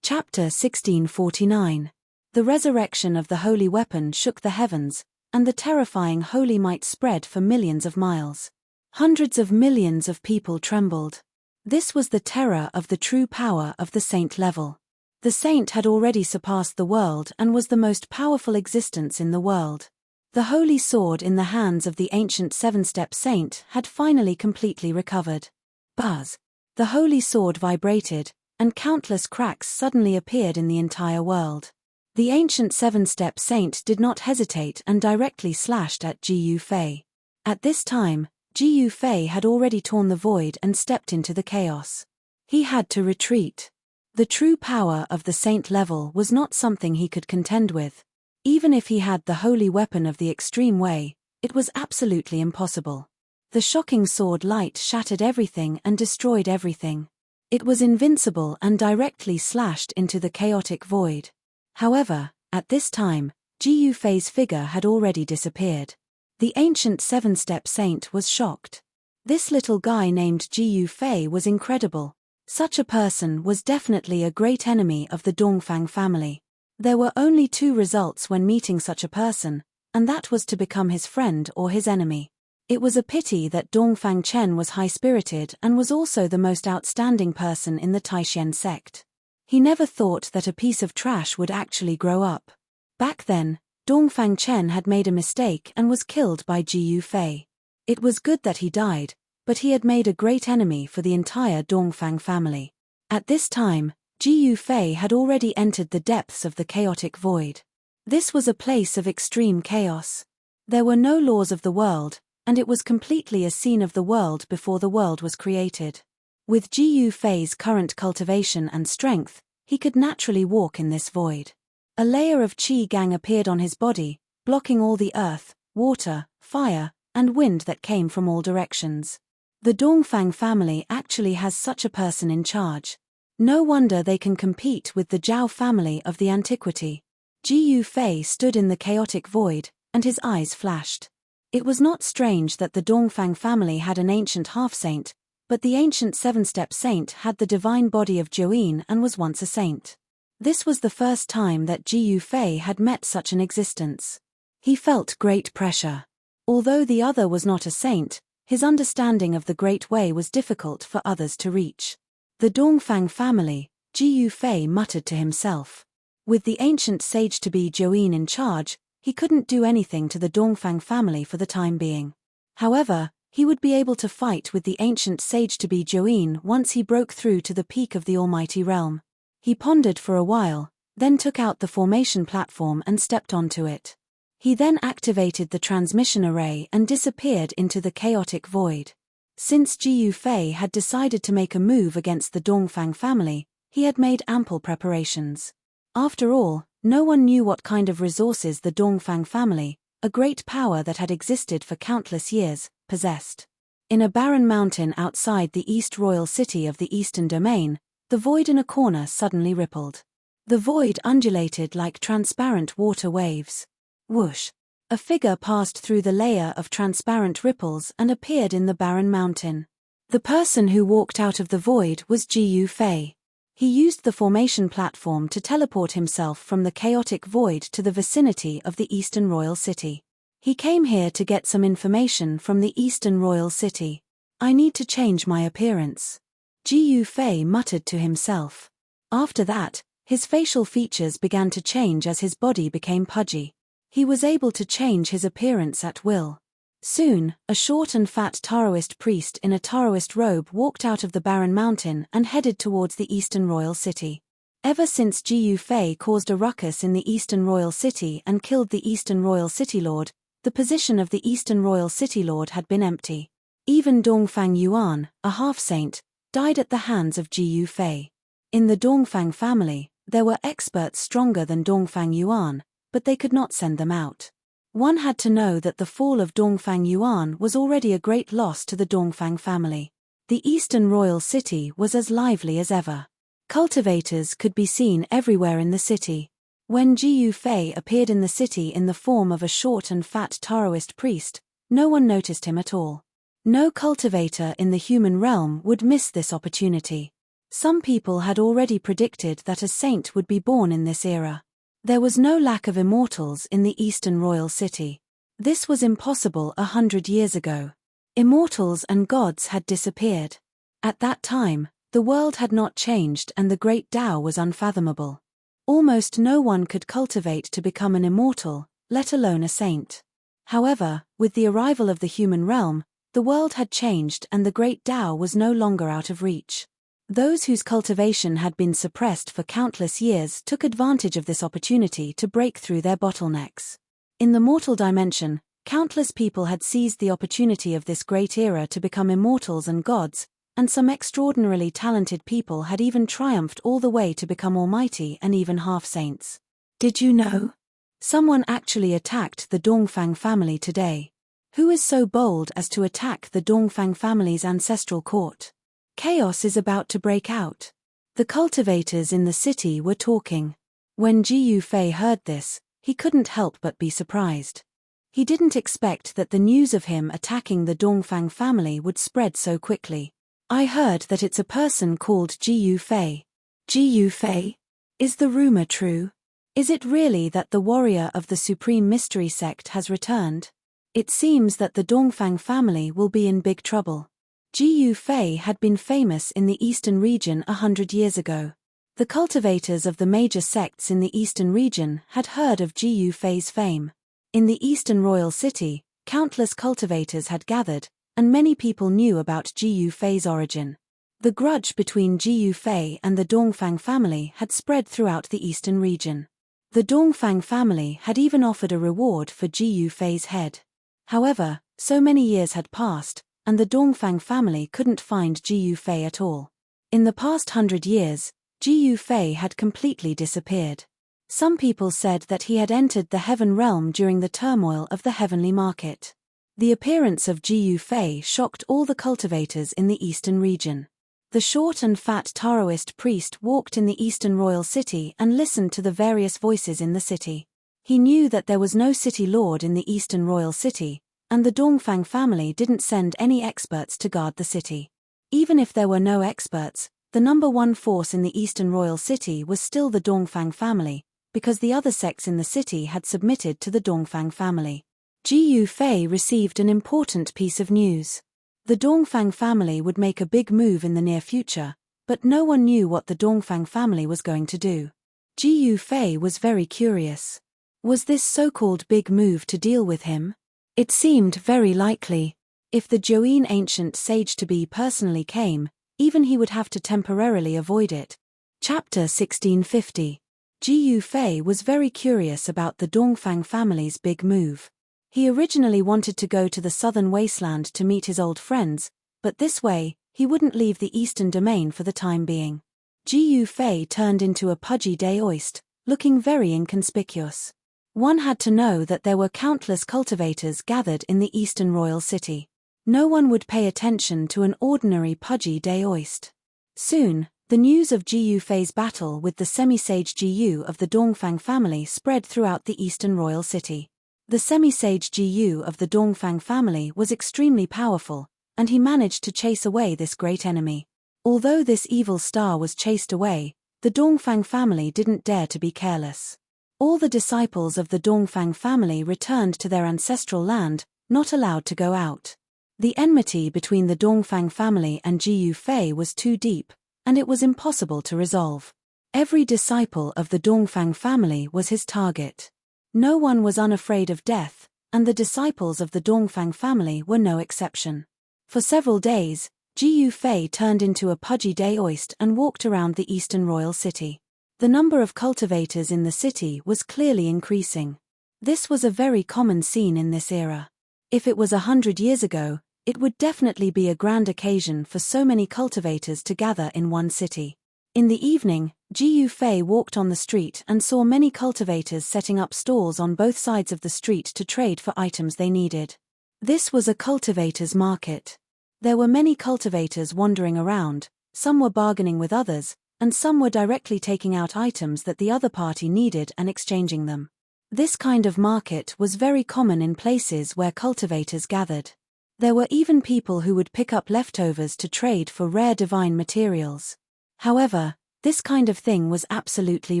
Chapter 1649. The resurrection of the holy weapon shook the heavens, and the terrifying holy might spread for millions of miles. Hundreds of millions of people trembled. This was the terror of the true power of the saint level. The saint had already surpassed the world and was the most powerful existence in the world. The holy sword in the hands of the ancient seven-step saint had finally completely recovered. Buzz! The holy sword vibrated, and countless cracks suddenly appeared in the entire world. The ancient seven-step saint did not hesitate and directly slashed at Ji Fei. At this time, Ji Fei had already torn the void and stepped into the chaos. He had to retreat. The true power of the saint level was not something he could contend with. Even if he had the holy weapon of the extreme way, it was absolutely impossible. The shocking sword light shattered everything and destroyed everything. It was invincible and directly slashed into the chaotic void. However, at this time, Ji Fei's figure had already disappeared. The ancient seven-step saint was shocked. This little guy named Ji Fei was incredible. Such a person was definitely a great enemy of the Dongfang family. There were only two results when meeting such a person, and that was to become his friend or his enemy. It was a pity that Dongfang Chen was high-spirited and was also the most outstanding person in the Taishan sect. He never thought that a piece of trash would actually grow up. Back then, Dongfang Chen had made a mistake and was killed by Ji Fei. It was good that he died, but he had made a great enemy for the entire Dongfang family. At this time, Ji Fei had already entered the depths of the chaotic void. This was a place of extreme chaos. There were no laws of the world, and it was completely a scene of the world before the world was created. With Ji Fei's current cultivation and strength, he could naturally walk in this void. A layer of qi gang appeared on his body, blocking all the earth, water, fire, and wind that came from all directions. The Dongfang family actually has such a person in charge. No wonder they can compete with the Zhao family of the antiquity. Ji Yufei stood in the chaotic void, and his eyes flashed. It was not strange that the Dongfang family had an ancient half-saint, but the ancient seven-step saint had the divine body of Jiuyin and was once a saint. This was the first time that Ji Yufei had met such an existence. He felt great pressure. Although the other was not a saint, his understanding of the Great Way was difficult for others to reach. The Dongfang family, Ji Yufei muttered to himself. With the ancient sage-to-be Jiuyin in charge, he couldn't do anything to the Dongfang family for the time being. However, he would be able to fight with the ancient sage-to-be Jiuyin once he broke through to the peak of the almighty realm. He pondered for a while, then took out the formation platform and stepped onto it. He then activated the transmission array and disappeared into the chaotic void. Since Ji Yufei had decided to make a move against the Dongfang family, he had made ample preparations. After all, no one knew what kind of resources the Dongfang family, a great power that had existed for countless years, possessed. In a barren mountain outside the East Royal City of the Eastern Domain, the void in a corner suddenly rippled. The void undulated like transparent water waves. Whoosh! A figure passed through the layer of transparent ripples and appeared in the barren mountain. The person who walked out of the void was Ji Yufei. He used the formation platform to teleport himself from the chaotic void to the vicinity of the Eastern Royal City. He came here to get some information from the Eastern Royal City. I need to change my appearance. Ji Yufei muttered to himself. After that, his facial features began to change as his body became pudgy. He was able to change his appearance at will. Soon, a short and fat Taoist priest in a Taoist robe walked out of the barren mountain and headed towards the Eastern Royal City. Ever since Ji Yufei caused a ruckus in the Eastern Royal City and killed the Eastern Royal City Lord, the position of the Eastern Royal City Lord had been empty. Even Dongfang Yuan, a half-saint, died at the hands of Ji Yufei. In the Dongfang family, there were experts stronger than Dongfang Yuan, but they could not send them out. One had to know that the fall of Dongfang Yuan was already a great loss to the Dongfang family. The Eastern Royal City was as lively as ever. Cultivators could be seen everywhere in the city. When Ji Yufei appeared in the city in the form of a short and fat Taoist priest, no one noticed him at all. No cultivator in the human realm would miss this opportunity. Some people had already predicted that a saint would be born in this era. There was no lack of immortals in the Eastern Royal City. This was impossible 100 years ago. Immortals and gods had disappeared. At that time, the world had not changed and the great Tao was unfathomable. Almost no one could cultivate to become an immortal, let alone a saint. However, with the arrival of the human realm, the world had changed and the great Tao was no longer out of reach. Those whose cultivation had been suppressed for countless years took advantage of this opportunity to break through their bottlenecks. In the mortal dimension, countless people had seized the opportunity of this great era to become immortals and gods, and some extraordinarily talented people had even triumphed all the way to become almighty and even half-saints. Did you know? Someone actually attacked the Dongfang family today. Who is so bold as to attack the Dongfang family's ancestral court? Chaos is about to break out. The cultivators in the city were talking. When Ji Yufei heard this, he couldn't help but be surprised. He didn't expect that the news of him attacking the Dongfang family would spread so quickly. I heard that it's a person called Ji Yufei. Ji Yufei? Is the rumor true? Is it really that the warrior of the Supreme Mystery Sect has returned? It seems that the Dongfang family will be in big trouble. Ji Yufei had been famous in the eastern region 100 years ago. The cultivators of the major sects in the eastern region had heard of Ji Yufei's fame. In the Eastern Royal City, countless cultivators had gathered, and many people knew about Ji Yufei's origin. The grudge between Ji Yufei and the Dongfang family had spread throughout the eastern region. The Dongfang family had even offered a reward for Ji Yufei's head. However, so many years had passed, and the Dongfang family couldn't find Ji Yufei at all. In the past 100 years, Ji Yufei had completely disappeared. Some people said that he had entered the heaven realm during the turmoil of the heavenly market. The appearance of Jiyu Fei shocked all the cultivators in the eastern region. The short and fat Taoist priest walked in the eastern royal city and listened to the various voices in the city. He knew that there was no city lord in the eastern royal city, and the Dongfang family didn't send any experts to guard the city. Even if there were no experts, the number one force in the eastern royal city was still the Dongfang family, because the other sects in the city had submitted to the Dongfang family. Jiyu Fei received an important piece of news. The Dongfang family would make a big move in the near future, but no one knew what the Dongfang family was going to do. Jiyu Fei was very curious. Was this so-called big move to deal with him? It seemed very likely. If the Join ancient sage-to-be personally came, even he would have to temporarily avoid it. Chapter 1650. Jiyu Fei was very curious about the Dongfang family's big move. He originally wanted to go to the southern wasteland to meet his old friends, but this way, he wouldn't leave the eastern domain for the time being. Jiyu Fei turned into a pudgy Daoist, looking very inconspicuous. One had to know that there were countless cultivators gathered in the eastern royal city. No one would pay attention to an ordinary pudgy Daoist. Soon, the news of Jiyu Fei's battle with the semi-sage Jiyu of the Dongfang family spread throughout the eastern royal city. The semi-sage Jiyu of the Dongfang family was extremely powerful, and he managed to chase away this great enemy. Although this evil star was chased away, the Dongfang family didn't dare to be careless. All the disciples of the Dongfang family returned to their ancestral land, not allowed to go out. The enmity between the Dongfang family and Jiyu Fei was too deep, and it was impossible to resolve. Every disciple of the Dongfang family was his target. No one was unafraid of death, and the disciples of the Dongfang family were no exception. For several days, Jiyu Fei turned into a pudgy Daoist and walked around the eastern royal city. The number of cultivators in the city was clearly increasing. This was a very common scene in this era. If it was 100 years ago, it would definitely be a grand occasion for so many cultivators to gather in one city. In the evening, Jiyu Fei walked on the street and saw many cultivators setting up stalls on both sides of the street to trade for items they needed. This was a cultivators' market. There were many cultivators wandering around, some were bargaining with others, and some were directly taking out items that the other party needed and exchanging them. This kind of market was very common in places where cultivators gathered. There were even people who would pick up leftovers to trade for rare divine materials. However, this kind of thing was absolutely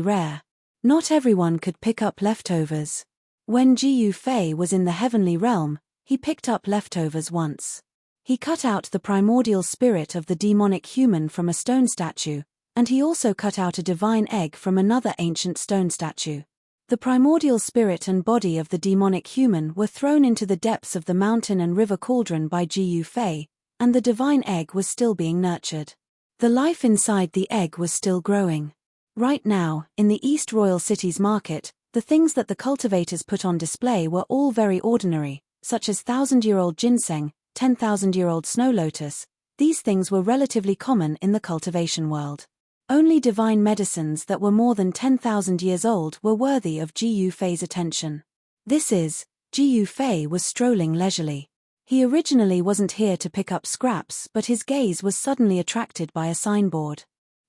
rare. Not everyone could pick up leftovers. When Jiyu Fei was in the heavenly realm, he picked up leftovers once. He cut out the primordial spirit of the demonic human from a stone statue, and he also cut out a divine egg from another ancient stone statue. The primordial spirit and body of the demonic human were thrown into the depths of the mountain and river cauldron by Jiyu Fei, and the divine egg was still being nurtured. The life inside the egg was still growing. Right now, in the East Royal City's market, the things that the cultivators put on display were all very ordinary, such as 1,000-year-old ginseng, 10,000-year-old snow lotus. These things were relatively common in the cultivation world. Only divine medicines that were more than 10,000 years old were worthy of Jiyu Fei's attention. Jiyu Fei was strolling leisurely. He originally wasn't here to pick up scraps, but his gaze was suddenly attracted by a signboard.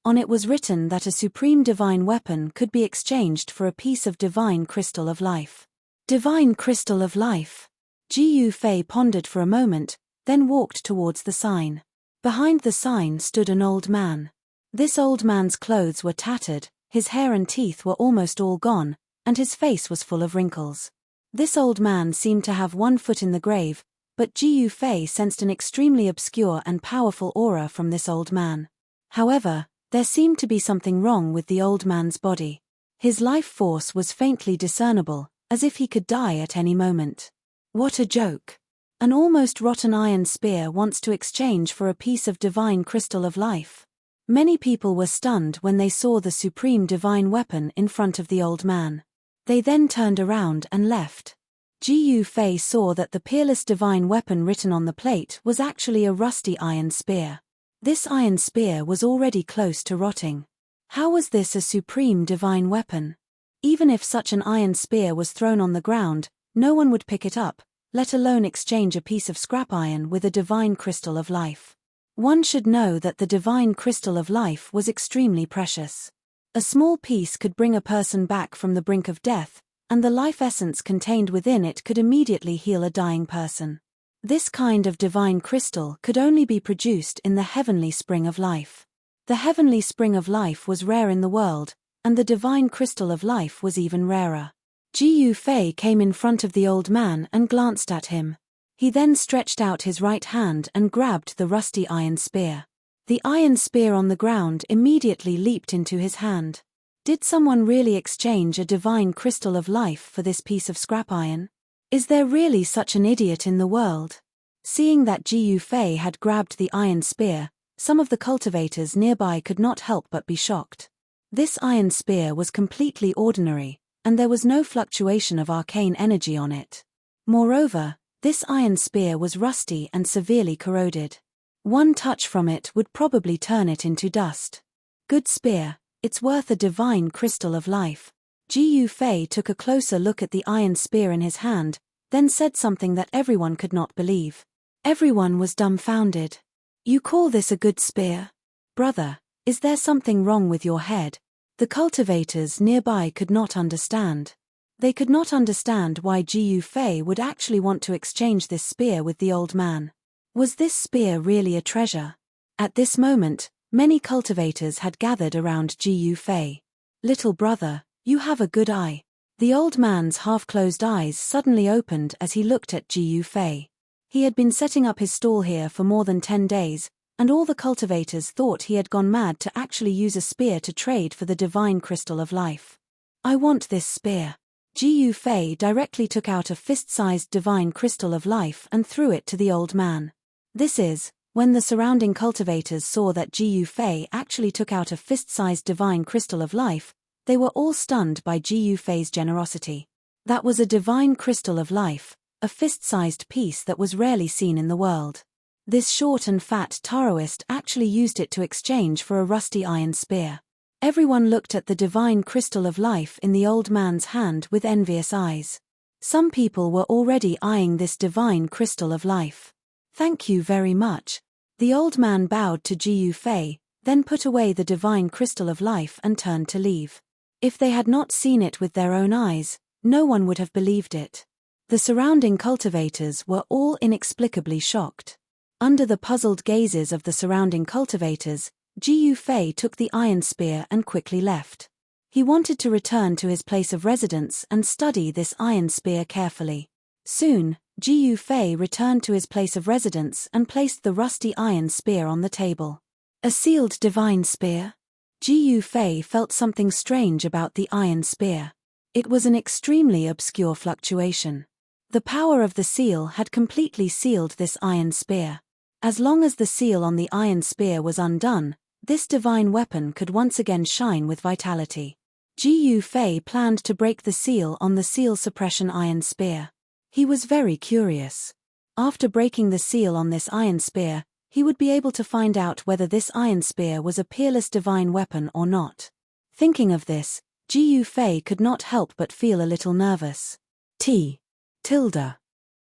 On it was written that a supreme divine weapon could be exchanged for a piece of divine crystal of life. Divine crystal of life. Jiyu Fei pondered for a moment, then walked towards the sign. Behind the sign stood an old man. This old man's clothes were tattered, his hair and teeth were almost all gone, and his face was full of wrinkles. This old man seemed to have one foot in the grave, but Jiyu Fei sensed an extremely obscure and powerful aura from this old man. However, there seemed to be something wrong with the old man's body. His life force was faintly discernible, as if he could die at any moment. What a joke! An almost rotten iron spear wants to exchange for a piece of divine crystal of life. Many people were stunned when they saw the supreme divine weapon in front of the old man. They then turned around and left. Jiyu Fei saw that the peerless divine weapon written on the plate was actually a rusty iron spear. This iron spear was already close to rotting. How was this a supreme divine weapon? Even if such an iron spear was thrown on the ground, no one would pick it up, let alone exchange a piece of scrap iron with a divine crystal of life. One should know that the divine crystal of life was extremely precious. A small piece could bring a person back from the brink of death, and the life essence contained within it could immediately heal a dying person. This kind of divine crystal could only be produced in the heavenly spring of life. The heavenly spring of life was rare in the world, and the divine crystal of life was even rarer. Ji Yufei came in front of the old man and glanced at him. He then stretched out his right hand and grabbed the rusty iron spear. The iron spear on the ground immediately leaped into his hand. Did someone really exchange a divine crystal of life for this piece of scrap iron? Is there really such an idiot in the world? Seeing that Ji Yufei had grabbed the iron spear, some of the cultivators nearby could not help but be shocked. This iron spear was completely ordinary, and there was no fluctuation of arcane energy on it. Moreover, this iron spear was rusty and severely corroded. One touch from it would probably turn it into dust. Good spear, it's worth a divine crystal of life. Ji Yufei took a closer look at the iron spear in his hand, then said something that everyone could not believe. Everyone was dumbfounded. You call this a good spear? Brother, is there something wrong with your head? The cultivators nearby could not understand. They could not understand why Ji Yufei would actually want to exchange this spear with the old man. Was this spear really a treasure? At this moment, many cultivators had gathered around Ji Yufei. Little brother, you have a good eye. The old man's half-closed eyes suddenly opened as he looked at Ji Yufei. He had been setting up his stall here for more than 10 days, and all the cultivators thought he had gone mad to actually use a spear to trade for the divine crystal of life. I want this spear. Ji Yufei directly took out a fist-sized divine crystal of life and threw it to the old man. This is, when the surrounding cultivators saw that Ji Yufei actually took out a fist-sized divine crystal of life, they were all stunned by Ji Yufei's generosity. That was a divine crystal of life, a fist-sized piece that was rarely seen in the world. This short and fat Taoist actually used it to exchange for a rusty iron spear. Everyone looked at the divine crystal of life in the old man's hand with envious eyes. Some people were already eyeing this divine crystal of life. Thank you very much. The old man bowed to Ji Yufei, then put away the divine crystal of life and turned to leave. If they had not seen it with their own eyes, no one would have believed it. The surrounding cultivators were all inexplicably shocked. Under the puzzled gazes of the surrounding cultivators, Ji Yufei took the iron spear and quickly left. He wanted to return to his place of residence and study this iron spear carefully. Soon, Ji Yufei returned to his place of residence and placed the rusty iron spear on the table. A sealed divine spear? Ji Yufei felt something strange about the iron spear. It was an extremely obscure fluctuation. The power of the seal had completely sealed this iron spear. As long as the seal on the iron spear was undone, this divine weapon could once again shine with vitality. Ji Yufei planned to break the seal on the seal suppression iron spear. He was very curious. After breaking the seal on this iron spear, he would be able to find out whether this iron spear was a peerless divine weapon or not. Thinking of this, Ji Yufei could not help but feel a little nervous.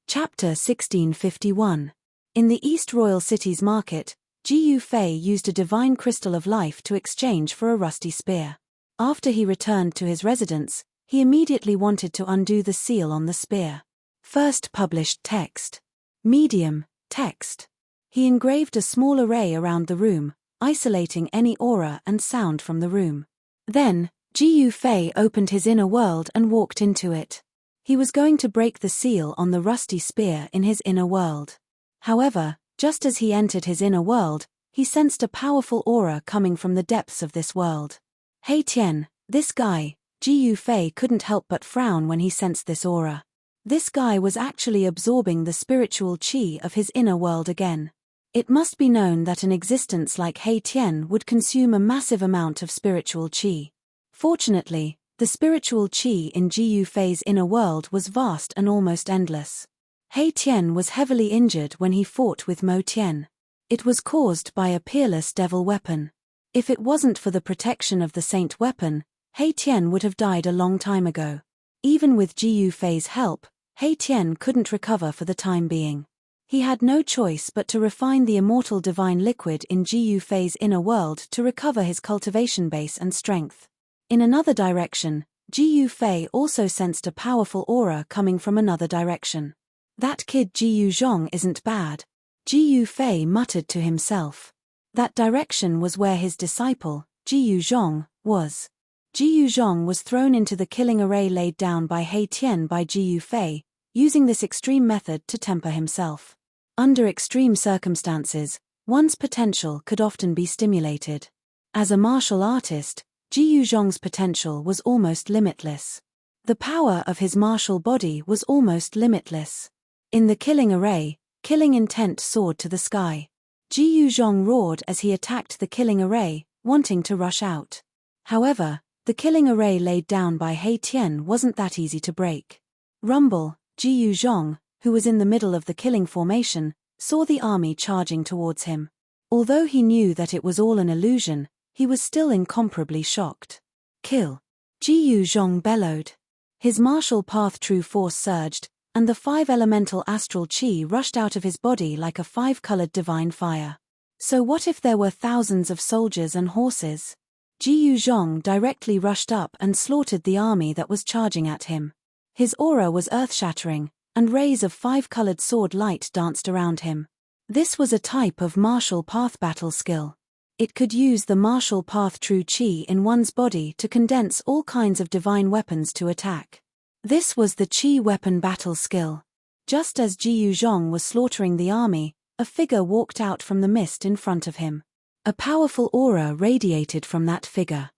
Chapter 1651. In the East Royal City's market, Ji Yufei used a divine crystal of life to exchange for a rusty spear. After he returned to his residence, he immediately wanted to undo the seal on the spear. First published text. Medium, text. He engraved a small array around the room, isolating any aura and sound from the room. Then, Ji Yufei opened his inner world and walked into it. He was going to break the seal on the rusty spear in his inner world. However, just as he entered his inner world, he sensed a powerful aura coming from the depths of this world. Hey Tian, this guy. Ji Yufei couldn't help but frown when he sensed this aura. This guy was actually absorbing the spiritual qi of his inner world again. It must be known that an existence like Hey Tian would consume a massive amount of spiritual qi. Fortunately, the spiritual qi in Ji Yufei's inner world was vast and almost endless. Hey Tian was heavily injured when he fought with Mo Tian. It was caused by a peerless devil weapon. If it wasn't for the protection of the saint weapon, Hey Tian would have died a long time ago. Even with Ji Yufei's help, He Tian couldn't recover for the time being. He had no choice but to refine the immortal divine liquid in Ji Yufei's inner world to recover his cultivation base and strength. In another direction, Ji Yufei also sensed a powerful aura coming from another direction. That kid Ji Yuzhong isn't bad, Ji Yufei muttered to himself. That direction was where his disciple, Ji Yuzhong, was. Ji Yuzhong was thrown into the killing array laid down by He Tian by Ji Yufei, using this extreme method to temper himself. Under extreme circumstances, one's potential could often be stimulated. As a martial artist, Ji Yuzhong's potential was almost limitless. The power of his martial body was almost limitless. In the killing array, killing intent soared to the sky. Ji Yuzhong roared as he attacked the killing array, wanting to rush out. However, the killing array laid down by He Tian wasn't that easy to break. Rumble, Ji Yuzhong, who was in the middle of the killing formation, saw the army charging towards him. Although he knew that it was all an illusion, he was still incomparably shocked. Kill! Ji Yuzhong bellowed. His martial path true force surged, and the 5 elemental astral chi rushed out of his body like a 5-colored divine fire. So what if there were thousands of soldiers and horses? Ji Yuzhong directly rushed up and slaughtered the army that was charging at him. His aura was earth-shattering, and rays of 5-colored sword light danced around him. This was a type of martial path battle skill. It could use the martial path true chi in one's body to condense all kinds of divine weapons to attack. This was the chi weapon battle skill. Just as Ji Yuzhong was slaughtering the army, a figure walked out from the mist in front of him. A powerful aura radiated from that figure.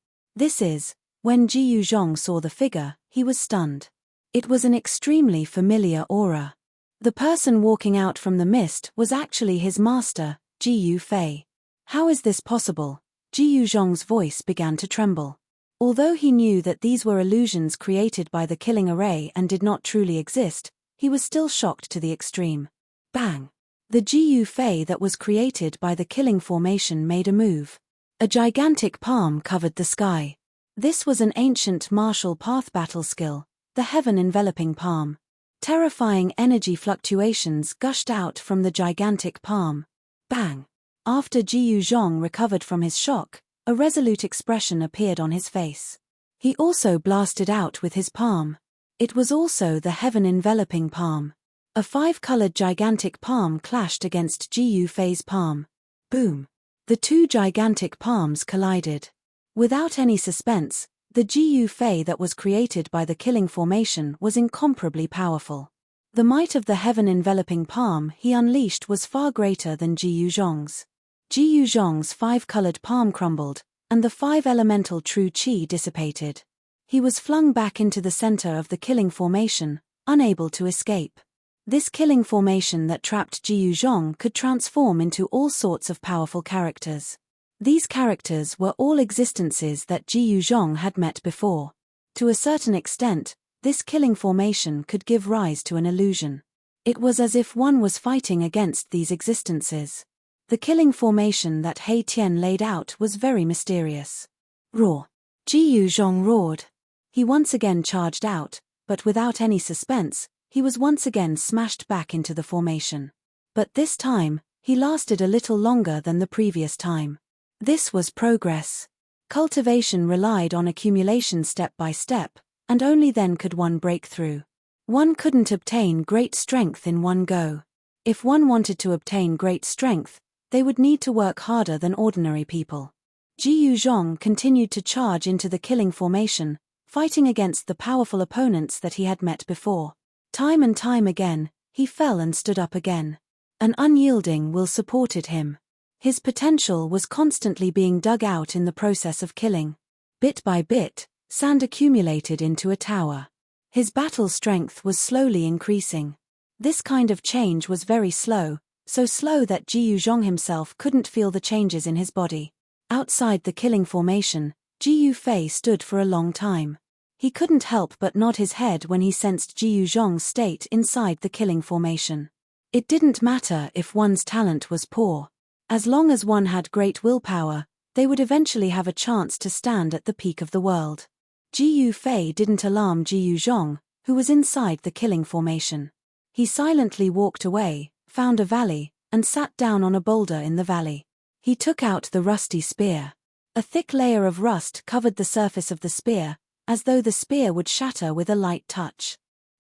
When Ji Yuzhong saw the figure, he was stunned. It was an extremely familiar aura. The person walking out from the mist was actually his master, Ji Yufei. How is this possible? Ji Yuzhong's voice began to tremble. Although he knew that these were illusions created by the killing array and did not truly exist, he was still shocked to the extreme. Bang! The Ji Yufei that was created by the killing formation made a move. A gigantic palm covered the sky. This was an ancient martial path battle skill, the heaven-enveloping palm. Terrifying energy fluctuations gushed out from the gigantic palm. Bang! After Ji Yuzhong recovered from his shock, a resolute expression appeared on his face. He also blasted out with his palm. It was also the heaven-enveloping palm. A 5-colored gigantic palm clashed against Ji Yufei's palm. Boom! The 2 gigantic palms collided. Without any suspense, the Ji Yufei that was created by the killing formation was incomparably powerful. The might of the heaven-enveloping palm he unleashed was far greater than Ji Yuzhong's. Ji Yuzhong's 5-colored palm crumbled, and the 5 elemental true chi dissipated. He was flung back into the center of the killing formation, unable to escape. This killing formation that trapped Ji Yuzhong could transform into all sorts of powerful characters. These characters were all existences that Ji Yuzhong had met before. To a certain extent, this killing formation could give rise to an illusion. It was as if one was fighting against these existences. The killing formation that He Tian laid out was very mysterious. Roar! Ji Yuzhong roared. He once again charged out, but without any suspense, he was once again smashed back into the formation. But this time, he lasted a little longer than the previous time. This was progress. Cultivation relied on accumulation step by step, and only then could one break through. One couldn't obtain great strength in one go. If one wanted to obtain great strength, they would need to work harder than ordinary people. Ji Yuzhong continued to charge into the killing formation, fighting against the powerful opponents that he had met before. Time and time again, he fell and stood up again. An unyielding will supported him. His potential was constantly being dug out in the process of killing. Bit by bit, sand accumulated into a tower. His battle strength was slowly increasing. This kind of change was very slow, so slow that Ji Yuzhong himself couldn't feel the changes in his body. Outside the killing formation, Ji Yufei stood for a long time. He couldn't help but nod his head when he sensed Ji Yuzhong's state inside the killing formation. It didn't matter if one's talent was poor. As long as one had great willpower, they would eventually have a chance to stand at the peak of the world. Ji Yufei didn't alarm Ji Yuzhong, who was inside the killing formation. He silently walked away, found a valley, and sat down on a boulder in the valley. He took out the rusty spear. A thick layer of rust covered the surface of the spear, as though the spear would shatter with a light touch.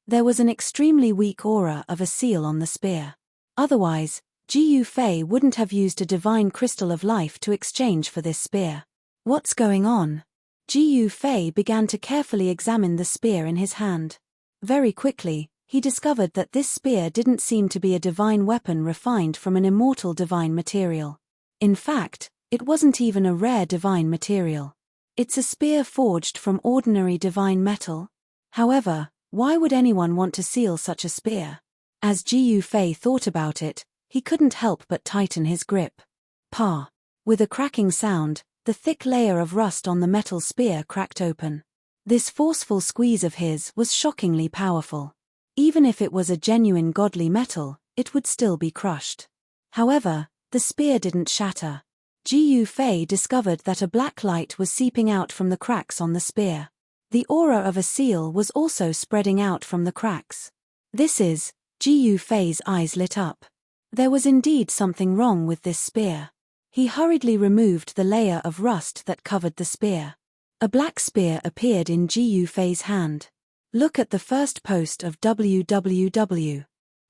There was an extremely weak aura of a seal on the spear. Otherwise, Jiyu Fei wouldn't have used a divine crystal of life to exchange for this spear. What's going on? Jiyu Fei began to carefully examine the spear in his hand. Very quickly, he discovered that this spear didn't seem to be a divine weapon refined from an immortal divine material. In fact, it wasn't even a rare divine material. It's a spear forged from ordinary divine metal. However, why would anyone want to seal such a spear? As Jiyu Fei thought about it, he couldn't help but tighten his grip. Pa! With a cracking sound, the thick layer of rust on the metal spear cracked open. This forceful squeeze of his was shockingly powerful. Even if it was a genuine godly metal, it would still be crushed. However, the spear didn't shatter. Jiyu Fei discovered that a black light was seeping out from the cracks on the spear. The aura of a seal was also spreading out from the cracks. Jiyu Fei's eyes lit up. There was indeed something wrong with this spear. He hurriedly removed the layer of rust that covered the spear. A black spear appeared in Jiyu Fei's hand. Look at the first post of www.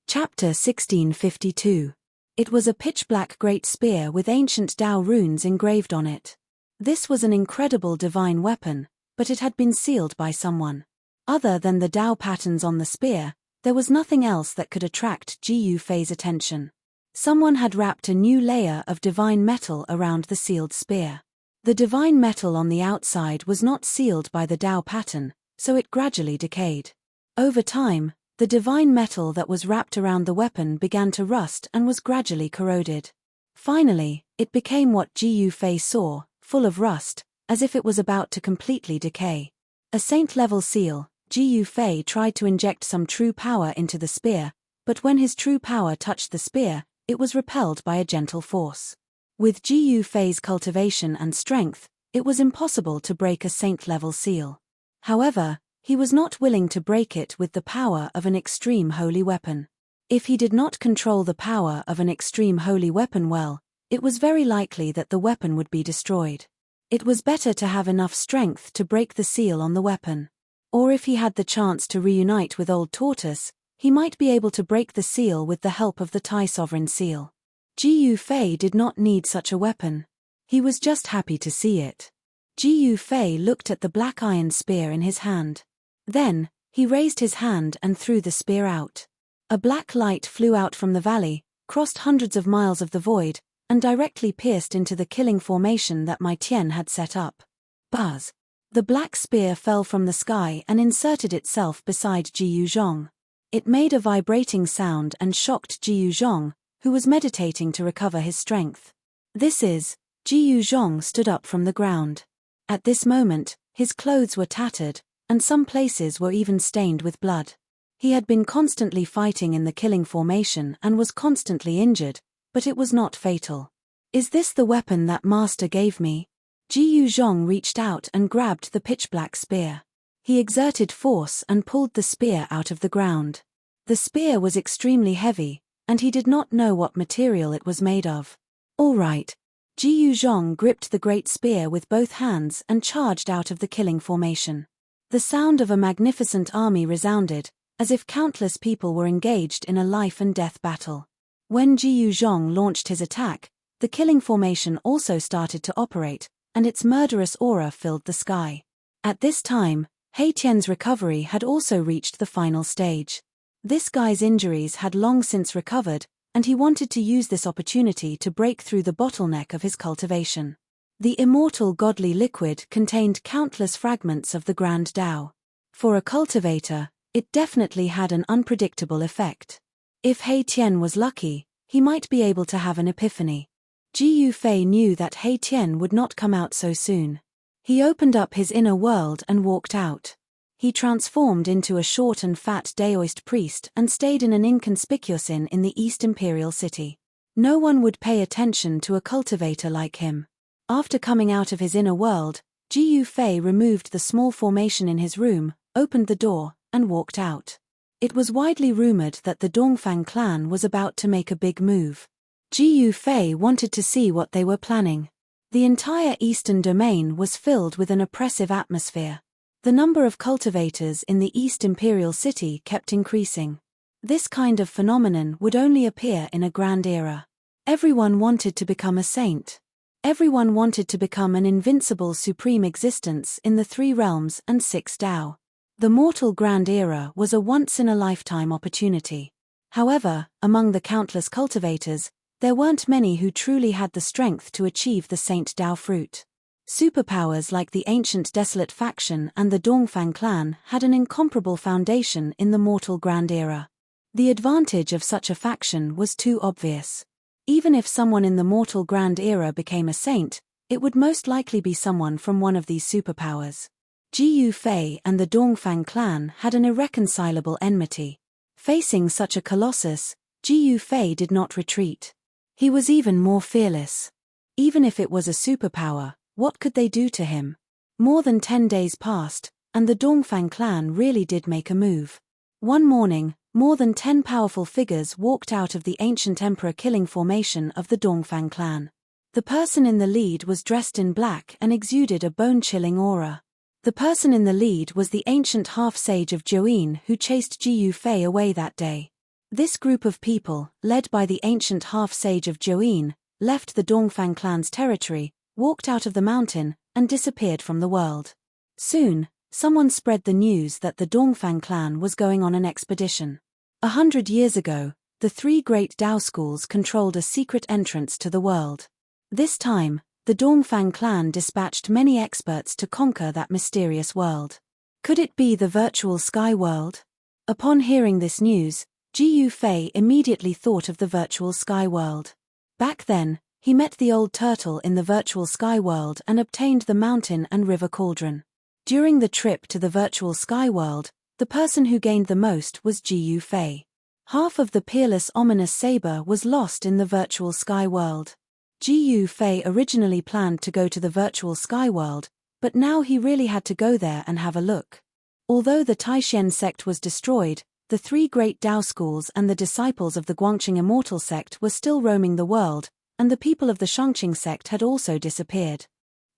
Chapter 1652. It was a pitch-black great spear with ancient Tao runes engraved on it. This was an incredible divine weapon, but it had been sealed by someone. Other than the Tao patterns on the spear, there was nothing else that could attract Jiyu Fei's attention. Someone had wrapped a new layer of divine metal around the sealed spear. The divine metal on the outside was not sealed by the Tao pattern, so it gradually decayed. Over time, the divine metal that was wrapped around the weapon began to rust and was gradually corroded. Finally, it became what Jiyu Fei saw, full of rust, as if it was about to completely decay. A saint-level seal, Jiyu Fei tried to inject some true power into the spear, but when his true power touched the spear, it was repelled by a gentle force. With Jiyu Fei's cultivation and strength, it was impossible to break a saint-level seal. However, he was not willing to break it with the power of an extreme holy weapon. If he did not control the power of an extreme holy weapon well, it was very likely that the weapon would be destroyed. It was better to have enough strength to break the seal on the weapon. Or if he had the chance to reunite with Old Tortoise, he might be able to break the seal with the help of the Tai Sovereign Seal. Jiyu Fei did not need such a weapon. He was just happy to see it. Jiyu Fei looked at the black iron spear in his hand. Then, he raised his hand and threw the spear out. A black light flew out from the valley, crossed hundreds of miles of the void, and directly pierced into the killing formation that Mai Tian had set up. Buzz! The black spear fell from the sky and inserted itself beside Jiyu Zhong. It made a vibrating sound and shocked Jiyu Zhong, who was meditating to recover his strength. Jiyu Zhong stood up from the ground. At this moment, his clothes were tattered, and some places were even stained with blood. He had been constantly fighting in the killing formation and was constantly injured, but it was not fatal. Is this the weapon that master gave me? Jiyu Zhong reached out and grabbed the pitch-black spear. He exerted force and pulled the spear out of the ground. The spear was extremely heavy, and he did not know what material it was made of. All right. Jiyu Zhong gripped the great spear with both hands and charged out of the killing formation. The sound of a magnificent army resounded, as if countless people were engaged in a life-and-death battle. When Jiyu Zhong launched his attack, the killing formation also started to operate, and its murderous aura filled the sky. At this time, He Tian's recovery had also reached the final stage. This guy's injuries had long since recovered, and he wanted to use this opportunity to break through the bottleneck of his cultivation. The immortal godly liquid contained countless fragments of the Grand Tao. For a cultivator, it definitely had an unpredictable effect. If He Tian was lucky, he might be able to have an epiphany. Jiyu Fei knew that He Tian would not come out so soon. He opened up his inner world and walked out. He transformed into a short and fat Daoist priest and stayed in an inconspicuous inn in the East Imperial City. No one would pay attention to a cultivator like him. After coming out of his inner world, Jiyu Fei removed the small formation in his room, opened the door, and walked out. It was widely rumored that the Dongfang clan was about to make a big move. Ji Yufei wanted to see what they were planning. The entire eastern domain was filled with an oppressive atmosphere. The number of cultivators in the East Imperial City kept increasing. This kind of phenomenon would only appear in a grand era. Everyone wanted to become a saint. Everyone wanted to become an invincible supreme existence in the 3 realms and 6 Dao. The mortal grand era was a once-in-a-lifetime opportunity. However, among the countless cultivators, there weren't many who truly had the strength to achieve the Saint Dao fruit. Superpowers like the ancient Desolate faction and the Dongfang clan had an incomparable foundation in the mortal grand era. The advantage of such a faction was too obvious. Even if someone in the mortal grand era became a saint, it would most likely be someone from one of these superpowers. Ji Yufei and the Dongfang clan had an irreconcilable enmity. Facing such a colossus, Ji Yufei did not retreat. He was even more fearless. Even if it was a superpower, what could they do to him? More than 10 days passed, and the Dongfang clan really did make a move. One morning, more than 10 powerful figures walked out of the ancient emperor-killing formation of the Dongfang clan. The person in the lead was dressed in black and exuded a bone-chilling aura. The person in the lead was the ancient half-sage of Join who chased Ji Yufei away that day. This group of people, led by the ancient half-sage of Join, left the Dongfang clan's territory, walked out of the mountain, and disappeared from the world. Soon, someone spread the news that the Dongfang clan was going on an expedition. 100 years ago, the 3 great Dao schools controlled a secret entrance to the world. This time, the Dongfang clan dispatched many experts to conquer that mysterious world. Could it be the virtual sky world? Upon hearing this news, Ji Yufei immediately thought of the virtual sky world. Back then, he met the old turtle in the virtual sky world and obtained the mountain and river cauldron. During the trip to the virtual sky world, the person who gained the most was Ji Yufei. Half of the peerless ominous saber was lost in the virtual sky world. Ji Yufei originally planned to go to the virtual sky world, but now he really had to go there and have a look. Although the Taishen sect was destroyed, the 3 great Dao schools and the disciples of the Guangqing Immortal sect were still roaming the world, and the people of the Shangqing sect had also disappeared.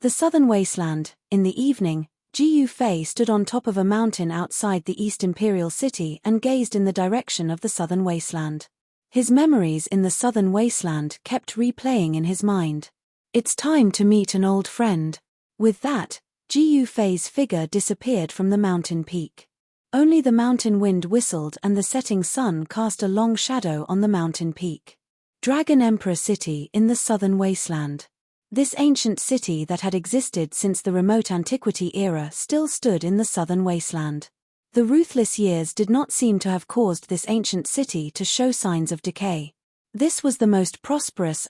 The southern wasteland. In the evening, Ji Yufei stood on top of a mountain outside the East Imperial City and gazed in the direction of the southern wasteland. His memories in the southern wasteland kept replaying in his mind. It's time to meet an old friend. With that, Ji Yufei's figure disappeared from the mountain peak. Only the mountain wind whistled and the setting sun cast a long shadow on the mountain peak. Dragon Emperor City in the southern wasteland. This ancient city that had existed since the remote antiquity era still stood in the southern wasteland. The ruthless years did not seem to have caused this ancient city to show signs of decay. This was the most prosperous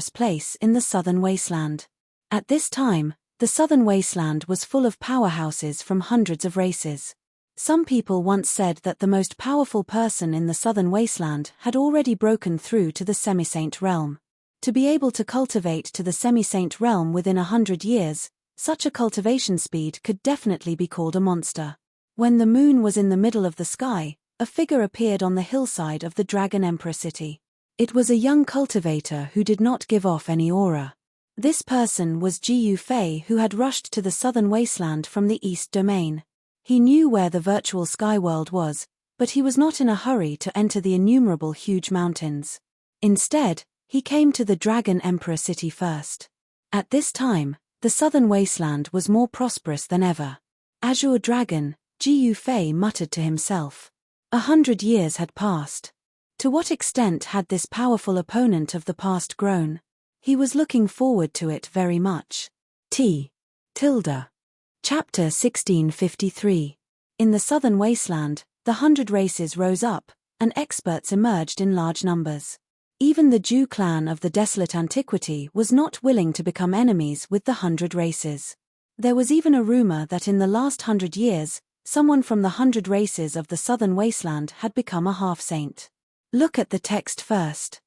place in the southern wasteland. At this time, the southern wasteland was full of powerhouses from hundreds of races. Some people once said that the most powerful person in the southern wasteland had already broken through to the semi-saint realm. To be able to cultivate to the semi-saint realm within 100 years, such a cultivation speed could definitely be called a monster. When the moon was in the middle of the sky, a figure appeared on the hillside of the Dragon Emperor City. It was a young cultivator who did not give off any aura. This person was Ji Yufei, who had rushed to the southern wasteland from the east domain. He knew where the virtual sky world was, but he was not in a hurry to enter the innumerable huge mountains. Instead, he came to the Dragon Emperor City first. At this time, the southern wasteland was more prosperous than ever. Azure Dragon, Ji Yufei muttered to himself. 100 years had passed. To what extent had this powerful opponent of the past grown? He was looking forward to it very much. Chapter 1653. In the southern wasteland, the 100 races rose up, and experts emerged in large numbers. Even the Zhu clan of the desolate antiquity was not willing to become enemies with the 100 races. There was even a rumor that in the last 100 years, someone from the 100 races of the southern wasteland had become a half-saint. Look at the text first.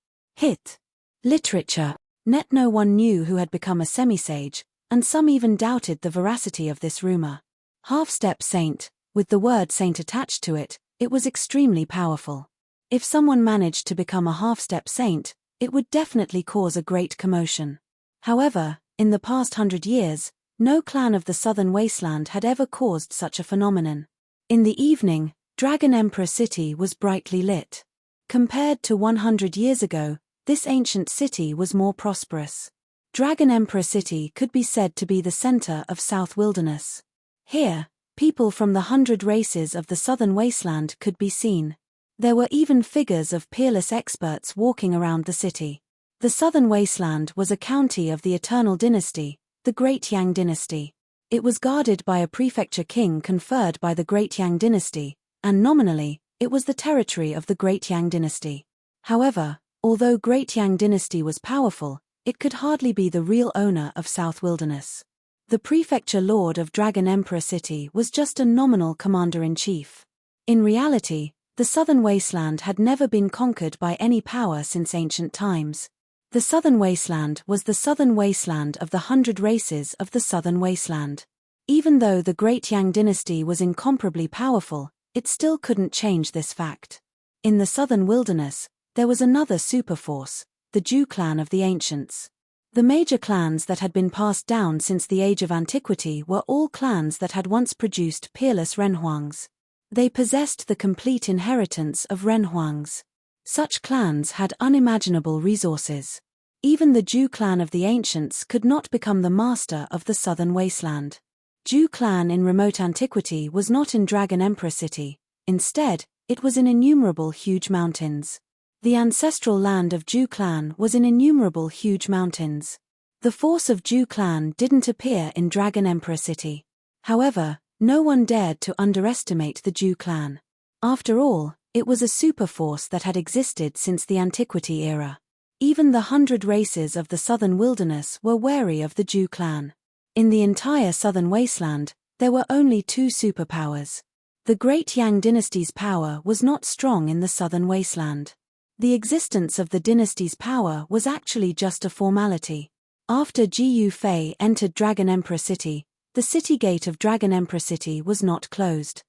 Literature. Net no one knew who had become a semi-sage, and some even doubted the veracity of this rumor. Half-step saint, With the word saint attached to it, it was extremely powerful. If someone managed to become a half-step saint, it would definitely cause a great commotion. However, in the past 100 years, no clan of the southern wasteland had ever caused such a phenomenon. In the evening, Dragon Emperor City was brightly lit. Compared to 100 years ago, this ancient city was more prosperous. Dragon Emperor City could be said to be the center of South Wilderness. Here, people from the 100 races of the southern wasteland could be seen. There were even figures of peerless experts walking around the city. The southern wasteland was a county of the Eternal Dynasty, the Great Yang Dynasty. It was guarded by a prefecture king conferred by the Great Yang Dynasty, and nominally, it was the territory of the Great Yang Dynasty. However, although Great Yang Dynasty was powerful, it could hardly be the real owner of South Wilderness. The prefecture lord of Dragon Emperor City was just a nominal commander-in-chief. In reality, the southern wasteland had never been conquered by any power since ancient times. The southern wasteland was the southern wasteland of the 100 races of the southern wasteland. Even though the Great Yang Dynasty was incomparably powerful, it still couldn't change this fact. In the southern wilderness, there was another superforce, the Zhou clan of the ancients. The major clans that had been passed down since the age of antiquity were all clans that had once produced peerless renhuangs. They possessed the complete inheritance of renhuangs. Such clans had unimaginable resources. Even the Zhou clan of the ancients could not become the master of the southern wasteland. Zhou clan in remote antiquity was not in Dragon Emperor City. Instead, it was in innumerable huge mountains. The ancestral land of Zhou clan was in innumerable huge mountains. The force of Zhou clan didn't appear in Dragon Emperor City. However, no one dared to underestimate the Zhou clan. After all, it was a superforce that had existed since the antiquity era. Even the 100 races of the southern wilderness were wary of the Zhou clan. In the entire southern wasteland, there were only two superpowers. The Great Yang Dynasty's power was not strong in the southern wasteland. The existence of the dynasty's power was actually just a formality. After Jiyu Fei entered Dragon Emperor City, the city gate of Dragon Emperor City was not closed.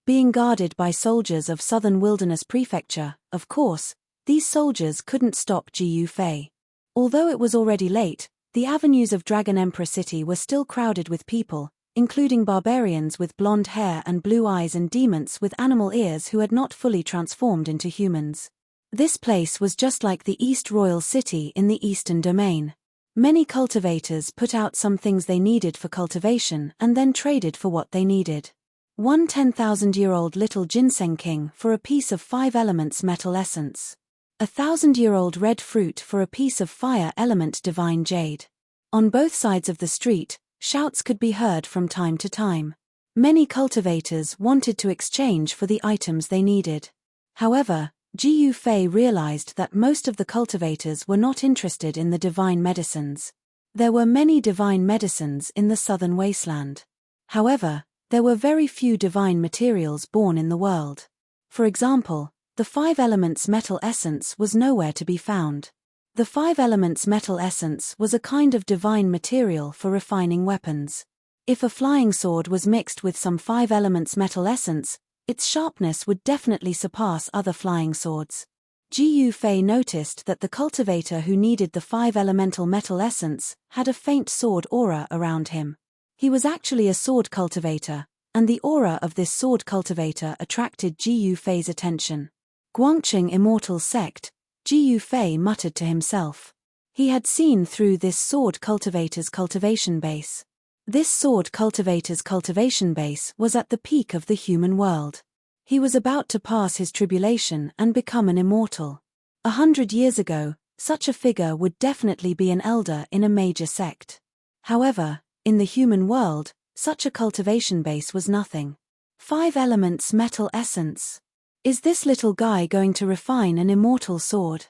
Being guarded by soldiers of Southern Wilderness Prefecture, of course, these soldiers couldn't stop Jiyu Fei. Although it was already late, the avenues of Dragon Emperor City were still crowded with people, including barbarians with blonde hair and blue eyes and demons with animal ears who had not fully transformed into humans. This place was just like the East Royal City in the Eastern Domain. Many cultivators put out some things they needed for cultivation and then traded for what they needed. One 10,000-year-old little ginseng king for a piece of 5 elements metal essence. A 1,000-year-old red fruit for a piece of fire element divine jade. On both sides of the street, shouts could be heard from time to time. Many cultivators wanted to exchange for the items they needed. However, Jiyu Fei realized that most of the cultivators were not interested in the divine medicines. There were many divine medicines in the southern wasteland. However, there were very few divine materials born in the world. For example, the 5 elements metal essence was nowhere to be found. The 5 elements metal essence was a kind of divine material for refining weapons. If a flying sword was mixed with some 5 elements metal essence, its sharpness would definitely surpass other flying swords. Jiyu Fei noticed that the cultivator who needed the 5 elemental metal essence had a faint sword aura around him. He was actually a sword cultivator, and the aura of this sword cultivator attracted Jiyu Fei's attention. Guangqing Immortal Sect, Jiyu Fei muttered to himself. He had seen through this sword cultivator's cultivation base. This sword cultivator's cultivation base was at the peak of the human world. He was about to pass his tribulation and become an immortal. 100 years ago, such a figure would definitely be an elder in a major sect. However, in the human world, such a cultivation base was nothing. 5 elements metal essence. Is this little guy going to refine an immortal sword?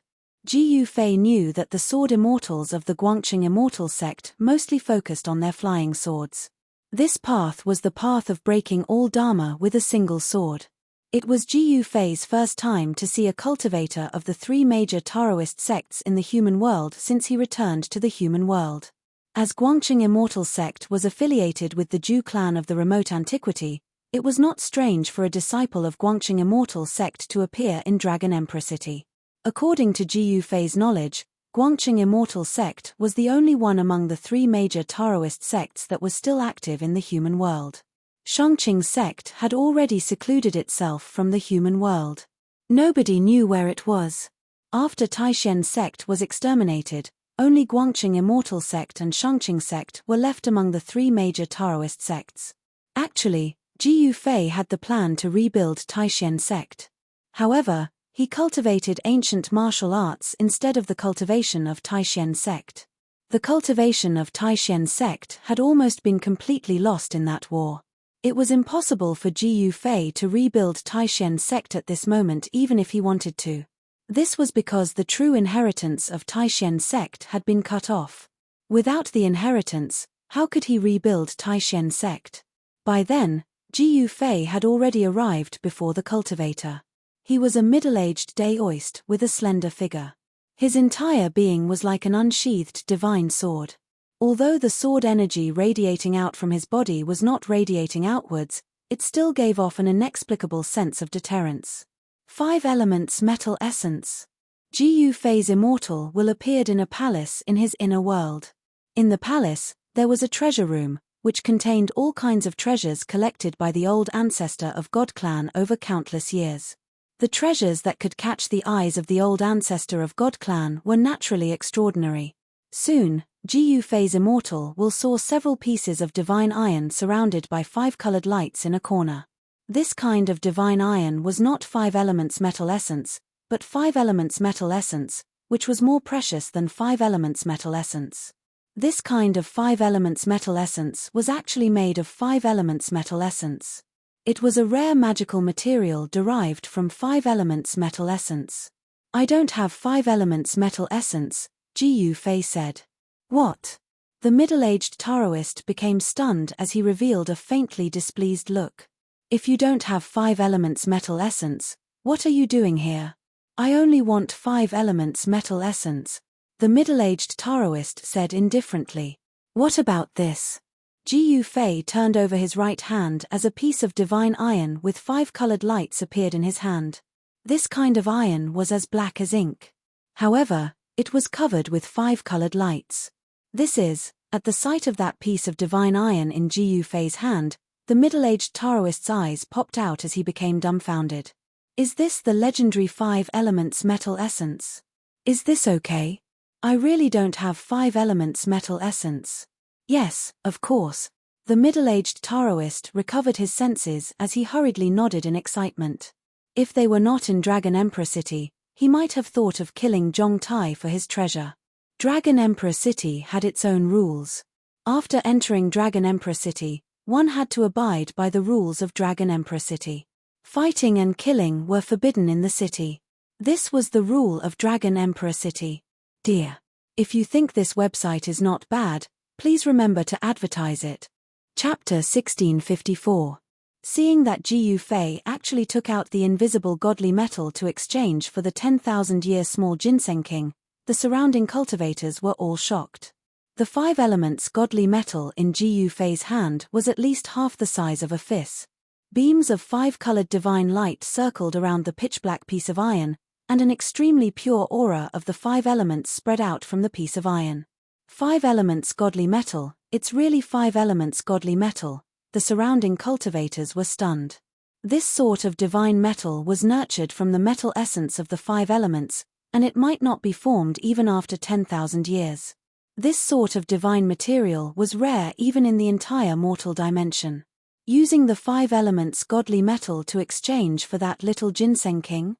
Jiyu Fei knew that the sword immortals of the Guangqing Immortal Sect mostly focused on their flying swords. This path was the path of breaking all Dharma with a single sword. It was Jiyu Fei's first time to see a cultivator of the 3 major Taoist sects in the human world since he returned to the human world. As Guangqing Immortal Sect was affiliated with the Zhou clan of the remote antiquity, It was not strange for a disciple of Guangqing Immortal sect to appear in Dragon Emperor City. According to Ji Yufei's knowledge, Guangqing Immortal sect was the only one among the three major Taoist sects that was still active in the human world. Shangqing's sect had already secluded itself from the human world. Nobody knew where it was. After Taishen's sect was exterminated, only Guangqing Immortal sect and Shangqing sect were left among the three major Taoist sects. Actually, Ji Yufei had the plan to rebuild Taishen sect. However, he cultivated ancient martial arts instead of the cultivation of Taishen sect. The cultivation of Taishen sect had almost been completely lost in that war. It was impossible for Ji Yufei to rebuild Taishen sect at this moment even if he wanted to. This was because the true inheritance of Taishen sect had been cut off. Without the inheritance, how could he rebuild Taishen sect? By then, Ji Yufei had already arrived before the cultivator. He was a middle-aged Daoist with a slender figure. His entire being was like an unsheathed divine sword. Although the sword energy radiating out from his body was not radiating outwards, it still gave off an inexplicable sense of deterrence. 5 elements metal essence. Ji Yufei's immortal will appeared in a palace in his inner world. In the palace, there was a treasure room, which contained all kinds of treasures collected by the old ancestor of God Clan over countless years. The treasures that could catch the eyes of the old ancestor of God Clan were naturally extraordinary. Soon, Ji Yufei's immortal will saw several pieces of divine iron surrounded by 5 colored lights in a corner. This kind of divine iron was not 5 elements metal essence, but 5 elements metal essence, which was more precious than 5 elements metal essence. This kind of 5 elements metal essence was actually made of 5 elements metal essence. It was a rare magical material derived from 5 elements metal essence. I don't have 5 elements metal essence, Ji Yufei said. What? The middle-aged Taoist became stunned as he revealed a faintly displeased look. If you don't have 5 elements metal essence, what are you doing here? I only want 5 elements metal essence, the middle-aged Taoist said indifferently. What about this? Ji Yufei turned over his right hand as a piece of divine iron with 5 colored lights appeared in his hand. This kind of iron was as black as ink. However, it was covered with 5 colored lights. This is, at the sight of that piece of divine iron in Ji Yufei's hand, the middle-aged Taoist's eyes popped out as he became dumbfounded. Is this the legendary 5 elements metal essence? Is this okay? I really don't have 5 elements metal essence. Yes, of course. The middle-aged Taoist recovered his senses as he hurriedly nodded in excitement. If they were not in Dragon Emperor City, he might have thought of killing Zhong Tai for his treasure. Dragon Emperor City had its own rules. After entering Dragon Emperor City, one had to abide by the rules of Dragon Emperor City. Fighting and killing were forbidden in the city. This was the rule of Dragon Emperor City. Dear. If you think this website is not bad, please remember to advertise it. Chapter 1654. Seeing that Ji Yufei actually took out the invisible godly metal to exchange for the 10,000-year small ginseng king, the surrounding cultivators were all shocked. The 5 elements godly metal in Ji Yufei's hand was at least half the size of a fist. Beams of 5-colored divine light circled around the pitch-black piece of iron, and an extremely pure aura of the 5 elements spread out from the piece of iron. 5 elements godly metal, it's really 5 elements godly metal. The surrounding cultivators were stunned. This sort of divine metal was nurtured from the metal essence of the 5 elements, and it might not be formed even after 10,000 years. This sort of divine material was rare even in the entire mortal dimension. Using the 5 elements godly metal to exchange for that little ginseng king?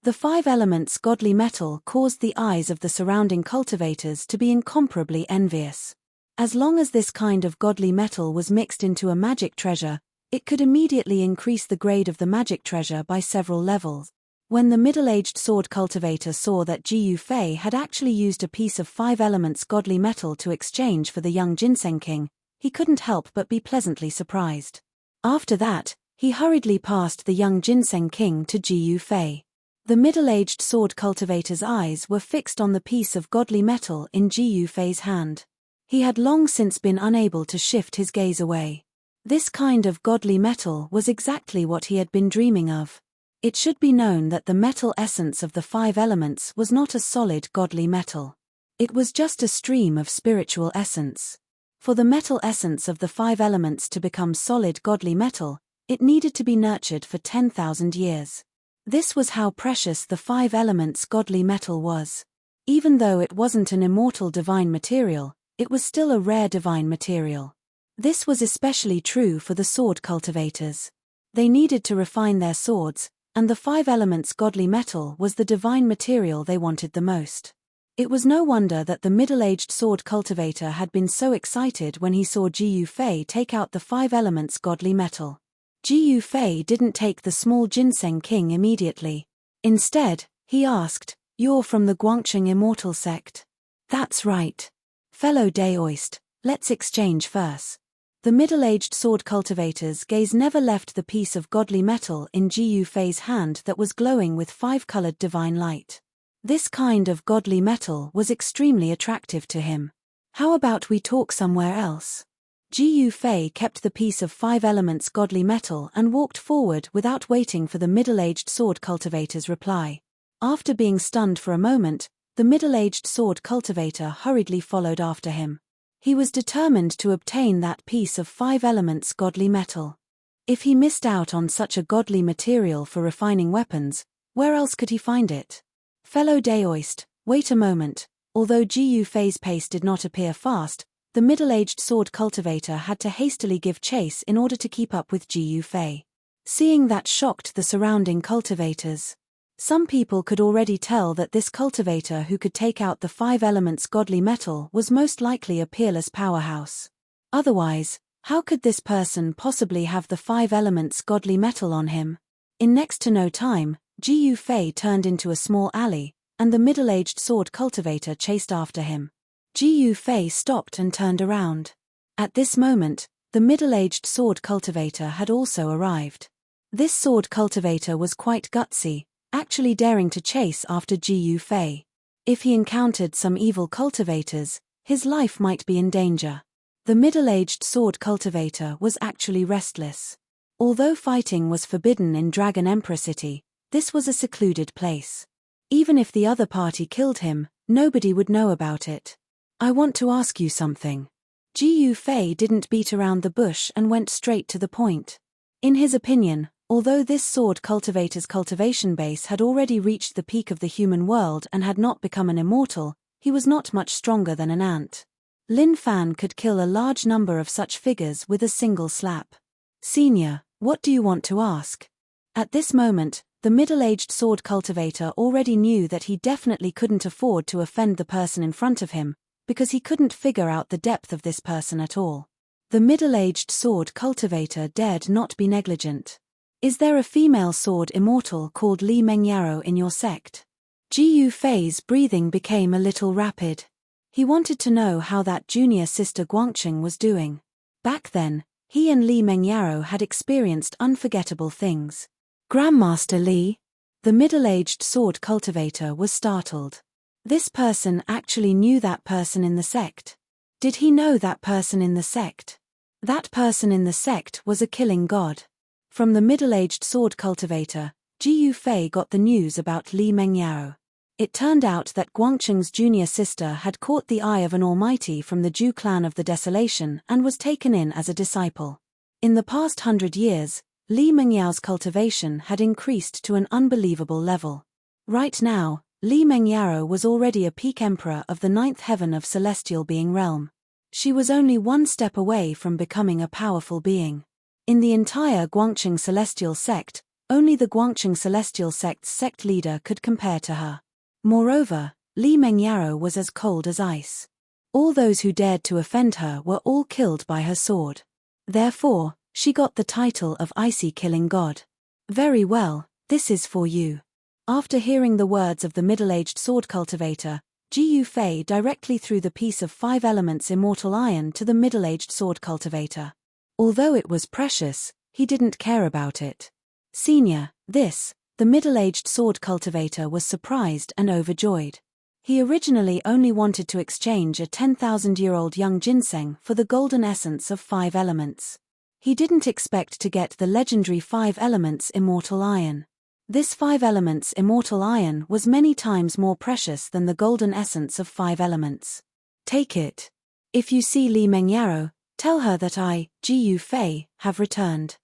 The 5 elements godly metal caused the eyes of the surrounding cultivators to be incomparably envious. As long as this kind of godly metal was mixed into a magic treasure, it could immediately increase the grade of the magic treasure by several levels. When the middle-aged sword cultivator saw that Ji Yufei had actually used a piece of 5 elements godly metal to exchange for the young ginseng king, he couldn't help but be pleasantly surprised. After that, he hurriedly passed the young ginseng king to Ji Yufei. The middle-aged sword cultivator's eyes were fixed on the piece of godly metal in Ji Yufei's hand. He had long since been unable to shift his gaze away. This kind of godly metal was exactly what he had been dreaming of. It should be known that the metal essence of the 5 elements was not a solid godly metal. It was just a stream of spiritual essence. For the metal essence of the 5 elements to become solid godly metal, it needed to be nurtured for 10,000 years. This was how precious the 5 elements godly metal was. Even though it wasn't an immortal divine material, it was still a rare divine material. This was especially true for the sword cultivators. They needed to refine their swords, and the 5 elements godly metal was the divine material they wanted the most. It was no wonder that the middle-aged sword cultivator had been so excited when he saw Jiu Fei take out the 5 elements godly metal. Jiu Fei didn't take the small ginseng king immediately. Instead, he asked, "You're from the Guangcheng Immortal Sect?" "That's right. Fellow Daoist, let's exchange first." The middle-aged sword cultivator's gaze never left the piece of godly metal in Jiu Fei's hand that was glowing with 5-colored divine light. This kind of godly metal was extremely attractive to him. "How about we talk somewhere else?" Jiu Fei kept the piece of 5 elements godly metal and walked forward without waiting for the middle-aged sword cultivator's reply. After being stunned for a moment, the middle-aged sword cultivator hurriedly followed after him. He was determined to obtain that piece of 5 elements godly metal. If he missed out on such a godly material for refining weapons, where else could he find it? "Fellow Daoist, wait a moment." Although Jiu Fei's pace did not appear fast, the middle-aged sword cultivator had to hastily give chase in order to keep up with Jiu Fei. Seeing that shocked the surrounding cultivators. Some people could already tell that this cultivator who could take out the 5 elements godly metal was most likely a peerless powerhouse. Otherwise, how could this person possibly have the 5 elements godly metal on him? In next to no time, Jiu Fei turned into a small alley, and the middle-aged sword cultivator chased after him. Jiu Fei stopped and turned around. At this moment, the middle-aged sword cultivator had also arrived. This sword cultivator was quite gutsy, actually daring to chase after Jiu Fei. If he encountered some evil cultivators, his life might be in danger. The middle-aged sword cultivator was actually restless. Although fighting was forbidden in Dragon Emperor City, this was a secluded place. Even if the other party killed him, nobody would know about it. "I want to ask you something." Jiu Fei didn't beat around the bush and went straight to the point. In his opinion, although this sword cultivator's cultivation base had already reached the peak of the human world and had not become an immortal, he was not much stronger than an ant. Lin Fan could kill a large number of such figures with a single slap. "Senior, what do you want to ask?" At this moment, the middle-aged sword cultivator already knew that he definitely couldn't afford to offend the person in front of him, because he couldn't figure out the depth of this person at all. The middle-aged sword cultivator dared not be negligent. "Is there a female sword immortal called Li Mengyaro in your sect?" Jiu Fei's breathing became a little rapid. He wanted to know how that junior sister Guangcheng was doing. Back then, he and Li Mengyaro had experienced unforgettable things. "Grandmaster Li?" The middle-aged sword cultivator was startled. This person actually knew that person in the sect. Did he know that person in the sect? That person in the sect was a killing god. From the middle-aged sword cultivator, Jiu Fei got the news about Li Mengyao. It turned out that Guangcheng's junior sister had caught the eye of an almighty from the Zhu clan of the Desolation and was taken in as a disciple. In the past 100 years, Li Mengyao's cultivation had increased to an unbelievable level. Right now, Li Mengyao was already a peak emperor of the 9th heaven of celestial being realm. She was only one step away from becoming a powerful being. In the entire Guangcheng celestial sect, only the Guangcheng celestial sect's sect leader could compare to her. Moreover, Li Mengyao was as cold as ice. All those who dared to offend her were all killed by her sword. Therefore, she got the title of Icy Killing God. "Very well, this is for you." After hearing the words of the middle-aged sword cultivator, Jiu Fei directly threw the piece of 5 elements immortal iron to the middle-aged sword cultivator. Although it was precious, he didn't care about it. "Senior, this," the middle-aged sword cultivator was surprised and overjoyed. He originally only wanted to exchange a 10,000-year-old young ginseng for the golden essence of 5 elements. He didn't expect to get the legendary 5 elements immortal iron. This 5 elements immortal iron was many times more precious than the golden essence of 5 elements. Take it. If you see Li Mengyaro, tell her that I, Gu Fei, have returned.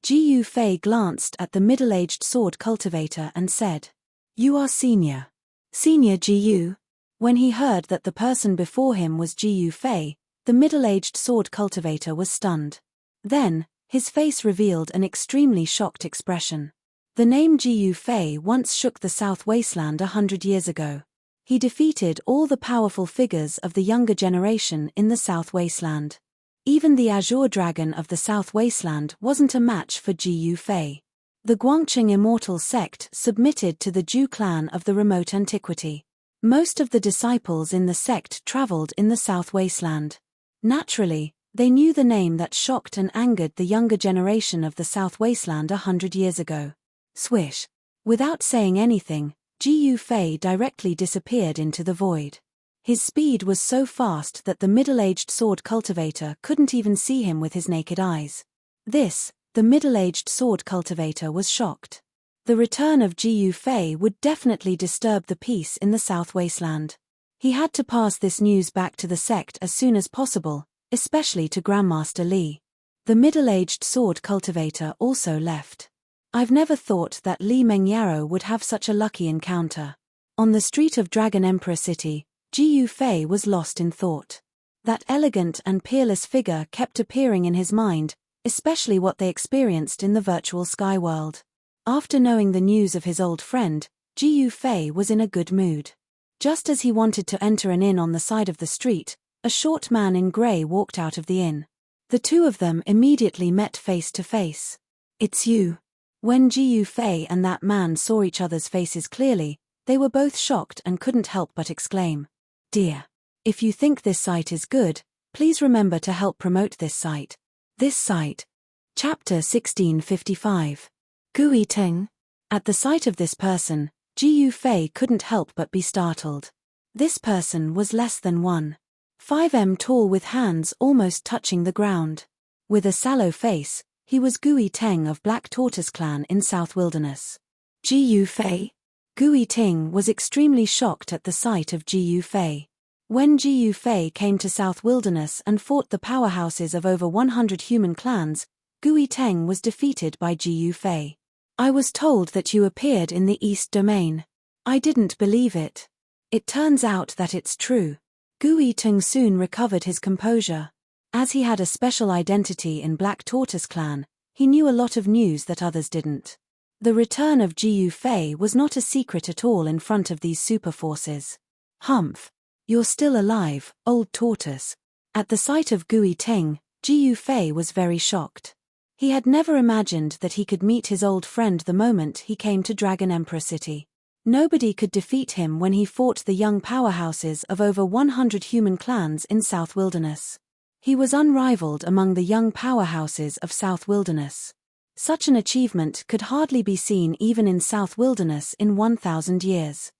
Gu Fei glanced at the middle-aged sword cultivator and said, "You are senior. Senior Gu?" When he heard that the person before him was Gu Fei, the middle-aged sword cultivator was stunned. Then, his face revealed an extremely shocked expression. The name Gu Fei once shook the South Wasteland 100 years ago. He defeated all the powerful figures of the younger generation in the South Wasteland. Even the Azure Dragon of the South Wasteland wasn't a match for Gu Fei. The Guangqing Immortal Sect submitted to the Zhu clan of the remote antiquity. Most of the disciples in the sect traveled in the South Wasteland. Naturally, they knew the name that shocked and angered the younger generation of the South Wasteland 100 years ago. Swish. Without saying anything, Gu Fei directly disappeared into the void. His speed was so fast that the middle-aged sword cultivator couldn't even see him with his naked eyes. The middle-aged sword cultivator was shocked. The return of Gu Fei would definitely disturb the peace in the South Wasteland. He had to pass this news back to the sect as soon as possible, especially to Grandmaster Li. The middle-aged sword cultivator also left. I've never thought that Li Mengyaro would have such a lucky encounter. On the street of Dragon Emperor City, Gu Fei was lost in thought. That elegant and peerless figure kept appearing in his mind, especially what they experienced in the virtual sky world. After knowing the news of his old friend, Gu Fei was in a good mood. Just as he wanted to enter an inn on the side of the street, a short man in grey walked out of the inn. The two of them immediately met face to face. "It's you." When Gu Fei and that man saw each other's faces clearly, they were both shocked and couldn't help but exclaim, "Dear. If you think this site is good, please remember to help promote this site." This site. Chapter 1655. Gui Teng. At the sight of this person, Gu Fei couldn't help but be startled. This person was less than 1.5 tall with hands almost touching the ground. With a sallow face, he was Gui Teng of Black Tortoise Clan in South Wilderness. Gu Fei? Gui Teng was extremely shocked at the sight of Gu Fei. When Gu Fei came to South Wilderness and fought the powerhouses of over 100 human clans, Gui Teng was defeated by Gu Fei. "I was told that you appeared in the East Domain. I didn't believe it. It turns out that it's true." Gui Teng soon recovered his composure. As he had a special identity in Black Tortoise Clan, he knew a lot of news that others didn't. The return of Gu Fei was not a secret at all in front of these super forces. "Humph. You're still alive, old tortoise." At the sight of Gui Teng, Gu Fei was very shocked. He had never imagined that he could meet his old friend the moment he came to Dragon Emperor City. Nobody could defeat him when he fought the young powerhouses of over 100 human clans in South Wilderness. He was unrivaled among the young powerhouses of South Wilderness. Such an achievement could hardly be seen even in South Wilderness in 1,000 years.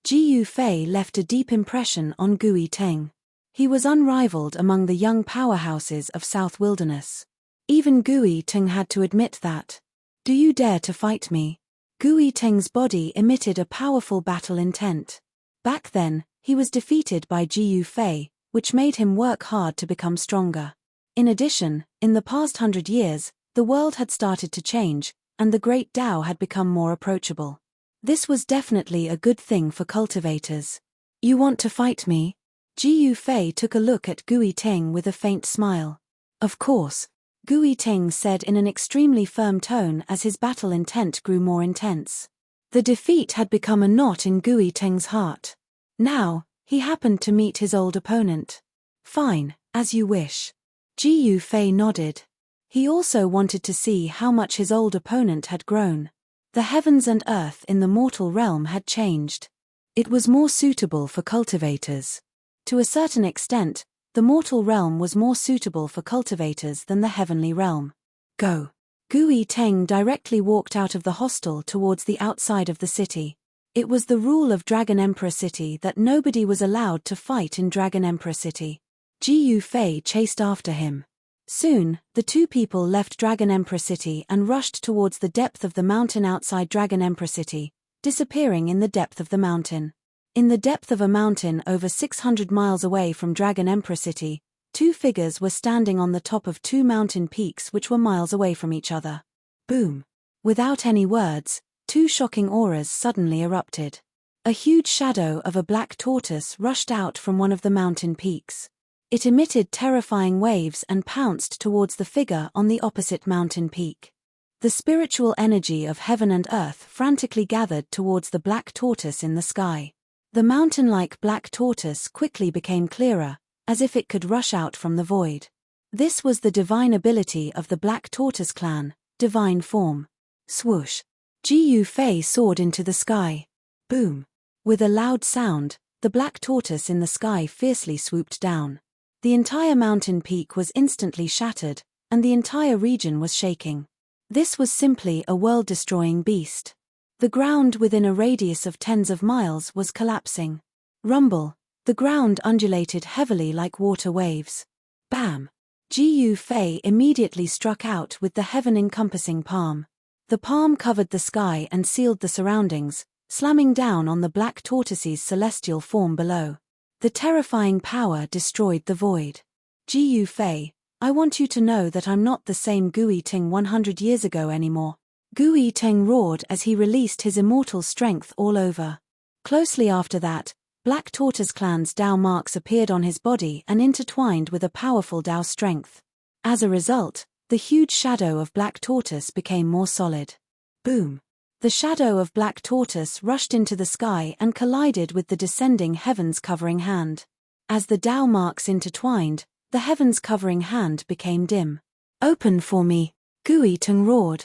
Gu Fei left a deep impression on Gui Teng. He was unrivaled among the young powerhouses of South Wilderness. Even Gui Teng had to admit that. "Do you dare to fight me?" Gui Teng's body emitted a powerful battle intent. Back then, he was defeated by Gu Fei, which made him work hard to become stronger. In addition, in the past 100 years, the world had started to change, and the Great Tao had become more approachable. This was definitely a good thing for cultivators. "You want to fight me?" Gu Fei took a look at Gui Teng with a faint smile. "Of course," Gui Teng said in an extremely firm tone as his battle intent grew more intense. The defeat had become a knot in Gui Teng's heart. Now, he happened to meet his old opponent. "Fine, as you wish." Gu Fei nodded. He also wanted to see how much his old opponent had grown. The heavens and earth in the mortal realm had changed. It was more suitable for cultivators. To a certain extent, the mortal realm was more suitable for cultivators than the heavenly realm. "Go." Gui Teng directly walked out of the hostel towards the outside of the city. It was the rule of Dragon Emperor City that nobody was allowed to fight in Dragon Emperor City. Gu Fei chased after him. Soon, the two people left Dragon Emperor City and rushed towards the depth of the mountain outside Dragon Emperor City, disappearing in the depth of the mountain. In the depth of a mountain over 600 miles away from Dragon Emperor City, two figures were standing on the top of two mountain peaks which were miles away from each other. Boom! Without any words, two shocking auras suddenly erupted. A huge shadow of a black tortoise rushed out from one of the mountain peaks. It emitted terrifying waves and pounced towards the figure on the opposite mountain peak. The spiritual energy of heaven and earth frantically gathered towards the black tortoise in the sky. The mountain-like black tortoise quickly became clearer, as if it could rush out from the void. This was the divine ability of the Black Tortoise clan, divine form. Swoosh! Ji Fei soared into the sky. Boom! With a loud sound, the black tortoise in the sky fiercely swooped down. The entire mountain peak was instantly shattered, and the entire region was shaking. This was simply a world-destroying beast. The ground within a radius of tens of miles was collapsing. Rumble! The ground undulated heavily like water waves. Bam! Ji Fei immediately struck out with the heaven-encompassing palm. The palm covered the sky and sealed the surroundings, slamming down on the black tortoise's celestial form below. The terrifying power destroyed the void. Ji Fei, I want you to know that I'm not the same Gui Ting 100 years ago anymore. Gui Ting roared as he released his immortal strength all over. Closely after that, Black Tortoise Clan's Dao marks appeared on his body and intertwined with a powerful Dao strength. As a result, the huge shadow of Black Tortoise became more solid. Boom! The shadow of Black Tortoise rushed into the sky and collided with the descending heavens covering hand. As the Dao marks intertwined, the heavens covering hand became dim. Open for me! Gui Ting roared.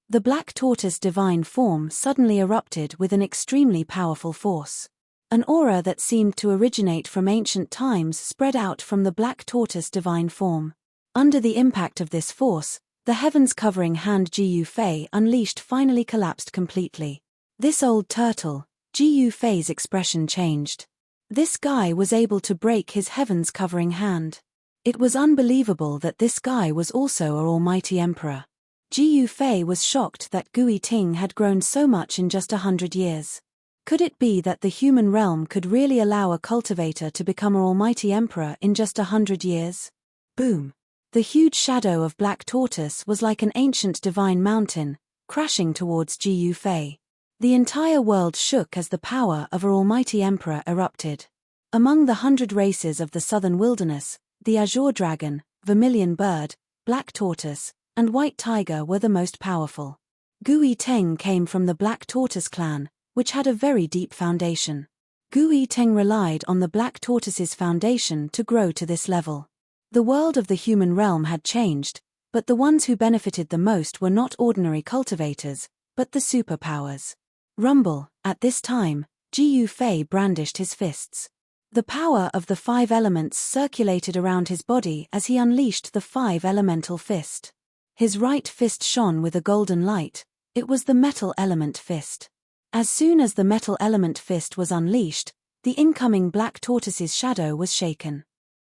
The Black Tortoise divine form suddenly erupted with an extremely powerful force. An aura that seemed to originate from ancient times spread out from the Black Tortoise divine form. Under the impact of this force, the heavens covering hand Ji Fei unleashed finally collapsed completely. This old turtle, Ji Fei's expression changed. This guy was able to break his heavens covering hand. It was unbelievable that this guy was also an almighty emperor. Ji Fei was shocked that Gui Ting had grown so much in just 100 years. Could it be that the human realm could really allow a cultivator to become an almighty emperor in just 100 years? Boom! The huge shadow of Black Tortoise was like an ancient divine mountain, crashing towards Ji Fei. The entire world shook as the power of an almighty emperor erupted. Among the 100 races of the southern wilderness, the Azure Dragon, Vermilion Bird, Black Tortoise, and White Tiger were the most powerful. Gui Ting came from the Black Tortoise clan, which had a very deep foundation. Gui Ting relied on the Black Tortoise's foundation to grow to this level. The world of the human realm had changed, but the ones who benefited the most were not ordinary cultivators, but the superpowers. Rumble! At this time, Ji Fei brandished his fists. The power of the 5 elements circulated around his body as he unleashed the 5 elemental fist. His right fist shone with a golden light. It was the metal element fist. As soon as the metal element fist was unleashed, the incoming Black Tortoise's shadow was shaken.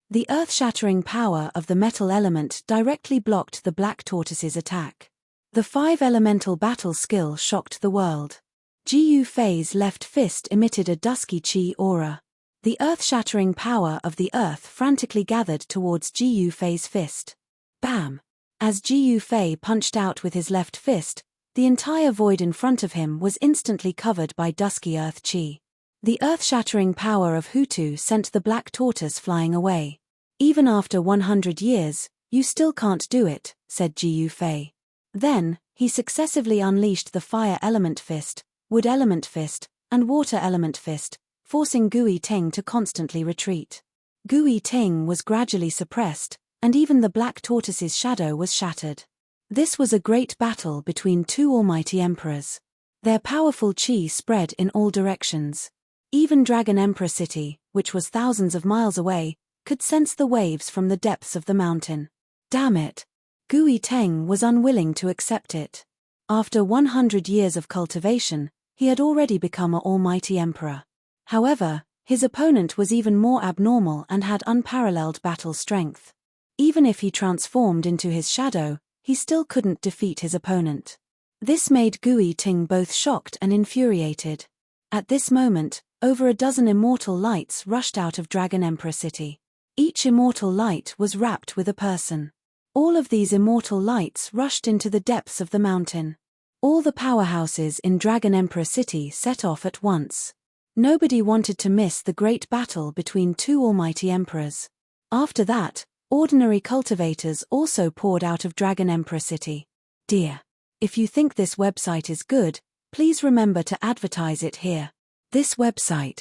The earth-shattering power of the metal element directly blocked the Black Tortoise's attack. The 5 elemental battle skill shocked the world. Ji Fei's left fist emitted a dusky chi aura. The earth-shattering power of the earth frantically gathered towards Ji Fei's fist. Bam! As Ji Fei punched out with his left fist, the entire void in front of him was instantly covered by dusky earth chi. The earth-shattering power of Hutu sent the Black Tortoise flying away. Even after 100 years, you still can't do it, said Ji Fei. Then, he successively unleashed the fire element fist, wood element fist, and water element fist, forcing Gui Ting to constantly retreat. Gui Ting was gradually suppressed, and even the Black Tortoise's shadow was shattered. This was a great battle between 2 almighty emperors. Their powerful chi spread in all directions. Even Dragon Emperor City, which was thousands of miles away, could sense the waves from the depths of the mountain. Damn it! Gui Ting was unwilling to accept it. After 100 years of cultivation, he had already become an almighty emperor. However, his opponent was even more abnormal and had unparalleled battle strength. Even if he transformed into his shadow, he still couldn't defeat his opponent. This made Gui Ting both shocked and infuriated. At this moment, over a dozen immortal lights rushed out of Dragon Emperor City. Each immortal light was wrapped with a person. All of these immortal lights rushed into the depths of the mountain. All the powerhouses in Dragon Emperor City set off at once. Nobody wanted to miss the great battle between two almighty emperors. After that, ordinary cultivators also poured out of Dragon Emperor City. Dear. If you think this website is good, please remember to advertise it here. This website.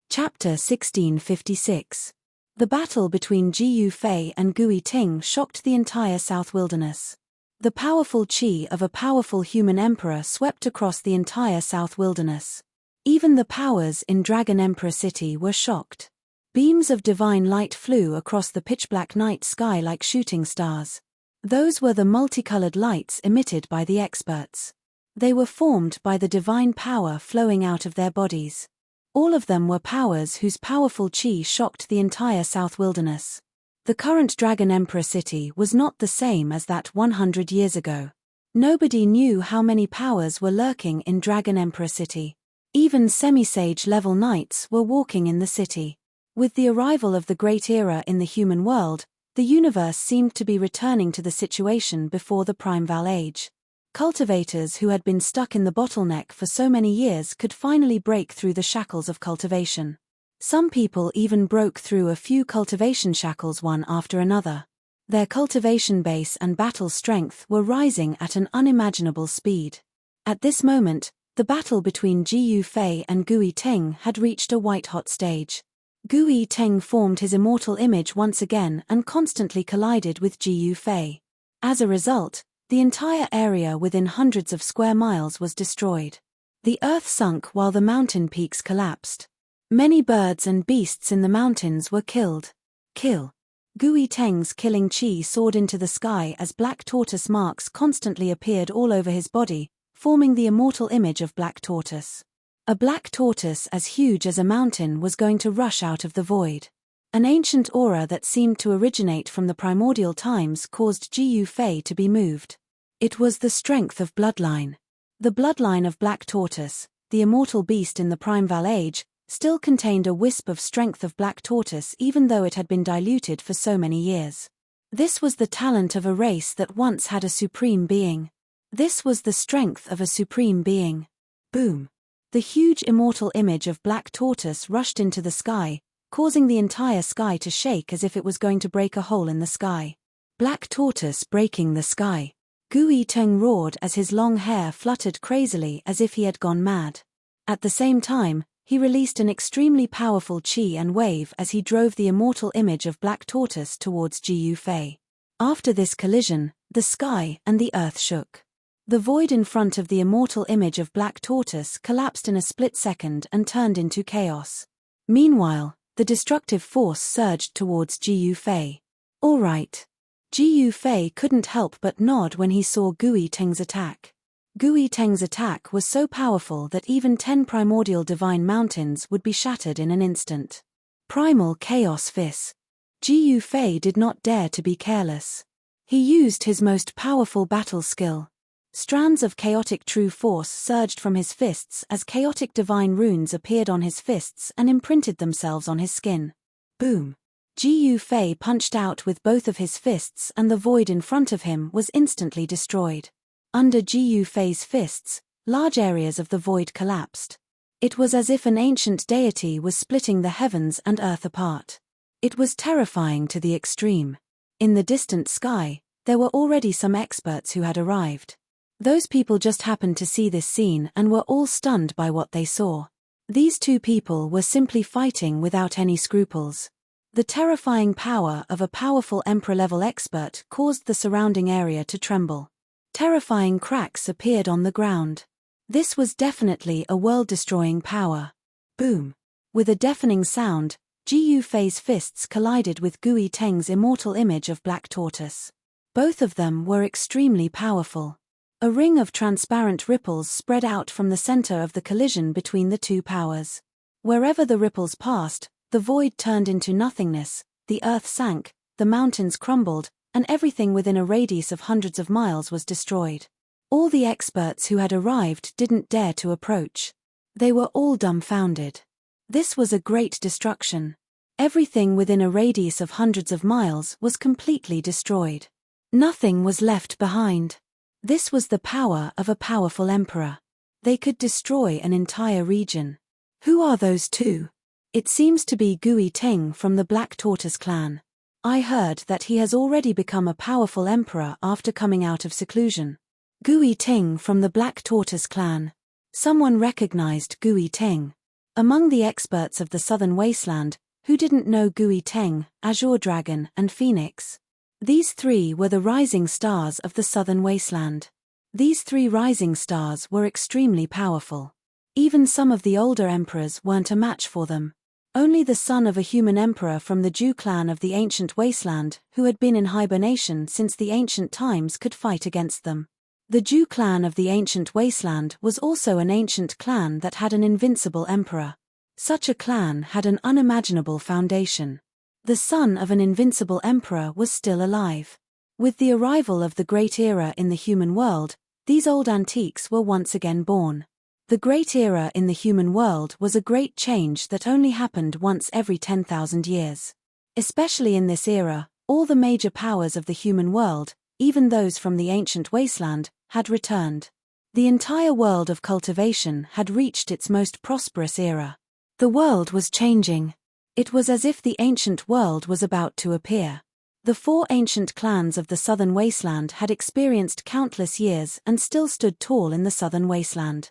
Chapter 1656. The battle between Ji Yufei and Gui Ting shocked the entire South Wilderness. The powerful qi of a powerful human emperor swept across the entire South Wilderness. Even the powers in Dragon Emperor City were shocked. Beams of divine light flew across the pitch-black night sky like shooting stars. Those were the multicolored lights emitted by the experts. They were formed by the divine power flowing out of their bodies. All of them were powers whose powerful qi shocked the entire South Wilderness. The current Dragon Emperor City was not the same as that 100 years ago. Nobody knew how many powers were lurking in Dragon Emperor City. Even semi-sage level knights were walking in the city. With the arrival of the Great Era in the human world, the universe seemed to be returning to the situation before the Primeval Age. Cultivators who had been stuck in the bottleneck for so many years could finally break through the shackles of cultivation. Some people even broke through a few cultivation shackles one after another. Their cultivation base and battle strength were rising at an unimaginable speed. At this moment, the battle between Ji Yufei and Gui Ting had reached a white-hot stage. Gui Ting formed his immortal image once again and constantly collided with Ji Yufei. As a result, the entire area within hundreds of square miles was destroyed. The earth sunk while the mountain peaks collapsed. Many birds and beasts in the mountains were killed. Kill. Gui Teng's killing qi soared into the sky as black tortoise marks constantly appeared all over his body, forming the immortal image of Black Tortoise. A black tortoise as huge as a mountain was going to rush out of the void. An ancient aura that seemed to originate from the primordial times caused Ji Yufei to be moved. It was the strength of bloodline. The bloodline of Black Tortoise, the immortal beast in the Primeval Age, still contained a wisp of strength of Black Tortoise even though it had been diluted for so many years. This was the talent of a race that once had a supreme being. This was the strength of a supreme being. Boom. The huge immortal image of Black Tortoise rushed into the sky, causing the entire sky to shake as if it was going to break a hole in the sky. Black Tortoise breaking the sky. Gui Teng roared as his long hair fluttered crazily as if he had gone mad. At the same time, he released an extremely powerful qi and wave as he drove the immortal image of Black Tortoise towards Ji Yufei. After this collision, the sky and the earth shook. The void in front of the immortal image of Black Tortoise collapsed in a split second and turned into chaos. Meanwhile, the destructive force surged towards Ji Yufei. All right. Ji Yufei couldn't help but nod when he saw Gui Teng's attack. Gui Teng's attack was so powerful that even 10 primordial divine mountains would be shattered in an instant. Primal Chaos Fist. Ji Yufei did not dare to be careless. He used his most powerful battle skill. Strands of chaotic true force surged from his fists as chaotic divine runes appeared on his fists and imprinted themselves on his skin. Boom. Ji Yufei punched out with both of his fists and the void in front of him was instantly destroyed. Under Ji Yufei's fists, large areas of the void collapsed. It was as if an ancient deity was splitting the heavens and earth apart. It was terrifying to the extreme. In the distant sky, there were already some experts who had arrived. Those people just happened to see this scene and were all stunned by what they saw. These two people were simply fighting without any scruples. The terrifying power of a powerful emperor-level expert caused the surrounding area to tremble. Terrifying cracks appeared on the ground. This was definitely a world-destroying power. Boom. With a deafening sound, Ji Yufei's fists collided with Gui Teng's immortal image of Black Tortoise. Both of them were extremely powerful. A ring of transparent ripples spread out from the center of the collision between the two powers. Wherever the ripples passed, the void turned into nothingness, the earth sank, the mountains crumbled, and everything within a radius of hundreds of miles was destroyed. All the experts who had arrived didn't dare to approach. They were all dumbfounded. This was a great destruction. Everything within a radius of hundreds of miles was completely destroyed. Nothing was left behind. This was the power of a powerful emperor. They could destroy an entire region. Who are those two? It seems to be Gui Ting from the Black Tortoise clan. I heard that he has already become a powerful emperor after coming out of seclusion. Gui Ting from the Black Tortoise clan. Someone recognized Gui Ting. Among the experts of the Southern Wasteland, who didn't know Gui Ting, Azure Dragon, and Phoenix? These three were the rising stars of the Southern Wasteland. These three rising stars were extremely powerful. Even some of the older emperors weren't a match for them. Only the son of a human emperor from the Jew clan of the ancient wasteland, who had been in hibernation since the ancient times, could fight against them. The Jew clan of the ancient wasteland was also an ancient clan that had an invincible emperor. Such a clan had an unimaginable foundation. The son of an invincible emperor was still alive. With the arrival of the Great Era in the human world, these old antiques were once again born. The Great Era in the human world was a great change that only happened once every 10,000 years. Especially in this era, all the major powers of the human world, even those from the ancient wasteland, had returned. The entire world of cultivation had reached its most prosperous era. The world was changing. It was as if the ancient world was about to appear. The four ancient clans of the Southern Wasteland had experienced countless years and still stood tall in the Southern Wasteland.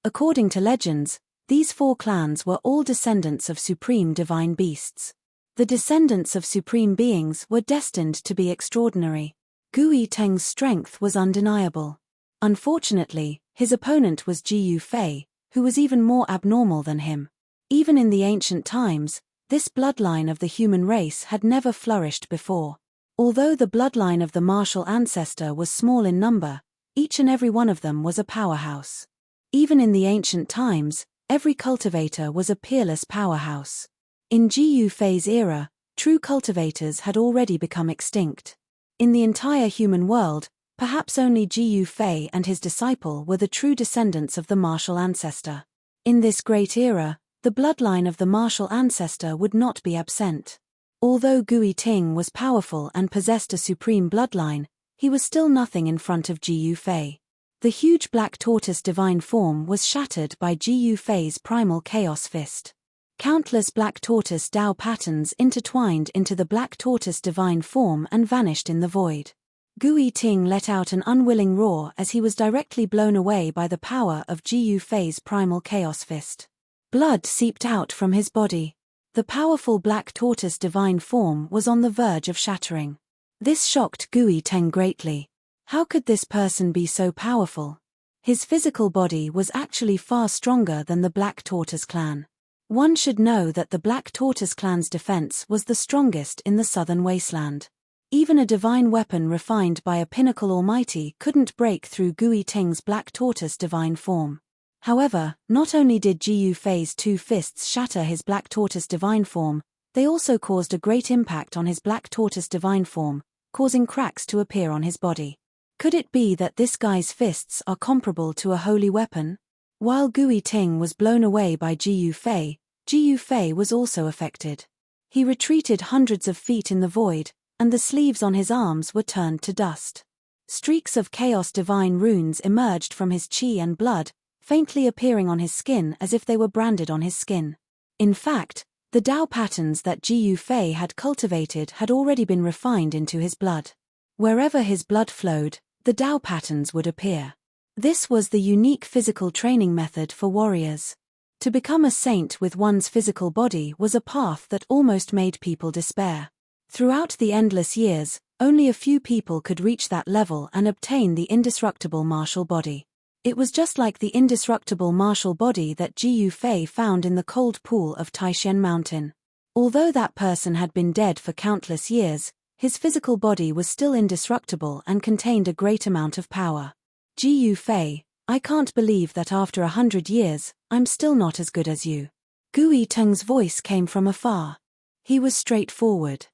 According to legends, these four clans were all descendants of supreme divine beasts. The descendants of supreme beings were destined to be extraordinary. Gui Teng's strength was undeniable. Unfortunately, his opponent was Jiyu Fei, who was even more abnormal than him. Even in the ancient times, this bloodline of the human race had never flourished before. Although the bloodline of the martial ancestor was small in number, each and every one of them was a powerhouse. Even in the ancient times, every cultivator was a peerless powerhouse. In Jiyu Fei's era, true cultivators had already become extinct. In the entire human world, perhaps only Jiyu Fei and his disciple were the true descendants of the martial ancestor. In this great era, the bloodline of the martial ancestor would not be absent. Although Gui Ting was powerful and possessed a supreme bloodline, he was still nothing in front of Jiyu Fei. The huge black tortoise divine form was shattered by Jiyu Fei's primal chaos fist. Countless black tortoise Dao patterns intertwined into the black tortoise divine form and vanished in the void. Gui Ting let out an unwilling roar as he was directly blown away by the power of Jiyu Fei's primal chaos fist. Blood seeped out from his body. The powerful black tortoise divine form was on the verge of shattering. This shocked Gui Teng greatly. How could this person be so powerful? His physical body was actually far stronger than the Black Tortoise clan. One should know that the Black Tortoise clan's defense was the strongest in the Southern Wasteland. Even a divine weapon refined by a pinnacle almighty couldn't break through Gui Teng's Black Tortoise divine form. However, not only did Jiyu Fei's two fists shatter his Black Tortoise divine form, they also caused a great impact on his Black Tortoise divine form, causing cracks to appear on his body. Could it be that this guy's fists are comparable to a holy weapon? While Gui Ting was blown away by Jiyu Fei was also affected. He retreated hundreds of feet in the void, and the sleeves on his arms were turned to dust. Streaks of chaos divine runes emerged from his chi and blood, faintly appearing on his skin as if they were branded on his skin. In fact, the Dao patterns that Jiyu Fei had cultivated had already been refined into his blood. Wherever his blood flowed, the Dao patterns would appear. This was the unique physical training method for warriors. To become a saint with one's physical body was a path that almost made people despair. Throughout the endless years, only a few people could reach that level and obtain the indestructible martial body. It was just like the indestructible martial body that Jiyu Fei found in the cold pool of Taishan Mountain. Although that person had been dead for countless years, his physical body was still indestructible and contained a great amount of power. Jiyu Fei, I can't believe that after 100 years, I'm still not as good as you. Gui Teng's voice came from afar. He was straightforward.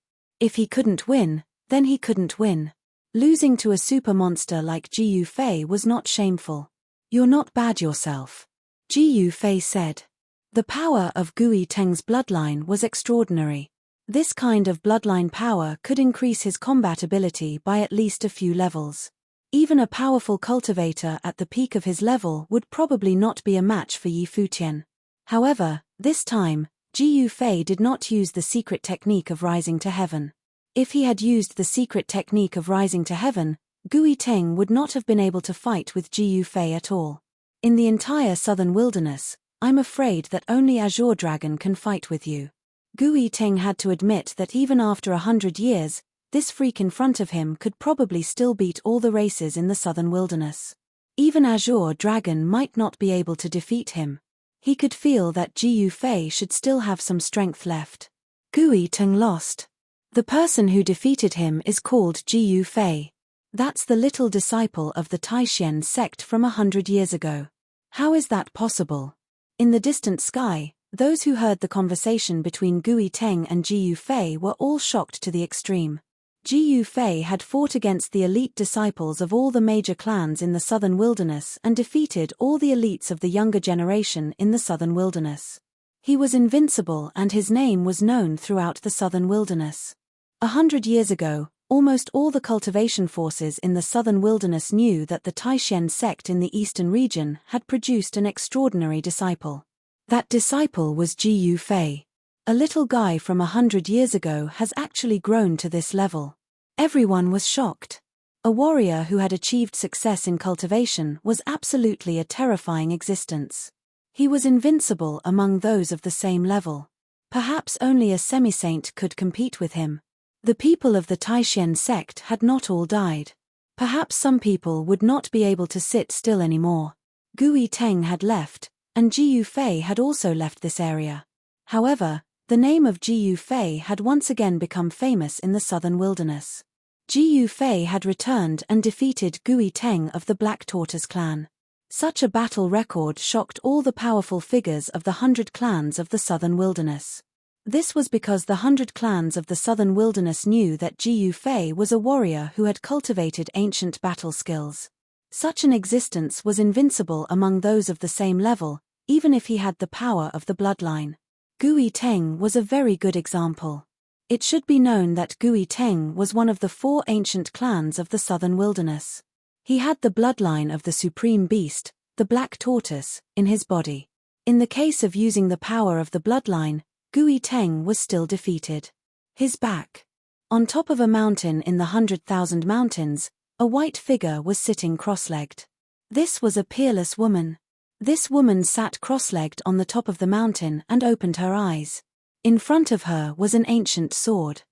If he couldn't win, then he couldn't win. Losing to a super monster like Jiu Fei was not shameful. You're not bad yourself, Jiu Fei said. The power of Gui Teng's bloodline was extraordinary. This kind of bloodline power could increase his combat ability by at least a few levels. Even a powerful cultivator at the peak of his level would probably not be a match for Yi Futian. However, this time, Jiu Fei did not use the secret technique of rising to heaven. If he had used the secret technique of rising to heaven, Gui Teng would not have been able to fight with Jiu Fei at all. In the entire southern wilderness, I'm afraid that only Azure Dragon can fight with you. Gui Teng had to admit that even after 100 years, this freak in front of him could probably still beat all the races in the southern wilderness. Even Azure Dragon might not be able to defeat him. He could feel that Jiu Fei should still have some strength left. Gui Teng lost. The person who defeated him is called Jiu Fei. That's the little disciple of the Taishen sect from 100 years ago. How is that possible? In the distant sky, those who heard the conversation between Gui Teng and Jiu Fei were all shocked to the extreme. Jiu Fei had fought against the elite disciples of all the major clans in the southern wilderness and defeated all the elites of the younger generation in the southern wilderness. He was invincible and his name was known throughout the southern wilderness. 100 years ago, almost all the cultivation forces in the southern wilderness knew that the Taishen sect in the eastern region had produced an extraordinary disciple. That disciple was Jiu Fei. A little guy from 100 years ago has actually grown to this level. Everyone was shocked. A warrior who had achieved success in cultivation was absolutely a terrifying existence. He was invincible among those of the same level. Perhaps only a semi-saint could compete with him. The people of the Taishen sect had not all died. Perhaps some people would not be able to sit still anymore. Gui Teng had left, and Jiu Fei had also left this area. However, the name of Jiu Fei had once again become famous in the southern wilderness. Jiu Fei had returned and defeated Gui Teng of the Black Tortoise clan. Such a battle record shocked all the powerful figures of the 100 clans of the southern wilderness. This was because the 100 clans of the southern wilderness knew that Jiu Fei was a warrior who had cultivated ancient battle skills. Such an existence was invincible among those of the same level, even if he had the power of the bloodline. Gui Teng was a very good example. It should be known that Gui Teng was one of the 4 ancient clans of the southern wilderness. He had the bloodline of the supreme beast, the Black Tortoise, in his body. In the case of using the power of the bloodline, Gui Teng was still defeated. His back. On top of a mountain in the 100,000 mountains, a white figure was sitting cross-legged. This was a peerless woman. This woman sat cross-legged on the top of the mountain and opened her eyes. In front of her was an ancient sword.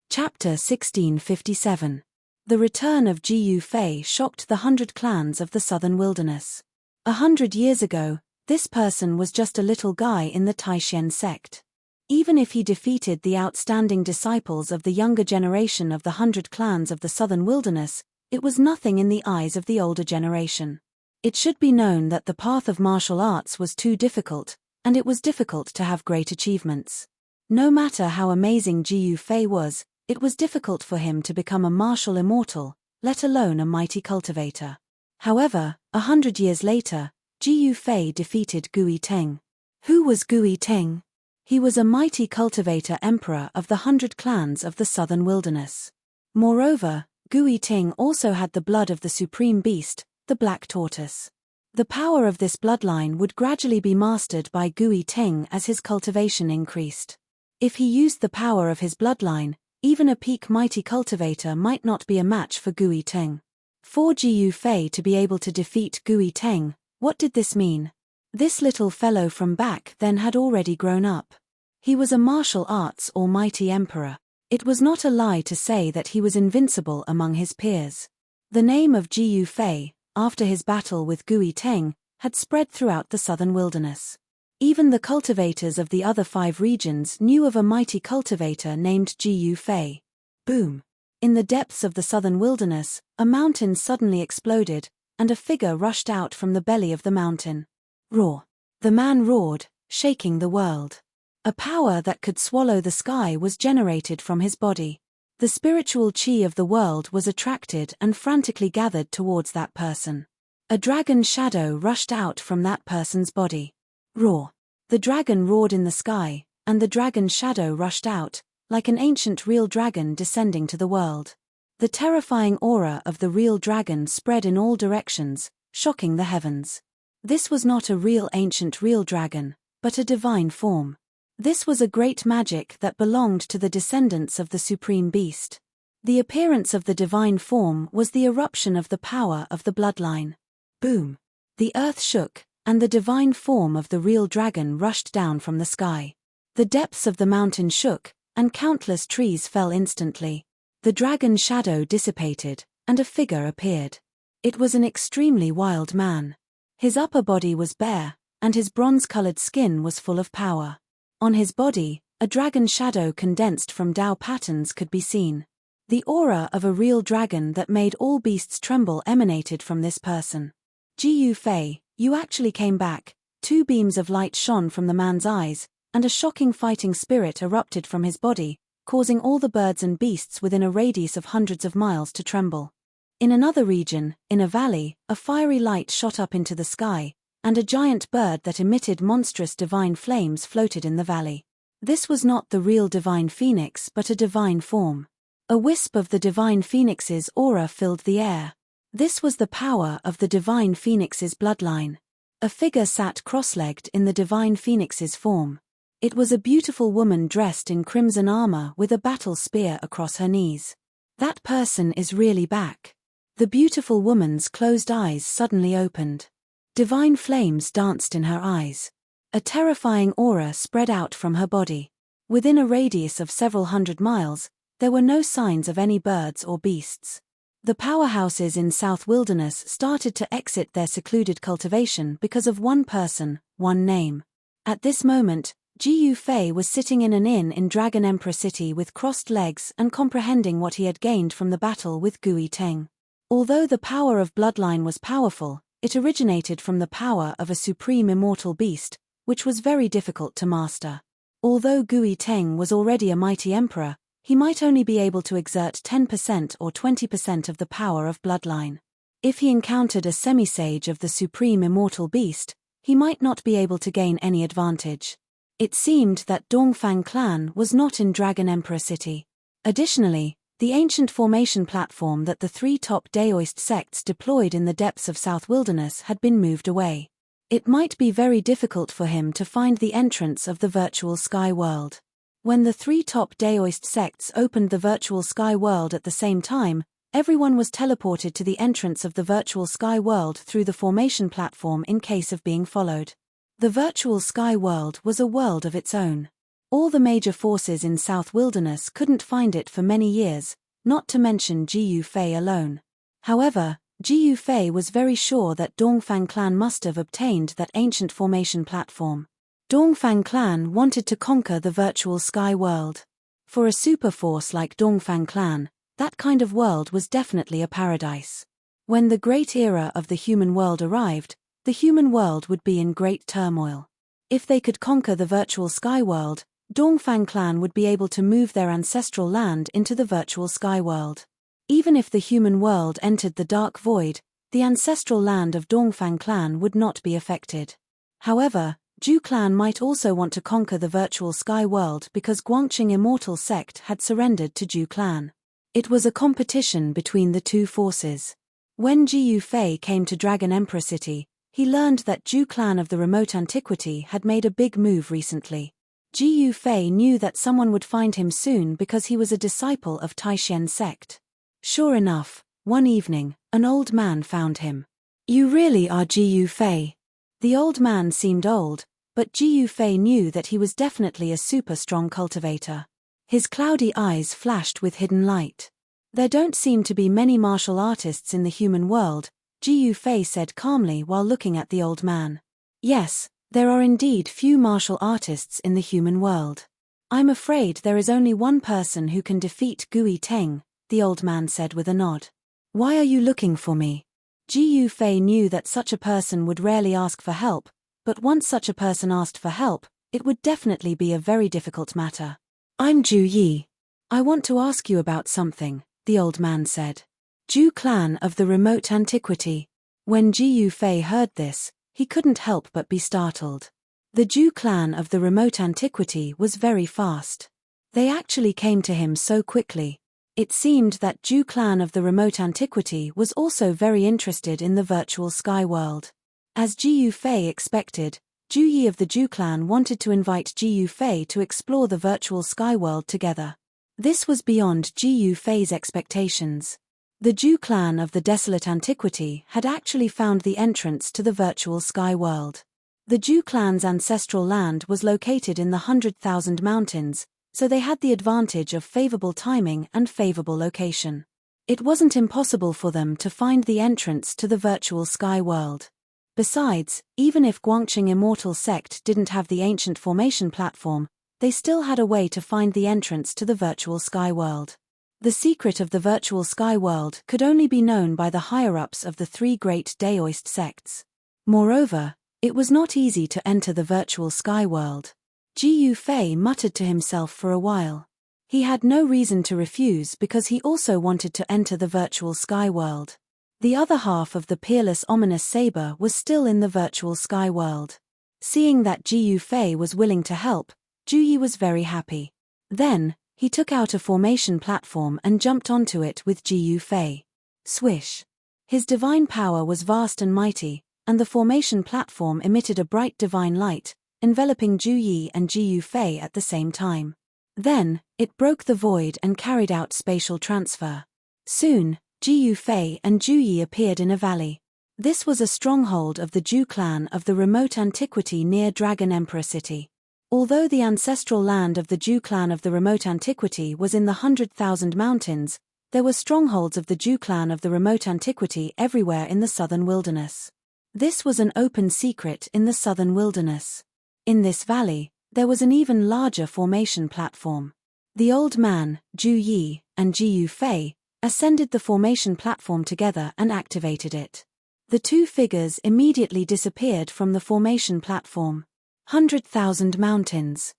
Chapter 1657. The return of Jiu Fei shocked the 100 clans of the southern wilderness. 100 years ago, this person was just a little guy in the Taishen sect. Even if he defeated the outstanding disciples of the younger generation of the 100 clans of the southern wilderness, it was nothing in the eyes of the older generation. It should be known that the path of martial arts was too difficult, and it was difficult to have great achievements. No matter how amazing Jiu Fei was, it was difficult for him to become a martial immortal, let alone a mighty cultivator. However, 100 years later, Jiu Fei defeated Gui Teng. Who was Gui Teng? He was a mighty cultivator emperor of the 100 clans of the southern wilderness. Moreover, Gui Teng also had the blood of the supreme beast, the Black Tortoise. The power of this bloodline would gradually be mastered by Gui Teng as his cultivation increased. If he used the power of his bloodline, even a peak mighty cultivator might not be a match for Gui Teng. For Jiu Fei to be able to defeat Gui Teng, what did this mean? This little fellow from back then had already grown up. He was a martial arts almighty emperor. It was not a lie to say that he was invincible among his peers. The name of Jiu Fei, after his battle with Gui Teng, had spread throughout the southern wilderness. Even the cultivators of the other 5 regions knew of a mighty cultivator named Jiu Fei. Boom! In the depths of the southern wilderness, a mountain suddenly exploded, and a figure rushed out from the belly of the mountain. Roar! The man roared, shaking the world. A power that could swallow the sky was generated from his body. The spiritual chi of the world was attracted and frantically gathered towards that person. A dragon shadow rushed out from that person's body. Roar! The dragon roared in the sky, and the dragon shadow rushed out, like an ancient real dragon descending to the world. The terrifying aura of the real dragon spread in all directions, shocking the heavens. This was not a real ancient real dragon, but a divine form. This was a great magic that belonged to the descendants of the supreme beast. The appearance of the divine form was the eruption of the power of the bloodline. Boom! The earth shook, and the divine form of the real dragon rushed down from the sky. The depths of the mountain shook, and countless trees fell instantly. The dragon shadow dissipated, and a figure appeared. It was an extremely wild man. His upper body was bare, and his bronze-colored skin was full of power. On his body, a dragon shadow condensed from Tao patterns could be seen. The aura of a real dragon that made all beasts tremble emanated from this person. Ji Fei, you actually came back. 2 beams of light shone from the man's eyes, and a shocking fighting spirit erupted from his body, causing all the birds and beasts within a radius of hundreds of miles to tremble. In another region, in a valley, a fiery light shot up into the sky, and a giant bird that emitted monstrous divine flames floated in the valley. This was not the real divine phoenix but a divine form. A wisp of the divine phoenix's aura filled the air. This was the power of the divine phoenix's bloodline. A figure sat cross-legged in the divine phoenix's form. It was a beautiful woman dressed in crimson armor with a battle spear across her knees. That person is really back. The beautiful woman's closed eyes suddenly opened. Divine flames danced in her eyes. A terrifying aura spread out from her body. Within a radius of several hundred miles, there were no signs of any birds or beasts. The powerhouses in South Wilderness started to exit their secluded cultivation because of one person, one name. At this moment, Ji Fei was sitting in an inn in Dragon Emperor City with crossed legs and comprehending what he had gained from the battle with Gui Teng. Although the power of bloodline was powerful, it originated from the power of a supreme immortal beast, which was very difficult to master. Although Gui Teng was already a mighty emperor, he might only be able to exert 10% or 20% of the power of bloodline. If he encountered a semi-sage of the supreme immortal beast, he might not be able to gain any advantage. It seemed that Dongfang clan was not in Dragon Emperor City. Additionally, the ancient formation platform that the 3 top Daoist sects deployed in the depths of South Wilderness had been moved away. It might be very difficult for him to find the entrance of the virtual sky world. When the 3 top Daoist sects opened the virtual sky world at the same time, everyone was teleported to the entrance of the virtual sky world through the formation platform in case of being followed. The virtual sky world was a world of its own. All the major forces in South Wilderness couldn't find it for many years, not to mention Ji Fei alone. However, Ji Fei was very sure that Dongfang clan must have obtained that ancient formation platform. Dongfang clan wanted to conquer the virtual sky world. For a super force like Dongfang clan, that kind of world was definitely a paradise. When the great era of the human world arrived, the human world would be in great turmoil. If they could conquer the virtual sky world, Dongfang clan would be able to move their ancestral land into the virtual sky world. Even if the human world entered the dark void, the ancestral land of Dongfang clan would not be affected. However, Zhu clan might also want to conquer the virtual sky world because Guangqing Immortal Sect had surrendered to Zhu clan. It was a competition between the 2 forces. When Ji Fei came to Dragon Emperor City, he learned that Zhu clan of the remote antiquity had made a big move recently. Ji Fei knew that someone would find him soon because he was a disciple of Taishen sect. Sure enough, one evening, an old man found him. You really are Ji Fei. The old man seemed old, but Ji Fei knew that he was definitely a super strong cultivator. His cloudy eyes flashed with hidden light. There don't seem to be many martial artists in the human world, Ji Fei said calmly while looking at the old man. Yes, there are indeed few martial artists in the human world. I'm afraid there is only one person who can defeat Gui Teng, the old man said with a nod. Why are you looking for me? Ji Fei knew that such a person would rarely ask for help, but once such a person asked for help, it would definitely be a very difficult matter. I'm Zhu Yi. I want to ask you about something, the old man said. Zhu clan of the remote antiquity. When Ji Yufei heard this, he couldn't help but be startled. The Zhu clan of the remote antiquity was very fast. They actually came to him so quickly. It seemed that Zhu clan of the remote antiquity was also very interested in the virtual sky world. As Ji Yufei expected, Zhu Yi of the Zhu clan wanted to invite Ji Yufei to explore the virtual sky world together. This was beyond Ji Yufei's expectations. The Zhu clan of the desolate antiquity had actually found the entrance to the virtual sky world. The Zhu clan's ancestral land was located in the 100,000 mountains, so they had the advantage of favorable timing and favorable location. It wasn't impossible for them to find the entrance to the virtual sky world. Besides, even if Guangqing Immortal Sect didn't have the ancient formation platform, they still had a way to find the entrance to the virtual sky world. The secret of the virtual sky world could only be known by the higher-ups of the three great Daoist sects. Moreover, it was not easy to enter the virtual sky world. Ji Yufei muttered to himself for a while. He had no reason to refuse because he also wanted to enter the virtual sky world. The other half of the peerless ominous saber was still in the virtual sky world. Seeing that Ji Yufei was willing to help, Zhu Yi was very happy. Then, he took out a formation platform and jumped onto it with Ji Yufei. Swish! His divine power was vast and mighty, and the formation platform emitted a bright divine light, enveloping Zhu Yi and Ji Yufei at the same time. Then, it broke the void and carried out spatial transfer. Soon, Ji Yufei and Zhu Yi appeared in a valley. This was a stronghold of the Zhu clan of the remote antiquity near Dragon Emperor City. Although the ancestral land of the Zhu clan of the remote antiquity was in the 100,000 mountains, there were strongholds of the Zhu clan of the remote antiquity everywhere in the southern wilderness. This was an open secret in the southern wilderness. In this valley, there was an even larger formation platform. The old man, Zhu Yi, and Ji Yufei ascended the formation platform together and activated it. The two figures immediately disappeared from the formation platform. 100,000 mountains.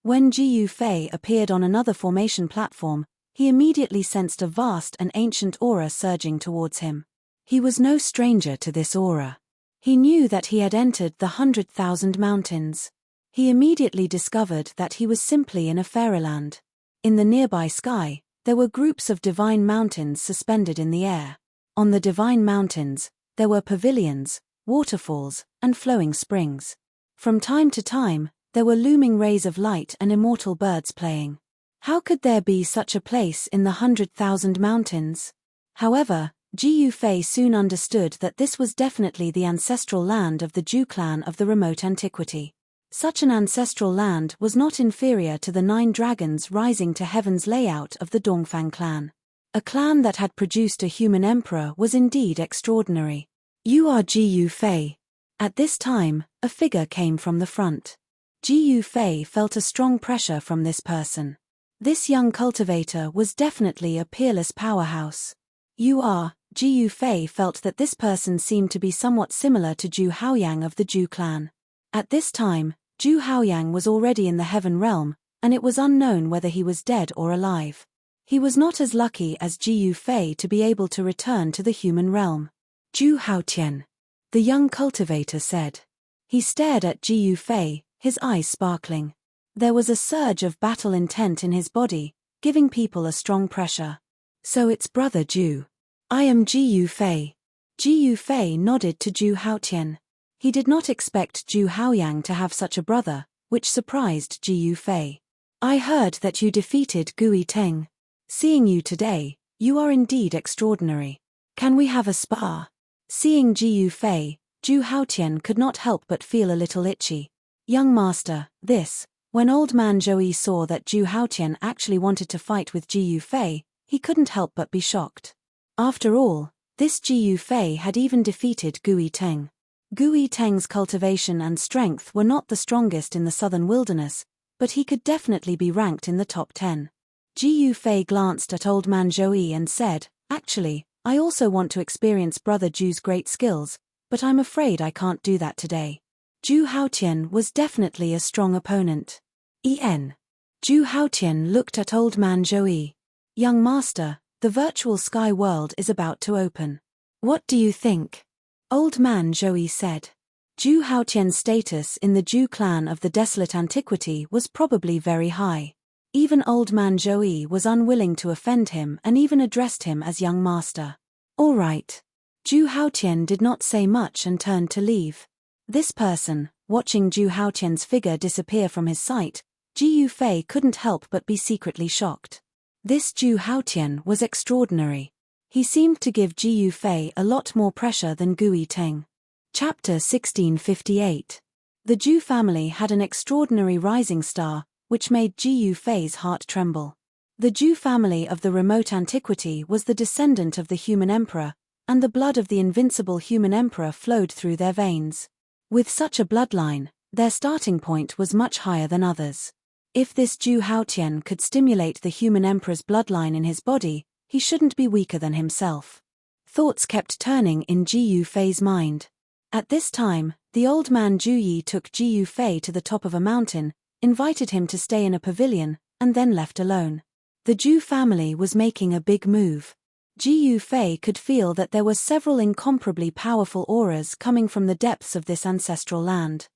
When Ji Yufei appeared on another formation platform, he immediately sensed a vast and ancient aura surging towards him. He was no stranger to this aura. He knew that he had entered the 100,000 mountains. He immediately discovered that he was simply in a fairyland. In the nearby sky, there were groups of divine mountains suspended in the air. On the divine mountains, there were pavilions, waterfalls, and flowing springs. From time to time, there were looming rays of light and immortal birds playing. How could there be such a place in the 100,000 mountains? However, Ji Yufei soon understood that this was definitely the ancestral land of the Zhu clan of the remote antiquity. Such an ancestral land was not inferior to the 9 dragons rising to heaven's layout of the Dongfang clan. A clan that had produced a human emperor was indeed extraordinary. You are Ji Yufei. At this time, a figure came from the front. Ji Yufei felt a strong pressure from this person. This young cultivator was definitely a peerless powerhouse. You are, Ji Yufei felt that this person seemed to be somewhat similar to Zhu Haoyang of the Zhu clan. At this time, Zhu Haoyang was already in the heaven realm, and it was unknown whether he was dead or alive. He was not as lucky as Ji Yufei to be able to return to the human realm. Zhu Haotian, the young cultivator said. He stared at Ji Yufei, his eyes sparkling. There was a surge of battle intent in his body, giving people a strong pressure. So it's Brother Zhu. I am Ji Yufei. Ji Yufei nodded to Zhu Haotian. He did not expect Zhu Haoyang to have such a brother, which surprised Ji Yufei. I heard that you defeated Gui Teng. Seeing you today, you are indeed extraordinary. Can we have a spar? Seeing Ji Yufei, Zhu Haotian could not help but feel a little itchy. Young master, this. When old man Zhou saw that Zhu Haotian actually wanted to fight with Ji Yufei, he couldn't help but be shocked. After all, this Ji Yufei had even defeated Gui Teng. Gui Teng's cultivation and strength were not the strongest in the southern wilderness, but he could definitely be ranked in the top 10. Ji Yufei glanced at old man Zhou and said, actually, I also want to experience Brother Zhu's great skills, but I'm afraid I can't do that today. Zhu Haotian was definitely a strong opponent. Zhu Haotian looked at Old Man Zhou. Young master, the virtual sky world is about to open. What do you think? Old Man Zhou said. Zhu Haotian's status in the Zhu clan of the desolate antiquity was probably very high. Even Old Man Zhou was unwilling to offend him and even addressed him as young master. All right. Zhu Haotian did not say much and turned to leave. This person, watching Zhu Haotian's figure disappear from his sight, Ji Yufei couldn't help but be secretly shocked. This Zhu Haotian was extraordinary. He seemed to give Ji Yufei a lot more pressure than Gui Teng. Chapter 1658. The Zhu family had an extraordinary rising star, which made Ji Yufei's heart tremble. The Zhu family of the remote antiquity was the descendant of the human emperor, and the blood of the invincible human emperor flowed through their veins. With such a bloodline, their starting point was much higher than others. If this Zhu Haotian could stimulate the human emperor's bloodline in his body, he shouldn't be weaker than himself. Thoughts kept turning in Ji Yufei's mind. At this time, the old man Zhu Yi took Ji Yufei to the top of a mountain, invited him to stay in a pavilion, and then left alone. The Zhu family was making a big move. Ji Yufei could feel that there were several incomparably powerful auras coming from the depths of this ancestral land.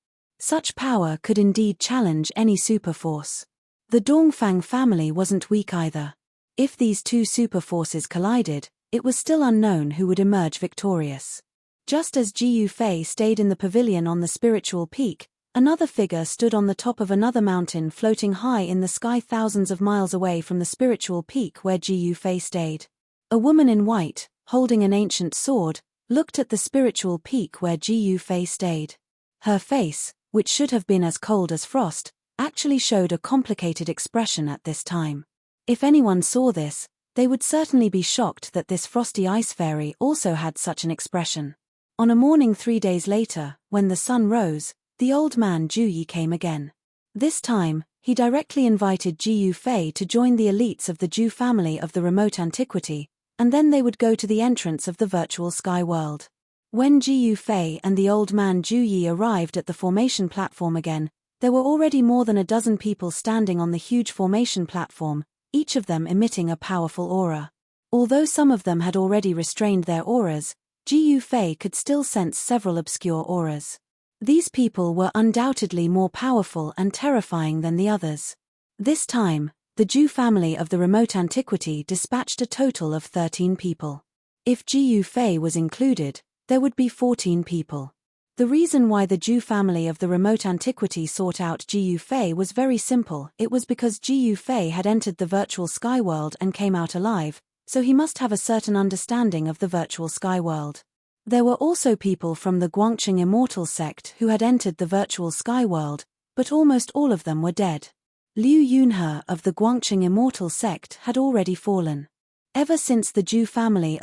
Such power could indeed challenge any superforce. The Dongfang family wasn't weak either. If these two superforces collided, it was still unknown who would emerge victorious. Just as Ji Yufei stayed in the pavilion on the spiritual peak, another figure stood on the top of another mountain floating high in the sky thousands of miles away from the spiritual peak where Ji Yufei stayed. A woman in white, holding an ancient sword, looked at the spiritual peak where Ji Yufei stayed. Her face, which should have been as cold as frost, actually showed a complicated expression at this time. If anyone saw this, they would certainly be shocked that this frosty ice fairy also had such an expression. On a morning 3 days later, when the sun rose, the old man Zhu Yi came again. This time, he directly invited Ji Yufei to join the elites of the Zhu family of the remote antiquity, and then they would go to the entrance of the virtual sky world. When Ji Yufei and the old man Zhu Yi arrived at the formation platform again, there were already more than a dozen people standing on the huge formation platform, each of them emitting a powerful aura. Although some of them had already restrained their auras, Ji Yufei could still sense several obscure auras. These people were undoubtedly more powerful and terrifying than the others. This time, the Zhu family of the remote antiquity dispatched a total of 13 people. If Ji Yufei was included, there would be 14 people. The reason why the Zhu family of the remote antiquity sought out Ji Yufei was very simple. It was because Ji Yufei had entered the virtual sky world and came out alive, so he must have a certain understanding of the virtual sky world. There were also people from the Guangqing immortal sect who had entered the virtual sky world, but almost all of them were dead. Liu Yunhe of the Guangqing immortal sect had already fallen. Ever since the Zhu family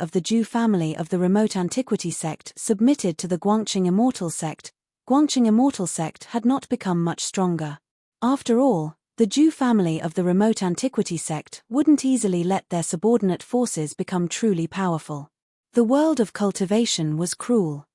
of the remote antiquity sect submitted to the Guangqing immortal sect had not become much stronger. After all, the Zhu family of the remote antiquity sect wouldn't easily let their subordinate forces become truly powerful. The world of cultivation was cruel.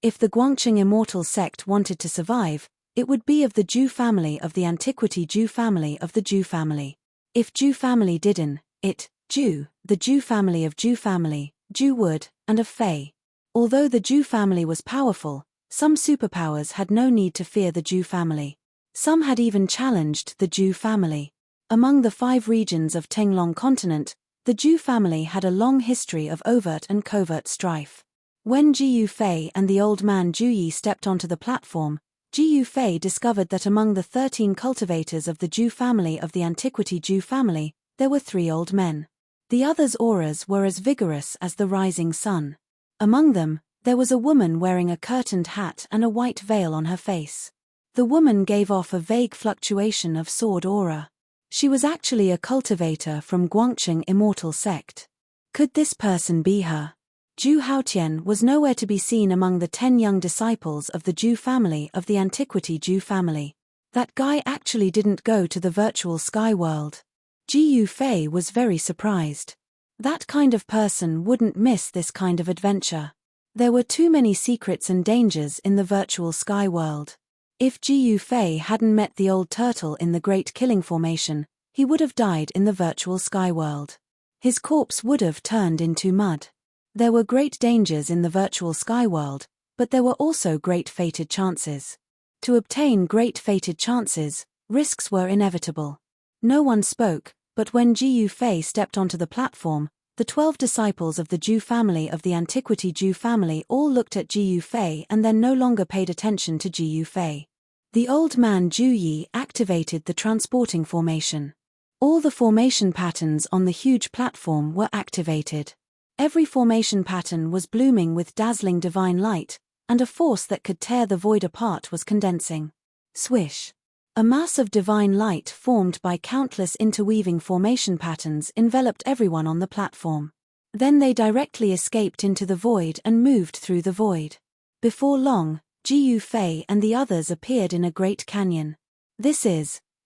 If the Guangqing immortal sect wanted to survive, it would be of the Zhu family of the antiquity Zhu family of the Zhu family. If Zhu family didn't, the Zhu family of Zhu family, Zhu would, and of Fei. Although the Zhu family was powerful, some superpowers had no need to fear the Zhu family. Some had even challenged the Zhu family. Among the 5 regions of Tenglong continent, the Zhu family had a long history of overt and covert strife. When Ji Yufei and the old man Zhu Yi stepped onto the platform, Ji Yufei discovered that among the 13 cultivators of the Zhu family of the antiquity Zhu family, there were 3 old men. The others' auras were as vigorous as the rising sun. Among them, there was a woman wearing a curtained hat and a white veil on her face. The woman gave off a vague fluctuation of sword aura. She was actually a cultivator from Guangqing immortal sect. Could this person be her? Zhu Haotian was nowhere to be seen among the 10 young disciples of the Zhu family of the antiquity Zhu family. That guy actually didn't go to the virtual sky world. Ji Yufei was very surprised. That kind of person wouldn't miss this kind of adventure. There were too many secrets and dangers in the virtual sky world. If Ji Yufei hadn't met the old turtle in the Great Killing Formation, he would have died in the virtual sky world. His corpse would have turned into mud. There were great dangers in the virtual sky world, but there were also great fated chances. To obtain great fated chances, risks were inevitable. No one spoke, but when Ji Yufei stepped onto the platform, the 12 disciples of the Zhu family of the Antiquity Zhu family all looked at Ji Yufei and then no longer paid attention to Ji Yufei. The old man Zhu Yi activated the transporting formation. All the formation patterns on the huge platform were activated. Every formation pattern was blooming with dazzling divine light, and a force that could tear the void apart was condensing. Swish! A mass of divine light formed by countless interweaving formation patterns enveloped everyone on the platform. Then they directly escaped into the void and moved through the void. Before long, Ji Yufei and the others appeared in a great canyon.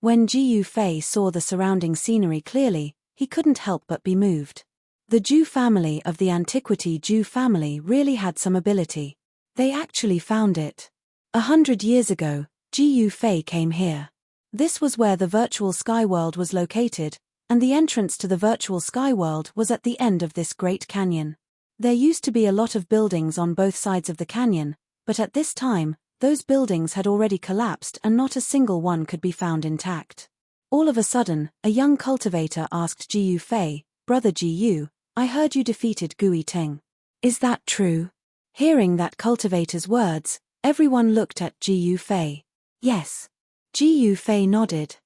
When Ji Yufei saw the surrounding scenery clearly, he couldn't help but be moved. The Zhu family of the Antiquity Zhu family really had some ability. They actually found it. 100 years ago, Ji Yufei came here. This was where the virtual sky world was located, and the entrance to the virtual sky world was at the end of this great canyon. There used to be a lot of buildings on both sides of the canyon, but at this time, those buildings had already collapsed and not a single one could be found intact. All of a sudden, a young cultivator asked Ji Yufei, "Brother Ji Yu, I heard you defeated Gui Ting. Is that true?" Hearing that cultivator's words, everyone looked at Ji Yufei. Yes. Ji Yufei nodded.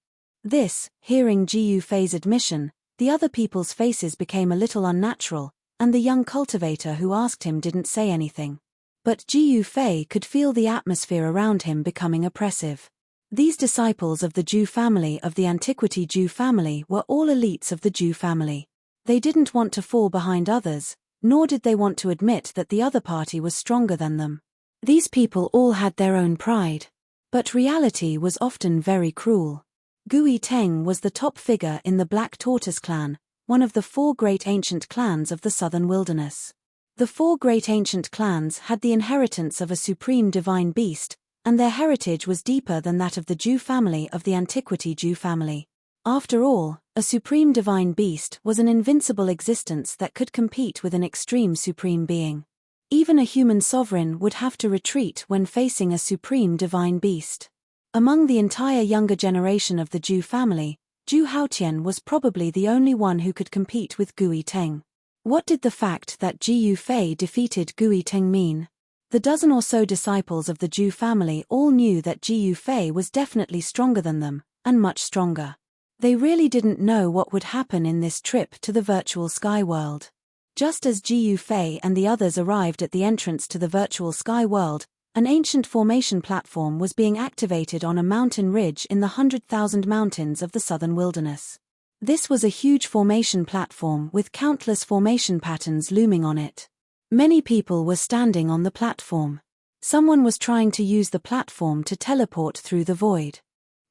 Hearing Ji Yufei's admission, the other people's faces became a little unnatural, and the young cultivator who asked him didn't say anything. But Ji Yufei could feel the atmosphere around him becoming oppressive. These disciples of the Zhu family of the Antiquity Zhu family were all elites of the Zhu family. They didn't want to fall behind others, nor did they want to admit that the other party was stronger than them. These people all had their own pride. But reality was often very cruel. Gui Teng was the top figure in the Black Tortoise clan, one of the 4 great ancient clans of the southern wilderness. The 4 great ancient clans had the inheritance of a supreme divine beast, and their heritage was deeper than that of the Zhu family of the Antiquity Zhu family. After all, a supreme divine beast was an invincible existence that could compete with an extreme supreme being. Even a human sovereign would have to retreat when facing a supreme divine beast. Among the entire younger generation of the Zhu family, Zhu Haotian was probably the only one who could compete with Gui Teng. What did the fact that Ji Yufei defeated Gui Teng mean? The dozen or so disciples of the Zhu family all knew that Ji Yufei was definitely stronger than them, and much stronger. They really didn't know what would happen in this trip to the virtual sky world. Just as Ji Yufei and the others arrived at the entrance to the virtual sky world, an ancient formation platform was being activated on a mountain ridge in the 100,000 mountains of the southern wilderness. This was a huge formation platform with countless formation patterns looming on it. Many people were standing on the platform. Someone was trying to use the platform to teleport through the void.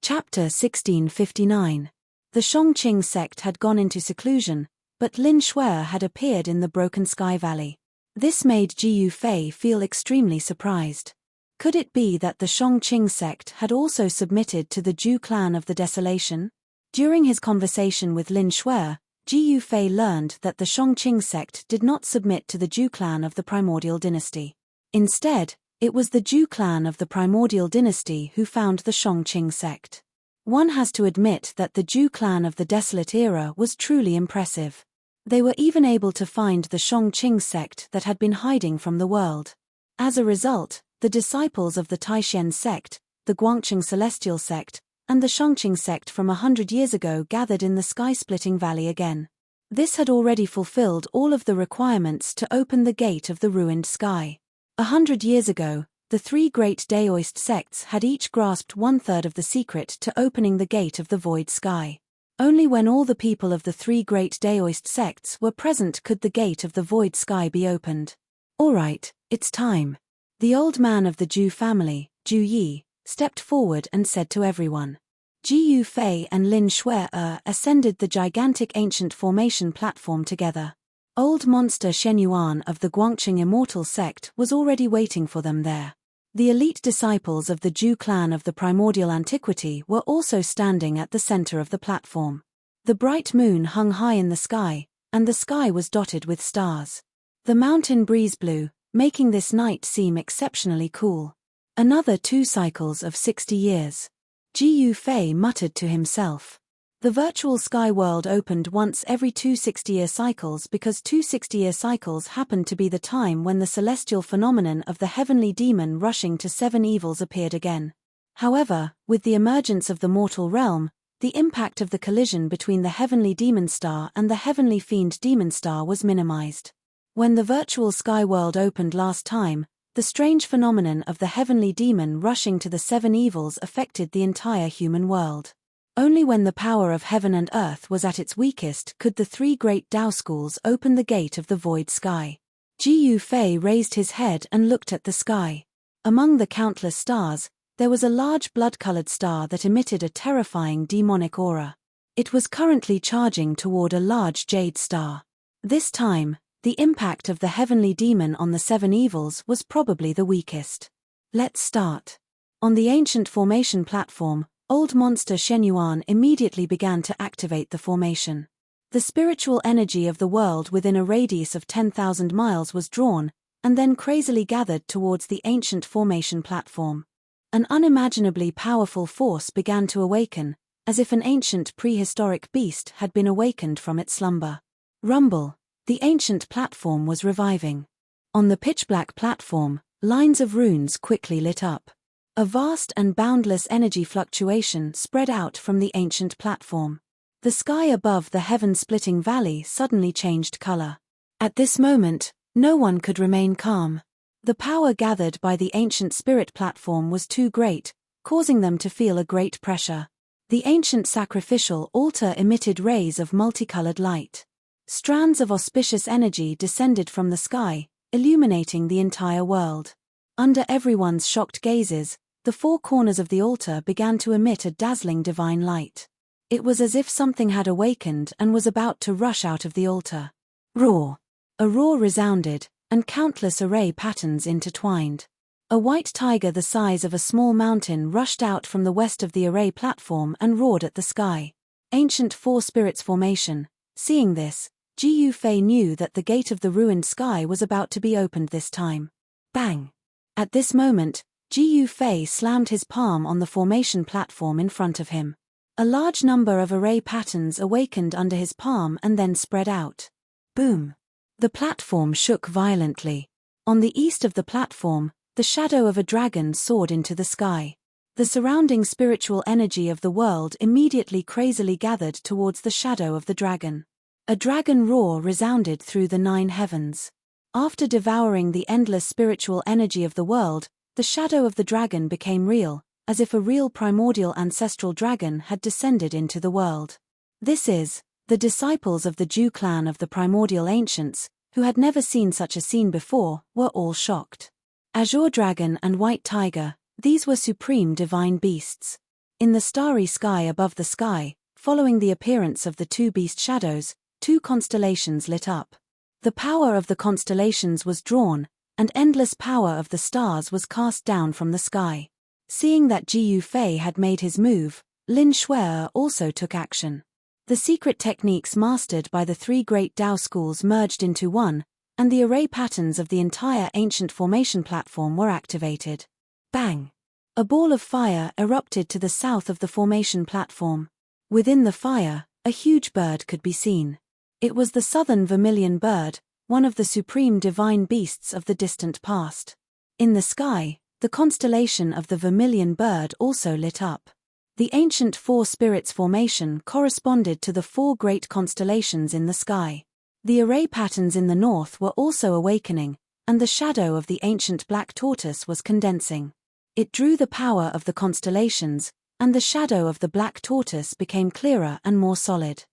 Chapter 1659. The Shongqing sect had gone into seclusion, but Lin Shuer had appeared in the Broken Sky Valley. This made Ji Yufei feel extremely surprised. Could it be that the Shongqing sect had also submitted to the Zhu clan of the Desolation? During his conversation with Lin Shuer, Ji Yufei learned that the Shongqing sect did not submit to the Zhu clan of the Primordial Dynasty. Instead, it was the Zhu clan of the Primordial Dynasty who found the Shongqing sect. One has to admit that the Zhu clan of the Desolate Era was truly impressive. They were even able to find the Shongqing sect that had been hiding from the world. As a result, the disciples of the Taishen sect, the Guangqing Celestial sect, and the Shongqing sect from 100 years ago gathered in the sky-splitting valley again. This had already fulfilled all of the requirements to open the gate of the ruined sky. 100 years ago, the 3 great Daoist sects had each grasped 1/3 of the secret to opening the gate of the void sky. Only when all the people of the 3 great Daoist sects were present could the gate of the void sky be opened. All right, it's time. The old man of the Zhu family, Zhu Yi, stepped forward and said to everyone. Ji Yufei and Lin Shuer ascended the gigantic ancient formation platform together. Old monster Shen Yuan of the Guangqing Immortal sect was already waiting for them there. The elite disciples of the Zhu clan of the primordial antiquity were also standing at the center of the platform. The bright moon hung high in the sky, and the sky was dotted with stars. The mountain breeze blew, making this night seem exceptionally cool. Another 2 cycles of 60 years. Gu Fei muttered to himself. The virtual sky world opened once every 2 60-year cycles because 2 60-year cycles happened to be the time when the celestial phenomenon of the heavenly demon rushing to 7 evils appeared again. However, with the emergence of the mortal realm, the impact of the collision between the heavenly demon star and the heavenly fiend demon star was minimized. When the virtual sky world opened last time, the strange phenomenon of the heavenly demon rushing to the 7 evils affected the entire human world. Only when the power of heaven and earth was at its weakest could the 3 great Tao schools open the gate of the void sky. Gu Fei raised his head and looked at the sky. Among the countless stars, there was a large blood-colored star that emitted a terrifying demonic aura. It was currently charging toward a large jade star. This time, the impact of the heavenly demon on the 7 evils was probably the weakest. Let's start. On the ancient formation platform, old monster Shenyuan immediately began to activate the formation. The spiritual energy of the world within a radius of 10,000 miles was drawn, and then crazily gathered towards the ancient formation platform. An unimaginably powerful force began to awaken, as if an ancient prehistoric beast had been awakened from its slumber. Rumble. The ancient platform was reviving. On the pitch-black platform, lines of runes quickly lit up. A vast and boundless energy fluctuation spread out from the ancient platform. The sky above the heaven-splitting valley suddenly changed color. At this moment, no one could remain calm. The power gathered by the ancient spirit platform was too great, causing them to feel a great pressure. The ancient sacrificial altar emitted rays of multicolored light. Strands of auspicious energy descended from the sky, illuminating the entire world. Under everyone's shocked gazes, the 4 corners of the altar began to emit a dazzling divine light. It was as if something had awakened and was about to rush out of the altar. Roar! A roar resounded, and countless array patterns intertwined. A white tiger the size of a small mountain rushed out from the west of the array platform and roared at the sky. Ancient 4 spirits formation. Seeing this, Gu Fei knew that the gate of the ruined sky was about to be opened this time. Bang! At this moment, Gu Fei slammed his palm on the formation platform in front of him. A large number of array patterns awakened under his palm and then spread out. Boom! The platform shook violently. On the east of the platform, the shadow of a dragon soared into the sky. The surrounding spiritual energy of the world immediately crazily gathered towards the shadow of the dragon. A dragon roar resounded through the 9 heavens. After devouring the endless spiritual energy of the world, the shadow of the dragon became real, as if a real primordial ancestral dragon had descended into the world. This is, the disciples of the Ju clan of the primordial ancients, who had never seen such a scene before, were all shocked. Azure dragon and white tiger, these were supreme divine beasts. In the starry sky above the sky, following the appearance of the 2 beast shadows, 2 constellations lit up. The power of the constellations was drawn, and endless power of the stars was cast down from the sky. Seeing that Gu Fei had made his move, Lin Shuai also took action. The secret techniques mastered by the 3 great Tao schools merged into one, and the array patterns of the entire ancient formation platform were activated. Bang! A ball of fire erupted to the south of the formation platform. Within the fire, a huge bird could be seen. It was the southern vermilion bird, one of the supreme divine beasts of the distant past. In the sky, the constellation of the vermilion bird also lit up. The ancient 4 spirits formation corresponded to the 4 great constellations in the sky. The array patterns in the north were also awakening, and the shadow of the ancient black tortoise was condensing. It drew the power of the constellations, and the shadow of the black tortoise became clearer and more solid.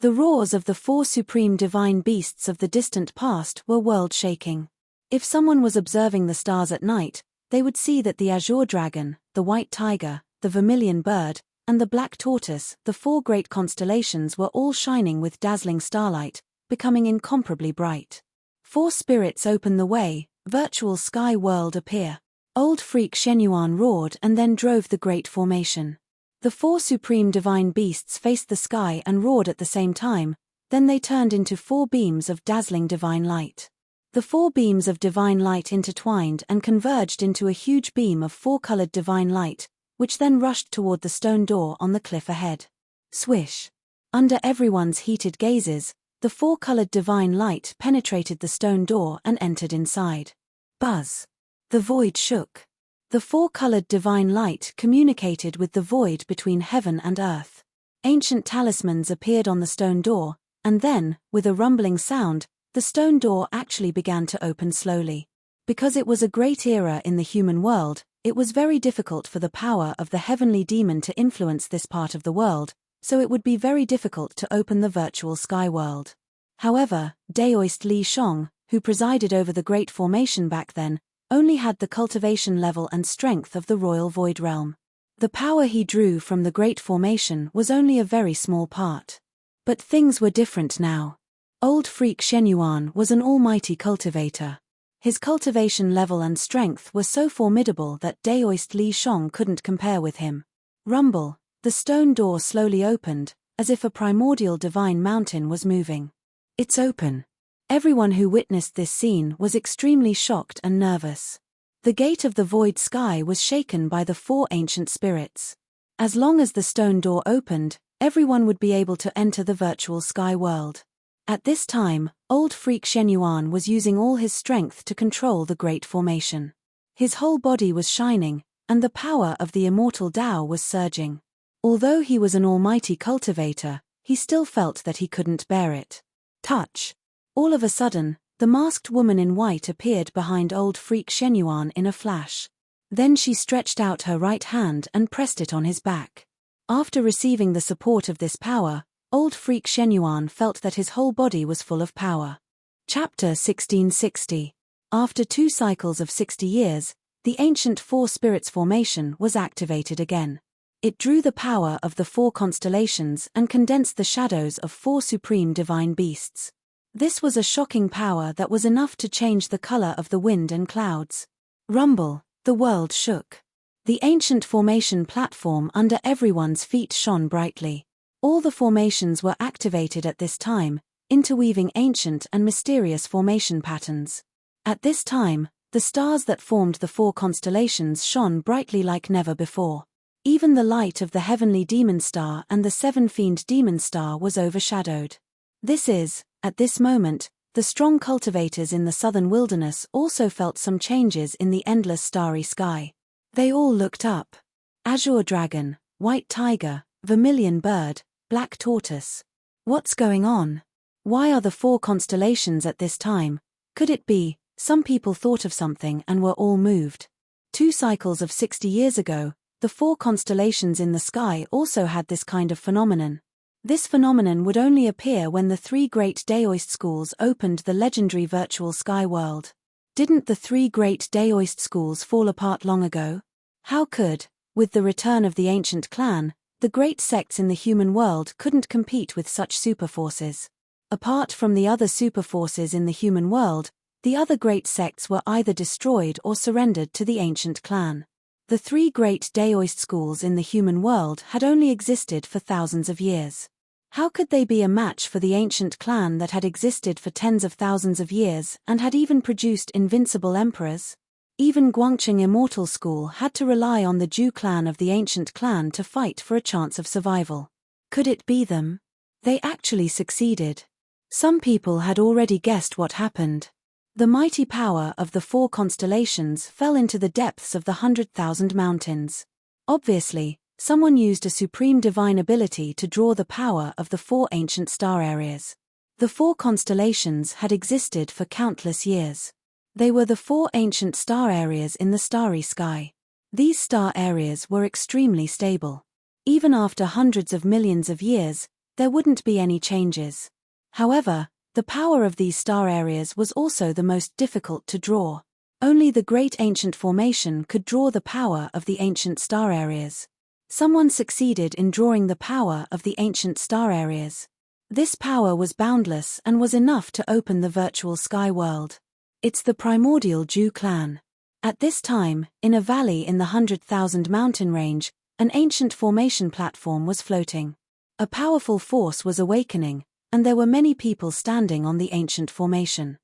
The roars of the 4 supreme divine beasts of the distant past were world-shaking. If someone was observing the stars at night, they would see that the azure dragon, the white tiger, the vermilion bird, and the black tortoise, the 4 great constellations, were all shining with dazzling starlight, becoming incomparably bright. 4 spirits open the way, virtual sky world appear. Old freak Shenyuan roared and then drove the great formation. The four supreme divine beasts faced the sky and roared at the same time, then they turned into four beams of dazzling divine light. The four beams of divine light intertwined and converged into a huge beam of four-colored divine light, which then rushed toward the stone door on the cliff ahead. Swish! Under everyone's heated gazes, the four-colored divine light penetrated the stone door and entered inside. Buzz! The void shook. The four-colored divine light communicated with the void between heaven and earth. Ancient talismans appeared on the stone door, and then, with a rumbling sound, the stone door actually began to open slowly. Because it was a great era in the human world, it was very difficult for the power of the heavenly demon to influence this part of the world, so it would be very difficult to open the virtual sky world. However, Daoist Li Shong, who presided over the Great Formation back then, only had the cultivation level and strength of the Royal Void Realm. The power he drew from the Great Formation was only a very small part. But things were different now. Old Freak Shenyuan was an almighty cultivator. His cultivation level and strength were so formidable that Daoist Li Shong couldn't compare with him. Rumble, the stone door slowly opened, as if a primordial divine mountain was moving. It's open. Everyone who witnessed this scene was extremely shocked and nervous. The gate of the void sky was shaken by the four ancient spirits. As long as the stone door opened, everyone would be able to enter the virtual sky world. At this time, Old Freak Shenyuan was using all his strength to control the Great Formation. His whole body was shining, and the power of the immortal Tao was surging. Although he was an almighty cultivator, he still felt that he couldn't bear it. Touch! All of a sudden, the masked woman in white appeared behind Old Freak Shenyuan in a flash. Then she stretched out her right hand and pressed it on his back. After receiving the support of this power, Old Freak Shenyuan felt that his whole body was full of power. Chapter 1660. After 2 cycles of 60 years, the ancient Four Spirits formation was activated again. It drew the power of the 4 constellations and condensed the shadows of 4 supreme divine beasts. This was a shocking power that was enough to change the color of the wind and clouds. Rumble, the world shook. The ancient formation platform under everyone's feet shone brightly. All the formations were activated at this time, interweaving ancient and mysterious formation patterns. At this time, the stars that formed the 4 constellations shone brightly like never before. Even the light of the heavenly demon star and the 7-fiend demon star was overshadowed. At this moment, the strong cultivators in the southern wilderness also felt some changes in the endless starry sky. They all looked up. Azure dragon, white tiger, vermilion bird, black tortoise. What's going on? Why are the 4 constellations at this time? Could it be, some people thought of something and were all moved? 2 cycles of 60 years ago, the 4 constellations in the sky also had this kind of phenomenon. This phenomenon would only appear when the 3 great Daoist schools opened the legendary virtual sky world. Didn't the 3 great Daoist schools fall apart long ago? How could, with the return of the ancient clan, the great sects in the human world couldn't compete with such superforces? Apart from the other superforces in the human world, the other great sects were either destroyed or surrendered to the ancient clan. The 3 great Daoist schools in the human world had only existed for thousands of years. How could they be a match for the ancient clan that had existed for tens of thousands of years and had even produced invincible emperors? Even Guangqing Immortal School had to rely on the Zhu clan of the ancient clan to fight for a chance of survival. Could it be them? They actually succeeded. Some people had already guessed what happened. The mighty power of the 4 constellations fell into the depths of the 100,000 mountains. Obviously, someone used a supreme divine ability to draw the power of the 4 ancient star areas. The 4 constellations had existed for countless years. They were the 4 ancient star areas in the starry sky. These star areas were extremely stable. Even after hundreds of millions of years, there wouldn't be any changes. However, the power of these star areas was also the most difficult to draw. Only the great ancient formation could draw the power of the ancient star areas. Someone succeeded in drawing the power of the ancient star areas. This power was boundless and was enough to open the virtual sky world. It's the primordial Zhu clan. At this time, in a valley in the 100,000 mountain range, An ancient formation platform was floating. A powerful force was awakening, and there were many people standing on the ancient formation.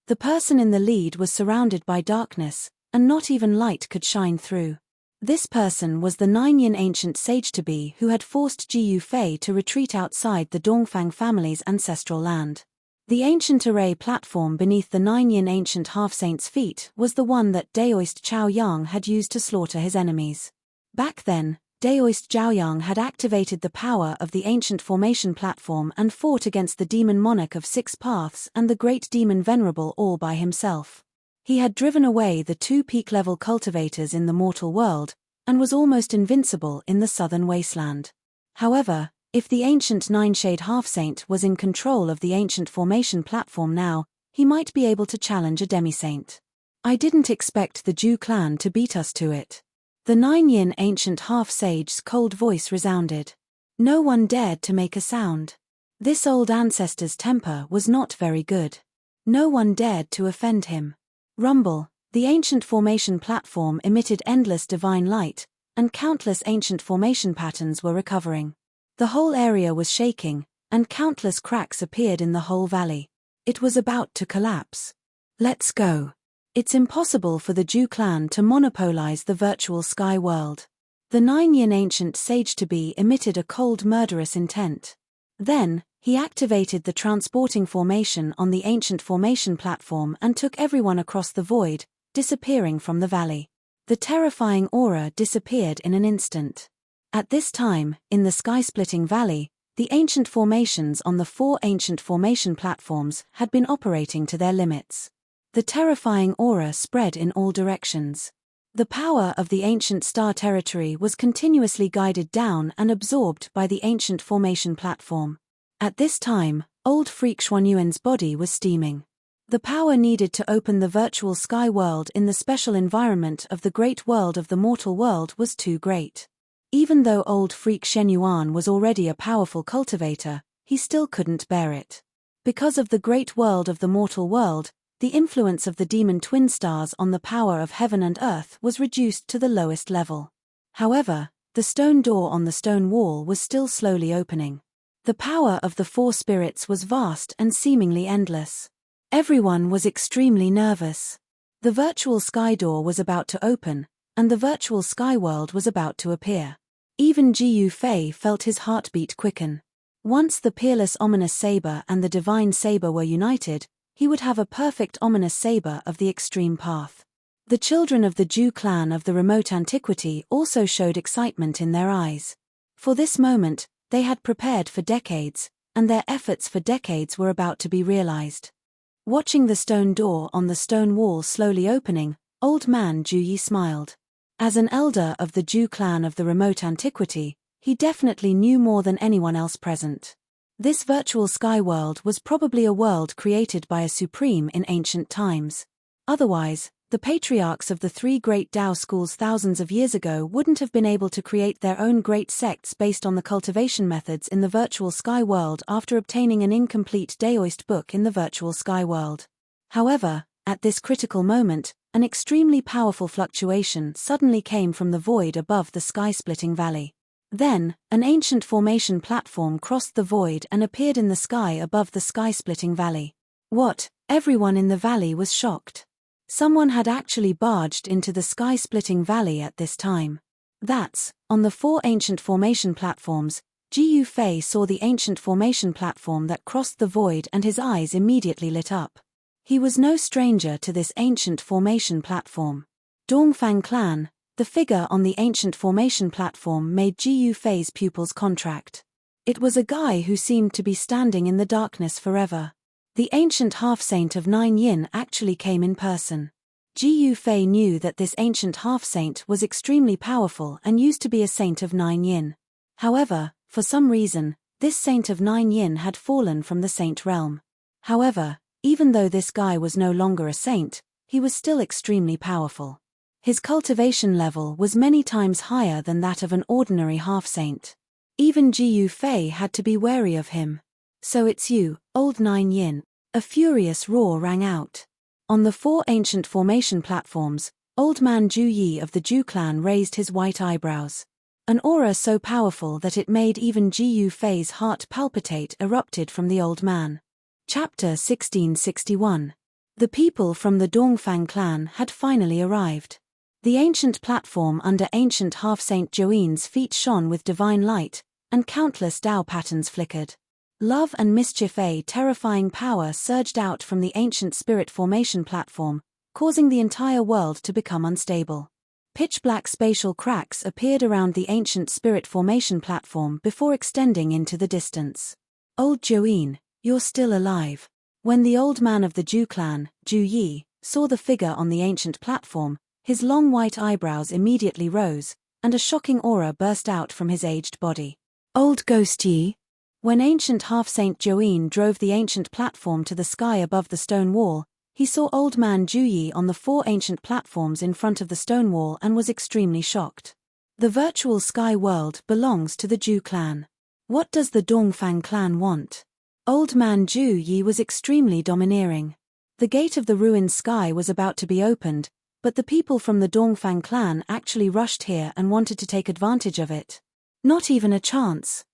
The person in the lead was surrounded by darkness, and not even light could shine through. This person was the 9-yin ancient sage-to-be who had forced Ji Yufei to retreat outside the Dongfang family's ancestral land. The ancient array platform beneath the 9-yin ancient half-saint's feet was the one that Daoist Chaoyang had used to slaughter his enemies. Back then, Daoist Chaoyang had activated the power of the ancient formation platform and fought against the demon monarch of 6 paths and the great demon venerable all by himself. He had driven away the 2 peak-level cultivators in the mortal world, and was almost invincible in the southern wasteland. However, if the ancient 9-shade half-saint was in control of the ancient formation platform now, he might be able to challenge a demi-saint. I didn't expect the Zhu clan to beat us to it. The 9-yin ancient half-sage's cold voice resounded. No one dared to make a sound. This old ancestor's temper was not very good. No one dared to offend him. Rumble, the ancient formation platform emitted endless divine light, and countless ancient formation patterns were recovering. The whole area was shaking, and countless cracks appeared in the whole valley. It was about to collapse. Let's go. It's impossible for the Zhu clan to monopolize the virtual sky world. The 9-yin ancient sage-to-be emitted a cold murderous intent. Then, he activated the transporting formation on the ancient formation platform and took everyone across the void, disappearing from the valley. The terrifying aura disappeared in an instant. At this time, in the sky-splitting valley, the ancient formations on the 4 ancient formation platforms had been operating to their limits. The terrifying aura spread in all directions. The power of the ancient star territory was continuously guided down and absorbed by the ancient formation platform. At this time, old freak Xuanyuan's body was steaming. The power needed to open the virtual sky world in the special environment of the great world of the mortal world was too great. Even though old freak Shenyuan was already a powerful cultivator, he still couldn't bear it. Because of the great world of the mortal world, the influence of the demon twin stars on the power of heaven and earth was reduced to the lowest level. However, the stone door on the stone wall was still slowly opening. The power of the 4 spirits was vast and seemingly endless. Everyone was extremely nervous. The virtual sky door was about to open, and the virtual sky world was about to appear. Even Ji Yufei felt his heartbeat quicken. Once the peerless ominous saber and the divine saber were united, he would have a perfect ominous saber of the extreme path. The children of the Zhu clan of the remote antiquity also showed excitement in their eyes. For this moment, they had prepared for decades, and their efforts for decades were about to be realized. Watching the stone door on the stone wall slowly opening, old man Zhu Yi smiled. As an elder of the Zhu clan of the remote antiquity, he definitely knew more than anyone else present. This virtual sky world was probably a world created by a supreme in ancient times. Otherwise, the patriarchs of the 3 great Tao schools thousands of years ago wouldn't have been able to create their own great sects based on the cultivation methods in the virtual sky world after obtaining an incomplete Daoist book in the virtual sky world. However, at this critical moment, an extremely powerful fluctuation suddenly came from the void above the sky-splitting valley. Then, an ancient formation platform crossed the void and appeared in the sky above the sky-splitting valley. What? Everyone in the valley was shocked. Someone had actually barged into the sky-splitting valley at this time. That's, on the 4 ancient formation platforms, Ji Yufei saw the ancient formation platform that crossed the void and his eyes immediately lit up. He was no stranger to this ancient formation platform. Dongfang clan, the figure on the ancient formation platform made Ji Yufei's pupils contract. It was a guy who seemed to be standing in the darkness forever. The ancient half-saint of 9 yin actually came in person. Ji Yufei knew that this ancient half-saint was extremely powerful and used to be a saint of 9 yin. However, for some reason, this saint of 9 yin had fallen from the saint realm. However, even though this guy was no longer a saint, he was still extremely powerful. His cultivation level was many times higher than that of an ordinary half-saint. Even Ji Yufei had to be wary of him. So it's you, old 9 yin. A furious roar rang out. On the 4 ancient formation platforms, old man Zhu Yi of the Zhu clan raised his white eyebrows. An aura so powerful that it made even Ji Fei's heart palpitate erupted from the old man. Chapter 1661. The people from the Dongfang clan had finally arrived. The ancient platform under ancient half-Saint Joanne's feet shone with divine light, and countless Tao patterns flickered. Love and mischief, a terrifying power surged out from the ancient spirit formation platform, causing the entire world to become unstable. Pitch-black spatial cracks appeared around the ancient spirit formation platform before extending into the distance. Old Joanne, you're still alive. When the old man of the Zhu clan, Zhu Yi, saw the figure on the ancient platform, his long white eyebrows immediately rose, and a shocking aura burst out from his aged body. Old Ghost Yi. When ancient half-Saint Joanne drove the ancient platform to the sky above the stone wall, he saw old man Zhu Yi on the 4 ancient platforms in front of the stone wall and was extremely shocked. The virtual sky world belongs to the Zhu clan. What does the Dongfang clan want? Old man Zhu Yi was extremely domineering. The gate of the ruined sky was about to be opened, but the people from the Dongfang clan actually rushed here and wanted to take advantage of it. Not even a chance.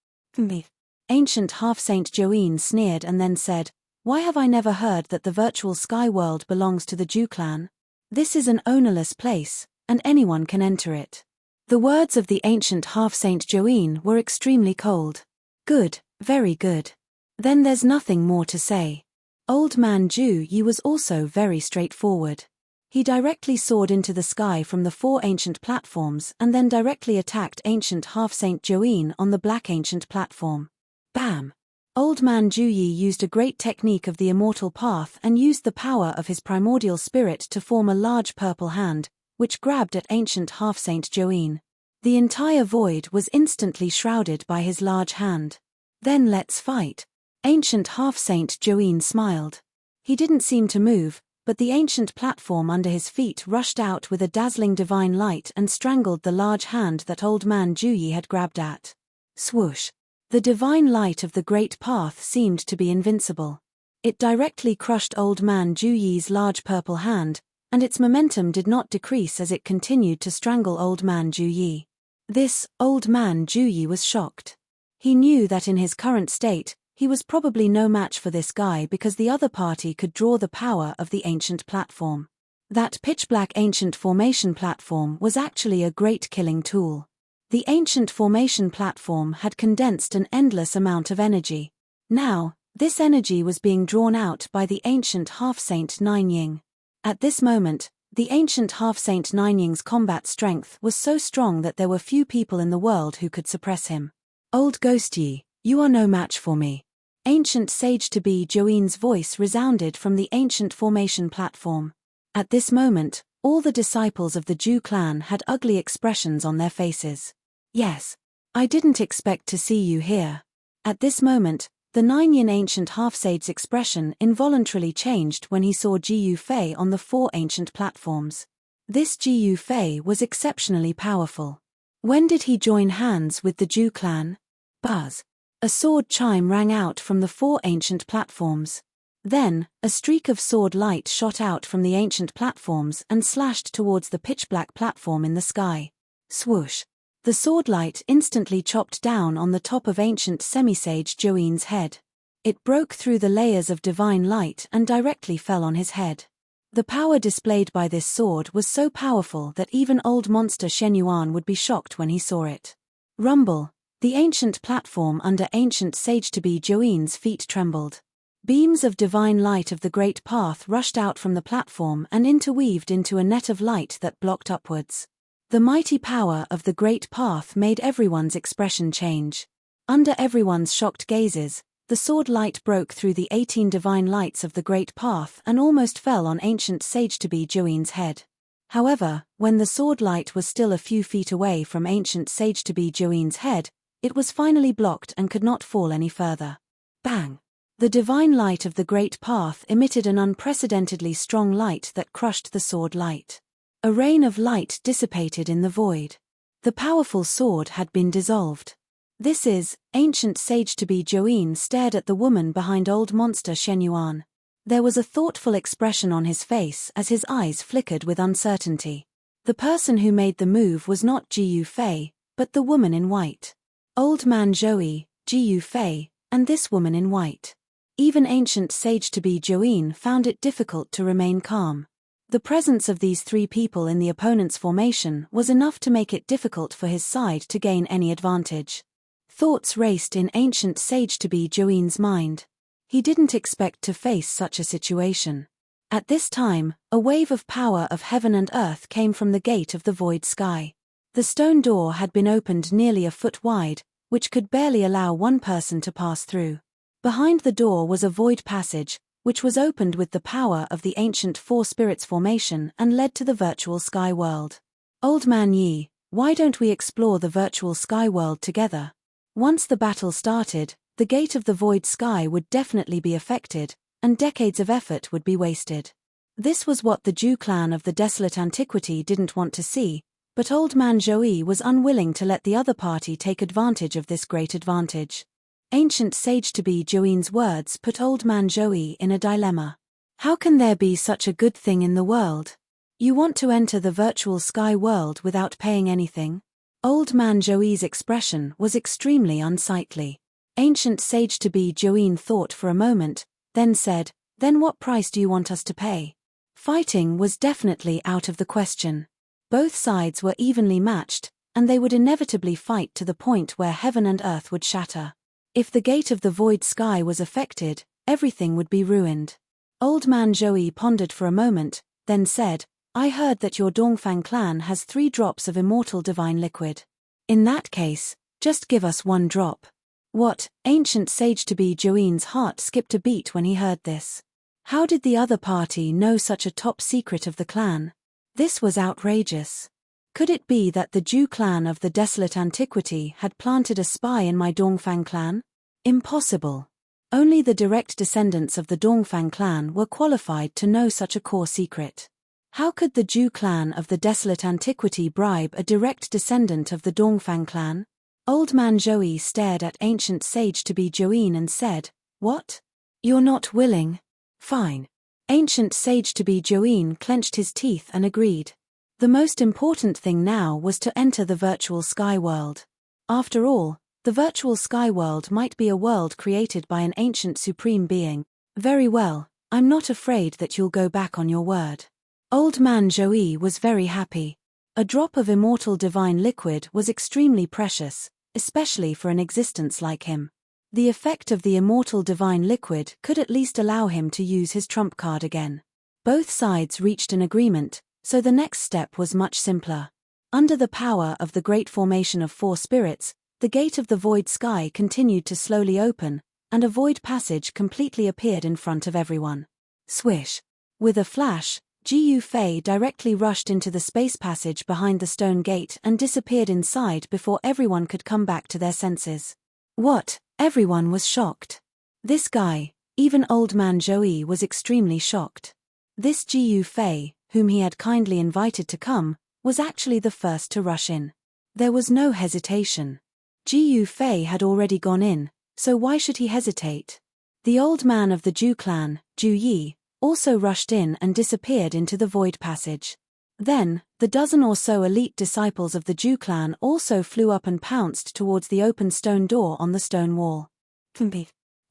Ancient half-Saint Joanne sneered and then said, "Why have I never heard that the virtual sky world belongs to the Zhu clan? This is an ownerless place, and anyone can enter it." The words of the ancient half-Saint Joanne were extremely cold. Good, very good. Then there's nothing more to say. Old man Zhu Yi was also very straightforward. He directly soared into the sky from the 4 ancient platforms and then directly attacked ancient half-Saint Joanne on the black ancient platform. Bam! Old man Zhu Yi used a great technique of the immortal path and used the power of his primordial spirit to form a large purple hand, which grabbed at ancient half-Saint Joanne. The entire void was instantly shrouded by his large hand. Then let's fight. Ancient half-Saint Joanne smiled. He didn't seem to move, but the ancient platform under his feet rushed out with a dazzling divine light and strangled the large hand that old man Zhu Yi had grabbed at. Swoosh! The divine light of the great path seemed to be invincible. It directly crushed old man Zhu Yi's large purple hand, and its momentum did not decrease as it continued to strangle old man Zhu Yi. This old man Zhu Yi was shocked. He knew that in his current state, he was probably no match for this guy because the other party could draw the power of the ancient platform. That pitch-black ancient formation platform was actually a great killing tool. The ancient formation platform had condensed an endless amount of energy. Now, this energy was being drawn out by the ancient half-Saint Ninying. At this moment, the ancient half-Saint Ninying's combat strength was so strong that there were few people in the world who could suppress him. Old Ghost Yi, you are no match for me. Ancient sage-to-be Joanne's voice resounded from the ancient formation platform. At this moment, all the disciples of the Zhu clan had ugly expressions on their faces. Yes. I didn't expect to see you here. At this moment, the Nineyin ancient half-sage's expression involuntarily changed when he saw Ji Fei on the 4 ancient platforms. This Ji Fei was exceptionally powerful. When did he join hands with the Zhu clan? Buzz. A sword chime rang out from the 4 ancient platforms. Then, a streak of sword light shot out from the ancient platforms and slashed towards the pitch-black platform in the sky. Swoosh! The sword light instantly chopped down on the top of ancient semi-sage Joanne's head. It broke through the layers of divine light and directly fell on his head. The power displayed by this sword was so powerful that even old monster Shen Yuan would be shocked when he saw it. Rumble! The ancient platform under ancient sage-to-be Joanne's feet trembled. Beams of divine light of the great path rushed out from the platform and interweaved into a net of light that blocked upwards. The mighty power of the great path made everyone's expression change. Under everyone's shocked gazes, the sword light broke through the 18 divine lights of the great path and almost fell on ancient sage-to-be Joanne's head. However, when the sword light was still a few feet away from ancient sage-to-be Joanne's head, it was finally blocked and could not fall any further. Bang! The divine light of the great path emitted an unprecedentedly strong light that crushed the sword light. A rain of light dissipated in the void. The powerful sword had been dissolved. This is, ancient sage-to-be Joanne stared at the woman behind old monster Shen Yuan. There was a thoughtful expression on his face as his eyes flickered with uncertainty. The person who made the move was not Ji Fei, but the woman in white. Old Man Joey, Jiu Fei, and this woman in white. Even ancient sage-to-be Joeen found it difficult to remain calm. The presence of these three people in the opponent's formation was enough to make it difficult for his side to gain any advantage. Thoughts raced in ancient sage-to-be Joeen's mind. He didn't expect to face such a situation. At this time, a wave of power of heaven and earth came from the gate of the void sky. The stone door had been opened nearly a foot wide, which could barely allow one person to pass through. Behind the door was a void passage, which was opened with the power of the ancient Four Spirits formation and led to the virtual sky world. Old Man Yi, why don't we explore the virtual sky world together? Once the battle started, the gate of the void sky would definitely be affected, and decades of effort would be wasted. This was what the Zhu clan of the desolate antiquity didn't want to see, but Old Man Joey was unwilling to let the other party take advantage of this great advantage. Ancient sage-to-be Joeen's words put Old Man Joey in a dilemma. How can there be such a good thing in the world? You want to enter the virtual sky world without paying anything? Old Man Joey's expression was extremely unsightly. Ancient sage-to-be Joeen thought for a moment, then said, "Then what price do you want us to pay?" Fighting was definitely out of the question. Both sides were evenly matched, and they would inevitably fight to the point where heaven and earth would shatter. If the gate of the void sky was affected, everything would be ruined. Old Man Joey pondered for a moment, then said, "I heard that your Dongfang clan has 3 drops of immortal divine liquid. In that case, just give us 1 drop." What? Ancient sage-to-be Joeen's heart skipped a beat when he heard this. How did the other party know such a top secret of the clan? This was outrageous. Could it be that the Zhu clan of the desolate antiquity had planted a spy in my Dongfang clan? Impossible. Only the direct descendants of the Dongfang clan were qualified to know such a core secret. How could the Zhu clan of the desolate antiquity bribe a direct descendant of the Dongfang clan? Old Man Joey stared at ancient sage-to-be Joeen and said, "What? You're not willing? Fine." Ancient sage-to-be Joeen clenched his teeth and agreed. The most important thing now was to enter the virtual sky world. After all, the virtual sky world might be a world created by an ancient supreme being. "Very well, I'm not afraid that you'll go back on your word." Old Man Joey was very happy. A drop of immortal divine liquid was extremely precious, especially for an existence like him. The effect of the immortal divine liquid could at least allow him to use his trump card again. Both sides reached an agreement, so the next step was much simpler. Under the power of the great formation of 4 spirits, the gate of the void sky continued to slowly open, and a void passage completely appeared in front of everyone. Swish! With a flash, Jiu Fei directly rushed into the space passage behind the stone gate and disappeared inside before everyone could come back to their senses. What? Everyone was shocked. This guy, even Old Man Joey was extremely shocked. This Jiu Fei, whom he had kindly invited to come, was actually the first to rush in. There was no hesitation. Jiu Fei had already gone in, so why should he hesitate? The old man of the Zhu clan, Zhu Yi, also rushed in and disappeared into the void passage. Then, the dozen or so elite disciples of the Zhu clan also flew up and pounced towards the open stone door on the stone wall.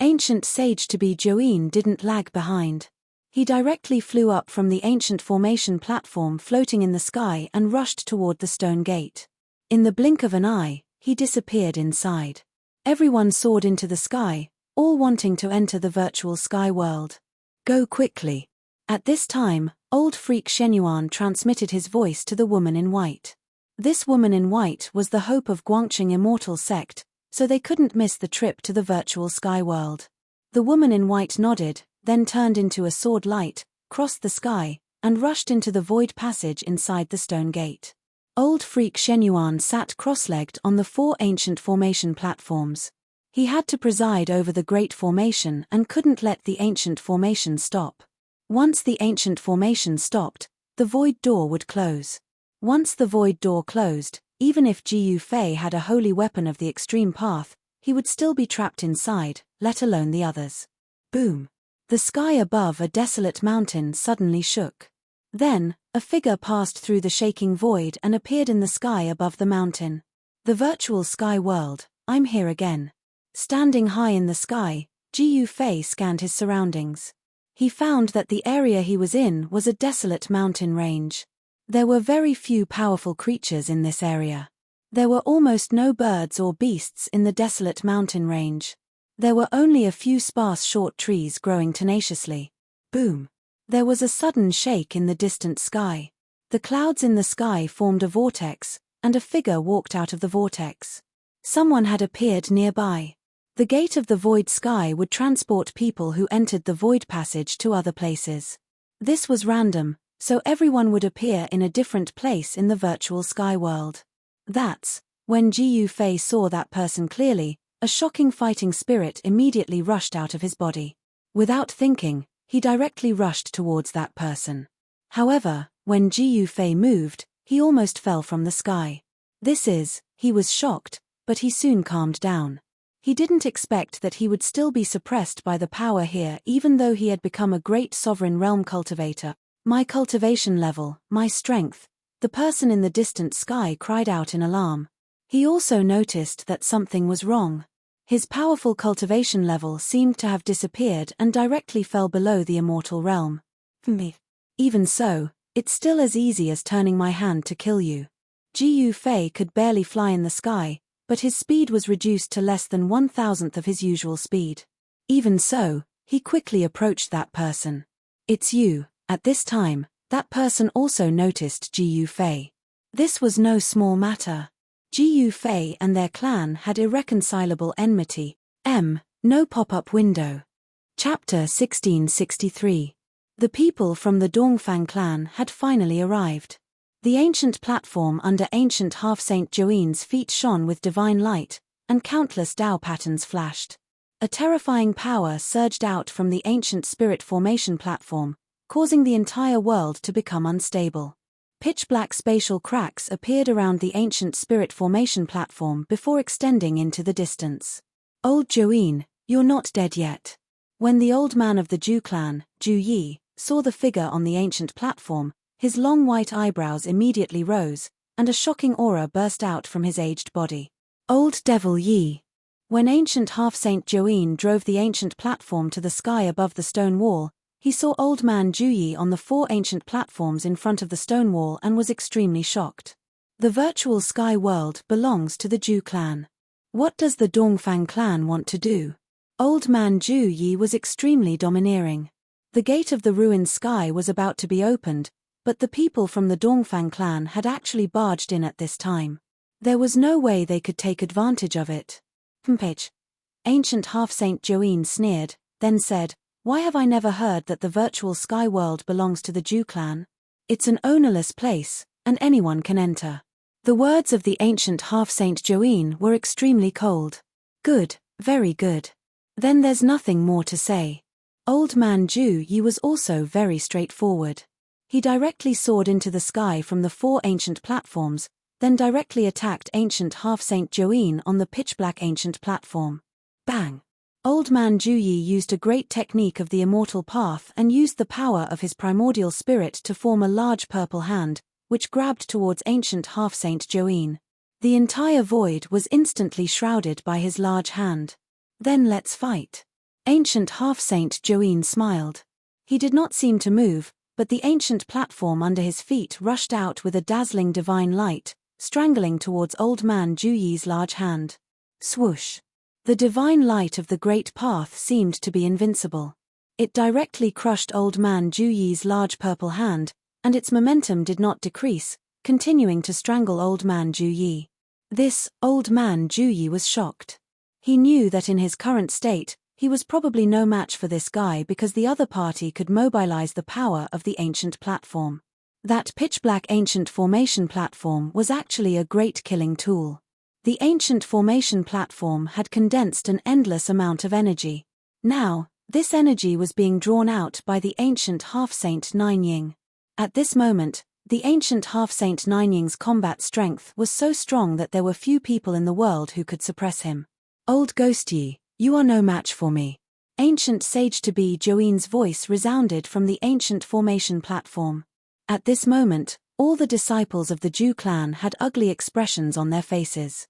Ancient sage-to-be Joeen didn't lag behind. He directly flew up from the ancient formation platform floating in the sky and rushed toward the stone gate. In the blink of an eye, he disappeared inside. Everyone soared into the sky, all wanting to enter the virtual sky world. "Go quickly." At this time, old freak Shenyuan transmitted his voice to the woman in white. This woman in white was the hope of Guangqing immortal sect, so they couldn't miss the trip to the virtual sky world. The woman in white nodded, then turned into a sword light, crossed the sky, and rushed into the void passage inside the stone gate. Old freak Shenyuan sat cross-legged on the 4 ancient formation platforms. He had to preside over the great formation and couldn't let the ancient formation stop. Once the ancient formation stopped, the void door would close. Once the void door closed, even if Jiu Fei had a holy weapon of the extreme path, he would still be trapped inside, let alone the others. Boom! The sky above a desolate mountain suddenly shook. Then, a figure passed through the shaking void and appeared in the sky above the mountain. The virtual sky world, I'm here again. Standing high in the sky, Ji Fei scanned his surroundings. He found that the area he was in was a desolate mountain range. There were very few powerful creatures in this area. There were almost no birds or beasts in the desolate mountain range. There were only a few sparse short trees growing tenaciously. Boom! There was a sudden shake in the distant sky. The clouds in the sky formed a vortex, and a figure walked out of the vortex. Someone had appeared nearby. The gate of the void sky would transport people who entered the void passage to other places. This was random, so everyone would appear in a different place in the virtual sky world. That's when Ji Fei saw that person clearly. A shocking fighting spirit immediately rushed out of his body. Without thinking, he directly rushed towards that person. However, when Ji Fei moved, he almost fell from the sky. He was shocked, but he soon calmed down. He didn't expect that he would still be suppressed by the power here even though he had become a great sovereign realm cultivator. My cultivation level, my strength. The person in the distant sky cried out in alarm. He also noticed that something was wrong. His powerful cultivation level seemed to have disappeared and directly fell below the immortal realm. Even so, it's still as easy as turning my hand to kill you. Ji Fei could barely fly in the sky, but his speed was reduced to less than 1/1000th of his usual speed. Even so, he quickly approached that person. It's you. At this time, that person also noticed Ji Fei. This was no small matter. Ji Fei and their clan had irreconcilable enmity. No pop-up window. Chapter 1663. The people from the Dongfang clan had finally arrived. The ancient platform under ancient half-Saint Joanne's feet shone with divine light, and countless Tao patterns flashed. A terrifying power surged out from the ancient spirit formation platform, causing the entire world to become unstable. Pitch-black spatial cracks appeared around the ancient spirit formation platform before extending into the distance. Old Joanne, you're not dead yet. When the old man of the Zhu clan, Zhu Yi, saw the figure on the ancient platform, his long white eyebrows immediately rose, and a shocking aura burst out from his aged body. Old Devil Yi. When ancient half-Saint Joanne drove the ancient platform to the sky above the stone wall, he saw Old Man Zhu Yi on the 4 ancient platforms in front of the stone wall and was extremely shocked. The virtual sky world belongs to the Zhu clan. What does the Dongfang clan want to do? Old Man Zhu Yi was extremely domineering. The gate of the ruined sky was about to be opened, but the people from the Dongfang clan had actually barged in at this time. There was no way they could take advantage of it. Ancient half-Saint Joanne sneered, then said, "Why have I never heard that the virtual sky world belongs to the Zhu clan? It's an ownerless place, and anyone can enter." The words of the ancient half-Saint Joanne were extremely cold. Good, very good. Then there's nothing more to say. Old Man Zhu Yi was also very straightforward. He directly soared into the sky from the 4 ancient platforms, then directly attacked ancient half-Saint Joanne on the pitch-black ancient platform. Bang! Old Man Zhu Yi used a great technique of the immortal path and used the power of his primordial spirit to form a large purple hand, which grabbed towards ancient half-Saint Joanne. The entire void was instantly shrouded by his large hand. Then let's fight. Ancient half-Saint Joanne smiled. He did not seem to move, but the ancient platform under his feet rushed out with a dazzling divine light, strangling towards Old Man Zhu Yi's large hand. Swoosh! The divine light of the great path seemed to be invincible. It directly crushed Old Man Zhu Yi's large purple hand, and its momentum did not decrease, continuing to strangle Old Man Zhu Yi. This Old Man Zhu Yi was shocked. He knew that in his current state, he was probably no match for this guy because the other party could mobilize the power of the ancient platform. That pitch-black ancient formation platform was actually a great killing tool. The ancient formation platform had condensed an endless amount of energy. Now, this energy was being drawn out by the ancient half-Saint Ninying. At this moment, the ancient half-Saint Ninying's combat strength was so strong that there were few people in the world who could suppress him. Old Ghost Yi, you are no match for me. Ancient sage-to-be Joanne's voice resounded from the ancient formation platform. At this moment, all the disciples of the Zhu clan had ugly expressions on their faces.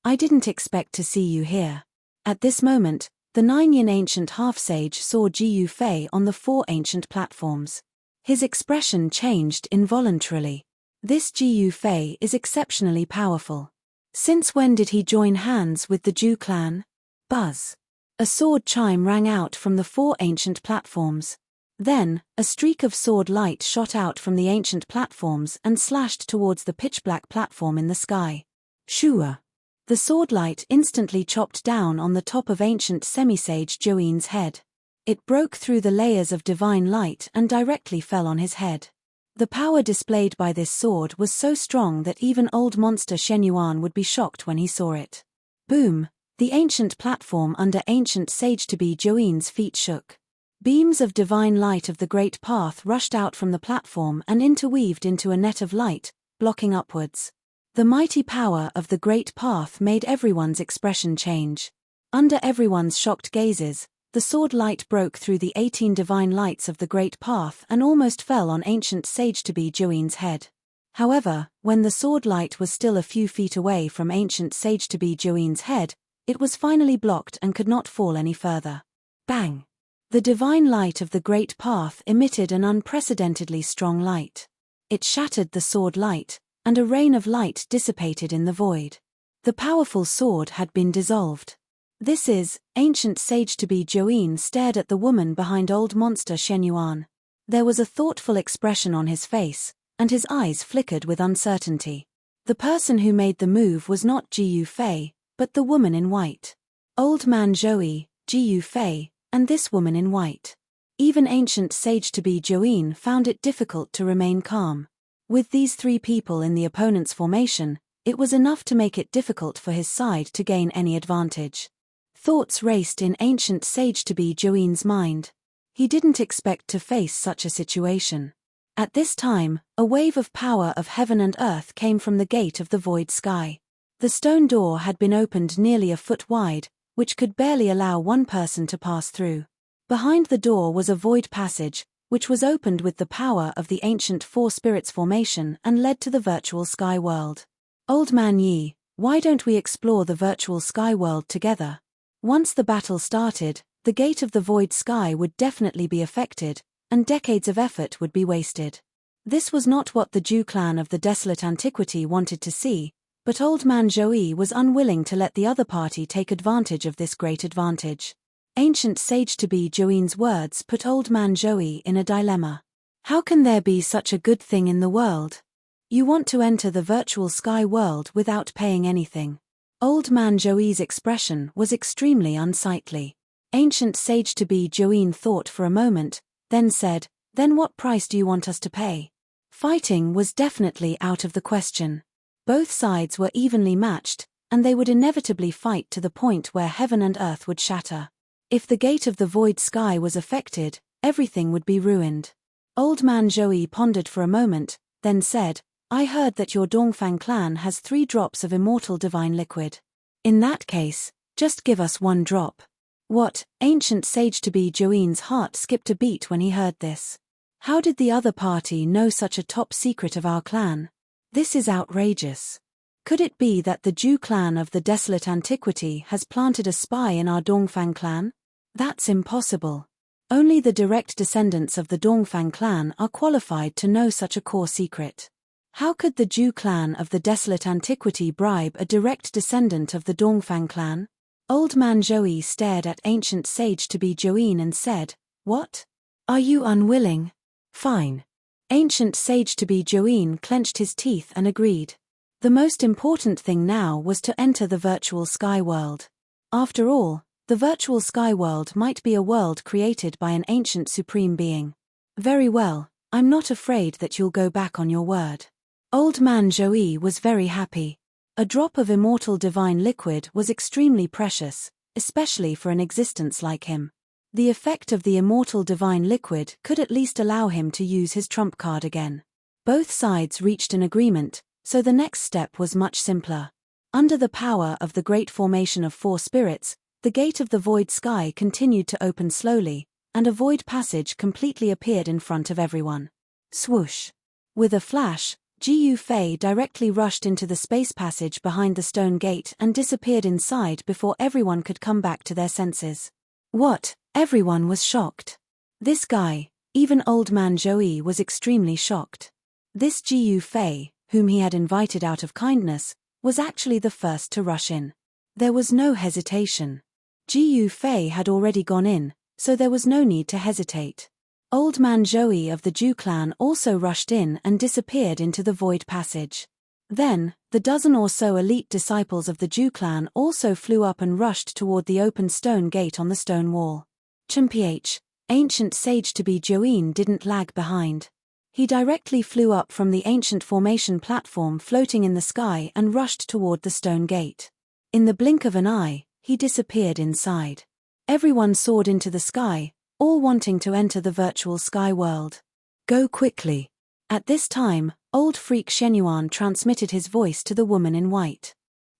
I didn't expect to see you here. At this moment, the 9-yin ancient half-sage saw Ji Yu Fei on the 4 ancient platforms. His expression changed involuntarily. This Ji Yu Fei is exceptionally powerful. Since when did he join hands with the Zhu clan? Buzz. A sword chime rang out from the 4 ancient platforms. Then, a streak of sword light shot out from the ancient platforms and slashed towards the pitch-black platform in the sky. Shua. The sword light instantly chopped down on the top of ancient semi-sage Join's head. It broke through the layers of divine light and directly fell on his head. The power displayed by this sword was so strong that even old monster Shen Yuan would be shocked when he saw it. Boom! The ancient platform under ancient sage-to-be Join's feet shook. Beams of divine light of the great path rushed out from the platform and interweaved into a net of light, blocking upwards. The mighty power of the great path made everyone's expression change. Under everyone's shocked gazes, the sword light broke through the 18 divine lights of the great path and almost fell on ancient sage-to-be Join's head. However, when the sword light was still a few feet away from ancient sage-to-be Join's head, it was finally blocked and could not fall any further. Bang! The divine light of the great path emitted an unprecedentedly strong light. It shattered the sword light, and a rain of light dissipated in the void. The powerful sword had been dissolved. This is, ancient sage-to-be Join stared at the woman behind old monster Shen Yuan. There was a thoughtful expression on his face, and his eyes flickered with uncertainty. The person who made the move was not Ji Yu Fei, but the woman in white. Old man Zhou, Ji Yu Fei, and this woman in white. Even ancient sage-to-be Join found it difficult to remain calm. With these 3 people in the opponent's formation, it was enough to make it difficult for his side to gain any advantage. Thoughts raced in ancient sage-to-be Join's mind. He didn't expect to face such a situation. At this time, a wave of power of heaven and earth came from the gate of the void sky. The stone door had been opened nearly a foot wide, which could barely allow one person to pass through. Behind the door was a void passage, which was opened with the power of the ancient 4 spirits formation and led to the virtual sky world. Old man Yi, why don't we explore the virtual sky world together? Once the battle started, the gate of the void sky would definitely be affected, and decades of effort would be wasted. This was not what the Zhu clan of the desolate antiquity wanted to see, but old man Zhou was unwilling to let the other party take advantage of this great advantage. Ancient sage-to-be Join's words put old man Zhou in a dilemma. How can there be such a good thing in the world? You want to enter the virtual sky world without paying anything. Old man Zhou's expression was extremely unsightly. Ancient sage-to-be Join thought for a moment, then said, "Then what price do you want us to pay?" Fighting was definitely out of the question. Both sides were evenly matched, and they would inevitably fight to the point where heaven and earth would shatter. If the gate of the void sky was affected, everything would be ruined. Old man Zhou pondered for a moment, then said, "I heard that your Dongfang clan has 3 drops of immortal divine liquid. In that case, just give us 1 drop." What? Ancient sage-to-be Join's heart skipped a beat when he heard this. How did the other party know such a top secret of our clan? This is outrageous. Could it be that the Zhu clan of the desolate antiquity has planted a spy in our Dongfang clan? That's impossible. Only the direct descendants of the Dongfang clan are qualified to know such a core secret. How could the Zhu clan of the desolate antiquity bribe a direct descendant of the Dongfang clan? Old man Zhou stared at ancient sage-to-be Join and said, "What? Are you unwilling? Fine." Ancient sage-to-be Join clenched his teeth and agreed. The most important thing now was to enter the virtual sky world. After all, the virtual sky world might be a world created by an ancient supreme being. Very well, I'm not afraid that you'll go back on your word. Old man Zhou was very happy. A drop of immortal divine liquid was extremely precious, especially for an existence like him. The effect of the immortal divine liquid could at least allow him to use his trump card again. Both sides reached an agreement, so the next step was much simpler. Under the power of the great formation of 4 spirits, the gate of the void sky continued to open slowly, and a void passage completely appeared in front of everyone. Swoosh! With a flash, Ji Yufei directly rushed into the space passage behind the stone gate and disappeared inside before everyone could come back to their senses. What? Everyone was shocked. This guy, even old man Joey, was extremely shocked. This Ji Yufei, whom he had invited out of kindness, was actually the first to rush in. There was no hesitation. Ji Yufei had already gone in, so there was no need to hesitate. Old man Joey of the Zhu clan also rushed in and disappeared into the void passage. Then, the dozen or so elite disciples of the Zhu clan also flew up and rushed toward the open stone gate on the stone wall. Chimph, ancient sage to be Joeen, didn't lag behind. He directly flew up from the ancient formation platform floating in the sky and rushed toward the stone gate. In the blink of an eye, he disappeared inside. Everyone soared into the sky, all wanting to enter the virtual sky world. Go quickly. At this time, old freak Shenyuan transmitted his voice to the woman in white.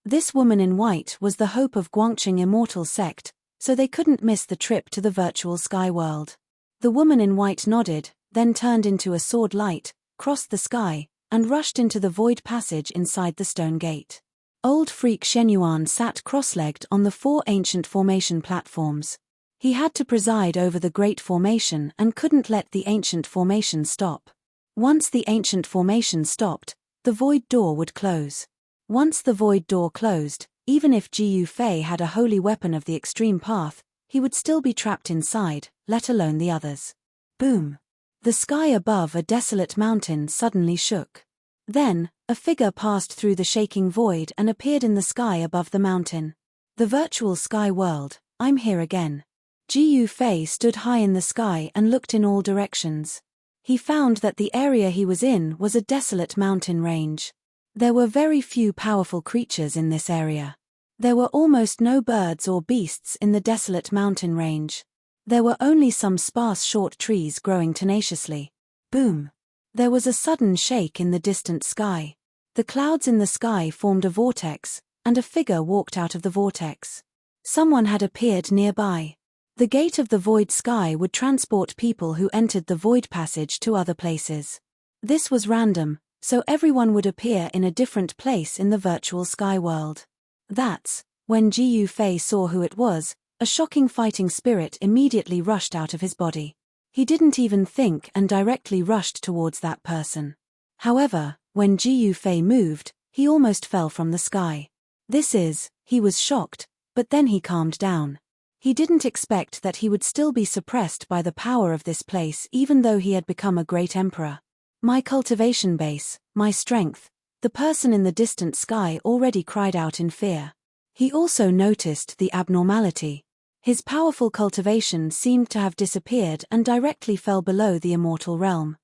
This woman in white was the hope of Guangqing immortal sect, so they couldn't miss the trip to the virtual sky world. The woman in white nodded, then turned into a sword light, crossed the sky, and rushed into the void passage inside the stone gate. Old freak Shenyuan sat cross-legged on the 4 ancient formation platforms. He had to preside over the great formation and couldn't let the ancient formation stop. Once the ancient formation stopped, the void door would close. Once the void door closed, even if Ji Yufei had a holy weapon of the extreme path, he would still be trapped inside, let alone the others. Boom! The sky above a desolate mountain suddenly shook. Then, a figure passed through the shaking void and appeared in the sky above the mountain. The virtual sky world, I'm here again. Ji Yufei stood high in the sky and looked in all directions. He found that the area he was in was a desolate mountain range. There were very few powerful creatures in this area. There were almost no birds or beasts in the desolate mountain range. There were only some sparse short trees growing tenaciously. Boom! There was a sudden shake in the distant sky. The clouds in the sky formed a vortex, and a figure walked out of the vortex. Someone had appeared nearby. The gate of the void sky would transport people who entered the void passage to other places. This was random, so everyone would appear in a different place in the virtual sky world. That's when Ji Yufei saw who it was. A shocking fighting spirit immediately rushed out of his body. He didn't even think and directly rushed towards that person. However, when Ji Yufei moved, he almost fell from the sky. He was shocked, but then he calmed down. He didn't expect that he would still be suppressed by the power of this place even though he had become a great emperor. My cultivation base, my strength, the person in the distant sky already cried out in fear. He also noticed the abnormality. His powerful cultivation seemed to have disappeared and directly fell below the immortal realm.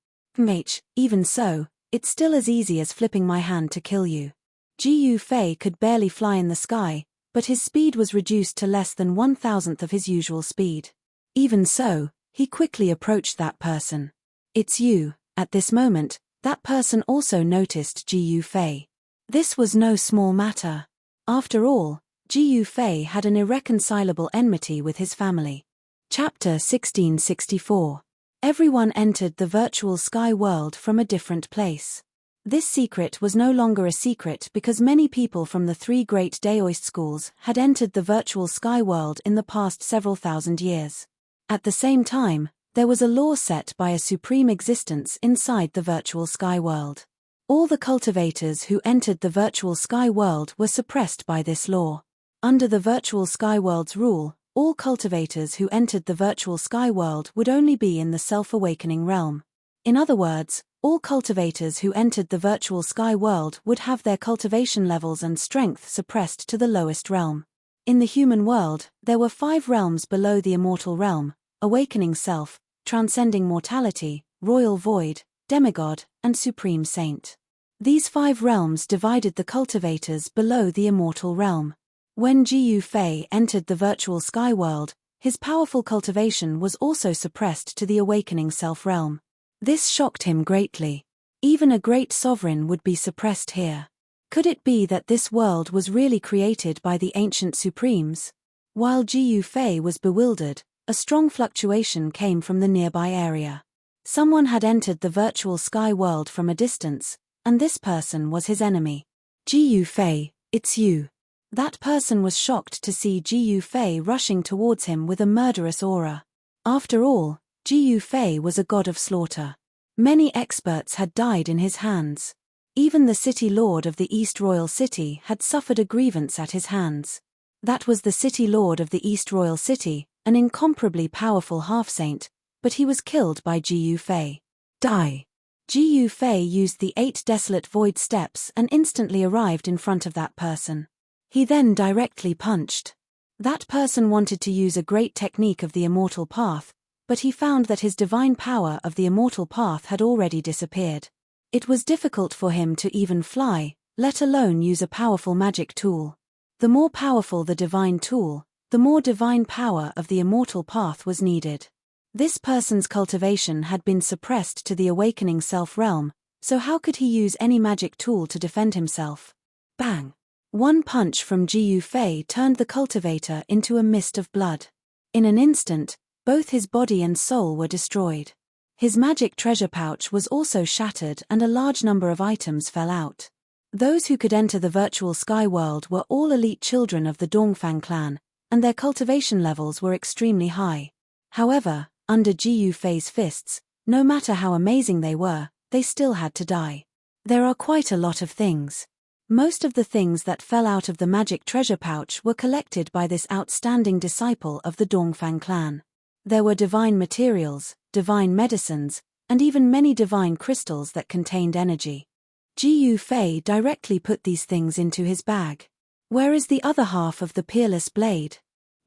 Even so, it's still as easy as flipping my hand to kill you. Ji Yufei could barely fly in the sky, but his speed was reduced to less than 1/1000th of his usual speed. Even so, he quickly approached that person. It's you. At this moment, that person also noticed Ji Yufei. This was no small matter. After all, Ji Yufei had an irreconcilable enmity with his family. Chapter 1664. Everyone entered the virtual sky world from a different place. This secret was no longer a secret because many people from the 3 great Daoist schools had entered the virtual sky world in the past several thousand years. At the same time, there was a law set by a supreme existence inside the virtual sky world. All the cultivators who entered the virtual sky world were suppressed by this law. Under the virtual sky world's rule, all cultivators who entered the virtual sky world would only be in the self-awakening realm. In other words, all cultivators who entered the virtual sky world would have their cultivation levels and strength suppressed to the lowest realm. In the human world, there were 5 realms below the immortal realm: awakening self, transcending mortality, royal void, demigod, and supreme saint. These 5 realms divided the cultivators below the immortal realm. When Ji Yufei entered the virtual sky world, his powerful cultivation was also suppressed to the awakening self realm. This shocked him greatly. Even a great sovereign would be suppressed here. Could it be that this world was really created by the ancient supremes? While Ji Yufei was bewildered, a strong fluctuation came from the nearby area. Someone had entered the virtual sky world from a distance, and this person was his enemy. Ji Yufei, it's you. That person was shocked to see Ji Yufei rushing towards him with a murderous aura. After all, Ji Yufei was a god of slaughter. Many experts had died in his hands. Even the city lord of the East Royal City had suffered a grievance at his hands. That was the city lord of the East Royal City, an incomparably powerful half-saint, but he was killed by Ji Yufei. Die! Ji Yufei used the 8 desolate void steps and instantly arrived in front of that person. He then directly punched. That person wanted to use a great technique of the immortal path, but he found that his divine power of the immortal path had already disappeared. It was difficult for him to even fly, let alone use a powerful magic tool. The more powerful the divine tool, the more divine power of the immortal path was needed. This person's cultivation had been suppressed to the awakening self-realm, so how could he use any magic tool to defend himself? Bang! One punch from Ji Yufei turned the cultivator into a mist of blood. In an instant, both his body and soul were destroyed. His magic treasure pouch was also shattered and a large number of items fell out. Those who could enter the virtual sky world were all elite children of the Dongfang clan, and their cultivation levels were extremely high. However, under Ji Yufei's fists, no matter how amazing they still had to die. There are quite a lot of things. Most of the things that fell out of the magic treasure pouch were collected by this outstanding disciple of the Dongfang clan. There were divine materials, divine medicines, and even many divine crystals that contained energy. Ji Yufei directly put these things into his bag. Where is the other half of the peerless blade?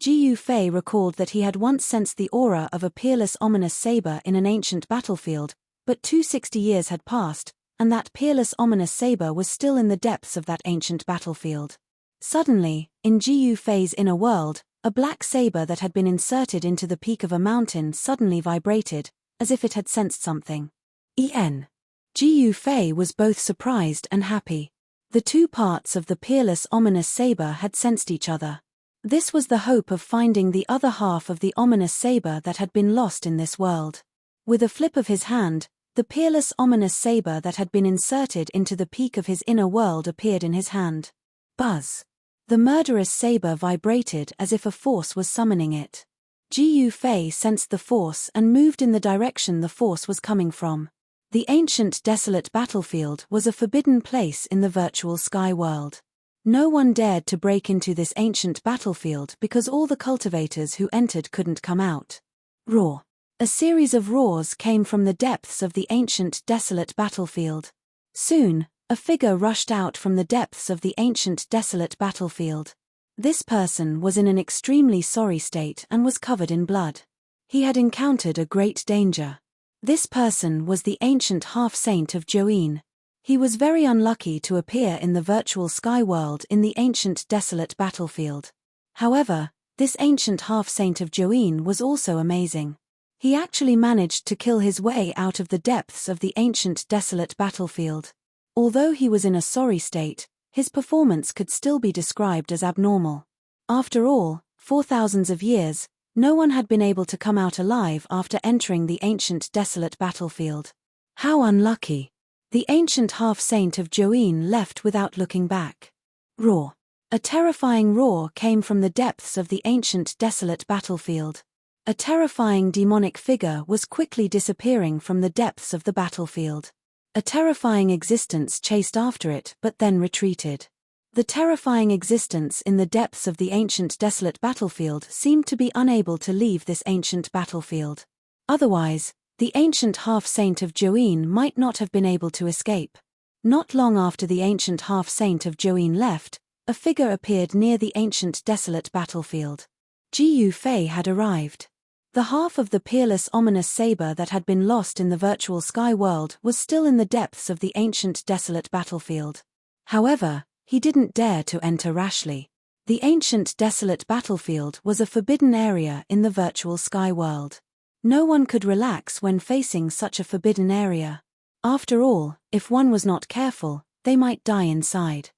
Ji Yufei recalled that he had once sensed the aura of a peerless ominous saber in an ancient battlefield, but 260 years had passed, and that peerless ominous saber was still in the depths of that ancient battlefield. Suddenly, in Ji Yufei's inner world, a black saber that had been inserted into the peak of a mountain suddenly vibrated, as if it had sensed something. Ji Yufei was both surprised and happy. The two parts of the peerless ominous saber had sensed each other. This was the hope of finding the other half of the ominous saber that had been lost in this world. With a flip of his hand, the peerless ominous saber that had been inserted into the peak of his inner world appeared in his hand. Buzz! The murderous saber vibrated as if a force was summoning it. Ji Yufei sensed the force and moved in the direction the force was coming from. The ancient desolate battlefield was a forbidden place in the virtual sky world. No one dared to break into this ancient battlefield because all the cultivators who entered couldn't come out. Roar! A series of roars came from the depths of the ancient desolate battlefield. Soon, a figure rushed out from the depths of the ancient desolate battlefield. This person was in an extremely sorry state and was covered in blood. He had encountered a great danger. This person was the ancient half-saint of Join. He was very unlucky to appear in the virtual sky world in the ancient desolate battlefield. However, this ancient half-saint of Join was also amazing. He actually managed to kill his way out of the depths of the ancient desolate battlefield. Although he was in a sorry state, his performance could still be described as abnormal. After all, for thousands of years, no one had been able to come out alive after entering the ancient desolate battlefield. How unlucky! The ancient half-saint of Join left without looking back. Roar! A terrifying roar came from the depths of the ancient desolate battlefield. A terrifying demonic figure was quickly disappearing from the depths of the battlefield. A terrifying existence chased after it but then retreated. The terrifying existence in the depths of the ancient desolate battlefield seemed to be unable to leave this ancient battlefield. Otherwise, the ancient half-saint of Join might not have been able to escape. Not long after the ancient half-saint of Join left, a figure appeared near the ancient desolate battlefield. Ji Yufei had arrived. The half of the peerless ominous saber that had been lost in the virtual sky world was still in the depths of the ancient desolate battlefield. However, he didn't dare to enter rashly. The ancient desolate battlefield was a forbidden area in the virtual sky world. No one could relax when facing such a forbidden area. After all, if one was not careful, they might die inside.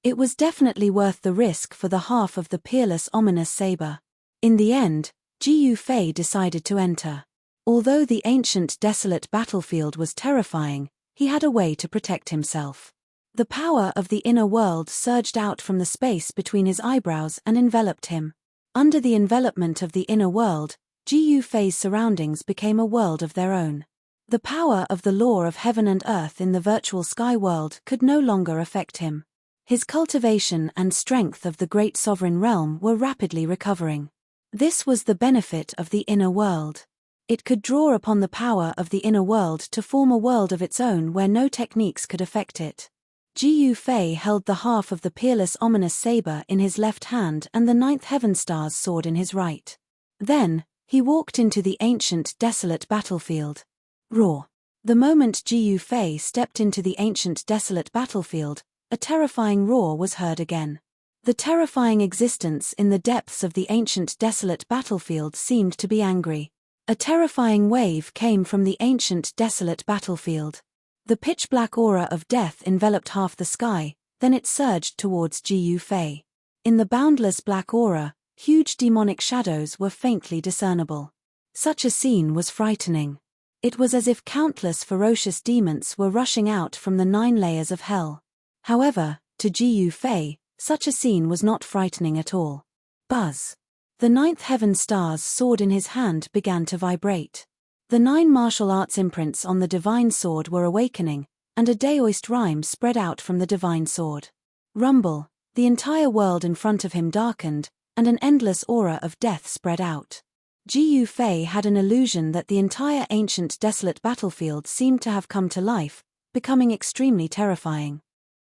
It was definitely worth the risk for the half of the peerless ominous saber. In the end, Ji Yufei decided to enter. Although the ancient desolate battlefield was terrifying, he had a way to protect himself. The power of the inner world surged out from the space between his eyebrows and enveloped him. Under the envelopment of the inner world, Ji Yufei's surroundings became a world of their own. The power of the law of heaven and earth in the virtual sky world could no longer affect him. His cultivation and strength of the great sovereign realm were rapidly recovering. This was the benefit of the inner world. It could draw upon the power of the inner world to form a world of its own where no techniques could affect it. Ji Yufei held the half of the peerless ominous saber in his left hand and the ninth heaven star's sword in his right. Then, he walked into the ancient desolate battlefield. Roar. The moment Ji Yufei stepped into the ancient desolate battlefield, a terrifying roar was heard again. The terrifying existence in the depths of the ancient desolate battlefield seemed to be angry. A terrifying wave came from the ancient desolate battlefield. The pitch-black aura of death enveloped half the sky, then it surged towards Ji Yufei. In the boundless black aura, huge demonic shadows were faintly discernible. Such a scene was frightening. It was as if countless ferocious demons were rushing out from the 9 layers of hell. However, to Ji Yufei, such a scene was not frightening at all. Buzz. The 9th heaven star's sword in his hand began to vibrate. The 9 martial arts imprints on the divine sword were awakening, and a Daoist rhyme spread out from the divine sword. Rumble, the entire world in front of him darkened, and an endless aura of death spread out. Ji Yufei had an illusion that the entire ancient desolate battlefield seemed to have come to life, becoming extremely terrifying.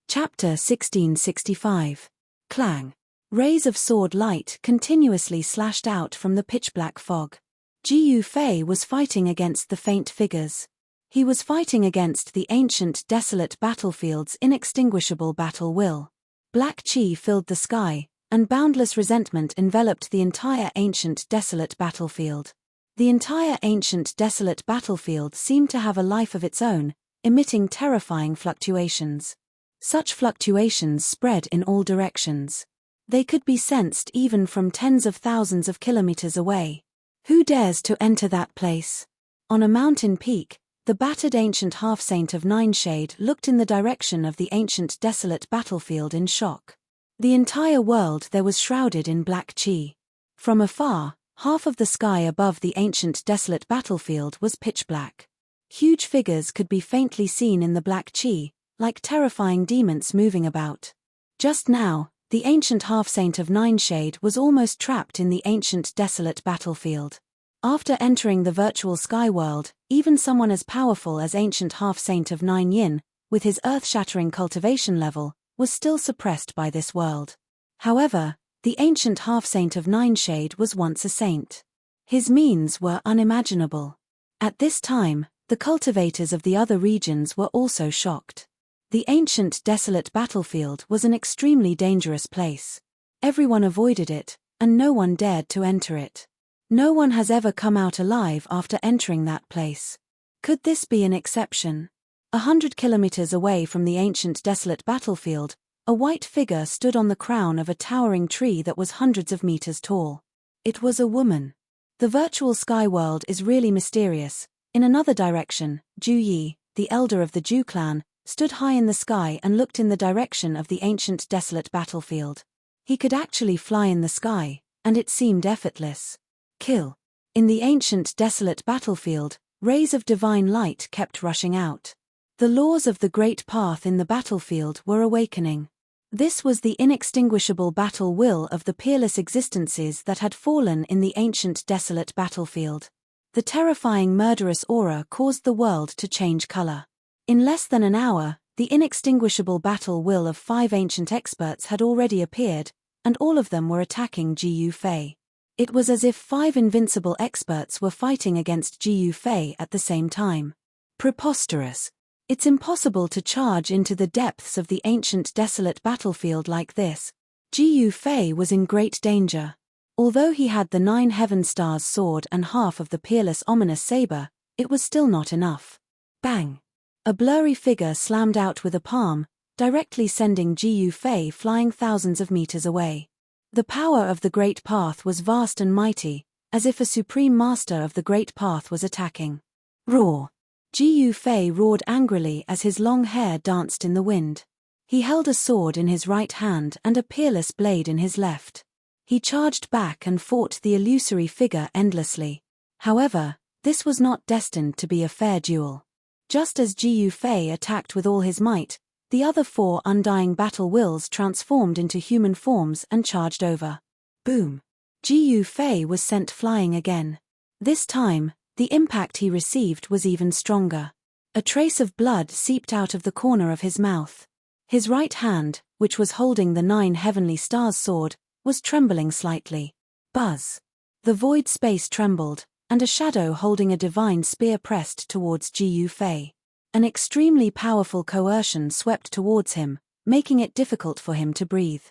Chapter 1665. Clang. Rays of sword light continuously slashed out from the pitch-black fog. Ji Yufei was fighting against the faint figures. He was fighting against the ancient desolate battlefield's inextinguishable battle will. Black chi filled the sky, and boundless resentment enveloped the entire ancient desolate battlefield. The entire ancient desolate battlefield seemed to have a life of its own, emitting terrifying fluctuations. Such fluctuations spread in all directions. They could be sensed even from tens of thousands of kilometers away. Who dares to enter that place? On a mountain peak, the battered ancient half-saint of Nineshade looked in the direction of the ancient desolate battlefield in shock. The entire world there was shrouded in black chi. From afar, half of the sky above the ancient desolate battlefield was pitch black. Huge figures could be faintly seen in the black chi, like terrifying demons moving about. Just now, the ancient half-saint of Nineshade was almost trapped in the ancient desolate battlefield. After entering the virtual sky world, even someone as powerful as ancient half-saint of Nine Yin, with his earth-shattering cultivation level, was still suppressed by this world. However, the ancient half-saint of Nineshade was once a saint. His means were unimaginable. At this time, the cultivators of the other regions were also shocked. The ancient desolate battlefield was an extremely dangerous place. Everyone avoided it, and no one dared to enter it. No one has ever come out alive after entering that place. Could this be an exception? 100 kilometers away from the ancient desolate battlefield, a white figure stood on the crown of a towering tree that was hundreds of meters tall. It was a woman. The virtual sky world is really mysterious. In another direction, Ju Yi, the elder of the Ju clan, stood high in the sky and looked in the direction of the ancient desolate battlefield. He could actually fly in the sky, and it seemed effortless. Kill. In the ancient desolate battlefield, rays of divine light kept rushing out. The laws of the great path in the battlefield were awakening. This was the inextinguishable battle will of the peerless existences that had fallen in the ancient desolate battlefield. The terrifying murderous aura caused the world to change color. In less than an hour, the inextinguishable battle will of 5 ancient experts had already appeared, and all of them were attacking Ji Yufei. It was as if 5 invincible experts were fighting against Ji Yufei at the same time. Preposterous. It's impossible to charge into the depths of the ancient desolate battlefield like this. Ji Yufei was in great danger. Although he had the 9 heaven stars sword and half of the peerless ominous saber, it was still not enough. Bang! A blurry figure slammed out with a palm, directly sending Ji Yufei flying thousands of meters away. The power of the Great Path was vast and mighty, as if a supreme master of the Great Path was attacking. Roar! Ji Yufei roared angrily as his long hair danced in the wind. He held a sword in his right hand and a peerless blade in his left. He charged back and fought the illusory figure endlessly. However, this was not destined to be a fair duel. Just as Ji Yufei attacked with all his might, the other 4 undying battle wills transformed into human forms and charged over. Boom! Ji Yufei was sent flying again. This time, the impact he received was even stronger. A trace of blood seeped out of the corner of his mouth. His right hand, which was holding the 9 heavenly stars sword, was trembling slightly. Buzz! The void space trembled, and a shadow holding a divine spear pressed towards Ji Yufei. An extremely powerful coercion swept towards him, making it difficult for him to breathe.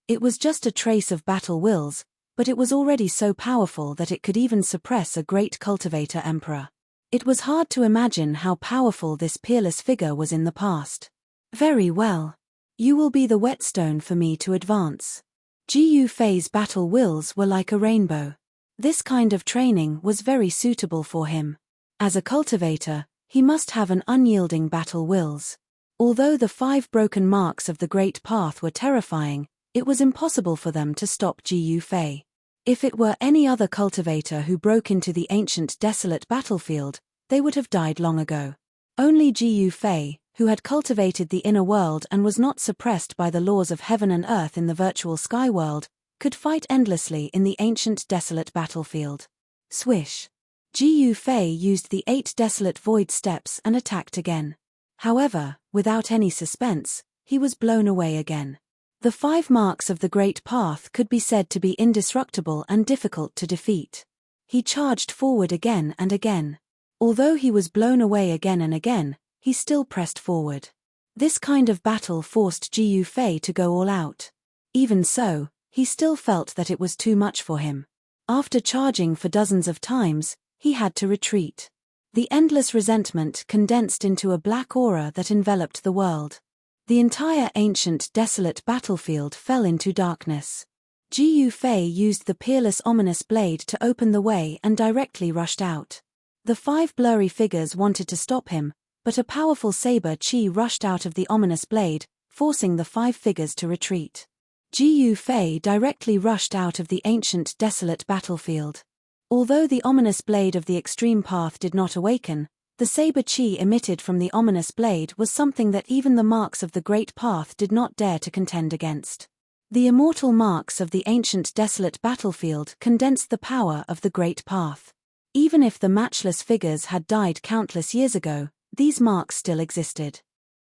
It was just a trace of battle wills, but it was already so powerful that it could even suppress a great cultivator emperor. It was hard to imagine how powerful this peerless figure was in the past. Very well. You will be the whetstone for me to advance. Ji Yufei's battle wills were like a rainbow. This kind of training was very suitable for him. As a cultivator, he must have an unyielding battle wills. Although the 5 broken marks of the Great Path were terrifying, it was impossible for them to stop Ji Yufei. If it were any other cultivator who broke into the ancient desolate battlefield, they would have died long ago. Only Ji Yufei, who had cultivated the inner world and was not suppressed by the laws of heaven and earth in the virtual sky world, could fight endlessly in the ancient desolate battlefield. Swish! Ji Yufei used the 8 desolate void steps and attacked again. However, without any suspense, he was blown away again. The 5 marks of the Great Path could be said to be indestructible and difficult to defeat. He charged forward again and again. Although he was blown away again and again, he still pressed forward. This kind of battle forced Ji Yufei to go all out. Even so, he still felt that it was too much for him. After charging for dozens of times, he had to retreat. The endless resentment condensed into a black aura that enveloped the world. The entire ancient desolate battlefield fell into darkness. Ji Yufei used the peerless ominous blade to open the way and directly rushed out. The 5 blurry figures wanted to stop him, but a powerful saber chi rushed out of the ominous blade, forcing the 5 figures to retreat. Ji Yufei directly rushed out of the ancient desolate battlefield. Although the ominous blade of the extreme path did not awaken, the saber chi emitted from the ominous blade was something that even the marks of the Great Path did not dare to contend against. The immortal marks of the ancient desolate battlefield condensed the power of the Great Path. Even if the matchless figures had died countless years ago, these marks still existed.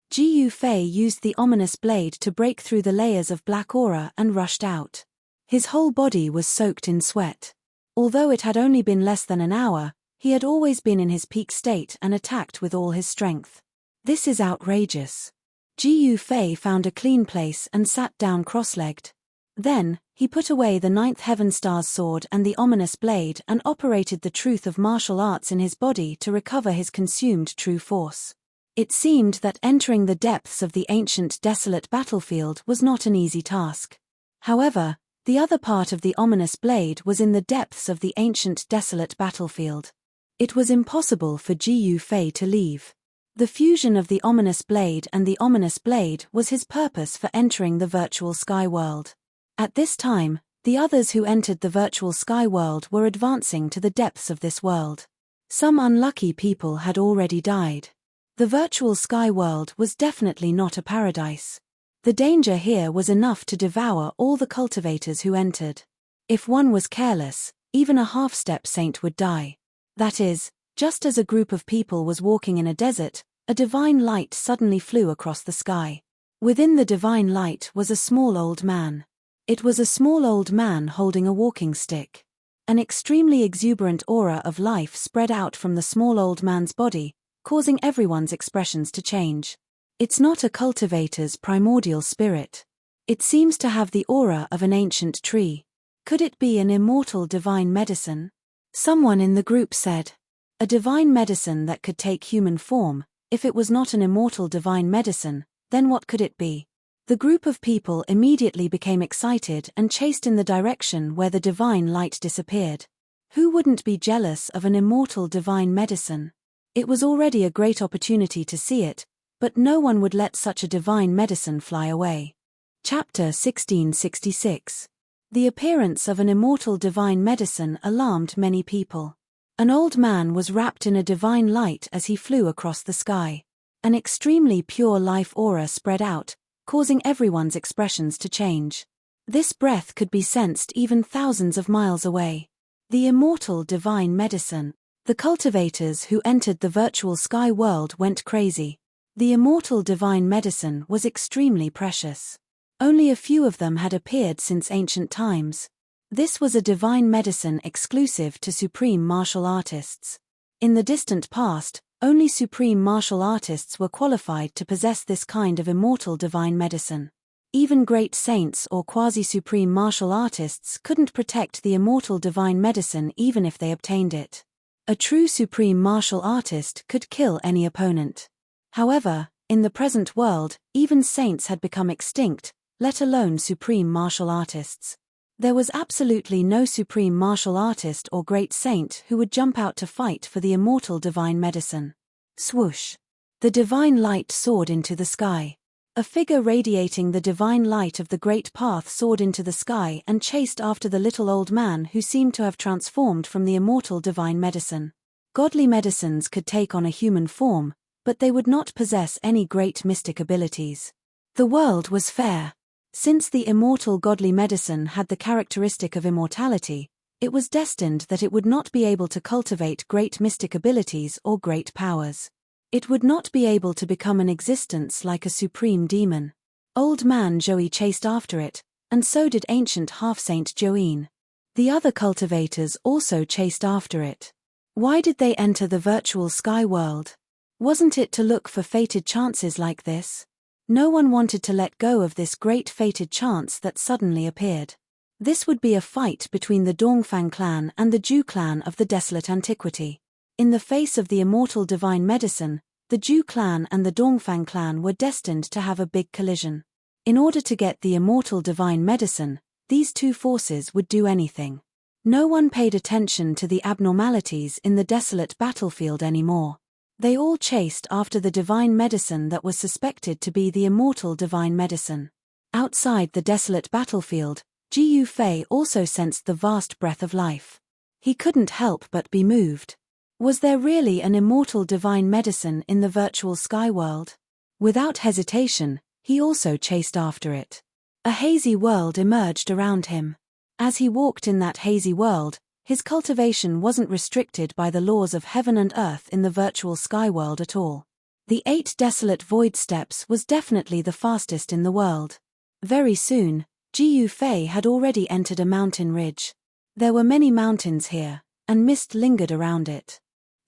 Ji Yufei used the ominous blade to break through the layers of black aura and rushed out. His whole body was soaked in sweat. Although it had only been less than an hour, he had always been in his peak state and attacked with all his strength. This is outrageous. Ji Yufei found a clean place and sat down cross-legged. Then, he put away the 9th Heaven Star's sword and the ominous blade and operated the truth of martial arts in his body to recover his consumed true force. It seemed that entering the depths of the ancient desolate battlefield was not an easy task. However, the other part of the ominous blade was in the depths of the ancient desolate battlefield. It was impossible for Ji Yufei to leave. The fusion of the ominous blade and the ominous blade was his purpose for entering the virtual sky world. At this time, the others who entered the virtual sky world were advancing to the depths of this world. Some unlucky people had already died. The virtual sky world was definitely not a paradise. The danger here was enough to devour all the cultivators who entered. If one was careless, even a half-step saint would die. That is, just as a group of people was walking in a desert, a divine light suddenly flew across the sky. Within the divine light was a small old man. It was a small old man holding a walking stick. An extremely exuberant aura of life spread out from the small old man's body, causing everyone's expressions to change. It's not a cultivator's primordial spirit. It seems to have the aura of an ancient tree. Could it be an immortal divine medicine? Someone in the group said. A divine medicine that could take human form. If it was not an immortal divine medicine, then what could it be? The group of people immediately became excited and chased in the direction where the divine light disappeared. Who wouldn't be jealous of an immortal divine medicine? It was already a great opportunity to see it, but no one would let such a divine medicine fly away. Chapter 1666. The appearance of an immortal divine medicine alarmed many people. An old man was wrapped in a divine light as he flew across the sky. An extremely pure life aura spread out, causing everyone's expressions to change. This breath could be sensed even thousands of miles away. The immortal divine medicine. The cultivators who entered the virtual sky world went crazy. The immortal divine medicine was extremely precious. Only a few of them had appeared since ancient times. This was a divine medicine exclusive to supreme martial artists. In the distant past, only supreme martial artists were qualified to possess this kind of immortal divine medicine. Even great saints or quasi-supreme martial artists couldn't protect the immortal divine medicine even if they obtained it. A true supreme martial artist could kill any opponent. However, in the present world, even saints had become extinct, let alone supreme martial artists. There was absolutely no supreme martial artist or great saint who would jump out to fight for the immortal divine medicine. Swoosh! The divine light soared into the sky. A figure radiating the divine light of the great path soared into the sky and chased after the little old man who seemed to have transformed from the immortal divine medicine. Godly medicines could take on a human form, but they would not possess any great mystic abilities. The world was fair. Since the immortal godly medicine had the characteristic of immortality, it was destined that it would not be able to cultivate great mystic abilities or great powers. It would not be able to become an existence like a supreme demon. Old man Joey chased after it, and so did ancient half-saint Joeen. The other cultivators also chased after it. Why did they enter the virtual sky world? Wasn't it to look for fated chances like this? No one wanted to let go of this great fated chance that suddenly appeared. This would be a fight between the Dongfang clan and the Zhu clan of the desolate antiquity. In the face of the immortal divine medicine, the Zhu clan and the Dongfang clan were destined to have a big collision. In order to get the immortal divine medicine, these two forces would do anything. No one paid attention to the abnormalities in the desolate battlefield anymore. They all chased after the divine medicine that was suspected to be the immortal divine medicine. Outside the desolate battlefield, Ji Yufei also sensed the vast breath of life. He couldn't help but be moved. Was there really an immortal divine medicine in the virtual sky world? Without hesitation, he also chased after it. A hazy world emerged around him. As he walked in that hazy world, his cultivation wasn't restricted by the laws of heaven and earth in the virtual sky world at all. The 8 desolate void steps was definitely the fastest in the world. Very soon, Ji Yufei had already entered a mountain ridge. There were many mountains here, and mist lingered around it.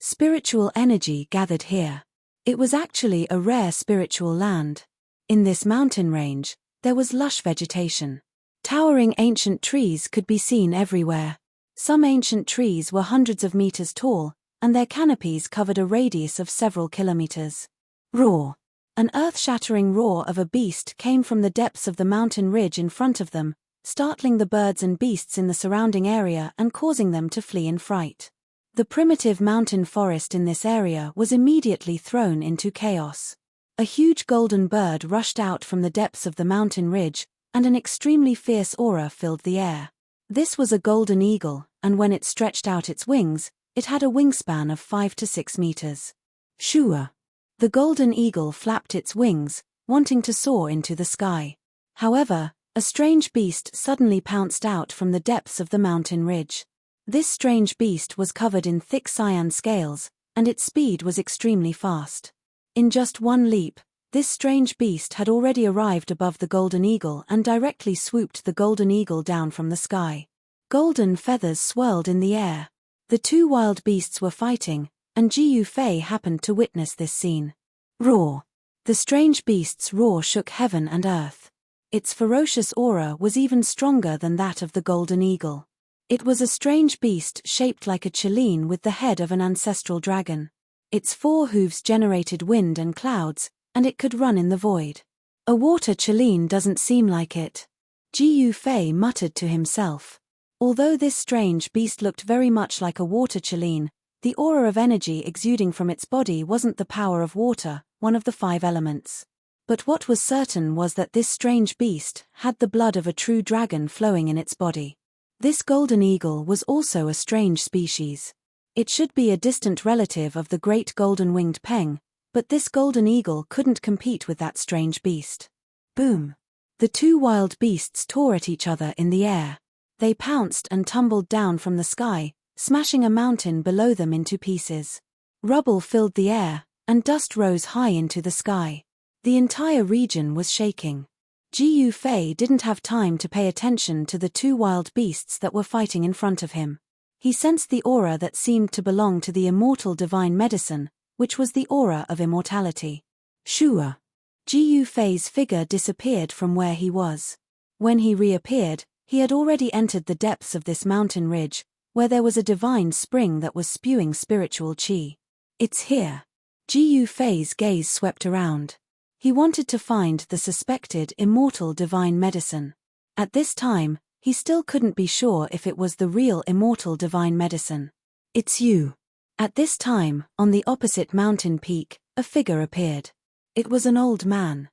Spiritual energy gathered here. It was actually a rare spiritual land. In this mountain range, there was lush vegetation. Towering ancient trees could be seen everywhere. Some ancient trees were hundreds of meters tall, and their canopies covered a radius of several kilometers. Roar! An earth-shattering roar of a beast came from the depths of the mountain ridge in front of them, startling the birds and beasts in the surrounding area and causing them to flee in fright. The primitive mountain forest in this area was immediately thrown into chaos. A huge golden bird rushed out from the depths of the mountain ridge, and an extremely fierce aura filled the air. This was a golden eagle, and when it stretched out its wings, it had a wingspan of 5 to 6 meters. Shua! The golden eagle flapped its wings, wanting to soar into the sky. However, a strange beast suddenly pounced out from the depths of the mountain ridge. This strange beast was covered in thick cyan scales, and its speed was extremely fast. In just one leap, this strange beast had already arrived above the golden eagle and directly swooped the golden eagle down from the sky. Golden feathers swirled in the air. The two wild beasts were fighting, and Ji Yufei happened to witness this scene. Roar! The strange beast's roar shook heaven and earth. Its ferocious aura was even stronger than that of the golden eagle. It was a strange beast shaped like a Chileen with the head of an ancestral dragon. Its 4 hooves generated wind and clouds, and it could run in the void. A water Chileen doesn't seem like it. Ji Yufei muttered to himself. Although this strange beast looked very much like a water Chileen, The aura of energy exuding from its body wasn't the power of water, one of the 5 elements. But what was certain was that this strange beast had the blood of a true dragon flowing in its body. This golden eagle was also a strange species. It should be a distant relative of the great golden-winged peng, but this golden eagle couldn't compete with that strange beast. Boom! The 2 wild beasts tore at each other in the air. They pounced and tumbled down from the sky, smashing a mountain below them into pieces. Rubble filled the air, and dust rose high into the sky. The entire region was shaking. Jiyu Fei didn't have time to pay attention to the 2 wild beasts that were fighting in front of him. He sensed the aura that seemed to belong to the immortal divine medicine, which was the aura of immortality. Shua! Jiyu Fei's figure disappeared from where he was. When he reappeared, he had already entered the depths of this mountain ridge, where there was a divine spring that was spewing spiritual qi. It's here. Jiyu Fei's gaze swept around. He wanted to find the suspected immortal divine medicine. At this time, he still couldn't be sure if it was the real immortal divine medicine. It's you. At this time, on the opposite mountain peak, a figure appeared. It was an old man.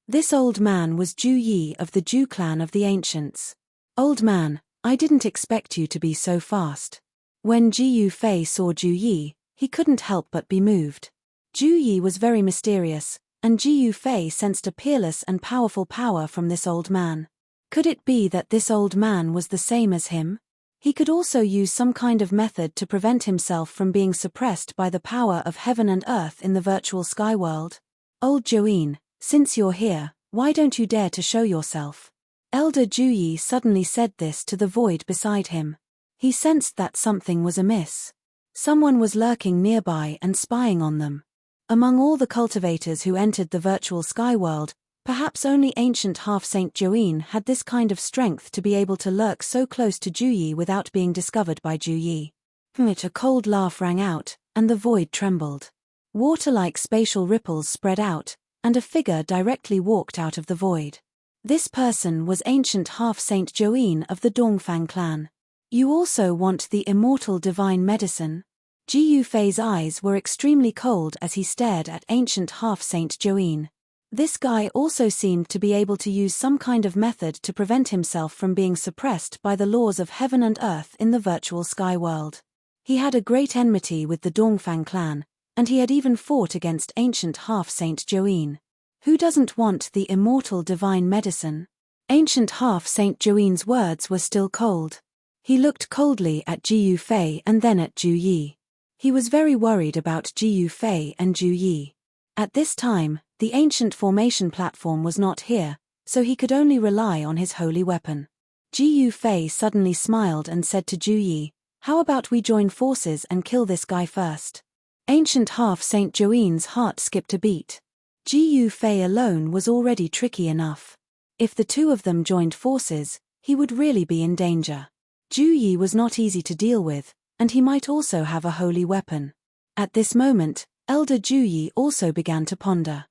This old man was Ju Yi of the Ju clan of the ancients. Old man, I didn't expect you to be so fast. When Jiyu Fei saw Ju Yi, he couldn't help but be moved. Ju Yi was very mysterious, and Jiyu Fei sensed a peerless and powerful power from this old man. Could it be that this old man was the same as him? He could also use some kind of method to prevent himself from being suppressed by the power of heaven and earth in the virtual sky world. Old Joeen, since you're here, why don't you dare to show yourself? Elder Ju Yi suddenly said this to the void beside him. He sensed that something was amiss. Someone was lurking nearby and spying on them. Among all the cultivators who entered the virtual sky world, perhaps only ancient half-Saint Joeen had this kind of strength to be able to lurk so close to Ju Yi without being discovered by Ju Yi. A cold laugh rang out, and the void trembled. Water-like spatial ripples spread out, and a figure directly walked out of the void. This person was ancient half-Saint Joeen of the Dongfang clan. You also want the immortal divine medicine? Jiyu Fei's eyes were extremely cold as he stared at ancient half-Saint Joeen. This guy also seemed to be able to use some kind of method to prevent himself from being suppressed by the laws of heaven and earth in the virtual sky world. He had a great enmity with the Dongfang clan, and he had even fought against ancient half-Saint Joeen. Who doesn't want the immortal divine medicine? Ancient half-Saint Joeen's words were still cold. He looked coldly at Jiyu Fei and then at Ju Yi. He was very worried about Jiyu Fei and Ju Yi. At this time, the ancient formation platform was not here, so he could only rely on his holy weapon. Jiyu Fei suddenly smiled and said to Ju Yi, "How about we join forces and kill this guy first?" Ancient half-Saint Joeen's heart skipped a beat. Jiyu Fei alone was already tricky enough. If the 2 of them joined forces, he would really be in danger. Ju Yi was not easy to deal with, and he might also have a holy weapon. At this moment, Elder Ju Yi also began to ponder.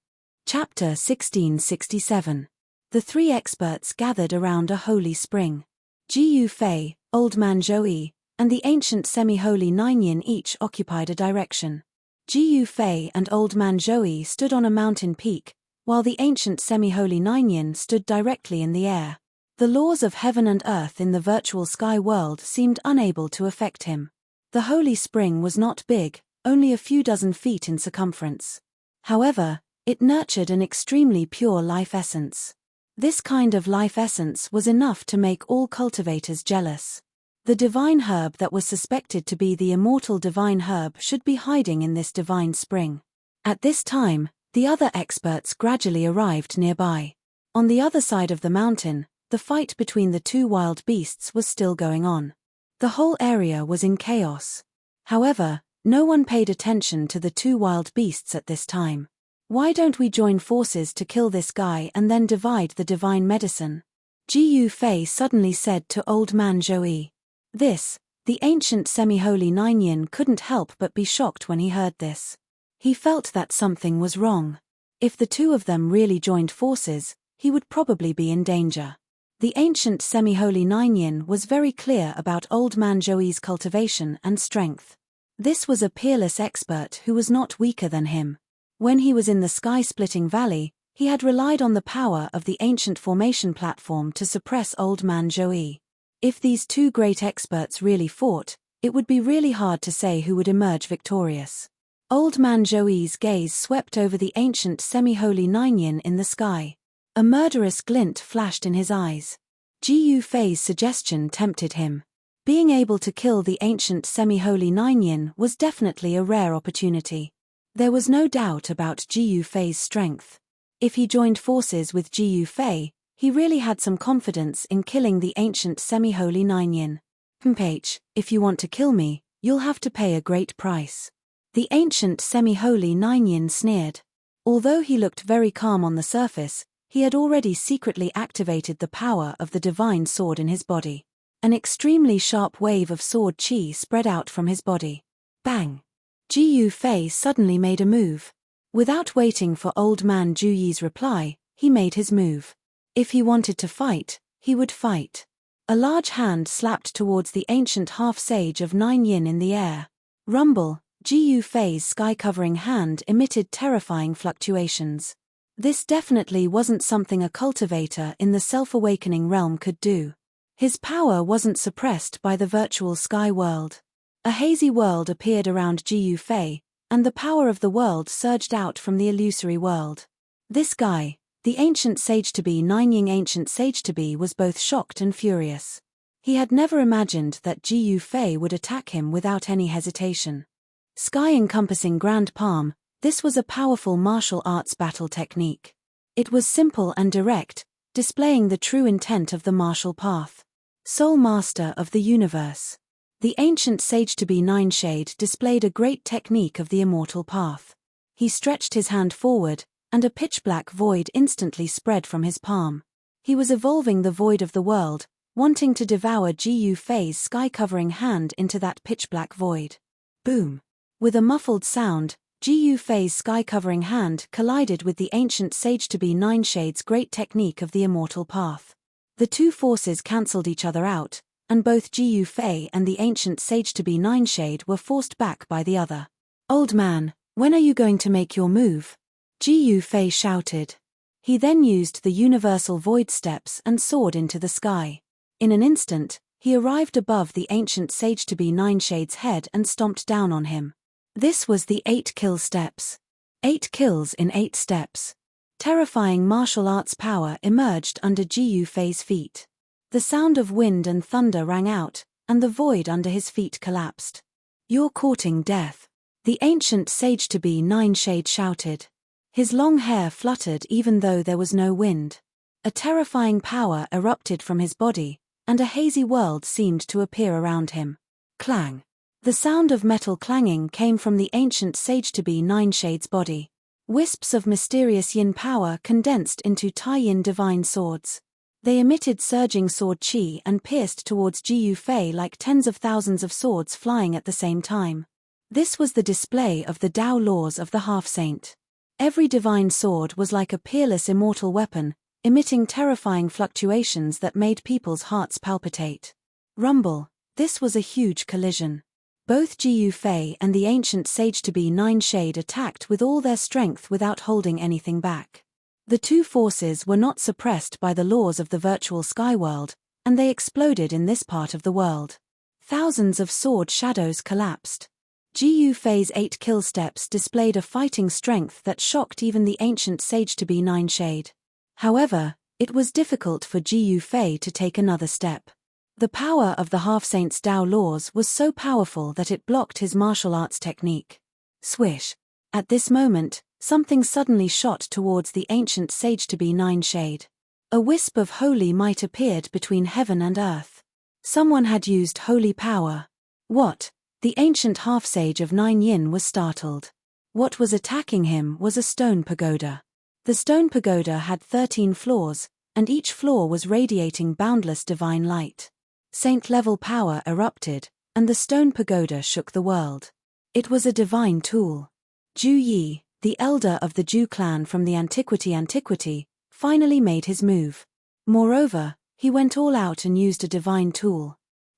Chapter 1667. The 3 experts gathered around a holy spring. Jiyu Fei, Old Man Zhou, and the ancient semi-holy Nineyin each occupied a direction. Jiyu Fei and Old Man Zhou stood on a mountain peak, while the ancient semi-holy Nineyin stood directly in the air. The laws of heaven and earth in the virtual sky world seemed unable to affect him. The holy spring was not big, only a few dozen feet in circumference. However, it nurtured an extremely pure life essence. This kind of life essence was enough to make all cultivators jealous. The divine herb that was suspected to be the immortal divine herb should be hiding in this divine spring. At this time, the other experts gradually arrived nearby. On the other side of the mountain, the fight between the 2 wild beasts was still going on. The whole area was in chaos. However, no one paid attention to the 2 wild beasts at this time. Why don't we join forces to kill this guy and then divide the divine medicine? Jiyu Fei suddenly said to Old Man Zhou. The ancient semi-holy Nineyin couldn't help but be shocked when he heard this. He felt that something was wrong. If the 2 of them really joined forces, he would probably be in danger. The ancient semi-holy Nineyin was very clear about Old Man Zhou's cultivation and strength. This was a peerless expert who was not weaker than him. When he was in the sky-splitting valley, he had relied on the power of the ancient formation platform to suppress Old Man Joey. If these two great experts really fought, it would be really hard to say who would emerge victorious. Old Man Joey's gaze swept over the ancient semi-holy Nine Yin in the sky. A murderous glint flashed in his eyes. Ji Yufei's suggestion tempted him. Being able to kill the ancient semi-holy Nine Yin was definitely a rare opportunity. There was no doubt about Ji Yufei's strength. If he joined forces with Ji Yufei, he really had some confidence in killing the ancient semi-holy Nine Yin. If you want to kill me, you'll have to pay a great price. The ancient semi-holy Nine Yin sneered. Although he looked very calm on the surface, he had already secretly activated the power of the divine sword in his body. An extremely sharp wave of sword chi spread out from his body. Bang! Ji Yufei suddenly made a move. Without waiting for Old Man Juyi's reply, he made his move. If he wanted to fight, he would fight. A large hand slapped towards the ancient half-sage of Nine Yin in the air. Rumble! Ji Yufei's sky-covering hand emitted terrifying fluctuations. This definitely wasn't something a cultivator in the self-awakening realm could do. His power wasn't suppressed by the virtual sky world. A hazy world appeared around Ji Yufei, and the power of the world surged out from the illusory world. This guy, the ancient sage-to-be Nine Yin ancient sage-to-be, was both shocked and furious. He had never imagined that Ji Yufei would attack him without any hesitation. Sky-encompassing Grand Palm, this was a powerful martial arts battle technique. It was simple and direct, displaying the true intent of the martial path. Soul Master of the Universe. The ancient sage-to-be Nine Shade displayed a great technique of the immortal path. He stretched his hand forward, and a pitch-black void instantly spread from his palm. He was evolving the void of the world, wanting to devour Ji Yufei's sky-covering hand into that pitch-black void. Boom! With a muffled sound, Ji Yufei's sky-covering hand collided with the ancient sage-to-be Nine Shade's great technique of the immortal path. The two forces cancelled each other out, and both Ji Yufei and the ancient sage-to-be Nine Shade were forced back by the other. "Old man, when are you going to make your move?" Ji Yufei shouted. He then used the universal void steps and soared into the sky. In an instant, he arrived above the ancient sage-to-be Nine Shade's head and stomped down on him. This was the 8 kill steps. 8 kills in 8 steps. Terrifying martial arts power emerged under Ji Yufei's feet. The sound of wind and thunder rang out, and the void under his feet collapsed. "You're courting death," the ancient sage-to-be Nine Shade shouted. His long hair fluttered even though there was no wind. A terrifying power erupted from his body, and a hazy world seemed to appear around him. Clang! The sound of metal clanging came from the ancient sage-to-be Nine Shade's body. Wisps of mysterious yin power condensed into Tai-yin divine swords. They emitted surging sword chi and pierced towards Ji Yufei like tens of thousands of swords flying at the same time. This was the display of the Tao laws of the half-saint. Every divine sword was like a peerless immortal weapon, emitting terrifying fluctuations that made people's hearts palpitate. Rumble! This was a huge collision. Both Ji Yufei and the ancient sage-to-be Nine Shade attacked with all their strength without holding anything back. The two forces were not suppressed by the laws of the virtual sky world, and they exploded in this part of the world. Thousands of sword shadows collapsed. Ji Yufei's 8 kill steps displayed a fighting strength that shocked even the ancient sage-to-be Nine Shade. However, it was difficult for Ji Yufei to take another step. The power of the half-saint's Tao laws was so powerful that it blocked his martial arts technique. Swish! At this moment, something suddenly shot towards the ancient sage-to-be Nine Shade. A wisp of holy might appeared between heaven and earth. Someone had used holy power. What? The ancient half-sage of Nine Yin was startled. What was attacking him was a stone pagoda. The stone pagoda had 13 floors, and each floor was radiating boundless divine light. Saint-level power erupted, and the stone pagoda shook the world. It was a divine tool. Ju Yi, the elder of the Ju clan from the antiquity, finally made his move. Moreover, he went all out and used a divine tool.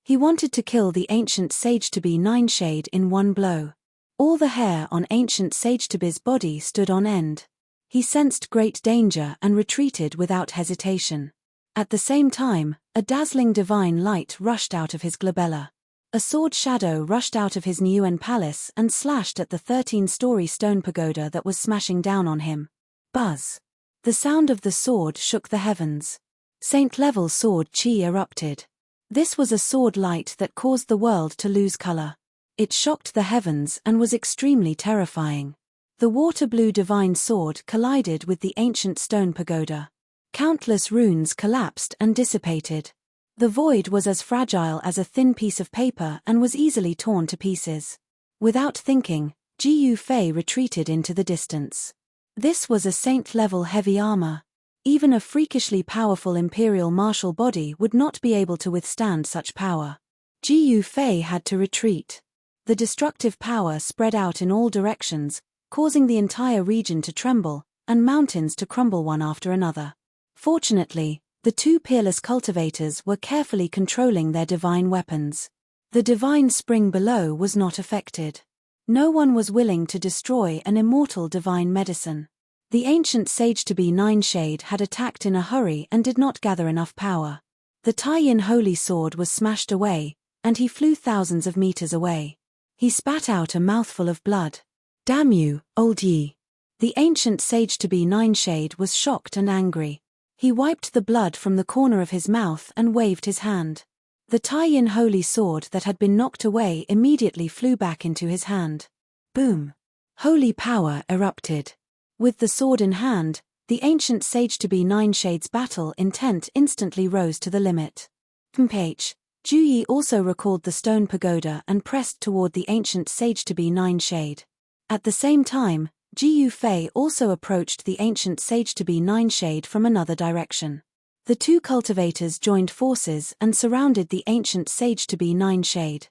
He wanted to kill the ancient sage-to-be Nineshade in one blow. All the hair on ancient sage-to-be's body stood on end. He sensed great danger and retreated without hesitation. At the same time, a dazzling divine light rushed out of his glabella. A sword shadow rushed out of his Niuan palace and slashed at the 13-story stone pagoda that was smashing down on him. Buzz! The sound of the sword shook the heavens. Saint-level sword chi erupted. This was a sword light that caused the world to lose color. It shocked the heavens and was extremely terrifying. The water-blue divine sword collided with the ancient stone pagoda. Countless runes collapsed and dissipated. The void was as fragile as a thin piece of paper and was easily torn to pieces. Without thinking, Ji Yufei retreated into the distance. This was a saint-level heavy armor. Even a freakishly powerful imperial martial body would not be able to withstand such power. Ji Yufei had to retreat. The destructive power spread out in all directions, causing the entire region to tremble, and mountains to crumble one after another. Fortunately, the two peerless cultivators were carefully controlling their divine weapons. The divine spring below was not affected. No one was willing to destroy an immortal divine medicine. The ancient sage-to-be Nineshade had attacked in a hurry and did not gather enough power. The Taiyin holy sword was smashed away, and he flew thousands of meters away. He spat out a mouthful of blood. "Damn you, old Yi!" The ancient sage-to-be Nineshade was shocked and angry. He wiped the blood from the corner of his mouth and waved his hand. The Taiyin holy sword that had been knocked away immediately flew back into his hand. Boom! Holy power erupted. With the sword in hand, the ancient sage-to-be Nineshade's battle intent instantly rose to the limit. Mph. Juyi also recalled the stone pagoda and pressed toward the ancient sage-to-be Nineshade. At the same time, Ji Yufei also approached the ancient sage-to-be Nineshade from another direction. The two cultivators joined forces and surrounded the ancient sage-to-be Nineshade.